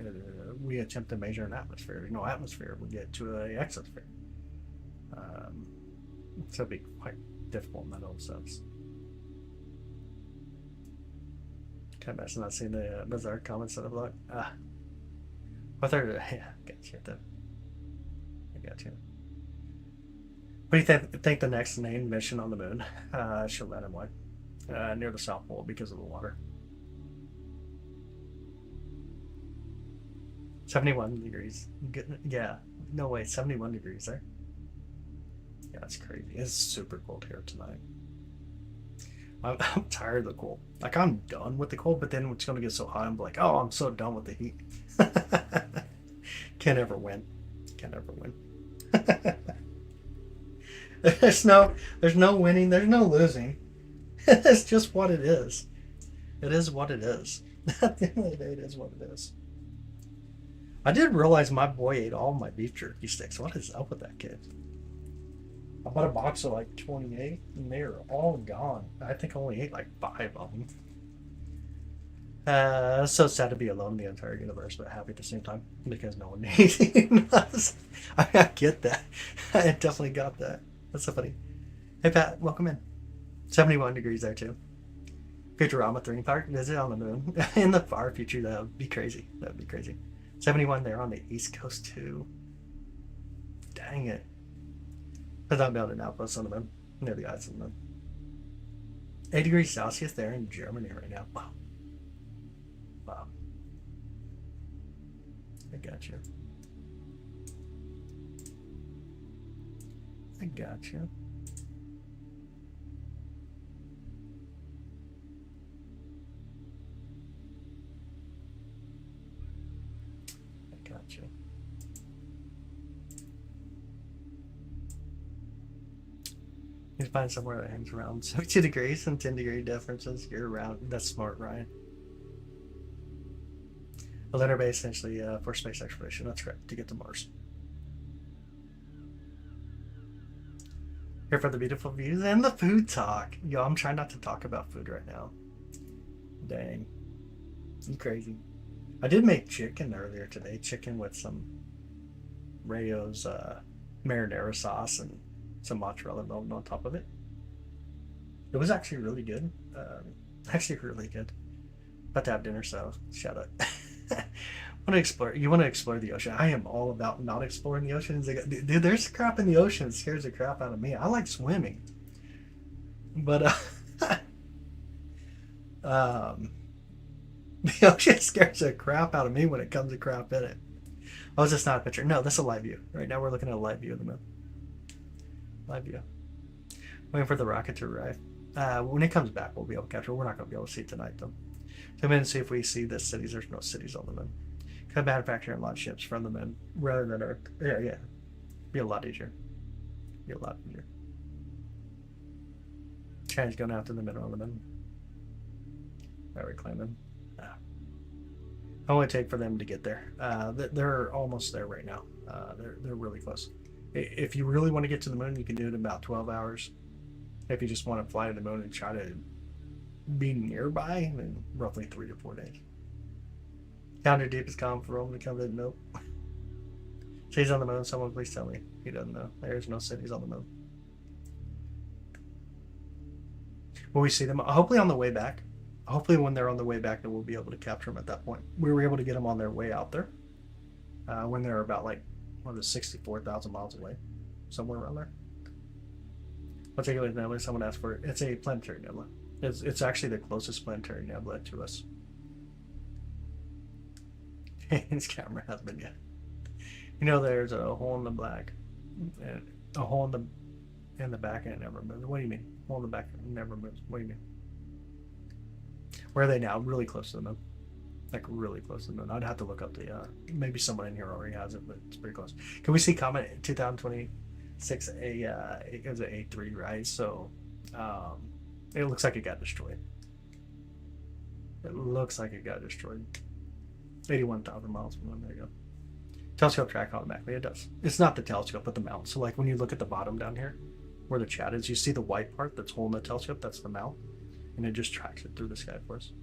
we attempt to measure an atmosphere. There's no atmosphere. We get to an exosphere. So it'd be quite difficult in that old sense. Can I imagine not seeing the bizarre comments that I've looked? But they're, yeah, I got you. I got you. What do you think the next named mission on the moon should land in what? Near the South Pole because of the water. 71 degrees. Yeah, no way, 71 degrees there. Yeah, that's crazy. It's super cold here tonight. I'm tired of the cold. Like, I'm done with the cold, but then it's going to get so hot, I'm like, oh, I'm so done with the heat. Can't ever win. Can't ever win. There's no winning, there's no losing. It's just what it is. It is what it is. At the end of the day, it is what it is. I did realize my boy ate all my beef jerky sticks. What is up with that kid? I bought a box of like 28 and they're all gone. I think I only ate like 5 of them. So sad to be alone in the entire universe, but happy at the same time because no one needs us. I get that. I definitely got that. That's so funny. Hey Pat, welcome in. 71 degrees there too. Futurama theme park visit on the moon. In the far future, that would be crazy. That would be crazy. 71 there on the East Coast too. Dang it. But I'm down in Outpost on the moon, near the ice on the moon. 8 degrees Celsius there in Germany right now. Wow. Wow. I got you. I got you. I got you. You can find somewhere that hangs around 72 degrees and 10-degree differences year round. That's smart, Ryan. A lunar base essentially for space exploration. That's correct, to get to Mars. Here for the beautiful views and the food talk. Yo, I'm trying not to talk about food right now. Dang. You crazy. I did make chicken earlier today. Chicken with some Rayo's marinara sauce and some mozzarella melted on top of it. It was actually really good. Actually really good. About to have dinner, so shut up. Want to explore? You want to explore the ocean? I am all about not exploring the ocean. Dude, there's crap in the ocean. It scares the crap out of me. I like swimming, but the ocean scares the crap out of me when it comes to crap in it. Oh, is this not a picture? No, that's a live view. Right now we're looking at a live view of the moon. Live view. Waiting for the rocket to arrive. When it comes back, we'll be able to capture it. We're not going to be able to see it tonight, though. Come in and see if we see the cities. There's no cities on the moon. Could manufacture and launch ships from the moon rather than Earth. Yeah. Be a lot easier. Be a lot easier. China's going after the middle of the moon. I reclaim them. How long it take for them to get there? They're almost there right now. They're really close. If you really want to get to the moon, you can do it in about 12 hours. If you just want to fly to the moon and try to be nearby, then roughly 3 to 4 days. Count your deepest calm for Rome to come in. Nope. Cities on the moon. Someone please tell me. He doesn't know. There's no cities on the moon. Will we see them? Hopefully on the way back. Hopefully when they're on the way back, then we'll be able to capture them at that point. We were able to get them on their way out there when they're about like 64,000 miles away, somewhere around there. Particularly nebula, someone asked for it. It's a planetary nebula. It's actually the closest planetary nebula to us. His camera has been yet. You know, there's a hole in the black, and a hole in the back, and it never moves. What do you mean? Hole in the back and it never moves. What do you mean? Where are they now? Really close to the moon. Like really close to the moon. I'd have to look up the. Maybe someone in here already has it, but it's pretty close. Can we see Comet 2026? It was an A3, right? So, it looks like it got destroyed. It looks like it got destroyed. 81,000 miles from them. There you go. Telescope track automatically. It does. It's not the telescope, but the mount. So, like when you look at the bottom down here, where the chat is, you see the white part that's holding the telescope. That's the mount, and it just tracks it through the sky for us.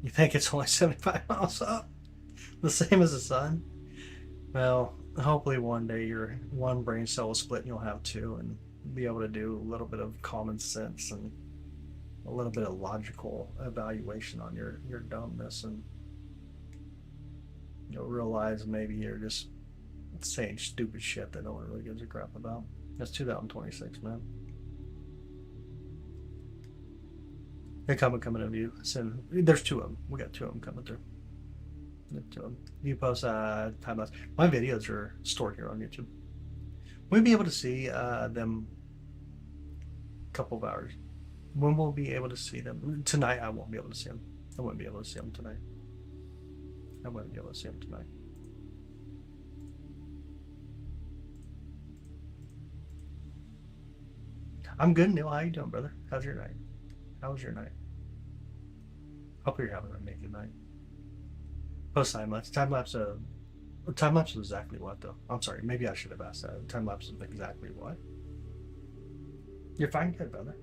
You think it's only 75 miles up? The same as the sun? Well, hopefully one day your one brain cell will split and you'll have two and be able to do a little bit of common sense and a little bit of logical evaluation on your dumbness, and you'll realize maybe you're just saying stupid shit that no one really gives a crap about. That's 2026, man. A comet coming to view soon. There's two of them. We got two of them coming through. Two of them. You post time lapse. My videos are stored here on YouTube. We'll be able to see them a couple of hours. When we'll be able to see them tonight, I won't be able to see them. I wouldn't be able to see them tonight. I wouldn't be able to see them tonight. I'm good, Neil. How you doing, brother? How's your night? How was your night? Hope you're having an amazing night. Post time lapse. Time lapse. Time lapse is exactly what, though? I'm sorry. Maybe I should have asked that. Time lapse is exactly what? You're fine, good, brother.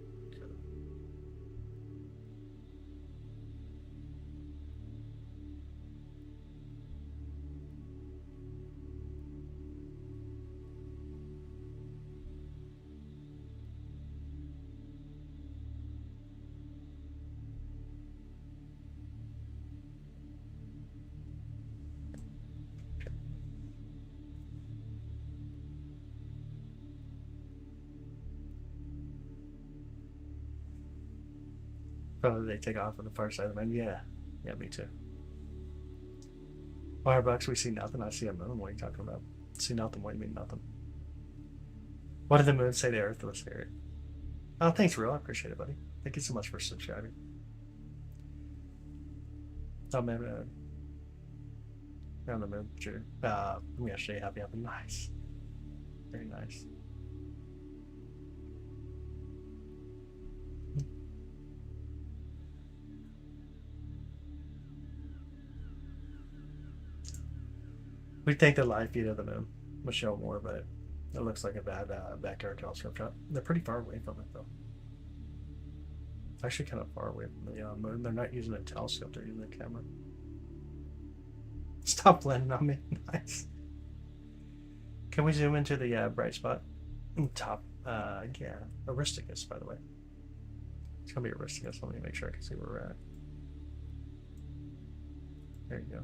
Probably they take off on the far side of the moon. Yeah. Yeah, me too. Firebucks, we see nothing. I see a moon. What are you talking about? See nothing. What do you mean nothing? What did the moon say to Earth was here? Oh, thanks, Real. I appreciate it, buddy. Thank you so much for subscribing. Oh, man. On the moon. Sure. I'm yesterday. Happy. Nice. Very nice. We think the live feed of the moon will show more, but it looks like a bad backyard telescope shot. They're pretty far away from it, though. Actually, kind of far away from the moon. They're not using a telescope; they're using a camera. Stop landing on me. Nice. Can we zoom into the bright spot? Top. Yeah. Aristicus, by the way. It's gonna be Aristicus. Let me make sure I can see where we're at. There you go.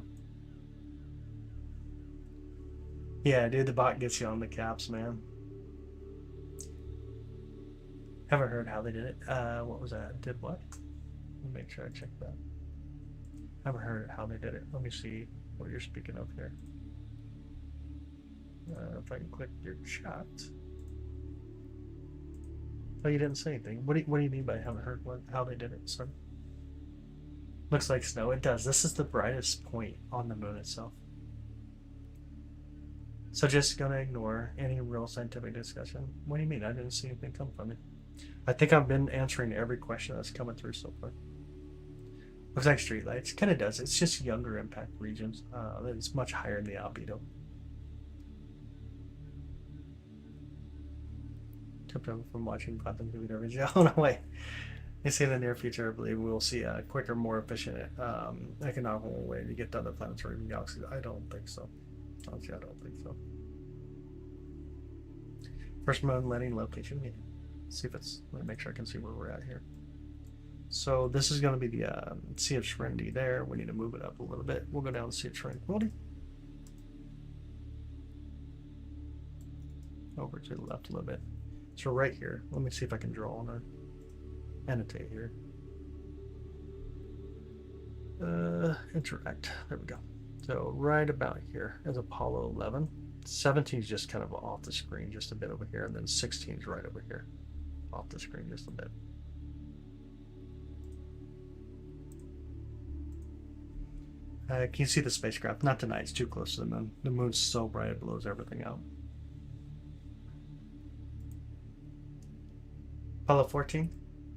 Yeah, dude, the bot gets you on the caps, man. Haven't heard how they did it. What was that? Did what? Let me make sure I check that. Haven't heard how they did it. Let me see what you're speaking of here. If I can click your chat. Oh, you didn't say anything. What do you mean by haven't heard how they did it? Sorry. Looks like snow. It does. This is the brightest point on the moon itself. So just gonna ignore any real scientific discussion. What do you mean? I didn't see anything come from it. I think I've been answering every question that's coming through so far. Looks like streetlights. Kind of does. It's just younger impact regions. It's much higher in the albedo. Tipped over from watching quantum computer video. Oh, no way. They say in the near future, I believe we will see a quicker, more efficient, economical way to get to other planetary galaxies. I don't think so. Honestly, I don't think so. First moon landing location. Yeah. See if it's. Let me make sure I can see where we're at here. So this is going to be the Sea of Serenity there. We need to move it up a little bit. We'll go down to Sea of Tranquility. Over to the left a little bit. So right here. Let me see if I can draw on or annotate here. Interact. There we go. So right about here is Apollo 11. 17 is just kind of off the screen, just a bit over here, and then 16 is right over here, off the screen just a bit. Can you see the spacecraft? Not tonight. It's too close to the moon. The moon's so bright it blows everything out. Apollo 14?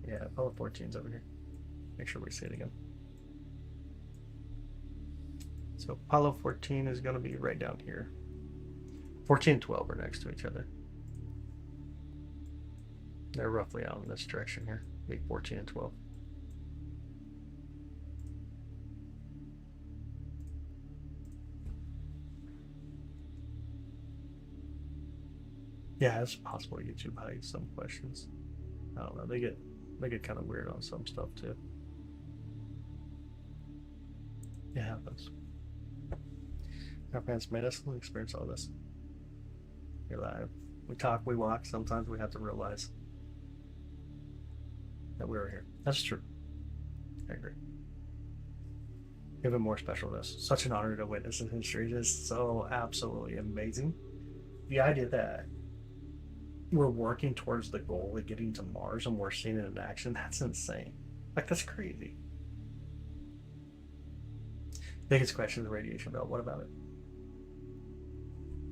Yeah, Apollo 14 is over here. Make sure we see it again. So Apollo 14 is going to be right down here. 14 and 12 are next to each other. They're roughly out in this direction here. Be 14 and 12. Yeah, it's possible YouTube hides some questions. I don't know. They get kind of weird on some stuff too. It happens. Our parents made us experience all this. You're live. We talk, we walk. Sometimes we have to realize that we were here. That's true. I agree. Even more special to us. Such an honor to witness in history. It is so absolutely amazing. The idea that we're working towards the goal of getting to Mars and we're seeing it in action, that's insane. Like, that's crazy. Biggest question, the radiation belt. What about it?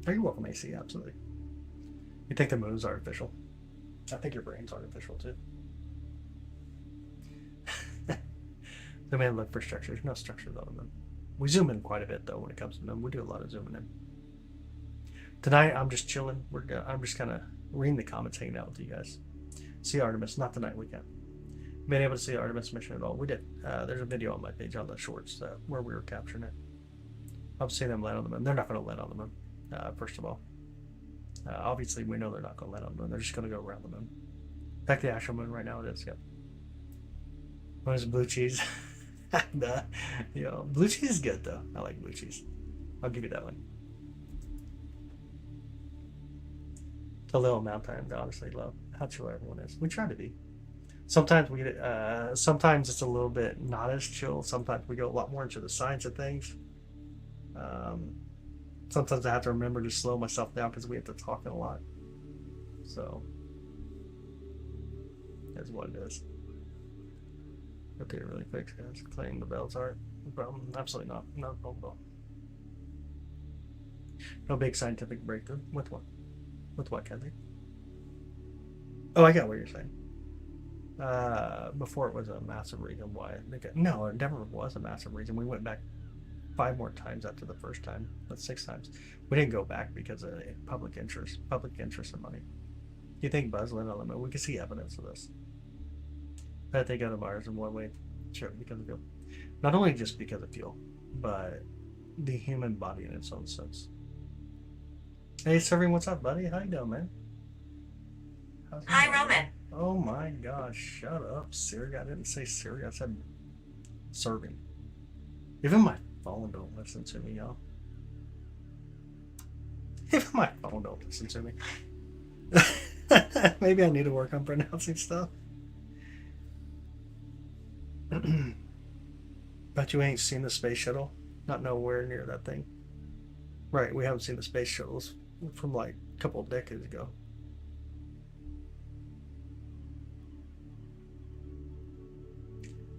Are you welcome, AC? Absolutely. You think the moon's artificial? I think your brain's artificial too. The man look for structures. No structures on the moon. We zoom in quite a bit though when it comes to the moon. We do a lot of zooming in. Tonight I'm just chilling. I'm just kind of reading the comments, hanging out with you guys. See Artemis. Not tonight. We can't. Been able to see Artemis mission at all? We did. There's a video on my page on the shorts where we were capturing it. I've seen them land on the moon. They're not going to land on the moon. First of all, obviously we know they're not going to land on the moon. They're just going to go around the moon. In fact, the actual moon right now it is. Yep. What is blue cheese? Blue cheese is good though. I like blue cheese. I'll give you that one. It's a little amount I honestly love how chill everyone is. We try to be. Sometimes sometimes it's a little bit not as chill. Sometimes we go a lot more into the science of things. Um, Sometimes I have to remember to slow myself down because we have to talk a lot. So that's what it is. Okay, really quick, guys. Cleaning the bells aren't a problem. Absolutely not. Not a problem at all. No big scientific breakthrough. With what? With what, Kathy? Oh, I got what you're saying. Before it was a massive reason why. No, it never was a massive reason. We went back 5 more times after the first time. That's 6 times. We didn't go back because of public interest and money. Do you think Buzz landed on the moon? We can see evidence of this. That they go to Mars in one way, sure, because of fuel. Not only just because of fuel, but the human body in its own sense. Hey, Serving, what's up, buddy? How you doing, man? Hi, Roman. Oh my gosh, shut up, Siri. I didn't say Siri, I said Serving. Even my phone don't listen to me, y'all. Even my phone don't listen to me. Maybe I need to work on pronouncing stuff. Bet you ain't seen the space shuttle. Not nowhere near that thing. Right, we haven't seen the space shuttles from like a couple of decades ago.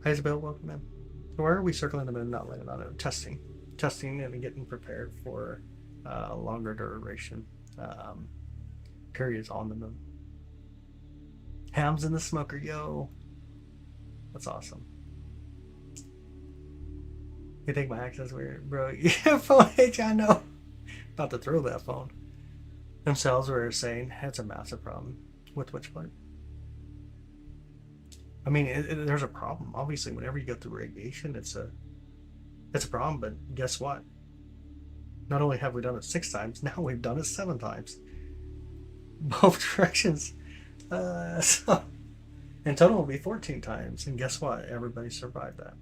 Hi Isabel, welcome in. So why are we circling the moon, not landing on it? Testing and getting prepared for longer duration periods on the moon. Hams in the smoker, yo. That's awesome. You think my accent's weird, bro? Yeah, phone H, I know. About to throw that phone. Themselves were saying it's a massive problem. With which part? I mean, there's a problem. Obviously, whenever you go through radiation, it's a problem. But guess what? Not only have we done it 6 times, now we've done it 7 times. Both directions. So in total, it'll be 14 times. And guess what? Everybody survived that.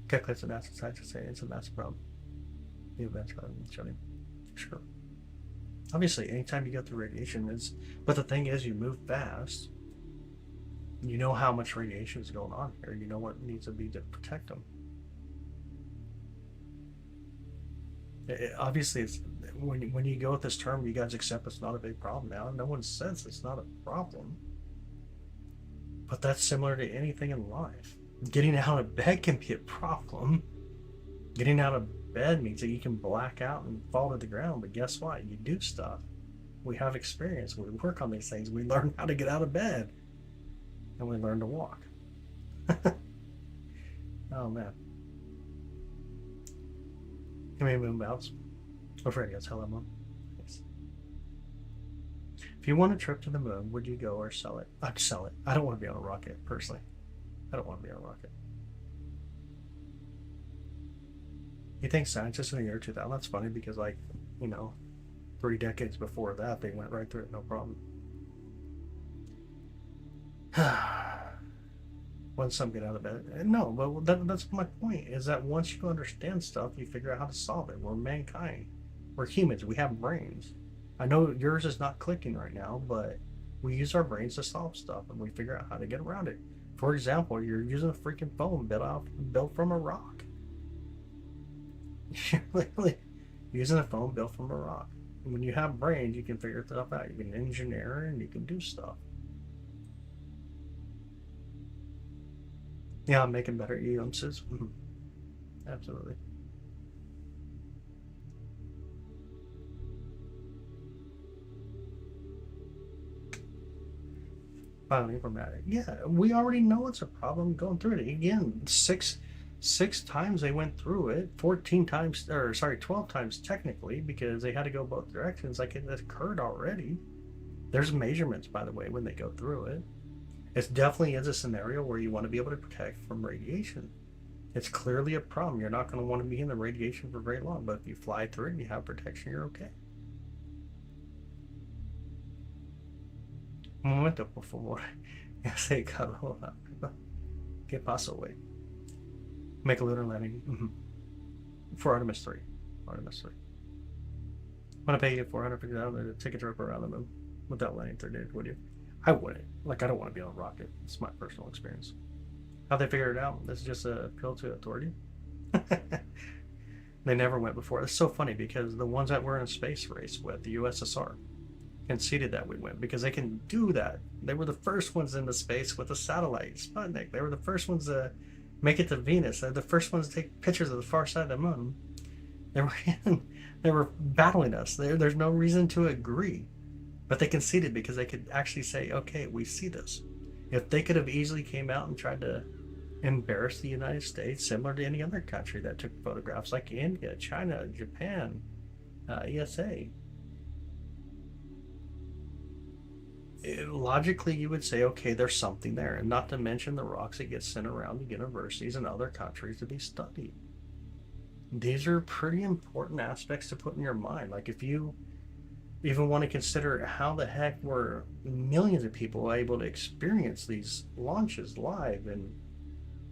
Calculates an acid science to say it's a massive problem. The events rather than shutting. Sure. Obviously, anytime you go through radiation is, but the thing is, you move fast. You know how much radiation is going on here. You know what needs to be to protect them. Obviously, it's when you go with this term, you guys accept it's not a big problem now. No one says it's not a problem. But that's similar to anything in life. Getting out of bed can be a problem. Getting out of bed means that you can black out and fall to the ground, but guess what? You do stuff. We have experience. We work on these things. We learn how to get out of bed. And we learn to walk. Oh, man. How many moon bounce? Oh, Freddy, that's hello, Mom. Yes. If you want a trip to the moon, would you go or sell it? I'd sell it. I don't want to be on a rocket, personally. I don't want to be on a rocket. You think scientists in the year 2000? That's funny because, like, 3 decades before that, they went right through it, no problem. Once some get out of bed. No, but that's my point, is that once you understand stuff, you figure out how to solve it. We're mankind. We're humans. We have brains. I know yours is not clicking right now, but we use our brains to solve stuff, and we figure out how to get around it. For example, you're using a freaking phone built from a rock. You're literally using a phone built from a rock. And when you have brains, you can figure stuff out. You can engineer and you can do stuff. Yeah, I'm making better glimpses. Absolutely. Finally, informatic. Yeah, we already know it's a problem going through it. Again, six times they went through it. 14 times, 12 times technically, because they had to go both directions. Like it occurred already. There's measurements, by the way, when they go through it. It definitely is a scenario where you want to be able to protect from radiation. It's clearly a problem. You're not going to want to be in the radiation for very long, but if you fly through it and you have protection, you're okay. Un momento, por favor. Ya sé, Carlos. ¿Qué pasó, güey? Make a lunar landing. For Artemis 3. Want to pay you $450 to take a trip around the moon without landing 3 days, would you? I wouldn't. Like, I don't want to be on a rocket. It's my personal experience. How'd they figure it out? This is just a appeal to authority? They never went before. It's so funny because the ones that were in a space race with, the USSR, conceded that we went because they can do that. They were the first ones into space with a satellite, Sputnik. They were the first ones to make it to Venus. They're the first ones to take pictures of the far side of the moon. They were battling us. There's no reason to agree. But they conceded because they could actually say, okay, we see this. If they could have easily came out and tried to embarrass the United States, similar to any other country that took photographs, like India, China, Japan, ESA, logically you would say, okay, there's something there. And not to mention the rocks that get sent around to universities and other countries to be studied. These are pretty important aspects to put in your mind. Like, if you even want to consider how the heck were millions of people able to experience these launches live, and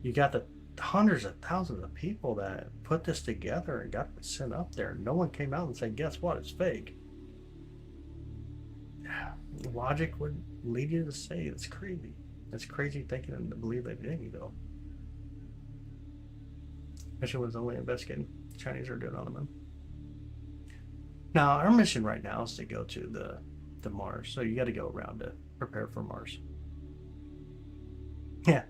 you got the hundreds of thousands of people that put this together and got it sent up there. No one came out and said, guess what, it's fake. Logic would lead you to say it's crazy. It's crazy thinking and to believe they didn't, though. Mission was only investigating. The Chinese are doing on the moon. Now, our mission right now is to go to the Mars. So you got to go around to prepare for Mars. Yeah,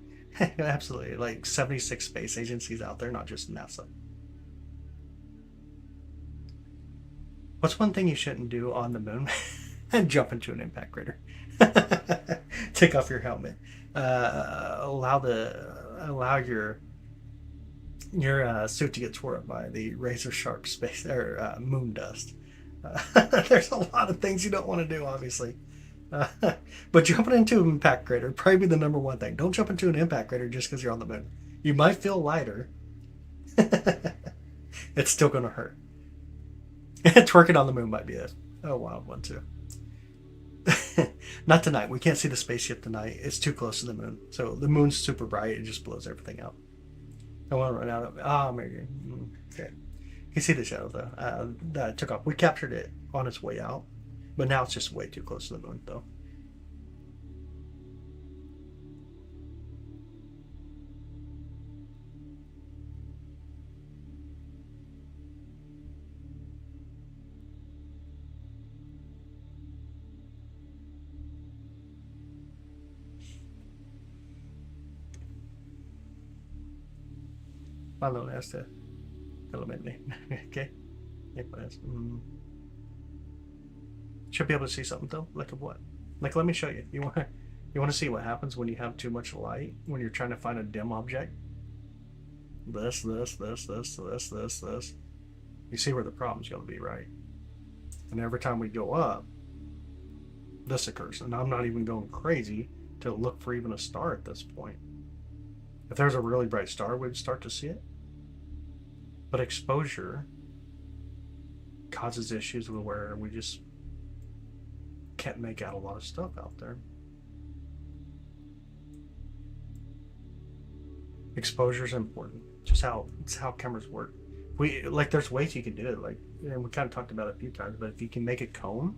absolutely. Like 76 space agencies out there, not just NASA. What's one thing you shouldn't do on the moon? And jump into an impact crater. Take off your helmet. Allow your suit to get torn up by the razor sharp space or moon dust. There's a lot of things you don't want to do, obviously. But jumping into an impact crater would probably be the number one thing. Don't jump into an impact crater just because you're on the moon. You might feel lighter. It's still going to hurt. Twerking on the moon might be a wild one too. Not tonight. We can't see the spaceship tonight. It's too close to the moon. So the moon's super bright. It just blows everything out. I want to run out of it. Oh, maybe. Okay. You can see the shadow though. That took off. We captured it on its way out, but now it's just way too close to the moon though. Malo has to element me. Okay. Should be able to see something though. Like of what? Like, let me show you. You want to see what happens when you have too much light when you're trying to find a dim object? This. You see where the problem's going to be, right? And every time we go up, this occurs. And I'm not even going crazy to look for even a star at this point. If there's a really bright star, we'd start to see it. But exposure causes issues where we just can't make out a lot of stuff out there. Exposure is important. It's how cameras work. There's ways you can do it. Like, and we kind of talked about it a few times. But if you can make a cone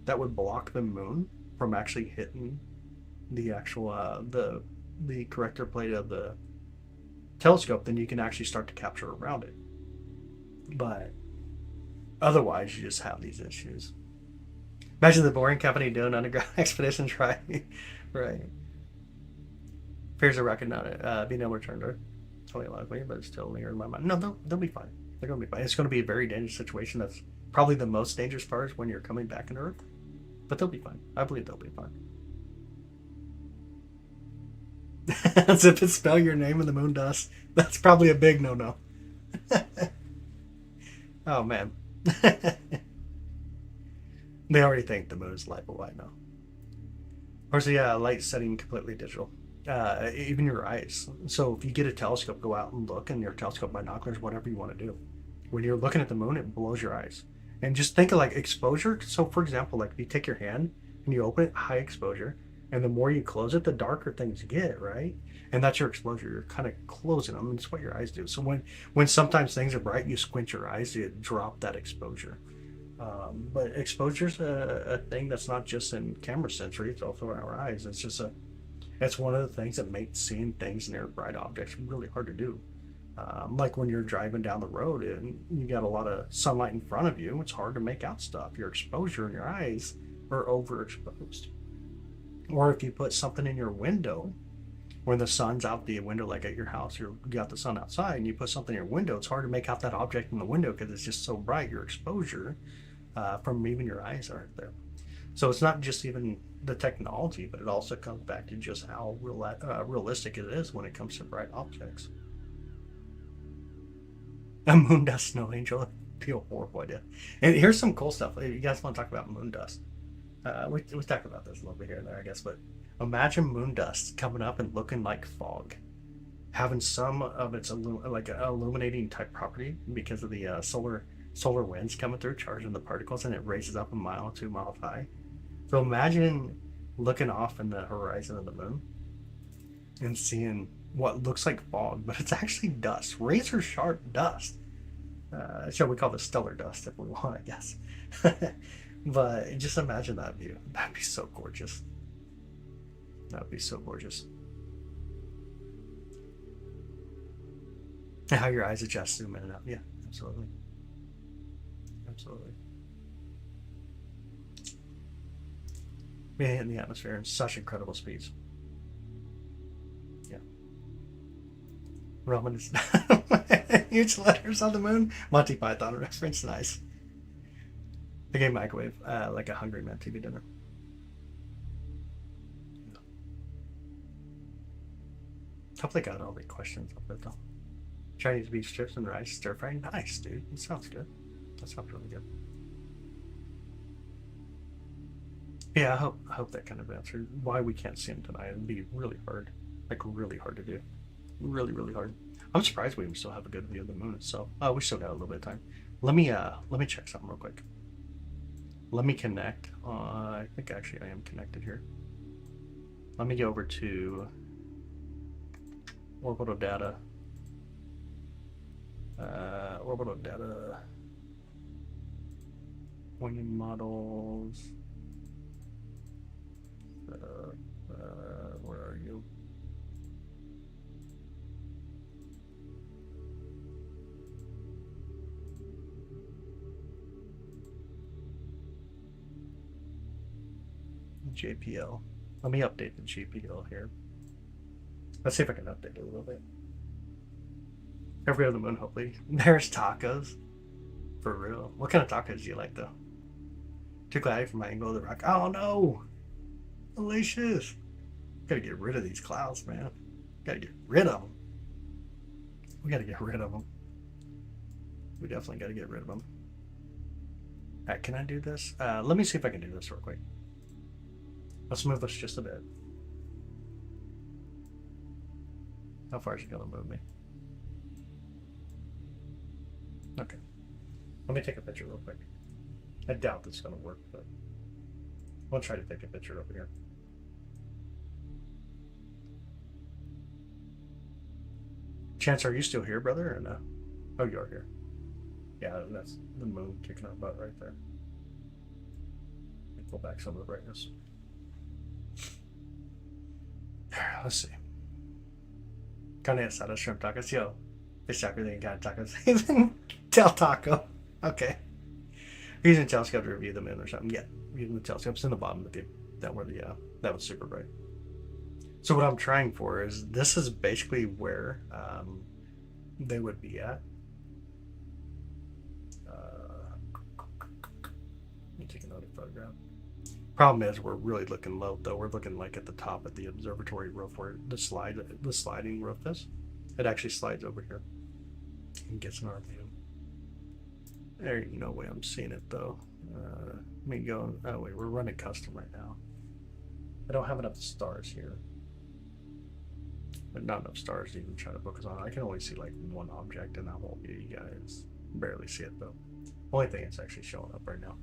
that would block the moon from actually hitting the actual the corrector plate of the telescope, then you can actually start to capture around it. But otherwise, you just have these issues. Imagine the Boring Company doing underground expeditions, right? Right. Fears of rocket not being able to return to Earth. Totally likely, but it's still near in my mind. No, they'll be fine. They're going to be fine. It's going to be a very dangerous situation. That's probably the most dangerous part is when you're coming back into Earth. But they'll be fine. I believe they'll be fine. As if it spell your name in the moon dust. That's probably a big no-no. Oh, man. They already think the moon is light, but why no? Or is the light setting completely digital? Even your eyes. So if you get a telescope, go out and look in your telescope binoculars, whatever you want to do. When you're looking at the moon, it blows your eyes. And just think of like exposure. So for example, like if you take your hand and you open it, high exposure, and the more you close it, the darker things get, right? And that's your exposure. You're kind of closing them. And it's what your eyes do. So when sometimes things are bright, you squint your eyes to drop that exposure. But exposure's a thing that's not just in camera sensory; it's also in our eyes. It's one of the things that makes seeing things near bright objects really hard to do. Like when you're driving down the road and you got a lot of sunlight in front of you, it's hard to make out stuff. Your exposure in your eyes are overexposed. Or if you put something in your window when the sun's out the window, like at your house, you got the sun outside, and you put something in your window, it's hard to make out that object in the window because it's just so bright. Your exposure from even your eyes aren't there. So it's not just even the technology, but it also comes back to just how realistic it is when it comes to bright objects. A moon dust snow angel, feel horrible idea. And here's some cool stuff. You guys want to talk about moon dust? We talked about this a little bit here and there, I guess, but imagine moon dust coming up and looking like fog, having some of its like an illuminating type property because of the solar winds coming through, charging the particles, and it raises up a mile, 2 miles high. So imagine looking off in the horizon of the moon and seeing what looks like fog, but it's actually dust, razor sharp dust. Shall we call this stellar dust if we want, I guess. But just imagine that view. That'd be so gorgeous. That would be so gorgeous. And how your eyes adjust, zoom in and out. Yeah, absolutely. Absolutely. We hit in the atmosphere in such incredible speeds. Yeah. Roman is huge letters on the moon. Monty Python reference, nice. The game microwave, like a hungry man TV dinner. Hopefully got all the questions up there though. Chinese beef strips and rice stir fry. Nice, dude. That sounds good. That sounds really good. Yeah, I hope that kind of answered why we can't see them tonight. It'd be really hard, like really hard to do, really hard. I'm surprised we still have a good view of the moon itself. We still got a little bit of time. Let me check something real quick. Let me connect. I think actually I am connected here. Let me go over to orbital data. Orbital data. Pointing models. Where are you? JPL. Let me update the JPL here. Let's see if I can update it a little bit. Every other moon, hopefully. There's tacos. For real. What kind of tacos do you like, though? Too cloudy for my angle of the rock. Oh, no! Delicious! Gotta get rid of these clouds, man. Gotta get rid of them. We gotta get rid of them. We definitely gotta get rid of them. Alright, can I do this? Let me see if I can do this real quick. Let's move this just a bit. How far is it gonna move me? Okay. Let me take a picture real quick. I doubt this is gonna work, but I'll try to take a picture over here. Chance, are you still here, brother, or no? Oh, you are here. Yeah, that's the moon kicking our butt right there. Let me pull back some of the brightness. Let's see. Carne asada, shrimp tacos. Yo, fish taco, they got tacos. Del taco. Okay. Using a telescope to review the moon or something. Yeah, using the telescope's in the bottom of the view. That where the that was super bright. So what I'm trying for is this is basically where they would be at. Let me take another photograph. Problem is we're really looking low though. We're looking like at the top of the observatory roof where the sliding roof is. It actually slides over here and gets in our view. There ain't no way I'm seeing it though. Let me go. Oh wait, we're running custom right now. I don't have enough stars here. But not enough stars to even try to focus on. I can only see like one object in that whole view. You guys barely see it though. Only thing it's actually showing up right now.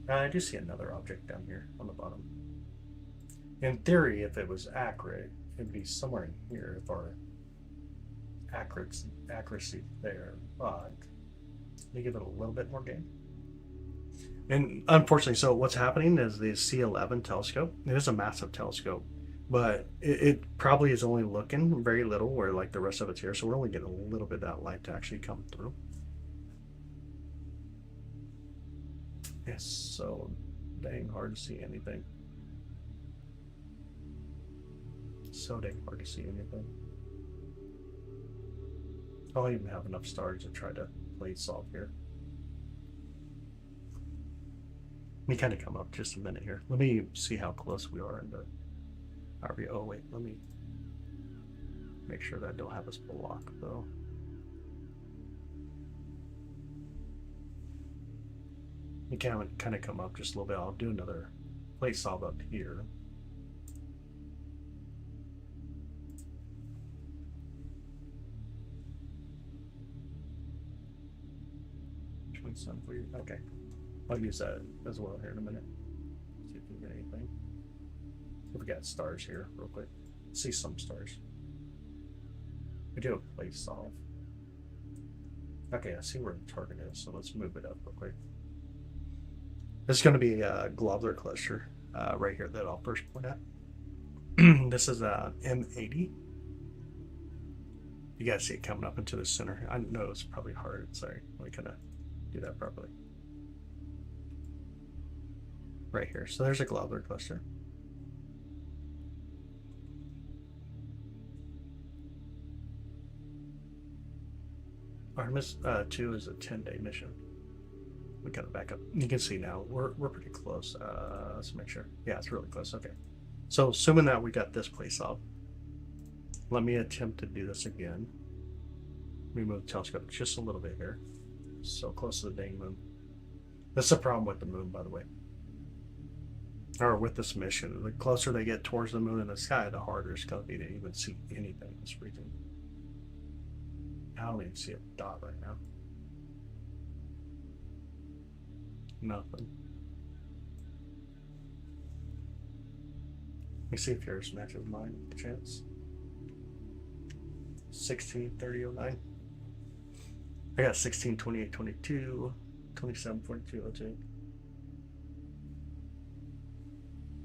I do see another object down here on the bottom. In theory, if it was accurate, it'd be somewhere in here if our accuracy there. But let me give it a little bit more gain. And unfortunately, so what's happening is the C11 telescope, it is a massive telescope, but it probably is only looking very little where like the rest of it's here. So we're only getting a little bit of that light to actually come through. It's so dang hard to see anything. So dang hard to see anything. I don't even have enough stars to try to play solve here. Let me kind of come up just a minute here. Let me see how close we are in the RV. Oh wait, let me make sure that I don't have this block though. You can kind of come up just a little bit. I'll do another plate solve up here. Okay, I'll use that as well here in a minute. See if we get anything. We got stars here real quick. See some stars. We do a plate solve. Okay, I see where the target is, so let's move it up real quick. This is going to be a globular cluster right here that I'll first point at. This is a M80. You guys see it coming up into the center. I know it's probably hard. Sorry, let me kind of do that properly. Right here. So there's a globular cluster. Artemis 2 is a 10-day mission. We gotta back up. You can see now we're pretty close. Let's make sure. Yeah, it's really close. Okay. So assuming that we got this place up, let me attempt to do this again. Let me move the telescope just a little bit here. So close to the dang moon. That's the problem with the moon, by the way. Or with this mission. The closer they get towards the moon in the sky, the harder it's going to be to even see anything in this region. I don't even see a dot right now. Nothing. Let me see if yours matches mine. Chance. 16, 30, 09. I got 16, 28, 22, 27, 42, 02.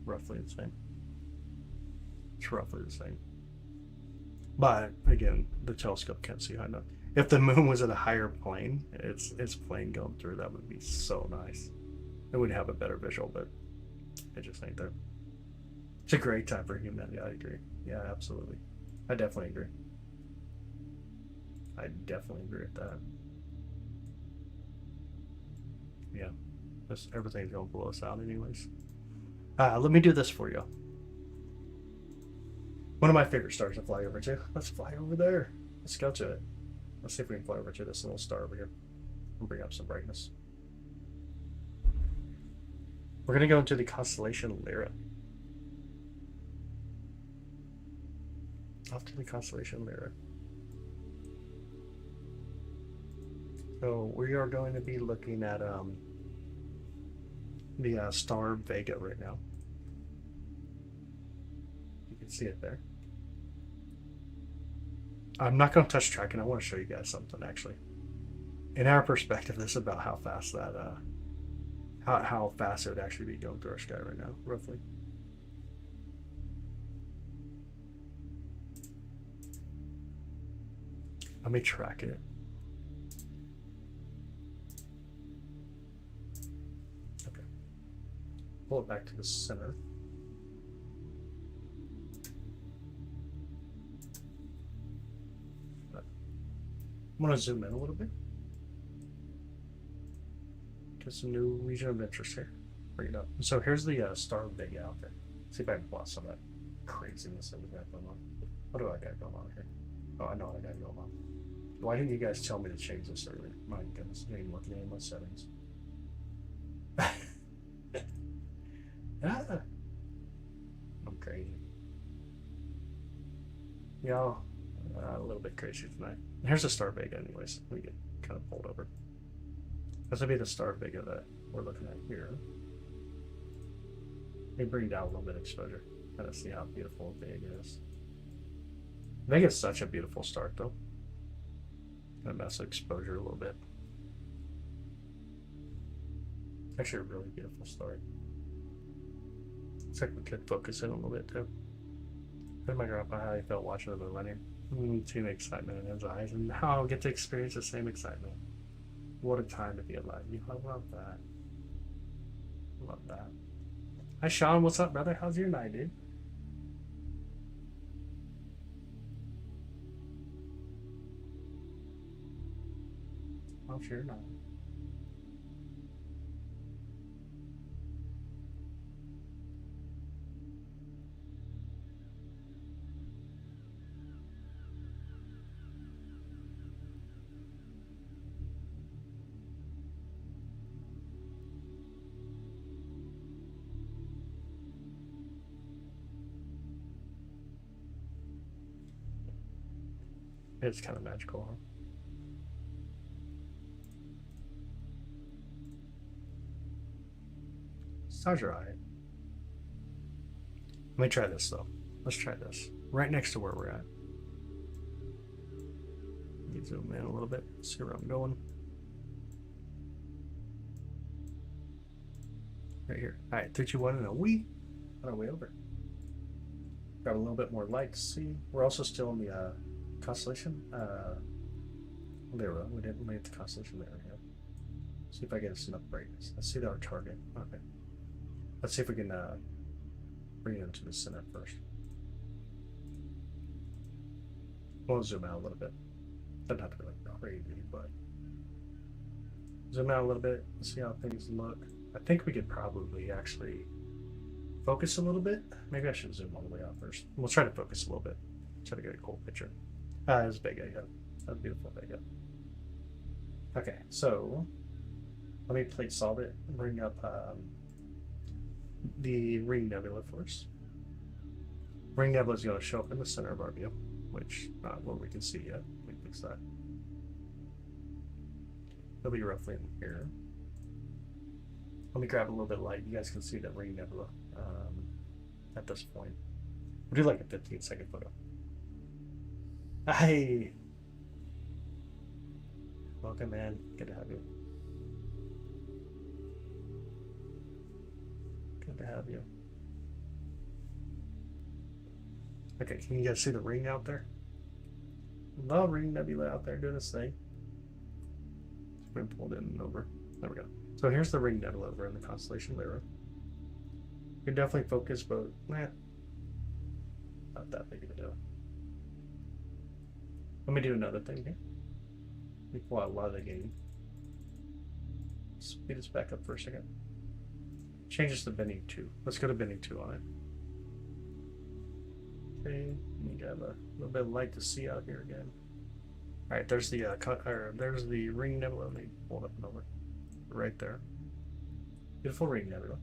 Roughly the same. It's roughly the same. But again, the telescope can't see high enough. If the moon was at a higher plane, its plane going through, that would be so nice. It would have a better visual, but it just ain't there. It's a great time for humanity. I agree. Yeah, absolutely. I definitely agree. I definitely agree with that. Yeah, everything's gonna blow us out anyways. Let me do this for you. One of my favorite stars to fly over to. Let's fly over there. Let's go to it. Let's see if we can fly over to this little star over here and bring up some brightness. We're gonna go into the constellation Lyra. Off to the constellation Lyra. So we are going to be looking at the star Vega right now. You can see it there. I'm not going to touch tracking. I want to show you guys something actually. In our perspective, this is about how fast that how fast it would actually be going through our sky right now, roughly. Let me track it. Okay. Pull it back to the center. I'm going to zoom in a little bit. Get some new region of interest here. Bring it up. So here's the star Vega out there. See if I can plot some of that craziness that we got going on. What do I got going on here? Oh, I know what I got going on. Why didn't you guys tell me to change this earlier? My goodness, I ain't looking at my settings. I'm crazy. Yeah, a little bit crazy tonight. Here's the star Vega anyways. We get kind of pulled over. This would be the star Vega that we're looking at here. Let me bring down a little bit of exposure. Kind of see how beautiful Vega is. Vega is such a beautiful star though. Gonna mess with exposure a little bit. Actually, a really beautiful story. Looks like we could focus in a little bit too. I my grandpa how he felt watching the millennium. Seeing the excitement in his eyes, and now I'll get to experience the same excitement. What a time to be alive. I love that. Love that. Hi, Sean. What's up, brother? How's your night, dude? How's your night? It's kind of magical, huh? Sounds right. Let me try this though. Let's try this. Right next to where we're at. Let me zoom in a little bit, see where I'm going. Right here. Alright, 3, 2, 1, and a wee on our way over. Got a little bit more light to see. We're also still in the constellation. There we didn't leave the constellation there yet. See if I get us enough brightness. Let's see our target. Okay. Let's see if we can bring it into the center first. We'll zoom out a little bit. Doesn't have to be like crazy, but zoom out a little bit and see how things look. I think we could probably actually focus a little bit. Maybe I should zoom all the way out first. We'll try to focus a little bit. Try to get a cool picture. It's Vega, yeah. That's beautiful Vega. Okay, so let me plate solve it and bring up the ring nebula first. Ring nebula is going to show up in the center of our view, which not what we can see yet. We can fix that. It'll be roughly in here. Let me grab a little bit of light. You guys can see that ring nebula at this point. We'll do like a 15-second photo. Hey! Welcome, man. Good to have you. Good to have you. Okay, can you guys see the ring out there? The ring nebula out there doing its thing. It's been pulled in and over. There we go. So here's the ring nebula over in the constellation Lyra. You can definitely focus, but not that big of a deal. Let me do another thing here. Let me pull out a lot of the gain. Speed this back up for a second. Change this to bending 2. Let's go to bending 2 on it. Okay, we got a little bit of light to see out here again. All right, there's the there's the ring nebula. Let me pull it up and over, right there. Beautiful ring nebula. I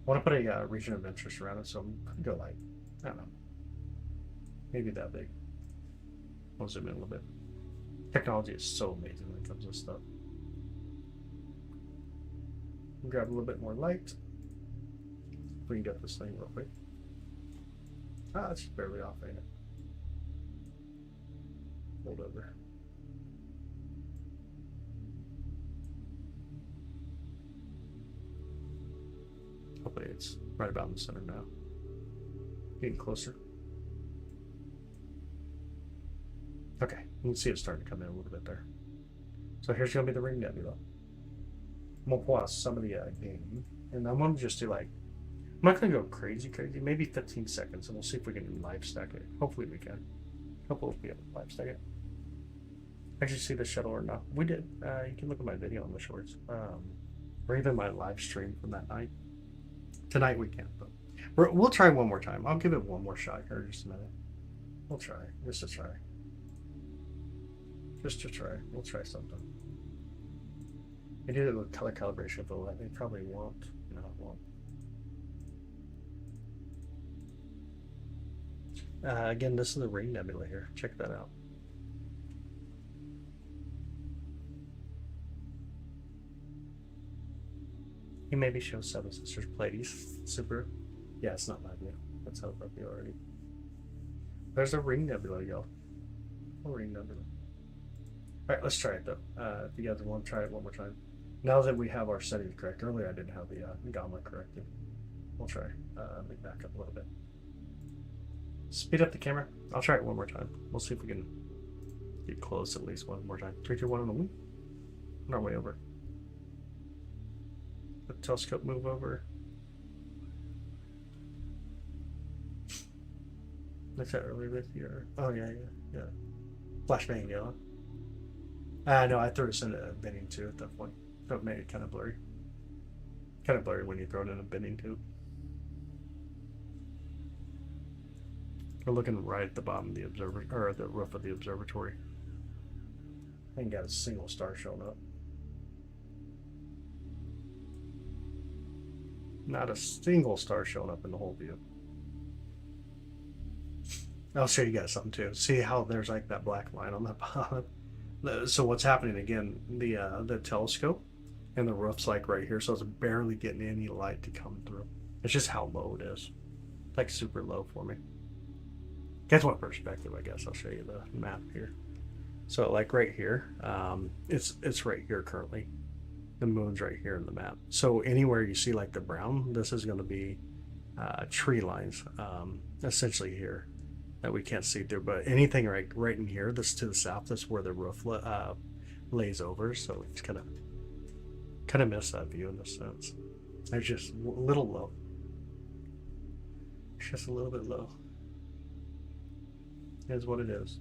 want to put a region of interest around it, so I'm gonna go like, I don't know, maybe that big. I'll zoom in a little bit. Technology is so amazing when it comes to this stuff. Grab a little bit more light. We can get this thing real quick. Ah, it's barely off, ain't it? Hold over. Hopefully it's right about in the center now. Getting closer. Okay, you can see it starting to come in a little bit there. So here's going to be the ring nebula. I'm going to pull out some of the gain, and I'm going to just do like, I'm not going to go crazy, maybe 15 seconds, and we'll see if we can live stack it. Hopefully we can. Hopefully we'll be able to live stack it. Actually see the shuttle or not. We did. You can look at my video on the shorts. Or even my live stream from that night. Tonight we can't, but we'll try one more time. I'll give it one more shot here in just a minute. We'll try. Just to try. Just to try. We'll try something. I did it with color calibration, but they probably won't. No, it won't. Again, this is the ring nebula here. Check that out. He maybe shows Seven Sisters Pleiades. Super. Yeah, it's not my view. That's out of our view already. There's a ring nebula, y'all. A ring nebula. Alright, let's try it though. If you guys want to try it one more time. Now that we have our settings correct, earlier I didn't have the gamma corrected. We'll try. Let me back up a little bit. Speed up the camera. I'll try it one more time. We'll see if we can get close at least one more time. 3, 2, 1 on the wing. On our way over. The telescope move over. What's that earlier with your? Oh yeah. Flashbang yellow. No, I threw this in a bending tube at that point. So it made it kind of blurry. Kind of blurry when you throw it in a bending tube. We're looking right at the bottom of the or the roof of the observatory. I ain't got a single star showing up. Not a single star showing up in the whole view. I'll show you guys something too. See how there's like that black line on the bottom. So what's happening again? The telescope and the roof's like right here, so it's barely getting any light to come through. It's just how low it is. It's like super low for me. Guess what perspective? I guess I'll show you the map here. So like right here, it's right here currently. The moon's right here in the map. So anywhere you see like the brown, this is going to be tree lines, essentially here that we can't see through. But anything right in here, this to the south, that's where the roof lays over. So it's kind of miss that view in this sense. It's just a little low. It's just a little bit low. Is what it is.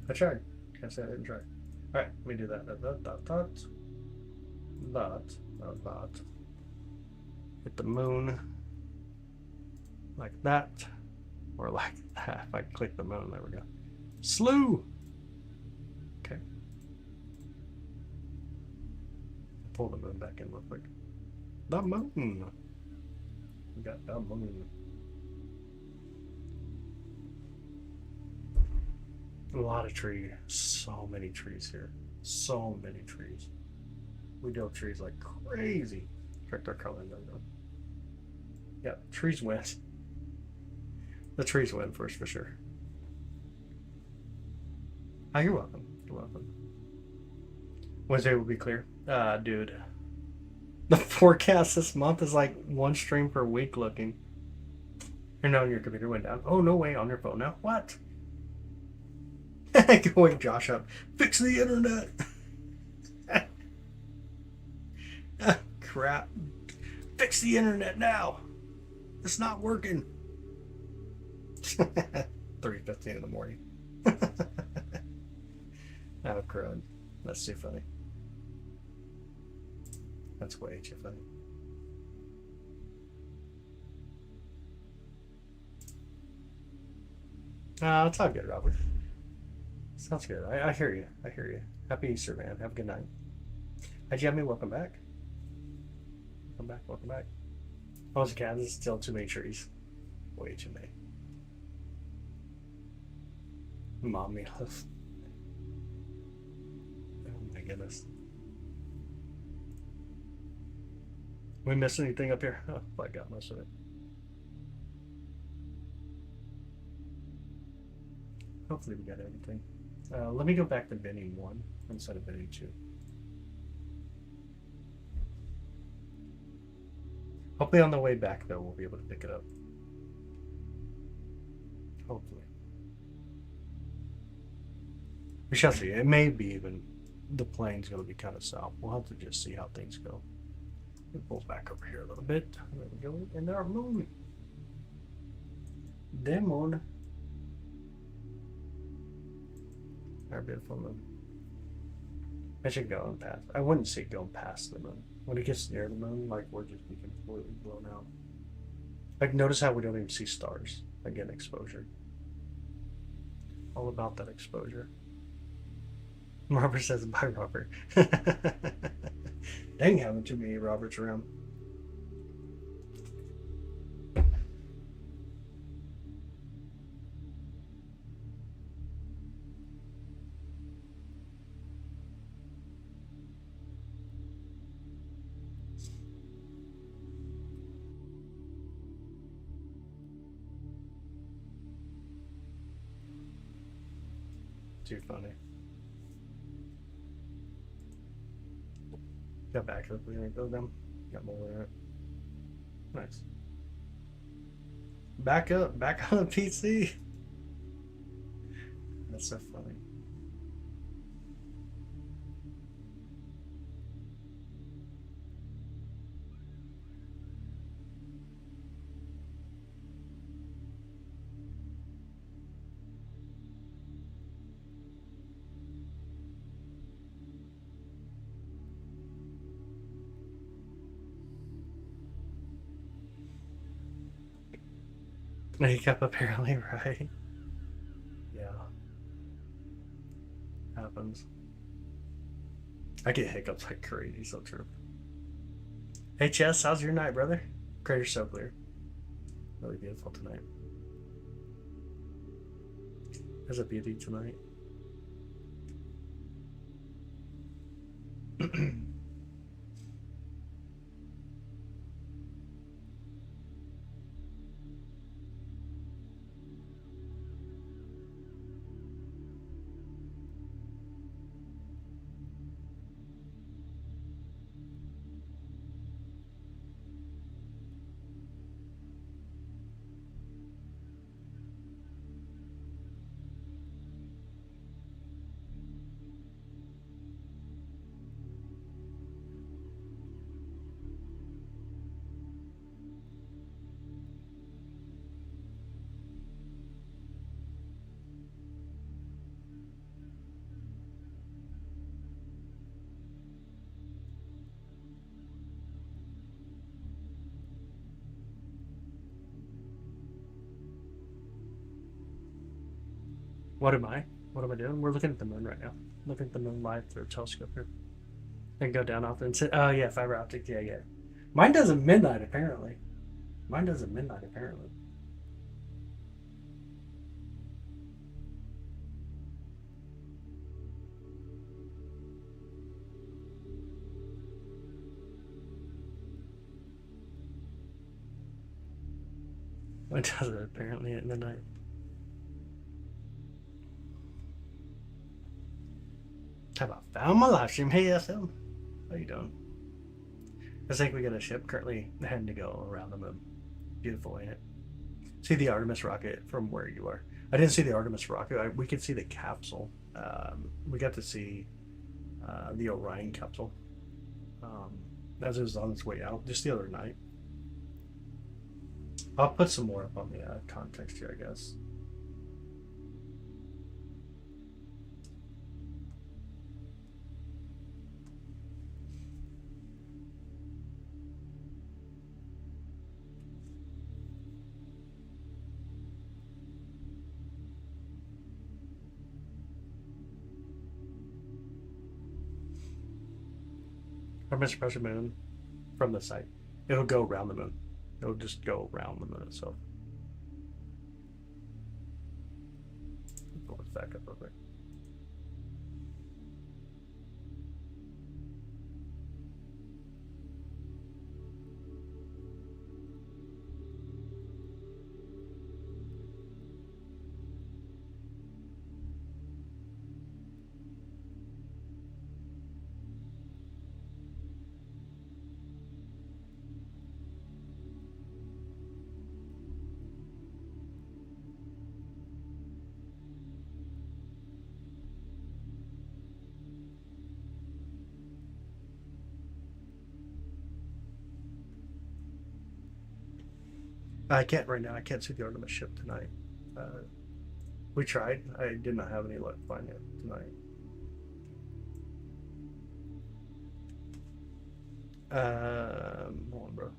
I tried. Can't say I didn't try. All right, let me do that. That. Hit the moon like that, or like that. If I click the moon, there we go. Slew. Okay. Pull the moon back in real quick. The moon. We got the moon. A lot of trees. So many trees here. So many trees. We deal trees like crazy. Correct our color though. Yeah, trees win. The trees win first for sure. Oh, you're welcome. You're welcome. Wednesday will be clear. Dude. The forecast this month is like one stream per week looking. You're knowing your computer went down. Oh, no way, on your phone now. What? Go wake Josh up. Fix the internet. Crap. Fix the internet now. It's not working. 3:15 in the morning. Oh, crud. That's too funny. That's way too funny. It's all good, Robert. Sounds good. I hear you. I hear you. Happy Easter, man. Have a good night. Hi, Jimmy. Welcome back. Welcome back. Welcome back. Oh, it's Kansas. Still too many trees. Way too many. Mommy love. Oh my goodness. We miss anything up here? Oh, I got most of it. Hopefully we got everything. Let me go back to bending 1 instead of bending 2. Hopefully on the way back though we'll be able to pick it up. Hopefully. We shall see. It may be even the plane's going to be kind of south. We'll have to just see how things go. It pulls back over here a little bit. There we go. And our moon. The moon. Our beautiful moon. I should go and pass. I wouldn't say go past the moon. When it gets near the moon, like we're just be completely blown out. Like notice how we don't even see stars. Again, exposure. All about that exposure. Robert says bye, Robert. Dang, having too many Roberts around. Too funny. Got back up. We're gonna go them. Got more in it. Nice. Back up. Back on the PC. That's so funny. Makeup apparently, right? Yeah. Happens. I get hiccups like crazy, so true. Hey Chess, how's your night, brother? Crater's so clear. Really beautiful tonight. There's a beauty tonight. What am I? What am I doing? We're looking at the moon right now. Looking at the moon live through a telescope here. And go down off and sit. Oh yeah, fiber optic. Yeah, yeah. Mine does at midnight apparently. Mine does at midnight apparently. Mine does it apparently at midnight. How about found my live stream? Hey SM, how you doing? I think we got a ship currently heading to go around the moon. Beautiful, ain't it? See the Artemis rocket from where you are. I didn't see the Artemis rocket. We could see the capsule. We got to see the Orion capsule as it was on its way out just the other night. I'll put some more up on the context here, I guess. Artemis pressure moon from the site. It'll go around the moon. It'll just go around the moon itself. Pull this back up real quick. I can't right now. I can't see the Artemis ship tonight. We tried. I did not have any luck finding it tonight. Hold on, bro.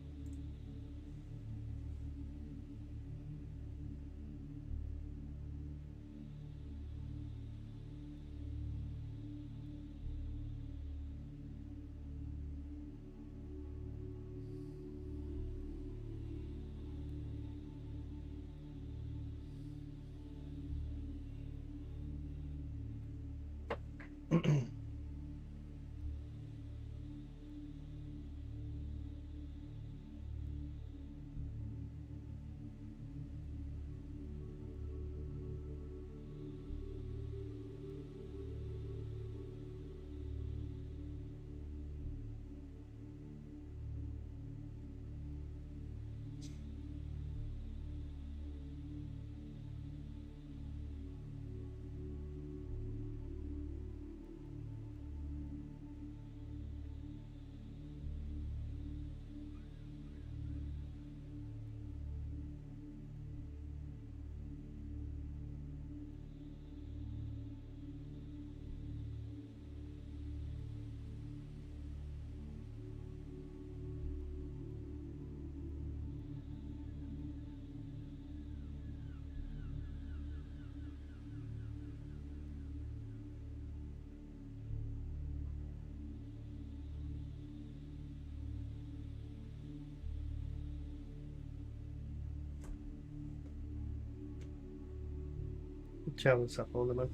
Traveling South Pole on the moon.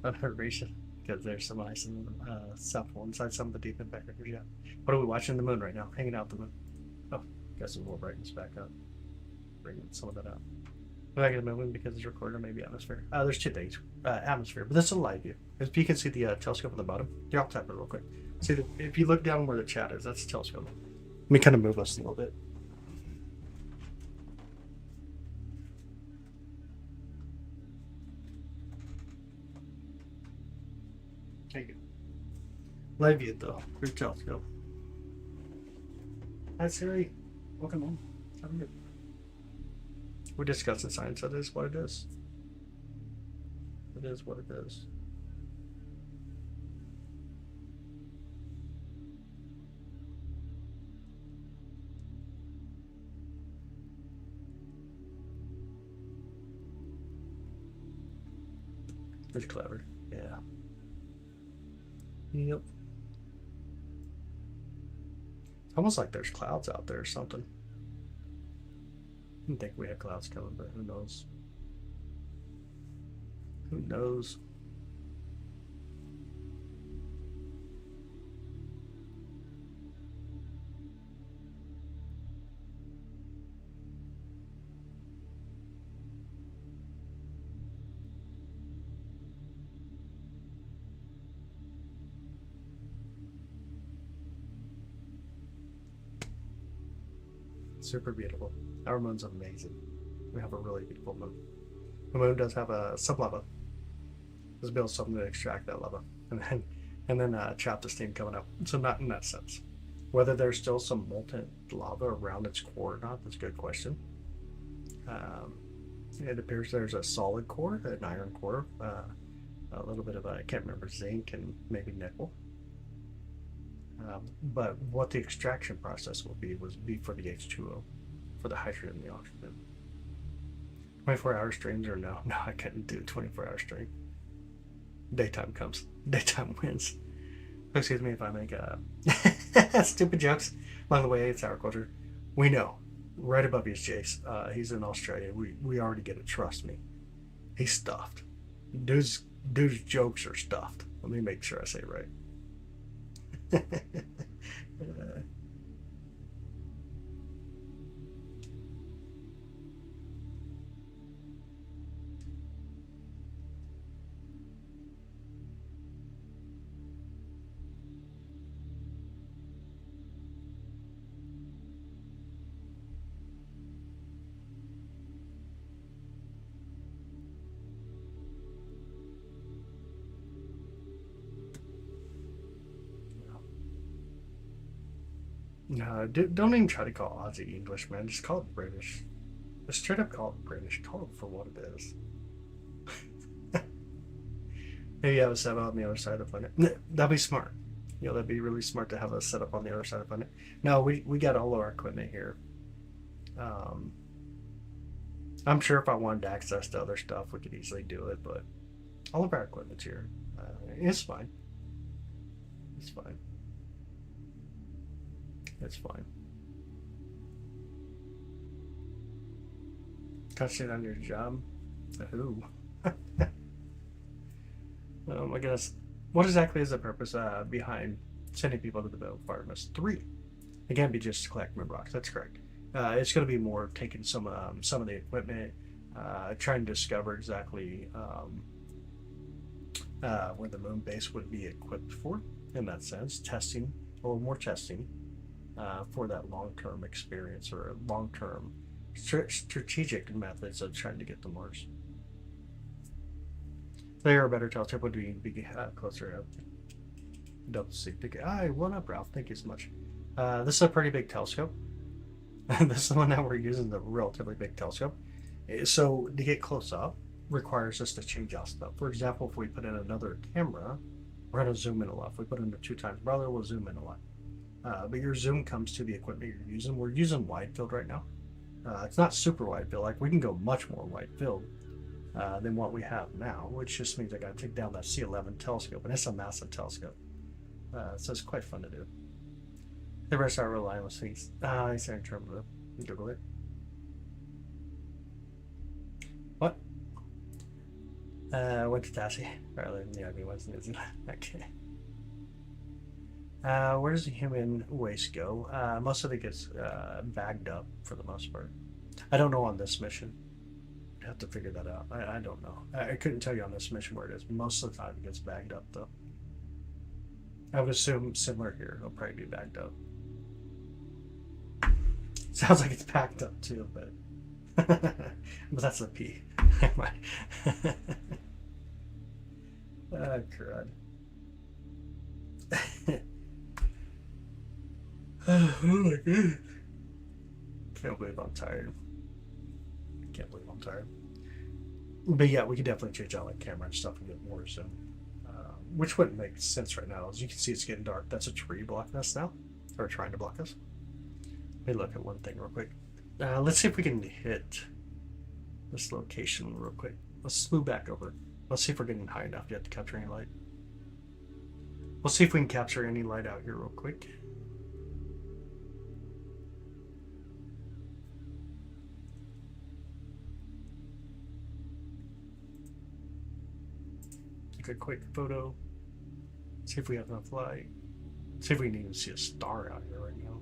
Unheard reason, because there's some ice in the South Pole inside some of the deep impact craters. Yeah. What are we watching the moon right now? Hanging out the moon. Oh, got some more brightness back up. Bringing some of that out. We're not going to move because it's recorded, or maybe atmosphere. There's two things. Atmosphere, but this is a live view. If you can see the telescope on the bottom, here, I'll tap it real quick. See, if you look down where the chat is, that's the telescope. Let me kind of move us a little bit. There you go. Live view, though. Your telescope. Hi, Siri. Welcome home. How are you? We discussed the science. That is what it is. It is what it is. It's clever. Yeah. Yep. It's almost like there's clouds out there or something. I didn't think we had clouds coming, but who knows? Who knows? Super beautiful. Our moon's amazing. We have a really beautiful moon. The moon does have some lava. Let's build something to extract that lava, and then trap the steam coming up. So not in that sense. Whether there's still some molten lava around its core or not, that's a good question. It appears there's a solid core, an iron core, a little bit of I can't remember, zinc and maybe nickel. But what the extraction process will be for the H2O, for the hydrogen and the oxygen. 24-hour streams or no, I couldn't do 24-hour stream. Daytime comes. Daytime wins. Excuse me if I make stupid jokes along the way. It's our culture. We know. Right above you is Jace. He's in Australia. We already get it. Trust me. He's stuffed. Dude's jokes are stuffed. Let me make sure I say it right. No, don't even try to call Aussie English, man. Just call it British. Just straight up call it British. Call it for what it is. Maybe have a setup on the other side of the planet. That'd be smart. That'd be really smart to have a setup on the other side of the planet. No, we got all of our equipment here. I'm sure if I wanted to access to other stuff, we could easily do it, but all of our equipment's here. It's fine. It's fine. It's fine. Touch it on your job? Who? Oh my goodness. What exactly is the purpose behind sending people to the moon for Artemis 3? Again, be just to collect moon rocks. That's correct. It's going to be more taking some of the equipment, trying to discover exactly where the moon base would be equipped for. In that sense, testing, or more testing. For that long-term experience or long-term strategic methods of trying to get to Mars. There, a better telescope would be closer up. Double C. One up, Ralph. Thank you so much. This is a pretty big telescope. This is the one that we're using, the relatively big telescope. So to get close up requires us to change out stuff. For example, if we put in another camera, we're going to zoom in a lot. If we put in a 2x brother, we'll zoom in a lot. But your zoom comes to the equipment you're using. We're using wide field right now. It's not super wide field. Like, we can go much more wide field than what we have now, which just means I got to take down that C11 telescope, and it's a massive telescope. So it's quite fun to do. The rest are relying on things. I say in terms of Google it. What? Went to Tassie rather than the Ivy wasn't, isn't it? Okay. Where does the human waste go? Most of it gets bagged up for the most part. I don't know on this mission. I'd have to figure that out. I don't know. I couldn't tell you on this mission where it is. Most of the time it gets bagged up though. I would assume similar here. It'll probably be bagged up. Sounds like it's packed up too, but but that's a P. Oh, crud. Oh my god. Can't believe I'm tired. Can't believe I'm tired. But yeah, we could definitely change out like camera and stuff and get more zoom. Which wouldn't make sense right now. As you can see, it's getting dark. That's a tree blocking us now. Or trying to block us. Let me look at one thing real quick. Let's see if we can hit this location real quick. Let's move back over. Let's see if we're getting high enough yet to capture any light. We'll see if we can capture any light out here real quick. Take a quick photo. See if we have enough light. See if we can even see a star out here right now.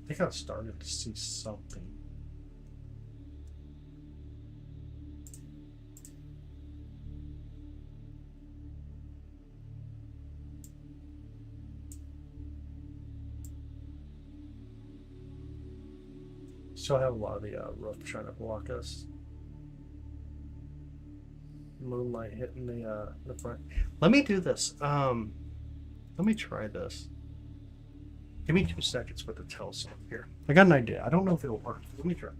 I think I've started to see something. Still have a lot of the roof trying to block us. Moonlight hitting the front. Let me do this. Let me try this. Give me 2 seconds with the telescope here. I got an idea. I don't know if it'll work. Let me try.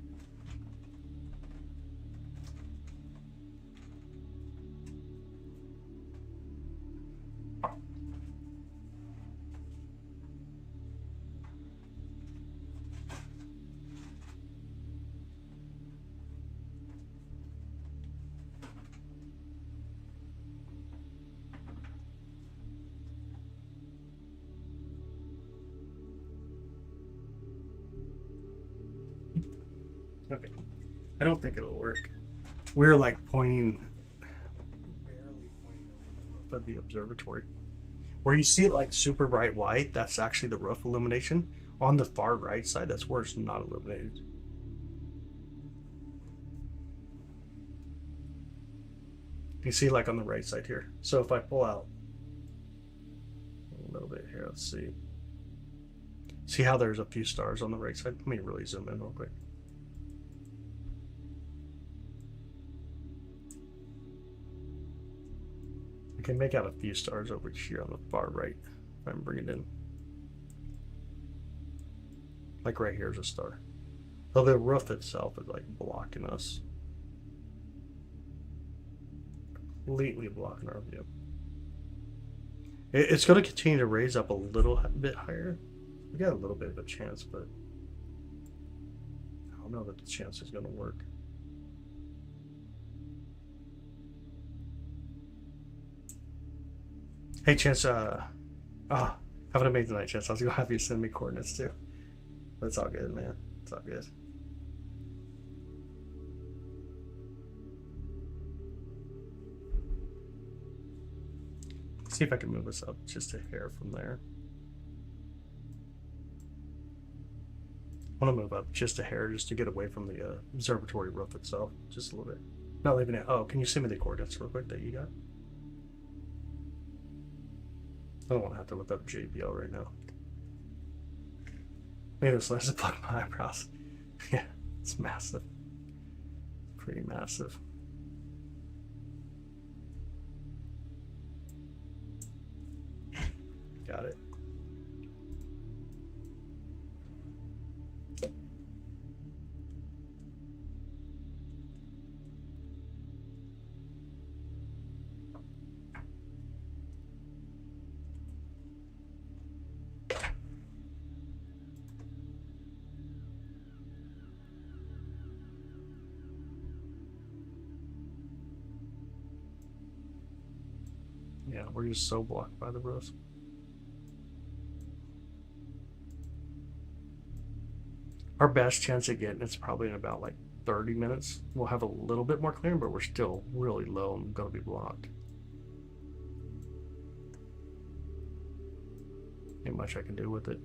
Okay. I don't think it'll work. We're like pointing, barely pointing over the roof of the observatory. Where you see it like super bright white, that's actually the roof illumination. On the far right side, that's where it's not illuminated. You see like on the right side here. So if I pull out a little bit here, let's see. See how there's a few stars on the right side? Let me really zoom in real quick. I can make out a few stars over here on the far right if I'm bringing it in. Like right here's a star. Though the roof itself is like blocking us. Completely blocking our view. It's going to continue to raise up a little bit higher. We got a little bit of a chance, but I don't know that the chance is going to work. Hey, Chance, have an amazing night, Chance. I was going to have you send me coordinates too. But it's all good, man. It's all good. See if I can move us up just a hair from there. I want to move up just a hair just to get away from the observatory roof itself. Just a little bit. Not leaving it. Oh, can you send me the coordinates real quick that you got? I don't want to have to look up JPL right now. Maybe this lens to plug my eyebrows. Yeah, it's massive. Pretty massive. Got it. Yeah, we're just so blocked by the roof. Our best chance of getting it's probably in about like 30 minutes, we'll have a little bit more clearing, but we're still really low and going to be blocked. Ain't much I can do with it.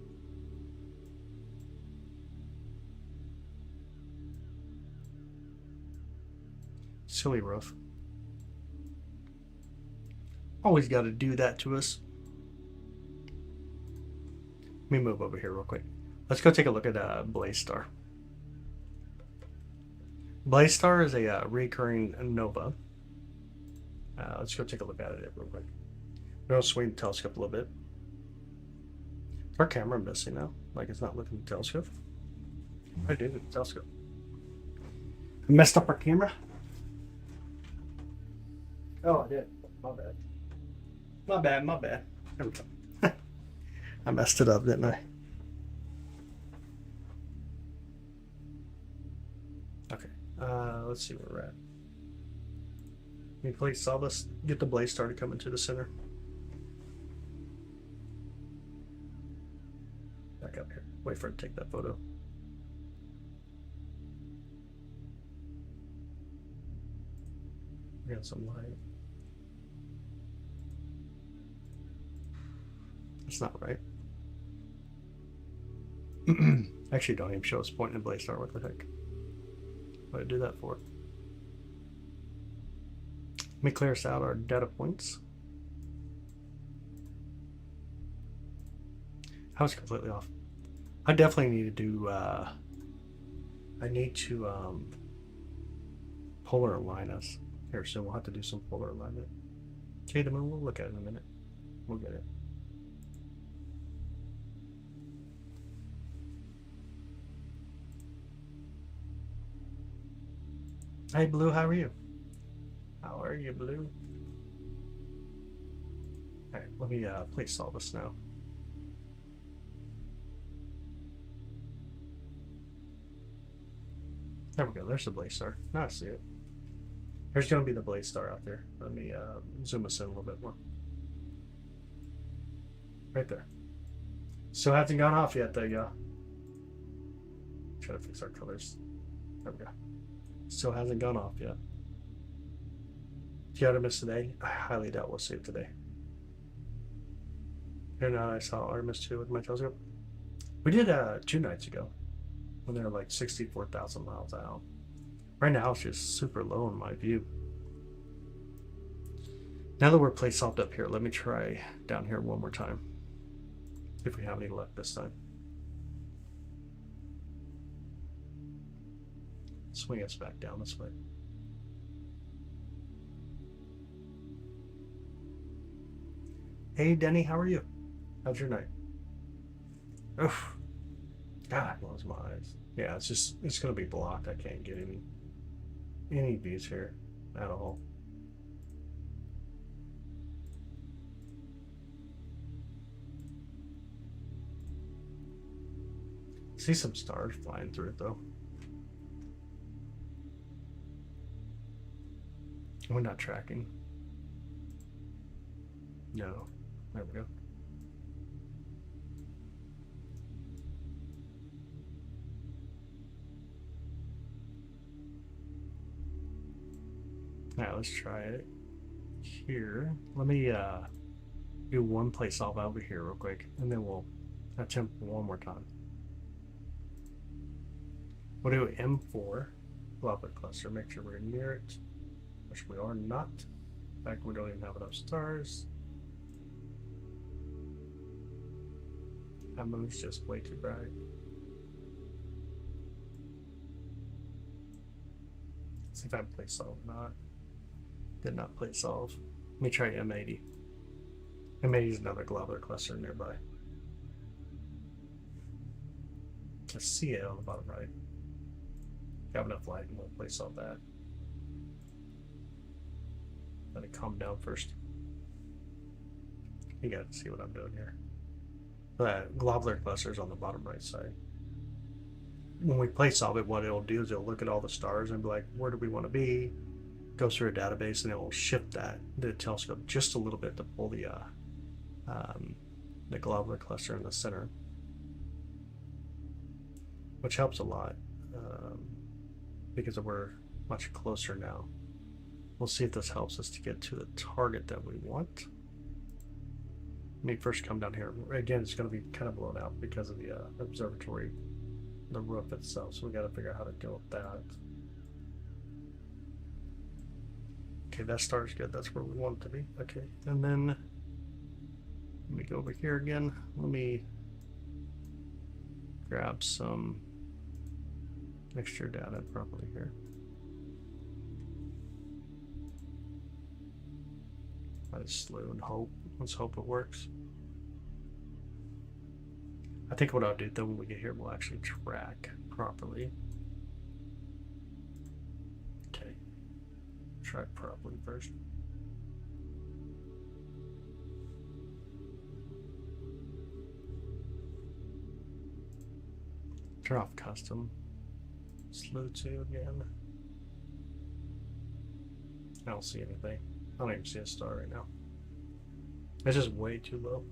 Silly roof. Always got to do that to us. Let me move over here real quick. Let's go take a look at Blaze Star. Blaze Star is a recurring nova. Let's go take a look at it real quick. I'm going to swing the telescope a little bit. Is our camera missing now? Like it's not looking at the telescope? I did it, the telescope. I messed up our camera. Oh, I did. My bad. My bad, my bad. There we go. I messed it up, didn't I? Okay. Let's see where we're at. Can you please solve this? Get the Blaze Star to come into the center. Back up here. Wait for it to take that photo. We got some light. It's not right. Actually, don't even show us pointing at Blaze Star. What the heck? What did I do that for? Let me clear us out our data points. I was completely off. I definitely need to do. I need to polar align us here, so we'll have to do some polar alignment. Okay, the moon. We'll look at it in a minute. We'll get it. Hey Blue, how are you? How are you, Blue? Alright, let me please solve this now. There we go, there's the Blaze Star. Now I see it. There's gonna be the Blaze Star out there. Let me zoom us in a little bit more. Right there. Still hasn't gone off yet though, y'all. Try to fix our colors. There we go. Still hasn't gone off yet. The Artemis today, I highly doubt we'll see it today. Here now I saw Artemis 2 with my telescope. We did 2 nights ago when they were like 64,000 miles out. Right now it's just super low in my view. Now that we're placed soft up here, let me try down here one more time. If we have any luck this time. Swing us back down this way. Hey Denny, how are you? How's your night? Oof. God, close my eyes. Yeah, it's gonna be blocked. I can't get any views here at all. See some stars flying through it though. We're not tracking. No. There we go. Now let's try it here. Let me do one place off over here real quick, and then we'll attempt one more time. We'll do M4 globular cluster. Make sure we're near it, which we are not. In fact, we don't even have enough stars. That moon's just way too bright. See if I play solve or not. Did not play solve. Let me try M80. M80 is another globular cluster nearby. I see it on the bottom right. Have enough light and we'll play solve that. Let it calm down first. You gotta see what I'm doing here. That globular cluster is on the bottom right side. When we play solve it, what it'll do is it'll look at all the stars and be like, where do we want to be? Go through a database and it will shift the telescope just a little bit to pull the globular cluster in the center, which helps a lot. because we're much closer now. We'll see if this helps us to get to the target that we want. Let me first come down here. Again, it's going to be kind of blown out because of the observatory, the roof itself. So we got to figure out how to deal with that. Okay, that star's good. That's where we want it to be. Okay, and then let me go over here again. Let me grab some mixture data properly here. I just slew and hope. Let's hope it works. I think what I'll do then when we get here, we'll actually track properly. Okay. Track properly first. Turn off custom. Slew 2 again. I don't see anything. I don't even see a star right now. It's just way too low.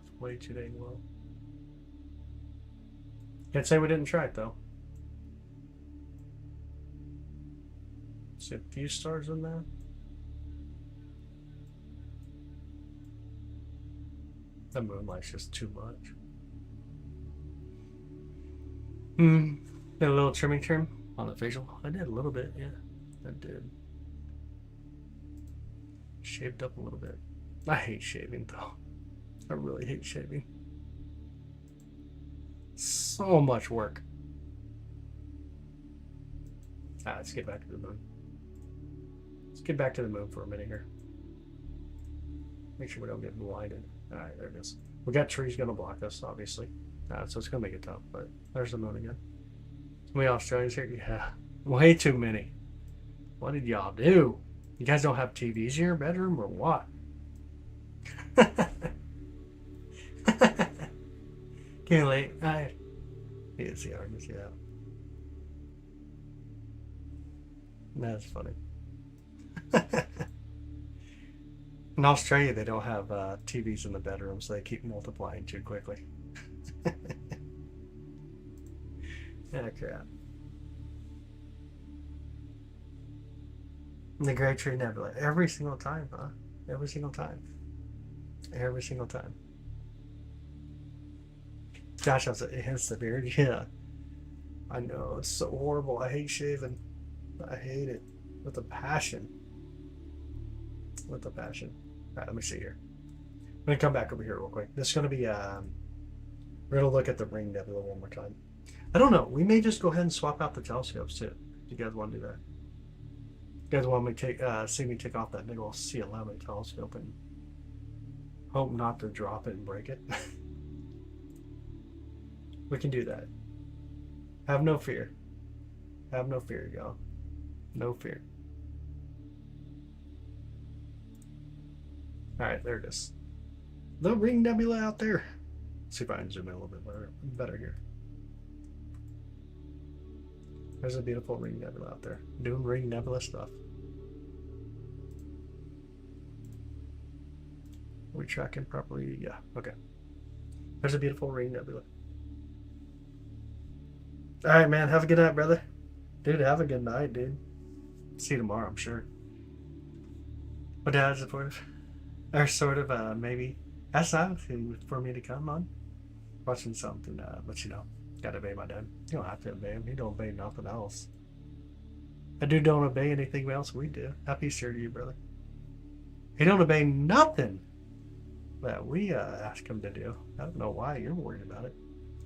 It's way too dang low. Can't say we didn't try it though. See a few stars in there. That moonlight's just too much. Did a little trimming trim on the facial. I did a little bit, yeah. I did. Shaved up a little bit. I hate shaving though. I really hate shaving. So much work. Let's get back to the moon. Let's get back to the moon for a minute here. Make sure we don't get blinded. Alright, there it is. We got trees gonna block us, obviously. So it's gonna make it tough, but there's the moon again. How many Australians here? Yeah. Way too many. What did y'all do? You guys don't have TVs in your bedroom or what? Can't wait. I need to see Artemis, yeah. That's funny. In Australia, they don't have TVs in the bedrooms. So they keep multiplying too quickly. Ah, crap. The Great Tree Nebula. Every single time, huh? Every single time. Every single time. Gosh, it hits the beard. Yeah. I know. It's so horrible. I hate shaving. I hate it. With a passion. With a passion. Alright, let me see here. I'm going to come back over here real quick. This is going to be, we're going to look at the Ring Nebula one more time. I don't know. We may just go ahead and swap out the telescopes too. If you guys want to do that. You guys want me to see me take off that big old C11 telescope and hope not to drop it and break it? We can do that. Have no fear. Have no fear, y'all. No fear. Alright, there it is. The Ring Nebula out there. Let's see if I can zoom in a little bit better here. There's a beautiful Ring Nebula out there. Doing Ring Nebula stuff. Are we tracking properly? Yeah, okay. There's a beautiful Ring Nebula. Alright, man. Have a good night, brother. Dude, have a good night, dude. See you tomorrow, I'm sure. My dad's supportive. Or sort of, maybe. That's not for me to come on. Watching something, but you know. Gotta obey my dad. You don't have to obey him. He don't obey nothing else. I do don't obey anything else we do. Happy Easter to you, brother. He don't obey nothing that we ask him to do. I don't know why you're worried about it.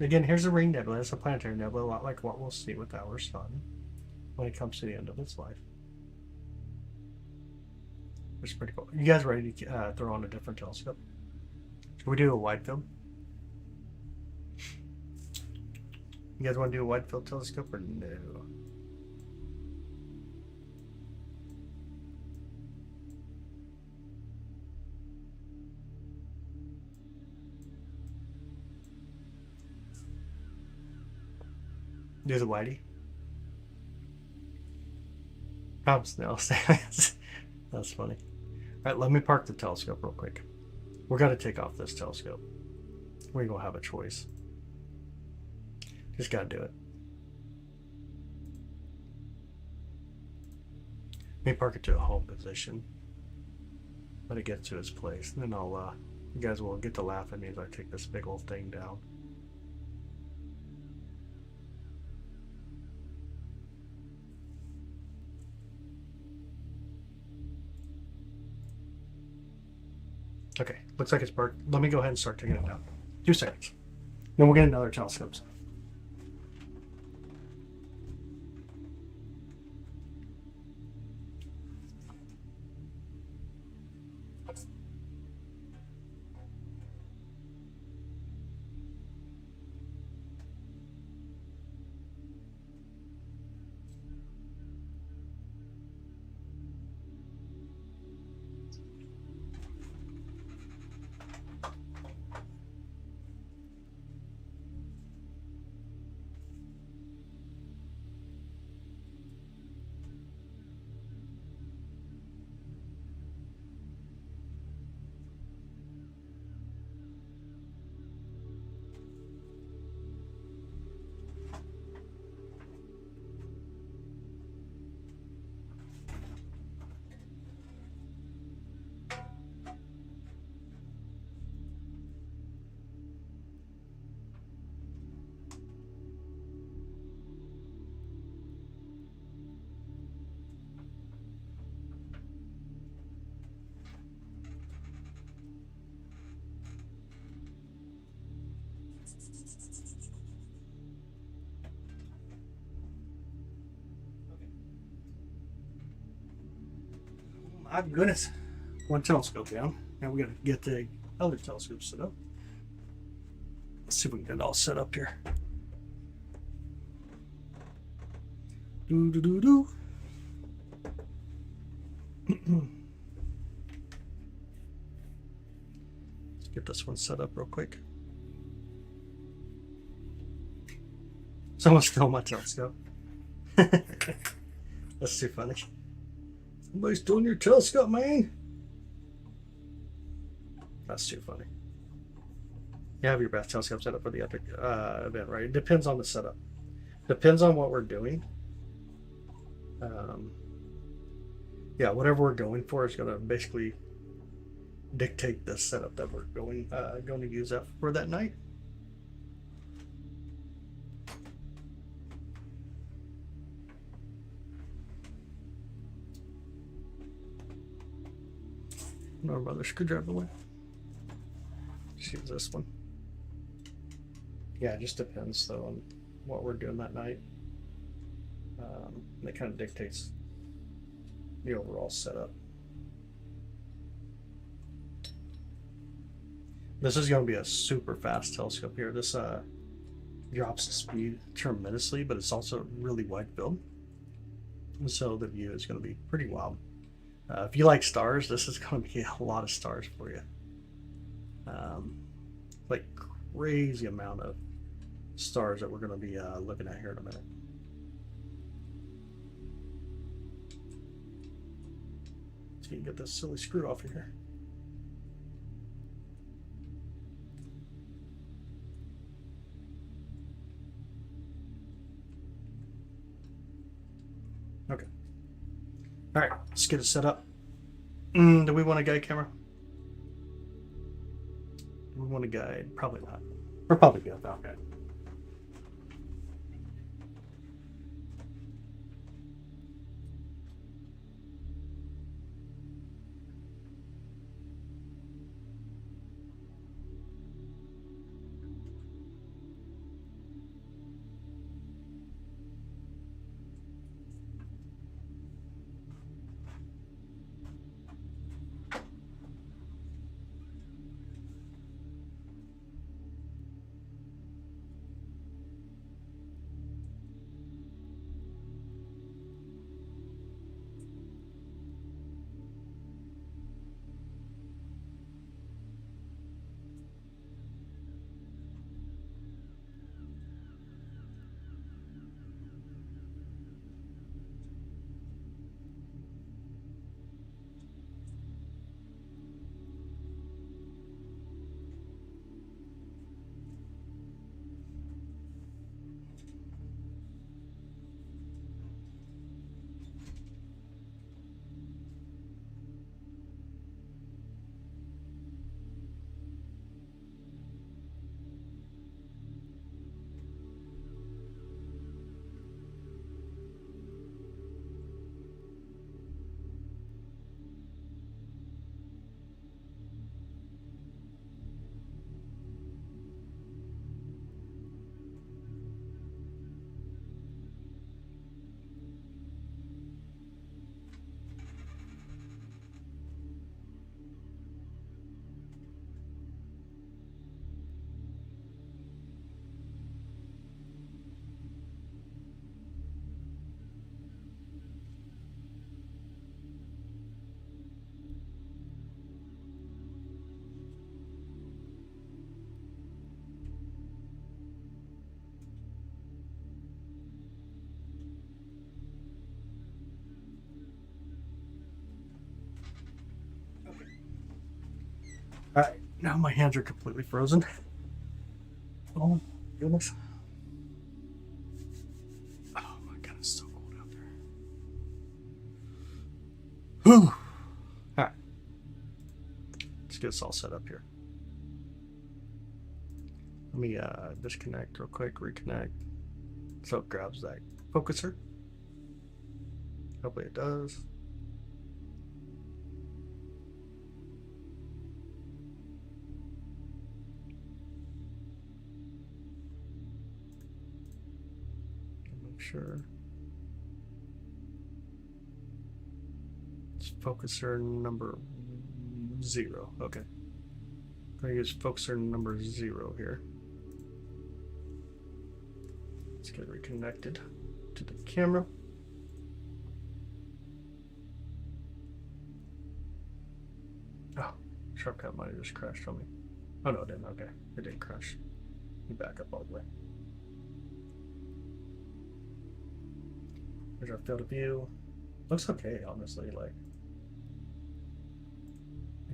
Again, here's a Ring Nebula. It's a planetary nebula, a lot like what we'll see with our sun when it comes to the end of its life. Which is pretty cool. You guys ready to throw on a different telescope? Should we do a wide field? You guys want to do a wide field telescope or no? Do the whitey. Snail. That's funny. Alright, let me park the telescope real quick. We're going to take off this telescope. We're going to have a choice. Just gotta do it. Let me park it to a home position. Let it get to its place. And then I'll, you guys will get to laugh at me as I take this big old thing down. Okay, looks like it's parked. Let me go ahead and start taking it down. 2 seconds. Then we'll get another telescopes. My goodness. One telescope down. Now we gotta get the other telescope set up. Let's see if we can get it all set up here. Do do do do. Let's get this one set up real quick. Someone stole my telescope. That's too funny. Somebody's stealing your telescope, man. That's too funny. You have your best telescope set up for the epic event, right? It depends on the setup. Depends on what we're doing. Yeah, whatever we're going for is going to basically dictate the setup that we're going to use that for that night. No other screwdriver one. Just use this one. Yeah, it just depends though on what we're doing that night. That kind of dictates the overall setup. This is going to be a super fast telescope here. This drops the speed tremendously, but it's also really wide field, and so the view is going to be pretty wild. If you like stars, this is going to be a lot of stars for you. Like crazy amount of stars that we're going to be looking at here in a minute. So you can get this silly screw off of here. Okay. All right, let's get it set up. Do we want a guide camera? Do we want a guide? Probably not. We're probably good without guide. Alright, now my hands are completely frozen. Oh, goodness. Oh my god, it's so cold out there. Whew. Alright. Let's get this all set up here. Let me disconnect real quick, reconnect. So it grabs that focuser. Hopefully it does. Make sure. It's focuser number 0. Okay. I'm going to use focuser number 0 here. Let's get reconnected to the camera. Oh, shortcut might have just crashed on me. Oh no, it didn't. Okay, it didn't crash. You back up all the way. Here's our field of view. Looks okay, honestly. Like,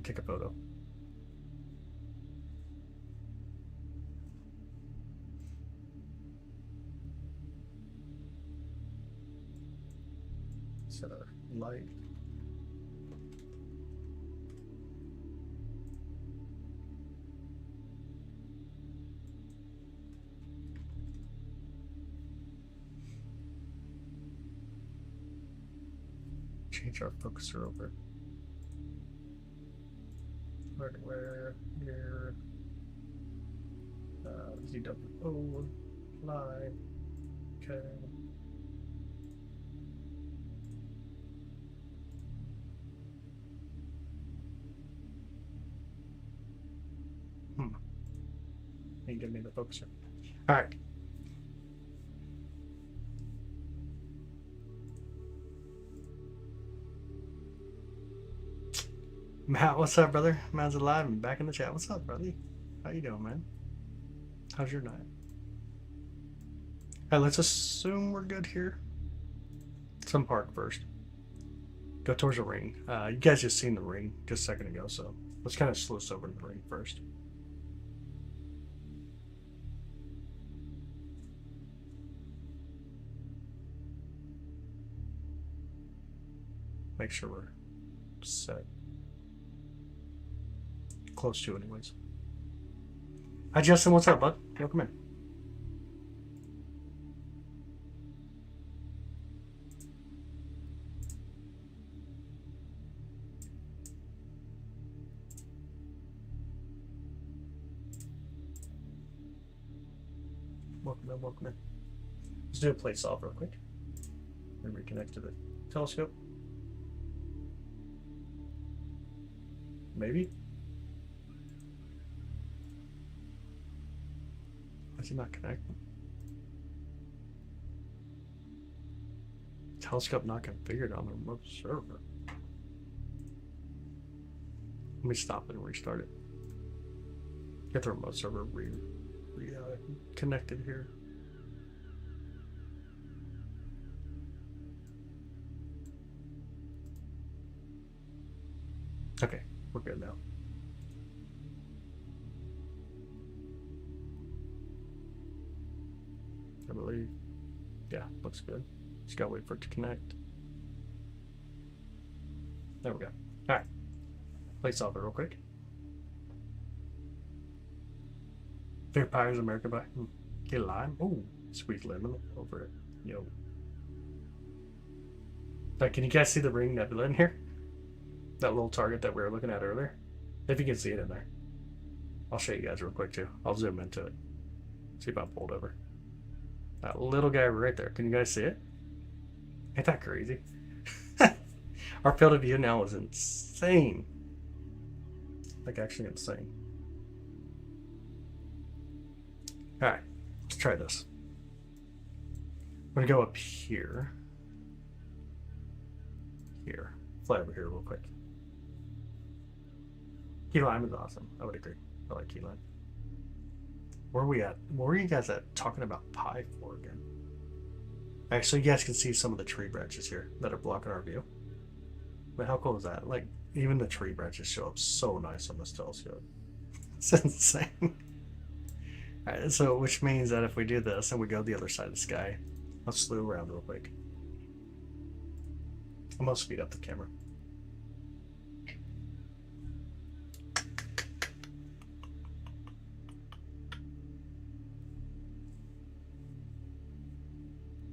take a photo. Set our light. Change our focuser over. Where here? ZWO line. Okay. You give me the focuser. All right. Matt, what's up, brother? Matt's alive and back in the chat. What's up, brother? How you doing, man? How's your night? All right, let's assume we're good here. Some park first. Go towards the ring. You guys just seen the ring just a second ago, so let's kind of sluice over to the ring first. Make sure we're set. Close to, anyways. Hi, Justin. What's up, bud? Welcome in. Welcome in, welcome in. Let's do a plate solve real quick. And reconnect to the telescope. Maybe. Why is he not connecting? Telescope not configured on the remote server. Let me stop it and restart it. Get the remote server connected here. Okay, we're good now. I believe. Yeah, looks good. Just gotta wait for it to connect. There we go. Alright. Play solve it real quick. Vampires America by get lime. Oh, sweet lemon over it. Yo. But can you guys see the ring nebula in here? That little target that we were looking at earlier? If you can see it in there. I'll show you guys real quick too. I'll zoom into it. See if I pulled over. That little guy right there. Can you guys see it? Ain't that crazy? Our field of view now is insane. Like, actually insane. Alright, let's try this. I'm gonna go up here. Here. Fly over here real quick. Key lime is awesome. I would agree. I like key lime. Where are we at? Where were you guys at talking about pi for again? Alright, so you guys can see some of the tree branches here that are blocking our view. But how cool is that? Like, even the tree branches show up so nice on this telescope. It's insane. Alright, so which means that if we do this and we go to the other side of the sky, let's slew around real quick. I'm gonna speed up the camera.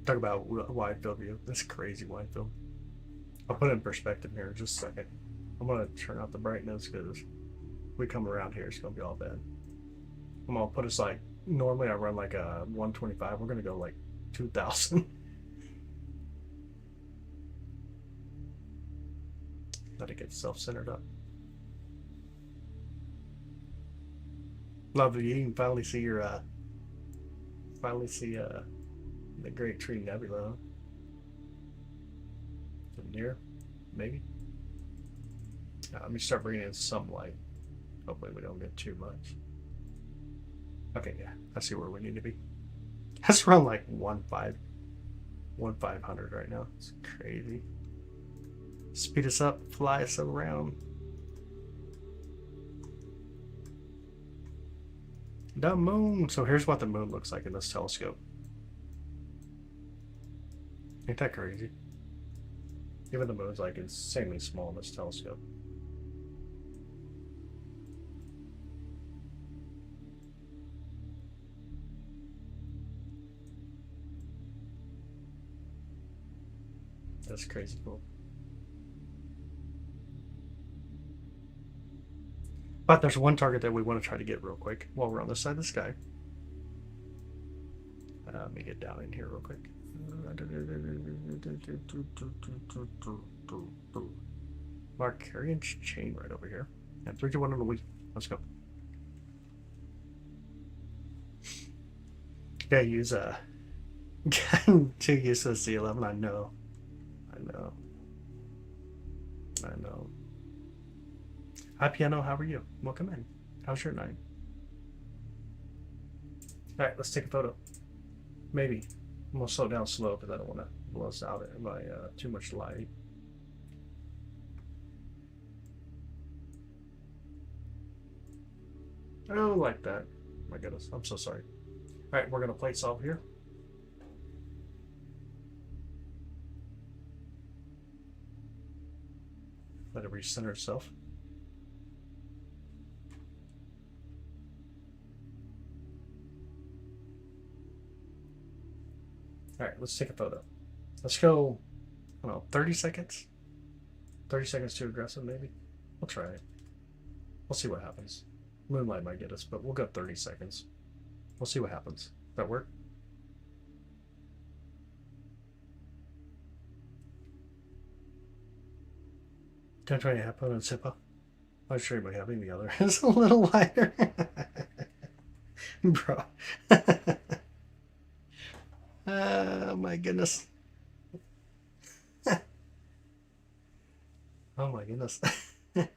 Talk about wide field view. That's crazy wide field. I'll put it in perspective here in just a second. I'm gonna turn out the brightness because we come around here, it's gonna be all bad. I'm gonna put us like, normally I run like a 125. We're gonna go like 2000. Let it get self-centered up. Lovely, you can finally see your the Great Tree Nebula. Near, maybe. Let me start bringing in some light. Hopefully we don't get too much. Okay, yeah, I see where we need to be. That's around like 1,500 right now. It's crazy. Speed us up, fly us around. The moon. So here's what the moon looks like in this telescope. Ain't that crazy? Even the moon's like insanely small in this telescope. That's crazy cool. But there's one target that we want to try to get real quick while we're on this side of the sky. Let me get down in here real quick. Markarian chain right over here. And 3, 2, 1 on the week. Let's go. Yeah, use too used to the C11. I know. Hi Piano, how are you? Welcome in. How's your night? Alright, let's take a photo. Maybe. I'm gonna slow down slow because I don't want to blow us out by too much light. I don't like that. My goodness, I'm so sorry. Alright, we're gonna plate solve here. Let it recenter itself. All right, let's take a photo. Let's go, I don't know, 30 seconds? 30 seconds too aggressive, maybe? We'll try it. We'll see what happens. Moonlight might get us, but we'll go 30 seconds. We'll see what happens. Does that work? Can I try a Hapo and Sipa? I'm sure my having the other is a little lighter. Bro. Oh my goodness. Oh my goodness. You're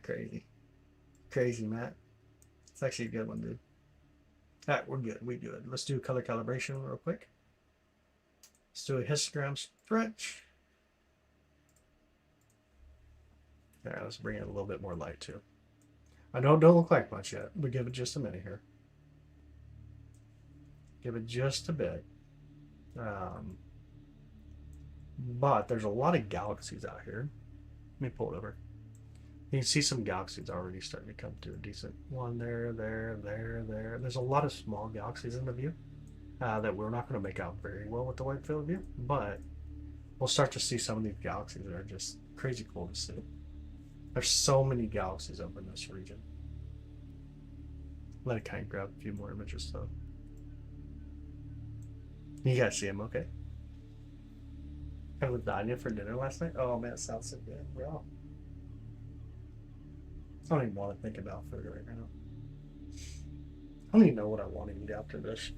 crazy. Crazy, Matt. It's actually a good one, dude. Alright, we're good. We good. Let's do color calibration real quick. Let's do a histogram stretch. Alright, let's bring in a little bit more light too. I know it don't look like much yet, but give it just a minute here. Give it just a bit. But there's a lot of galaxies out here. Let me pull it over. You can see some galaxies already starting to come to a decent one there. There's a lot of small galaxies in the view that we're not going to make out very well with the wide field of view, but we'll start to see some of these galaxies that are just crazy cool to see. There's so many galaxies over in this region. Let it kind of grab a few more images though. You guys see him, okay? Had lasagna for dinner last night. Oh man, it sounds so good, bro. I don't even want to think about food right now. I don't even know what I want to eat after this.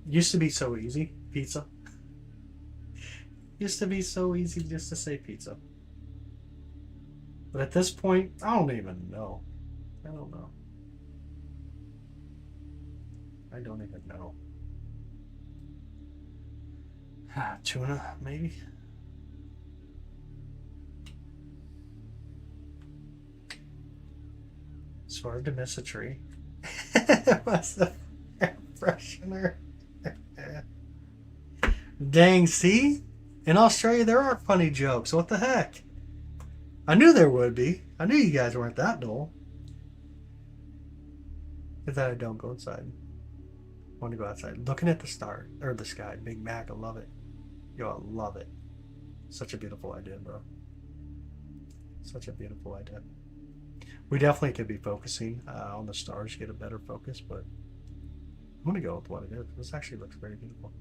It used to be so easy, pizza. Used to be so easy just to say pizza. But at this point, I don't even know. I don't know. I don't even know. Tuna, maybe? Swerved to miss a tree. What's the air freshener? Dang, see? In Australia, there are funny jokes. What the heck? I knew there would be. I knew you guys weren't that dull. If that I don't go inside. I want to go outside. Looking at the star, or the sky. Big Mac, I love it. Yo, I love it. Such a beautiful idea, bro. Such a beautiful idea. We definitely could be focusing on the stars, get a better focus, but I'm going to go with what it is. This actually looks very beautiful.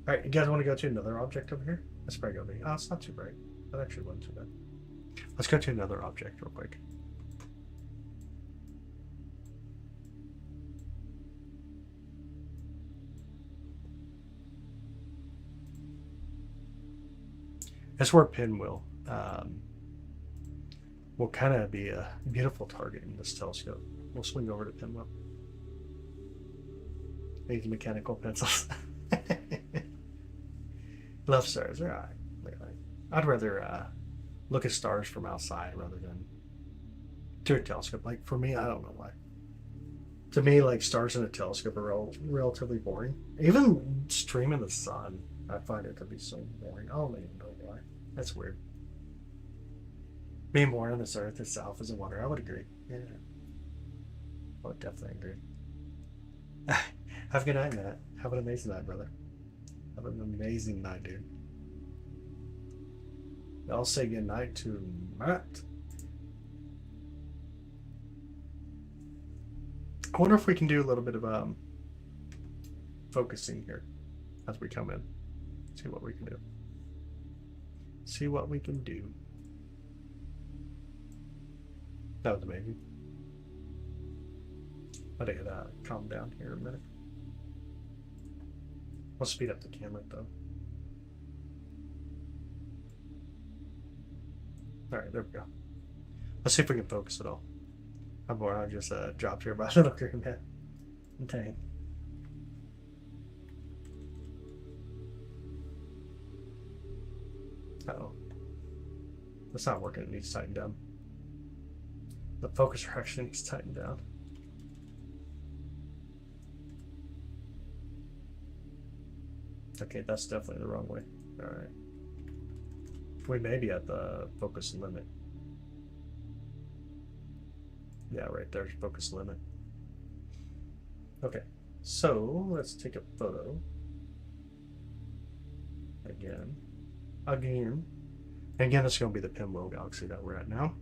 All right, you guys want to go to another object over here? That's probably going to be... Oh, it's not too bright. That actually wasn't too bad. Let's go to another object real quick. That's where Pinwheel will kind of be a beautiful target in this telescope. We'll swing over to Pinwheel. These mechanical pencils. Love stars. They're all right. I'd rather look at stars from outside rather than through a telescope. Like for me, I don't know why. To me, like stars in a telescope are relatively boring. Even streaming the sun, I find it to be so boring. I don't even know why. That's weird. Being born on this earth itself is a wonder. I would agree. Yeah. I would definitely agree. Have a good night, Matt. Have an amazing night, brother. Have an amazing night, dude. I'll say good night to Matt. I wonder if we can do a little bit of focusing here as we come in. See what we can do. See what we can do. That was amazing. I gotta calm down here a minute. I'll speed up the camera though. Alright, there we go. Let's see if we can focus at all. I'm bored. I just dropped here by a little green head. Dang. Uh-oh. That's not working. It needs to tighten down. The focuser actually needs to tighten down. Okay, that's definitely the wrong way. Alright. We may be at the focus limit. Yeah, right there's focus limit. Okay, so let's take a photo. Again. And again, this is going to be the Pinwheel galaxy that we're at now.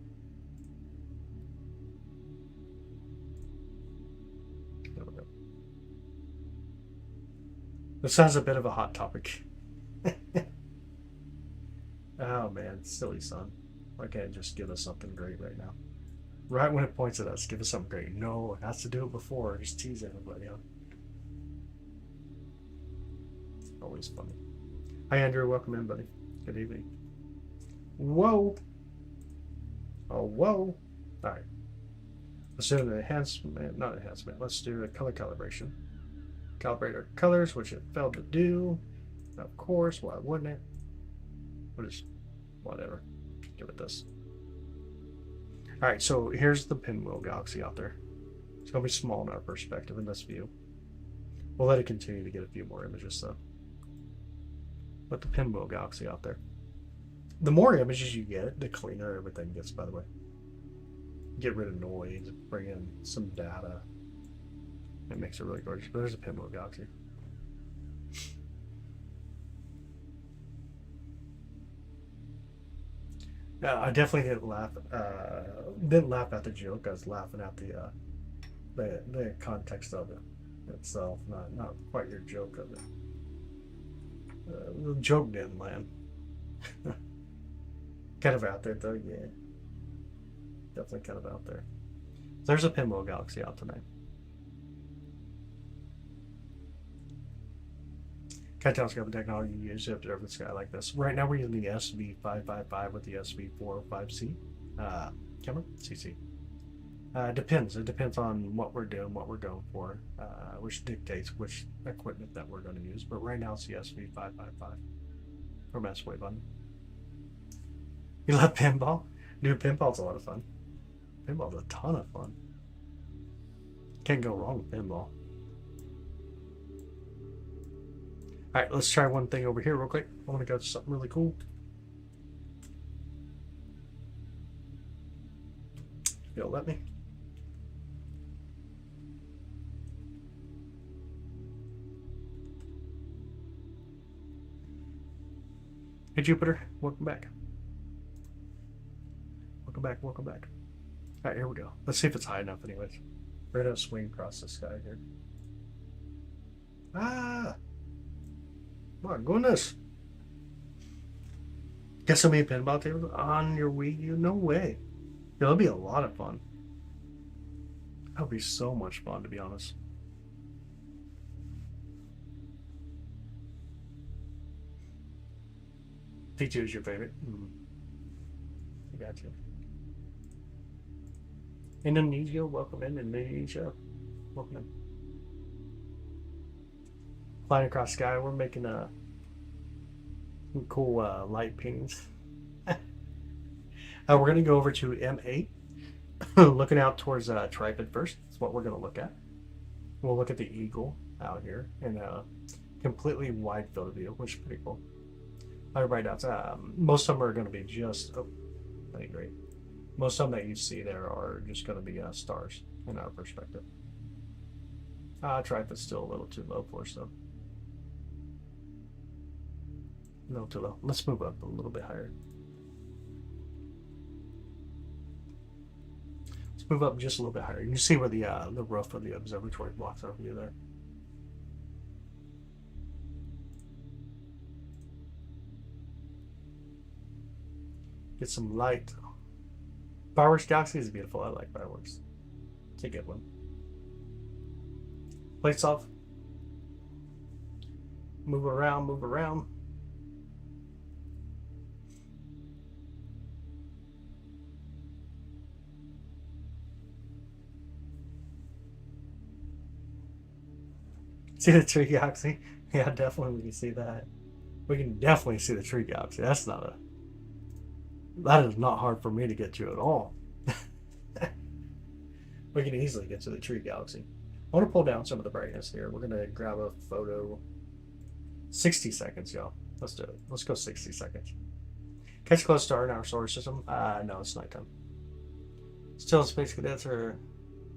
There we go. This sounds a bit of a hot topic. Oh man, silly sun. Why can't it just give us something great right now? Right when it points at us, give us something great. No, it has to do it before. Just tease everybody out. Always funny. Hi Andrew, welcome in, buddy. Good evening. Whoa. Oh, whoa. Alright. Let's do an enhancement, not enhancement. Let's do a color calibration. Calibrate our colors, which it failed to do. Of course, why wouldn't it? We'll just, whatever. Give it this. Alright, so here's the Pinwheel galaxy out there. It's going to be small in our perspective in this view. We'll let it continue to get a few more images though. But the Pinwheel galaxy out there. The more images you get, the cleaner everything gets, by the way. Get rid of noise, bring in some data. It makes it really gorgeous. But there's a Pinwheel galaxy. I definitely didn't laugh. Didn't laugh at the joke. I was laughing at the context of it itself, not quite your joke of it. The joke didn't land. Kind of out there though, yeah. Definitely kind of out there. There's a Pinwheel galaxy out tonight. Kind of telescope technology you use to observe the sky like this. Right now we're using the SV555 with the SV405C camera, CC. Depends. It depends on what we're doing, what we're going for, which dictates which equipment that we're going to use. But right now it's the SV555 from S-Wave on. You love pinball? Dude, pinball's a lot of fun. Pinball's a ton of fun. Can't go wrong with pinball. Alright, let's try one thing over here real quick. I want to go to something really cool. You'll let me? Hey Jupiter, welcome back. Welcome back, welcome back. Alright, here we go. Let's see if it's high enough anyways. We're gonna swing across the sky here. Ah! My goodness. Get so many pinball tables on your Wii U? No way. It'll be a lot of fun. That'll be so much fun, to be honest. P2 is your favorite? I got you. Indonesia, welcome in. Indonesia, welcome in. Flying across sky, we're making some cool light pings. We're going to go over to M8, looking out towards Tripod first. That's what we're going to look at. We'll look at the Eagle out here in a completely wide field of view, which is pretty cool. Right now, most of them are going to be just, great. Most of them that you see there are just going to be stars in our perspective. Tripod's still a little too low for us though. A little too low. Let's move up a little bit higher. Let's move up just a little bit higher. You can see where the roof of the observatory blocks our view there. Get some light. Fireworks Galaxy is beautiful. I like fireworks. It's a good one. Plates off. Move around, move around. See the tree galaxy? Yeah, definitely we can see that. We can definitely see the tree galaxy. That is not hard for me to get to at all. We can easily get to the tree galaxy. I want to pull down some of the brightness here. We're going to grab a photo. 60 seconds, y'all. Let's do it. Let's go 60 seconds. Catch a close star in our solar system. No, it's nighttime. Still space cadets, or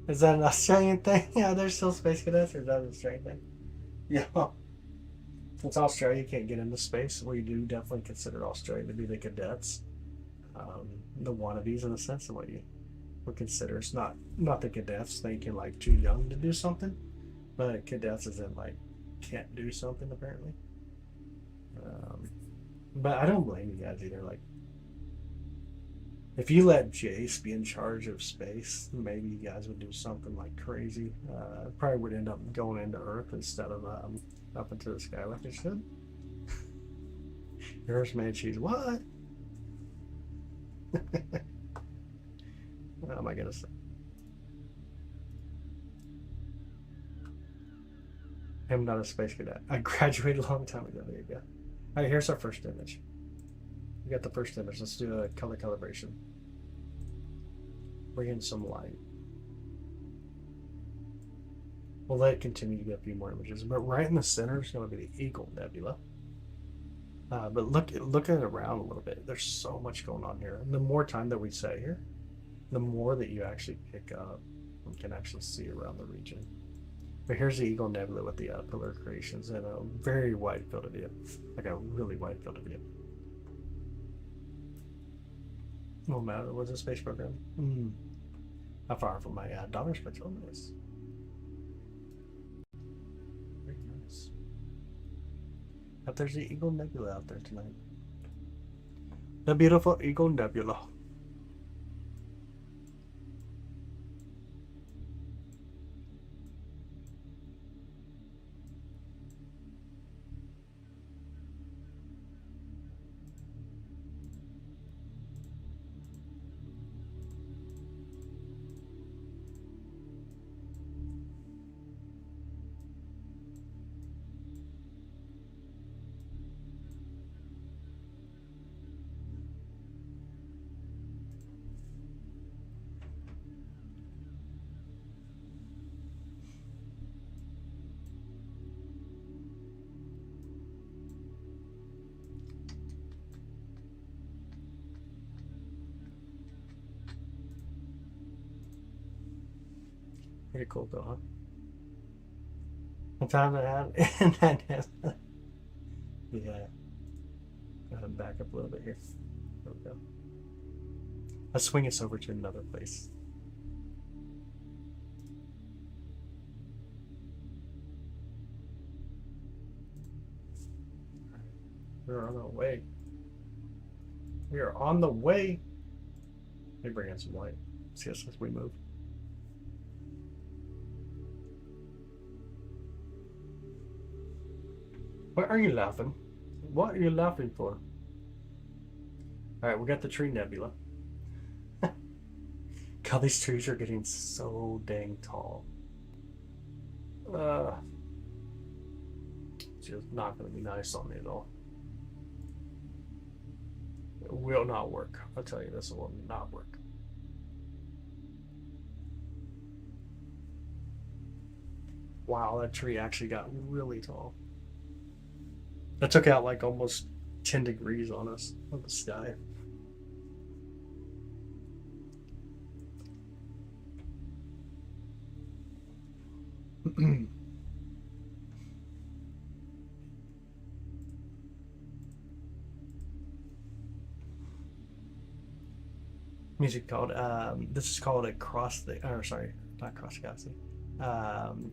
is that an Australian thing? Yeah, there's still space cadets, or is that an Australian thing? Yeah. Since Australia can't get into space, we do definitely consider Australia to be the cadets. The wannabes in a sense of what you would consider. It's not the cadets thinking like too young to do something, but cadets isn't like can't do something apparently. But I don't blame you guys either. Like, if you let Jace be in charge of space, maybe you guys would do something like crazy. Probably would end up going into Earth instead of up into the sky like it should. Earth's made cheese. What? Oh my goodness. I'm not a space cadet. I graduated a long time ago. There you go. All right, here's our first image. We got the first image. Let's do a color calibration. Bring in some light. We'll let it continue to get a few more images. But right in the center is going to be the Eagle Nebula. But look at it around a little bit. There's so much going on here. And the more time that we say here, the more that you actually pick up and can actually see around the region. But here's the Eagle Nebula with the pillar creations and a very wide field of view. Like a really wide field of view. No matter what's a space program. How far from my daughter's patrol is. Very nice. But there's the Eagle Nebula out there tonight. The beautiful Eagle Nebula. Pretty cool though, huh? What time did I have? And then, yeah. Go ahead and back up a little bit here. There we go. Let's swing us over to another place. We're on our way. We are on the way. Let me bring in some light. See us as we move. Why are you laughing? What are you laughing for? Alright, we got the tree nebula. God, these trees are getting so dang tall. It's just not going to be nice on me at all. It will not work. I'll tell you, this will not work. Wow, that tree actually got really tall. That took out like almost 10 degrees on us of the sky. Music called this is called across the or sorry, not across the galaxy.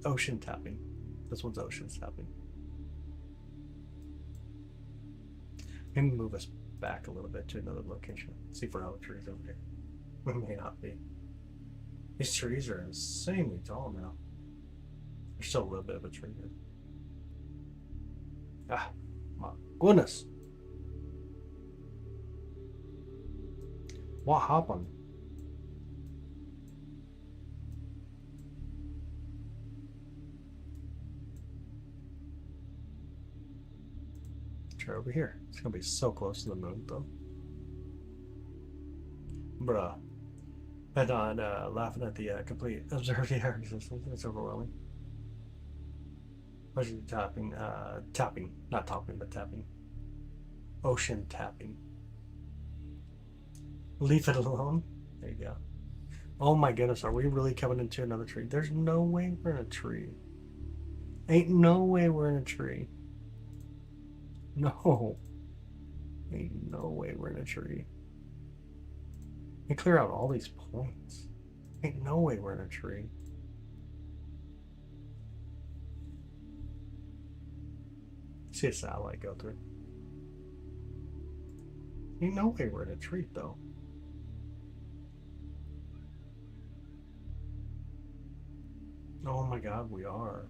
Ocean tapping. This one's ocean tapping. Maybe move us back a little bit to another location. See if we're out of trees over here. We may not be. These trees are insanely tall now. There's still a little bit of a tree here. Ah, my goodness. What happened? Try over here. It's gonna be so close to the moon, though. Bruh. And on laughing at the complete observatory existence. It's overwhelming. Ocean tapping, tapping, not topping, but tapping. Ocean tapping. Leave it alone. There you go. Oh my goodness, are we really coming into another tree? There's no way we're in a tree. Ain't no way we're in a tree. No. Ain't no way we're in a tree. We clear out all these points. Ain't no way we're in a tree. See a satellite go through. Ain't no way we're in a tree though. Oh my god, we are.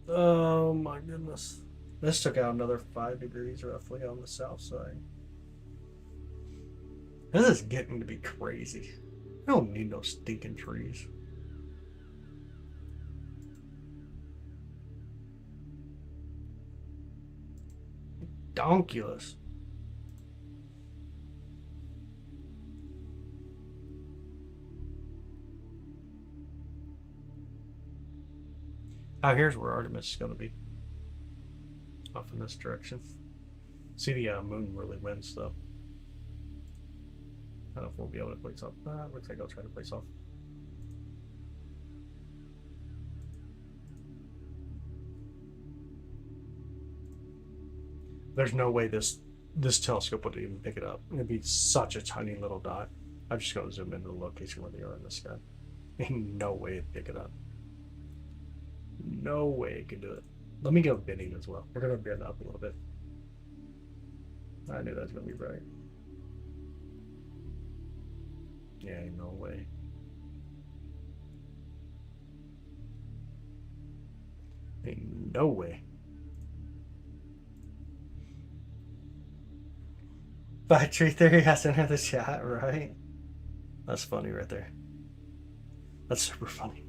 Oh my goodness. This took out another 5 degrees roughly on the south side. This is getting to be crazy. I don't need no stinking trees. Donkulous. Oh, here's where Artemis is going to be. Off in this direction. See, the moon really wins, though. I don't know if we'll be able to place off. Looks like I'll try to place off. There's no way this telescope would even pick it up. It'd be such a tiny little dot. I'm just going to zoom into the location where they are in the sky. Ain't no way it'd pick it up. No way it could do it. Let me go bidding as well. We're going to bid up a little bit. I knew that was going to be right. Yeah, ain't no way. Ain't no way. Battery theory has to enter the chat, right? That's funny right there. That's super funny.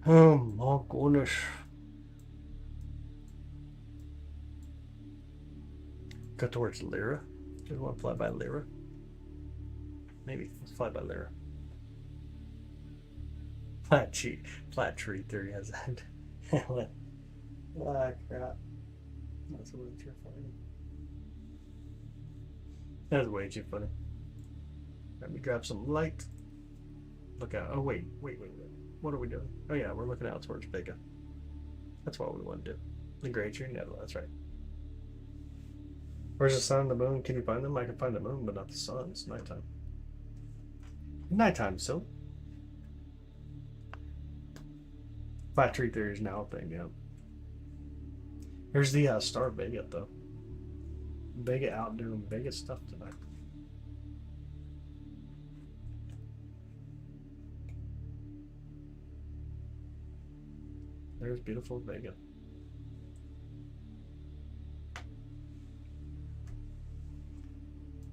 Oh my goodness. Go towards Lyra. Do you want to fly by Lyra? Maybe. Let's fly by Lyra. Flat tree theory has that. Ah, crap. That's way too funny. That's way too funny. Let me grab some light. Look out. Oh, wait. What are we doing? Oh, yeah, we're looking out towards Vega. That's what we want to do. The Great Tree Nebula, that's right. Where's the sun and the moon? Can you find them? I can find the moon, but not the sun. It's nighttime. Nighttime, so. Flat tree theory is now a thing, yeah. Here's the star Vega, though. Vega out doing Vega stuff tonight. There's beautiful Vega.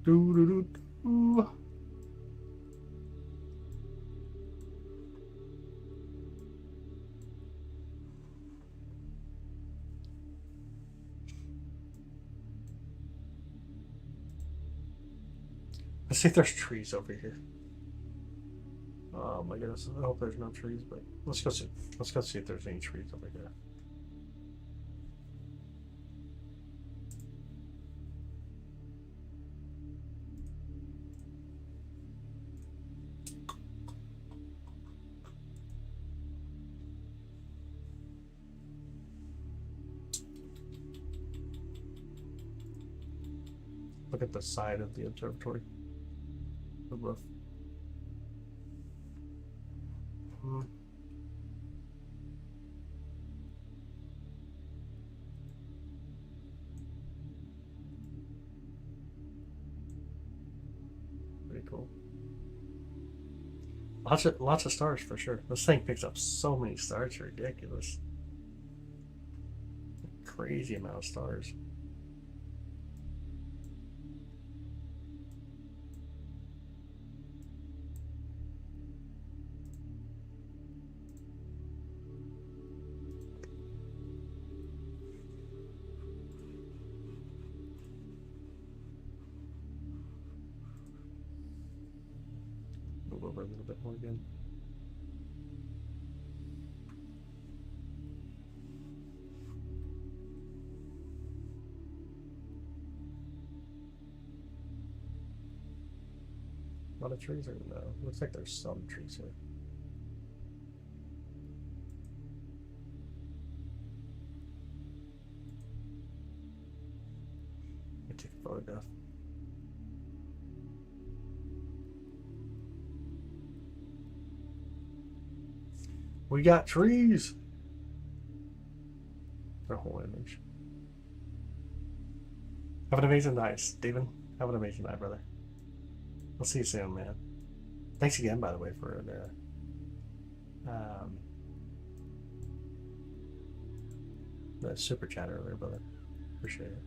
Doo doo doo doo. I see there's trees over here. Oh my goodness! I hope there's no trees, but let's go see. Let's go see if there's any trees over here. Look at the side of the observatory. The roof. Pretty cool. Lots of stars for sure. This thing picks up so many stars, it's ridiculous. Crazy amount of stars. Move over a little bit more again. A lot of trees are no. Looks like there's some trees here. Let me take a photograph. We got trees. The whole image. Have an amazing night, Steven. Have an amazing night, brother. I'll see you soon, man. Thanks again, by the way, for the super chat earlier, brother. Appreciate it.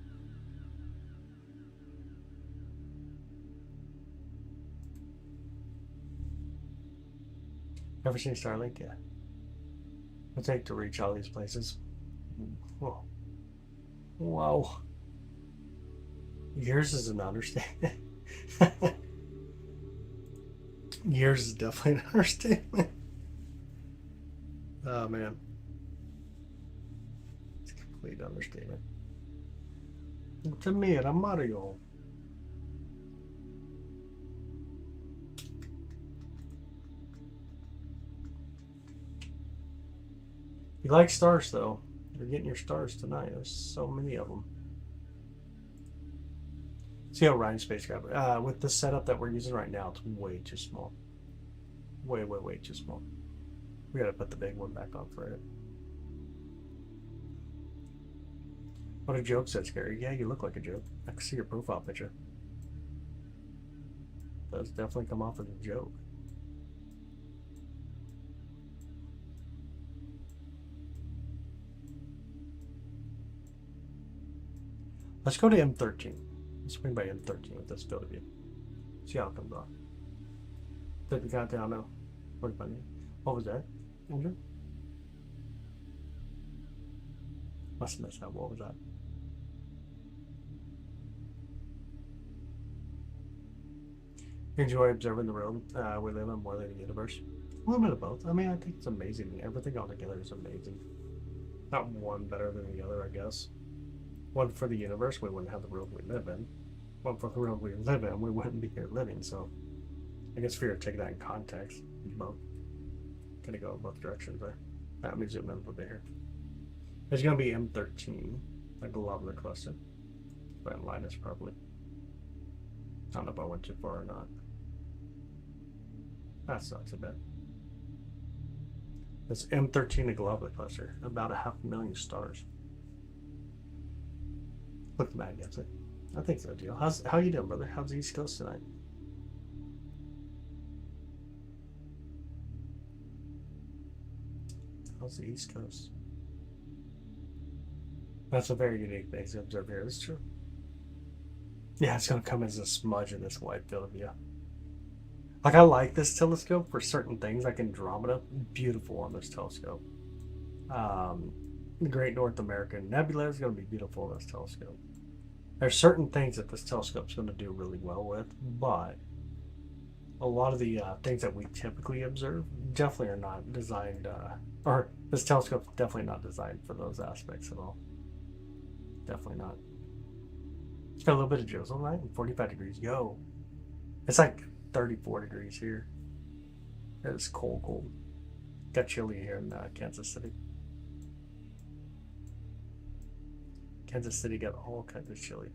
Ever seen Starlink? Yeah. It'll take to reach all these places. Whoa. Wow. Years is an understatement. Years is definitely an understatement. Oh man. It's a complete understatement. To me, I'm Mario. You like stars though. You're getting your stars tonight. There's so many of them. See Orion spacecraft. With the setup that we're using right now, it's way too small. Way too small. We gotta put the big one back on for it. What a joke, said Scary. Yeah, you look like a joke. I can see your profile picture. Does definitely come off as a joke. Let's go to M13. Let's swing by M13 with this field of view. See how it comes off. Did we count down now? What was that, Andrew? Must have missed that. What was that? Enjoy observing the world we live in more than the universe. A little bit of both. I mean, I think it's amazing. Everything all together is amazing. Not one better than the other, I guess. One for the universe, we wouldn't have the world we live in. One for the world we live in, we wouldn't be here living. So I guess if you were to take that in context, both kind of go in both directions there. Let me zoom in a little bit here. There's going to be M13, a globular cluster. But Linus probably. I don't know if I went too far or not. That sucks a bit. It's M13, a globular cluster, about 500,000 stars. Look magnificent. I think so, Gio. How you doing, brother? How's the East Coast tonight? How's the East Coast? That's a very unique thing to observe here. It's true. Yeah, it's gonna come as a smudge in this wide field of view. Like, I like this telescope for certain things, like Andromeda. Beautiful on this telescope. The Great North American Nebula is going to be beautiful on this telescope. There's certain things that this telescope's going to do really well with, but a lot of the things that we typically observe definitely are not designed, or this telescope's definitely not designed for those aspects at all. Definitely not. It's got a little bit of drizzle, right? 45 degrees. Yo. It's like 34 degrees here. It's cold, cold. Got chilly here in Kansas City. Kansas City got all kinds of chilly.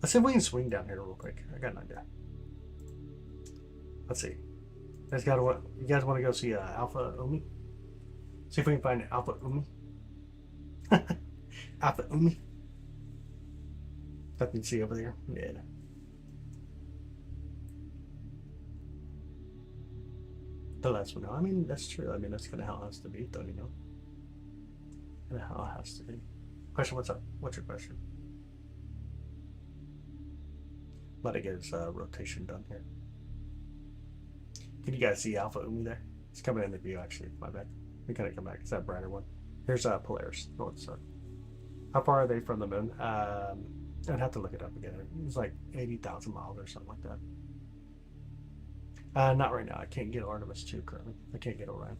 Let's see if we can swing down here real quick. I got an idea. Let's see. You guys want to go see Alpha Umi? See if we can find Alpha Umi. Alpha Umi. Nothing to see over there. Yeah. The last one. I mean, that's true. I mean, that's kind of how it has to be, though, you know? Kind of how it has to be. Question, what's up? What's your question? Let it get its rotation done here. Can you guys see Alpha Umi there? It's coming in the view, actually. My bad. We gotta come back. It's that brighter one. Here's Polaris, North Star. How far are they from the moon? I'd have to look it up again. It's like 80,000 miles or something like that. Not right now. I can't get Artemis 2 currently. I can't get Orion.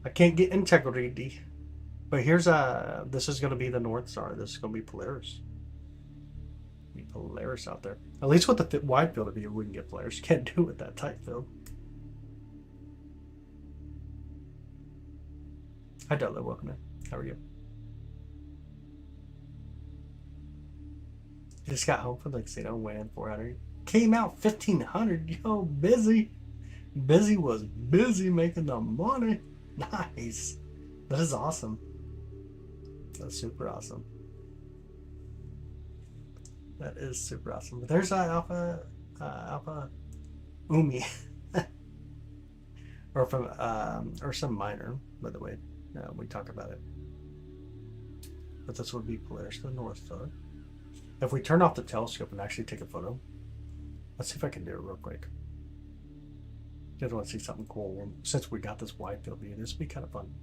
I can't get Integrity. But here's this is going to be the North Star. This is going to be Polaris. Be Polaris out there. At least with the wide field of view, we can get Polaris. You can't do it with that tight field. Hi, Dudley. Welcome in. How are you? Just got home from the casino, weighing 400. Came out 1,500. Yo, busy. Busy was busy making the money. Nice. That is awesome. That's super awesome. That is super awesome. But there's Alpha Umi. or from some minor, by the way. We talk about it. But this would be Polaris, the North Star. If we turn off the telescope and actually take a photo, let's see if I can do it real quick. You guys want to see something cool? Since we got this wide field view, this would be kind of fun.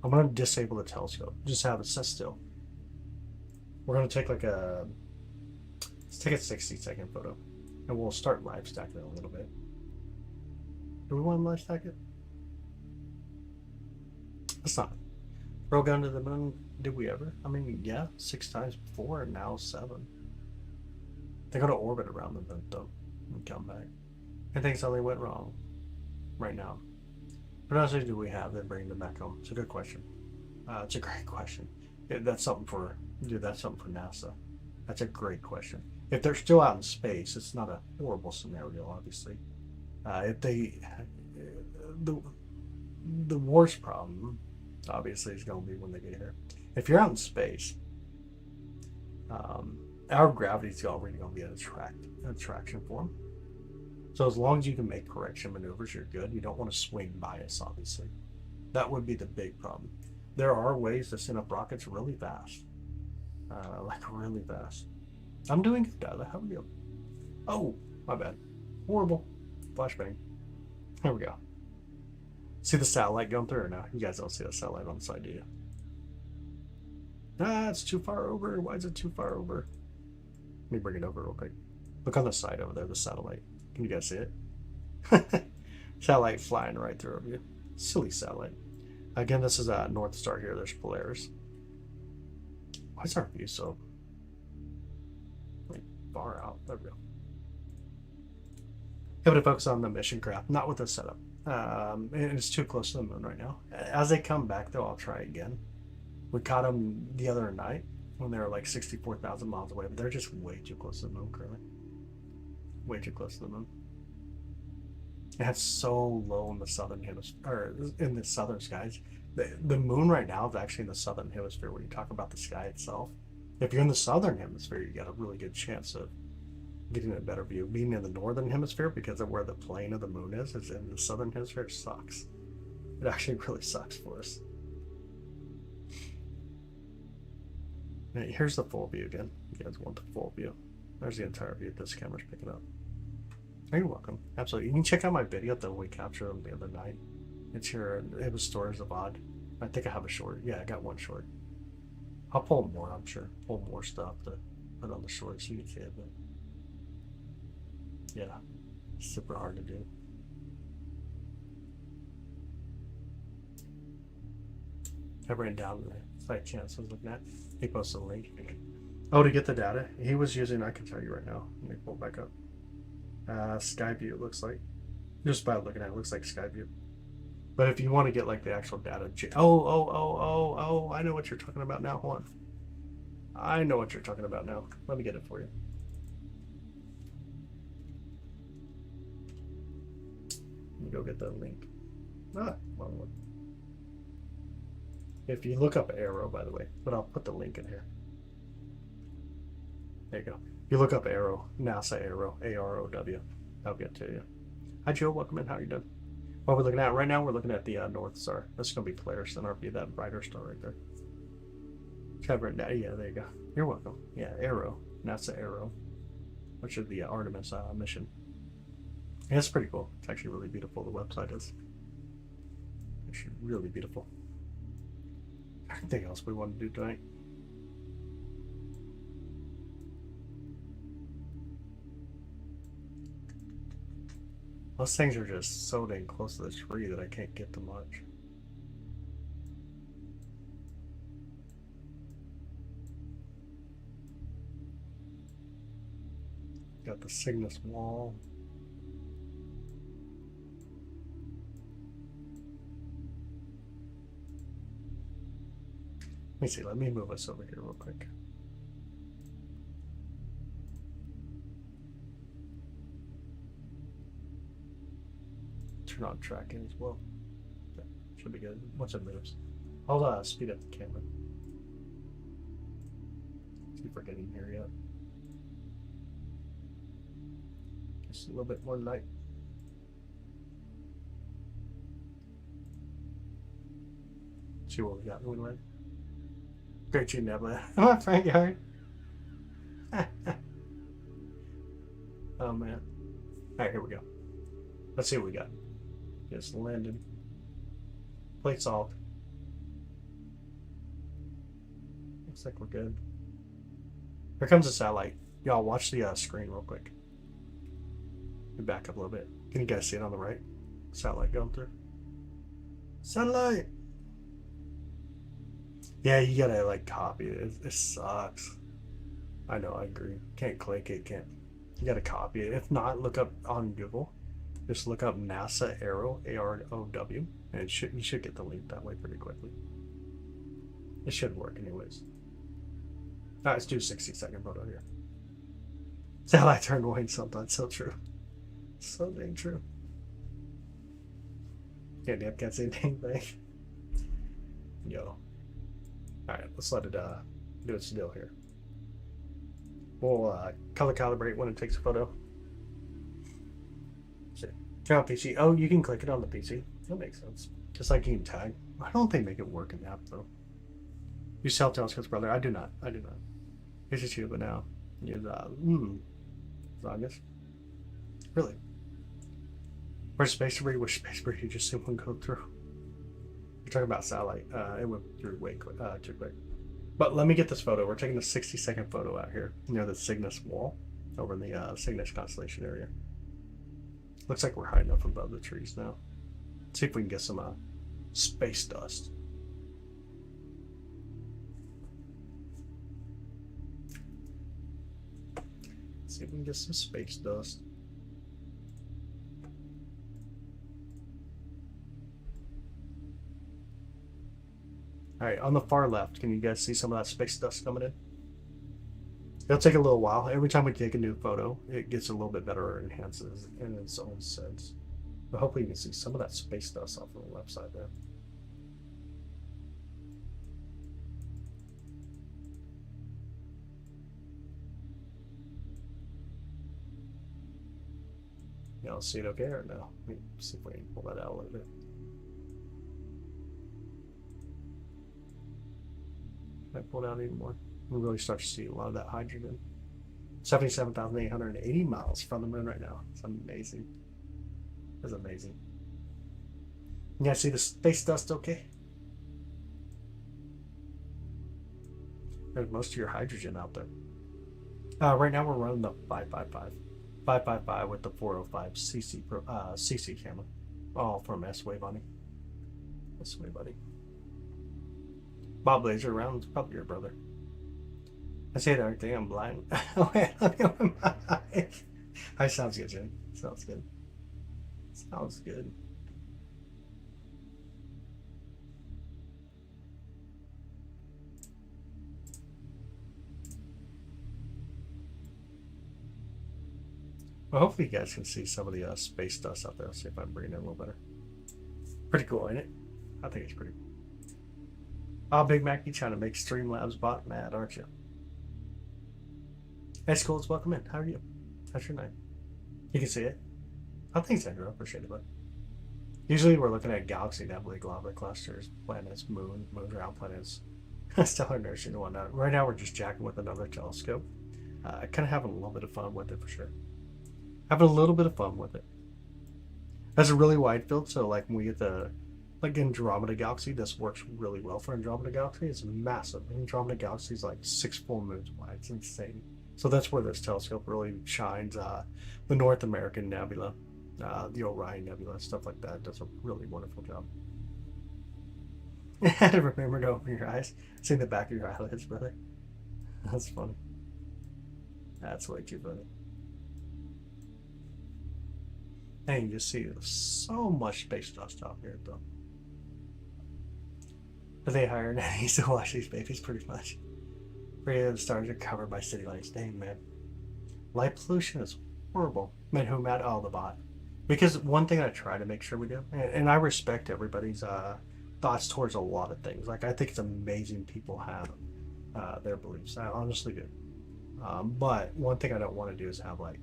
I'm going to disable the telescope. Just have it set still. We're going to take let's take a 60-second photo. And we'll start live stacking it a little bit. Do we want to live stack it? Let's not. Roll gun to the moon, did we ever? I mean, yeah, 6 times before and now 7. They're going to orbit around the moon, though, and come back. I think something went wrong right now. What else do we have that bring them back home? It's a good question. It's a great question. That's something for NASA. That's a great question. If they're still out in space, it's not a horrible scenario, obviously. If they, the worst problem, obviously, is going to be when they get here. If you're out in space, our gravity is already going to be an attraction for them. So as long as you can make correction maneuvers, you're good. You don't want to swing bias, obviously. That would be the big problem. There are ways to send up rockets really fast. Like really fast. I'm doing good, Tyler. How are you? Oh, my bad. Horrible. Flashbang. There we go. See the satellite going through or no? You guys don't see the satellite on the side, do you? Ah, it's too far over. Why is it too far over? Let me bring it over real quick. Look on the side over there, the satellite. Can you guys see it? Satellite flying right through of you. Silly satellite. Again, this is a North Star here. There's Polaris. Why is our view so like far out? There we go. Able to focus on the mission craft, not with the setup. And it's too close to the moon right now. As they come back, though, I'll try again. We caught them the other night when they were like 64,000 miles away, but they're just way too close to the moon currently. Way too close to the moon. It's so low in the southern hemisphere, or in the southern skies. The moon right now is actually in the southern hemisphere when you talk about the sky itself. If you're in the southern hemisphere, you got a really good chance of getting a better view. Being in the northern hemisphere, because of where the plane of the moon is in the southern hemisphere, it sucks. It actually really sucks for us. Now, here's the full view again. You guys want the full view. There's the entire view this camera's picking up. Oh, you're welcome. Absolutely. You can check out my video that we captured them the other night. It's here. It was Stories of Odd. I think I have a short. Yeah, I got one short. I'll pull more, I'm sure. Pull more stuff to put on the short so you can see it. But yeah, super hard to do. I ran down the site chance I was looking at. He posted a link. Oh, to get the data, he was using, I can tell you right now. Let me pull it back up. Skyview, it looks like. Just by looking at it, it looks like Skyview. But if you want to get like the actual data, oh, I know what you're talking about now. Hold on. I know what you're talking about now. Let me get it for you. Let me go get the link. Ah, wrong one. If you look up Arrow, by the way, but I'll put the link in here. There you go. If you look up Arrow, NASA Arrow, A-R-O-W, I'll get to you. Hi, Joe. Welcome in. How are you doing? What we're looking at right now, we're looking at the North Star. This is going to be Polaris, then be that brighter star right there. Covered that. Yeah, there you go. You're welcome. Yeah, Arrow, NASA Arrow, which is the Artemis mission. Yeah, it's pretty cool. It's actually really beautiful. The website is actually really beautiful. Anything else we want to do tonight? Those things are just so dang close to the tree that I can't get to much. Got the Cygnus wall. Let me see, let me move us over here real quick. Turn on tracking as well. That should be good once it moves. I'll speed up the camera. See if we're getting here yet. Just a little bit more light. See what we got in the Great tune, Nebula. Come on, Frank Yard. Oh man. Alright, here we go. Let's see what we got. Just landed. Plate solved. Looks like we're good. Here comes the satellite. Y'all watch the screen real quick. Let me back up a little bit. Can you guys see it on the right? Satellite going through. Satellite! Yeah, you gotta like copy it. It sucks. I know, I agree. Can't click it, can't. You gotta copy it. If not, look up on Google. Just look up NASA Arrow, A-R-O-W, and you should get the link that way pretty quickly. It should work anyways. Alright, let's do a 60-second photo here. Satellite turned white sometimes, so true. So dang true. Yeah, damn, can't say anything. Yo. Alright, let's let it do its deal here. We'll color calibrate when it takes a photo. See. Turn on PC. Oh, you can click it on the PC. That makes sense. Just like you can tag. I don't think they make it work in the app though. You sell telescopes, brother? I do not. I do not. Here's just you, but now. Use August. Really? Where's Space Debris? Which Space Debris you just see one go through? You're talking about satellite. It went through way quick, too quick. But let me get this photo. We're taking a 60-second photo out here near the Cygnus wall over in the Cygnus constellation area. Looks like we're high enough above the trees now. Let's see if we can get some space dust. Let's see if we can get some space dust. All right, on the far left, can you guys see some of that space dust coming in? It'll take a little while. Every time we take a new photo, it gets a little bit better or enhances in its own sense. But hopefully you can see some of that space dust off on the left side there. Y'all see it okay or no? Let me see if we can pull that out a little bit. Can I pull it out even more? We really start to see a lot of that hydrogen. 77,880 miles from the moon right now. It's amazing. It's amazing. You guys see the space dust okay? There's most of your hydrogen out there. Right now we're running the 555 with the 405 CC camera. All from S-Way Buddy. S-Way Buddy. Bob Blazer around, probably your brother. I say that everything, I'm blind. Oh, wait, let me open my eyes. That sounds good, Jim. Sounds good. Sounds good. Well, hopefully you guys can see some of the space dust out there. I'll see if I can bring it in a little better. Pretty cool, ain't it? I think it's pretty cool. Oh, Big Mac, you trying to make Streamlabs bot mad, aren't you? Hey, Schools, welcome in. How are you? How's your night? You can see it. Oh, thanks, Andrew. I appreciate it, bud. Usually we're looking at galaxy nebulae, globular clusters, planets, moons around planets, stellar inertia and whatnot. Right now we're just jacking with another telescope. Kind of having a little bit of fun with it for sure. Having a little bit of fun with it. Has a really wide field, so like when we get the Andromeda Galaxy, this works really well for Andromeda Galaxy. It's massive. Andromeda Galaxy is like 6 full moons wide. It's insane. So that's where this telescope really shines. The North American Nebula, the Orion Nebula, stuff like that. Does a really wonderful job. Remember to open your eyes. See the back of your eyelids, brother. That's funny. That's way too funny. And you just see so much space dust out here, though. But they hire nannies to watch these babies, pretty much. The stars are covered by city lights. Dang, man. Light pollution is horrible. Man, who mad? Oh, the bot. Because one thing I try to make sure we do, and I respect everybody's thoughts towards a lot of things. Like, I think it's amazing people have their beliefs. I honestly do. But one thing I don't want to do is have, like,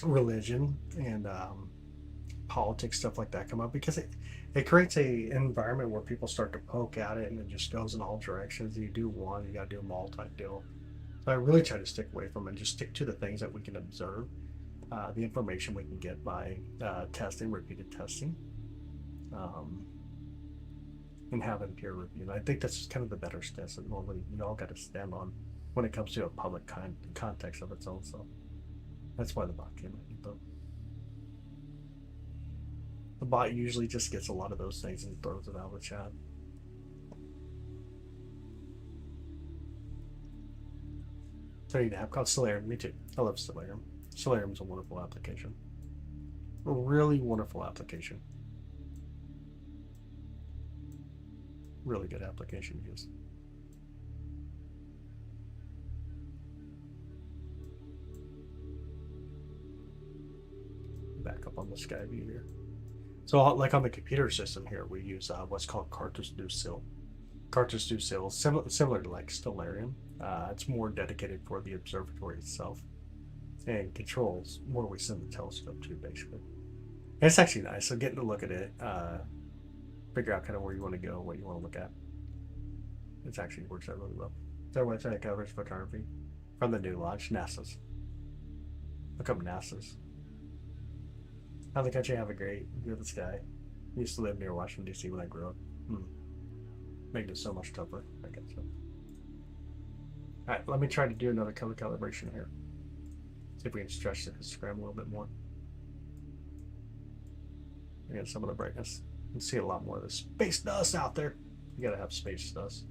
religion and politics, stuff like that come up, because it creates an environment where people start to poke at it and it just goes in all directions. You do one, you got to do them all type deal. So I really try to stick away from it and just stick to the things that we can observe, the information we can get by testing, repeated testing, and having peer review. And I think that's kind of the better stance that normally you all got to stand on when it comes to a public context of its own. So that's why the bot came in, though. The bot usually just gets a lot of those things and throws it out of the chat. So I need an app called Stellarium. Me too. I love Stellarium. Stellarium is a wonderful application. A really wonderful application. Really good application to use. Back up on the sky view here. So, like on the computer system here, we use what's called Cartus du Ciel. Cartus du Ciel is similar to like Stellarium. It's more dedicated for the observatory itself and controls where we send the telescope to, basically. And it's actually nice. So, getting to look at it, figure out kind of where you want to go, what you want to look at. It actually works out really well. Their website covers photography from the new launch, NASA's. Look up NASA's. How the country have a great view of the sky. I used to live near Washington, D.C. when I grew up. Making it so much tougher, I guess so. Alright, let me try to do another color calibration here. See if we can stretch the histogram a little bit more. Again, some of the brightness. can see a lot more of the space dust out there. You gotta have space dust.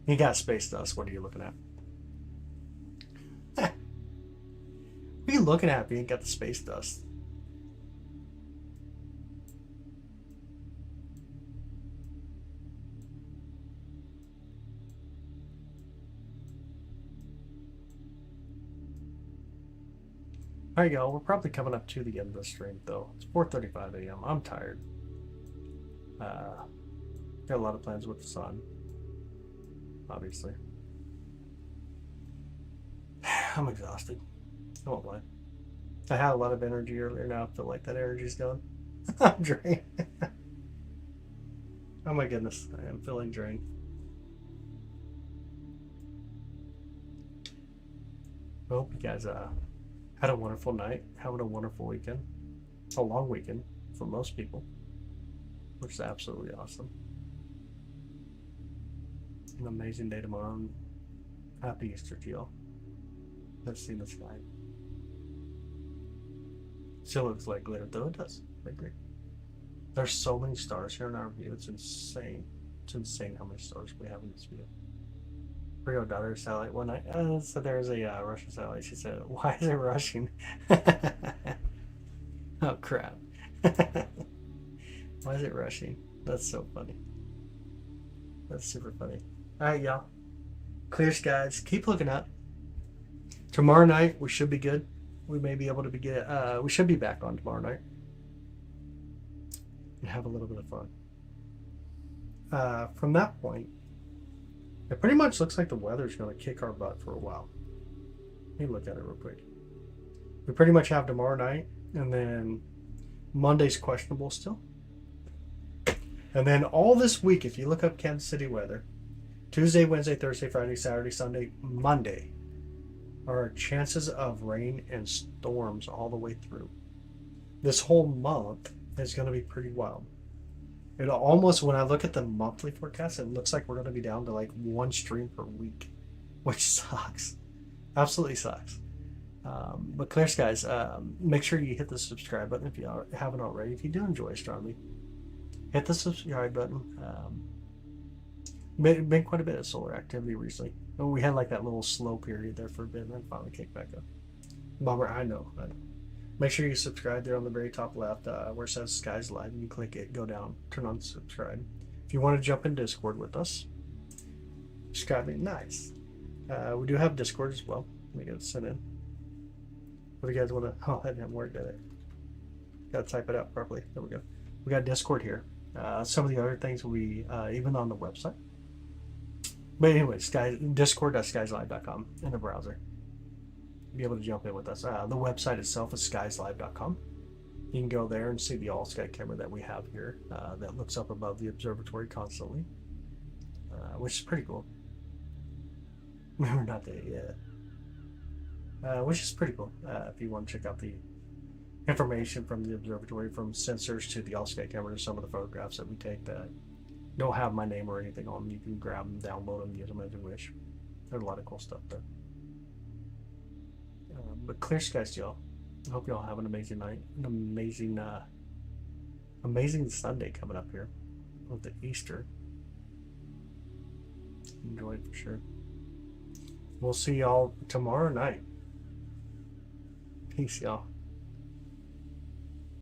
You got space dust. What are you looking at? What are you looking at if you ain't got the space dust? All right, y'all. We're probably coming up to the end of the stream, though. It's 4:35 a.m. I'm tired. Got a lot of plans with the sun, obviously. I'm exhausted. I won't lie. I had a lot of energy earlier. Now I feel like that energy's gone. I'm drained. Oh my goodness, I am feeling drained. I hope you guys had a wonderful night, having a wonderful weekend. A long weekend for most people, which is absolutely awesome. An amazing day tomorrow, and happy Easter to y'all. Let's see the sky. Still looks like glitter, though it does. I agree. There's so many stars here in our view. It's insane. It's insane how many stars we have in this view. Rio daughter satellite one night. So there's a Russian satellite. She said, "Why is it rushing?" Oh crap! Why is it rushing? That's so funny. That's super funny. All right, y'all. Clear skies. Keep looking up. Tomorrow night we should be good. We may be able to we should be back on tomorrow night and have a little bit of fun. From that point, it pretty much looks like the weather's going to kick our butt for a while. Let me look at it real quick. We pretty much have tomorrow night, and then Monday's questionable still. And then all this week, if you look up Kansas City weather, Tuesday, Wednesday, Thursday, Friday, Saturday, Sunday, Monday are chances of rain and storms all the way through. This whole month is going to be pretty wild. It almost, when I look at the monthly forecast, it looks like we're going to be down to like one stream per week, which sucks. Absolutely sucks. But clear skies, make sure you hit the subscribe button if you haven't already. If you do enjoy astronomy, hit the subscribe button. Been quite a bit of solar activity recently. We had like that little slow period there for a bit and then finally kicked back up. Bummer, I know. Make sure you subscribe there on the very top left where it says Skies Live. You click it, go down, turn on subscribe. If you want to jump in Discord with us, subscribe me. Nice. We do have Discord as well. Let me get it sent in. What do you guys want to? Oh, that didn't work, did it? Got to type it out properly. There we go. We got Discord here. Some of the other things will be even on the website. But anyway, discord.skieslive.com in the browser. Be able to jump in with us. The website itself is skieslive.com. You can go there and see the all-sky camera that we have here that looks up above the observatory constantly, which is pretty cool. We're not there yet. Which is pretty cool if you want to check out the information from the observatory, from sensors to the all-sky camera to some of the photographs that we take that don't have my name or anything on them. You can grab them, download them, use them as you wish. There's a lot of cool stuff there. But clear skies to y'all. I hope y'all have an amazing night, an amazing Sunday coming up here with the Easter. Enjoy it for sure. We'll see y'all tomorrow night. Peace, y'all.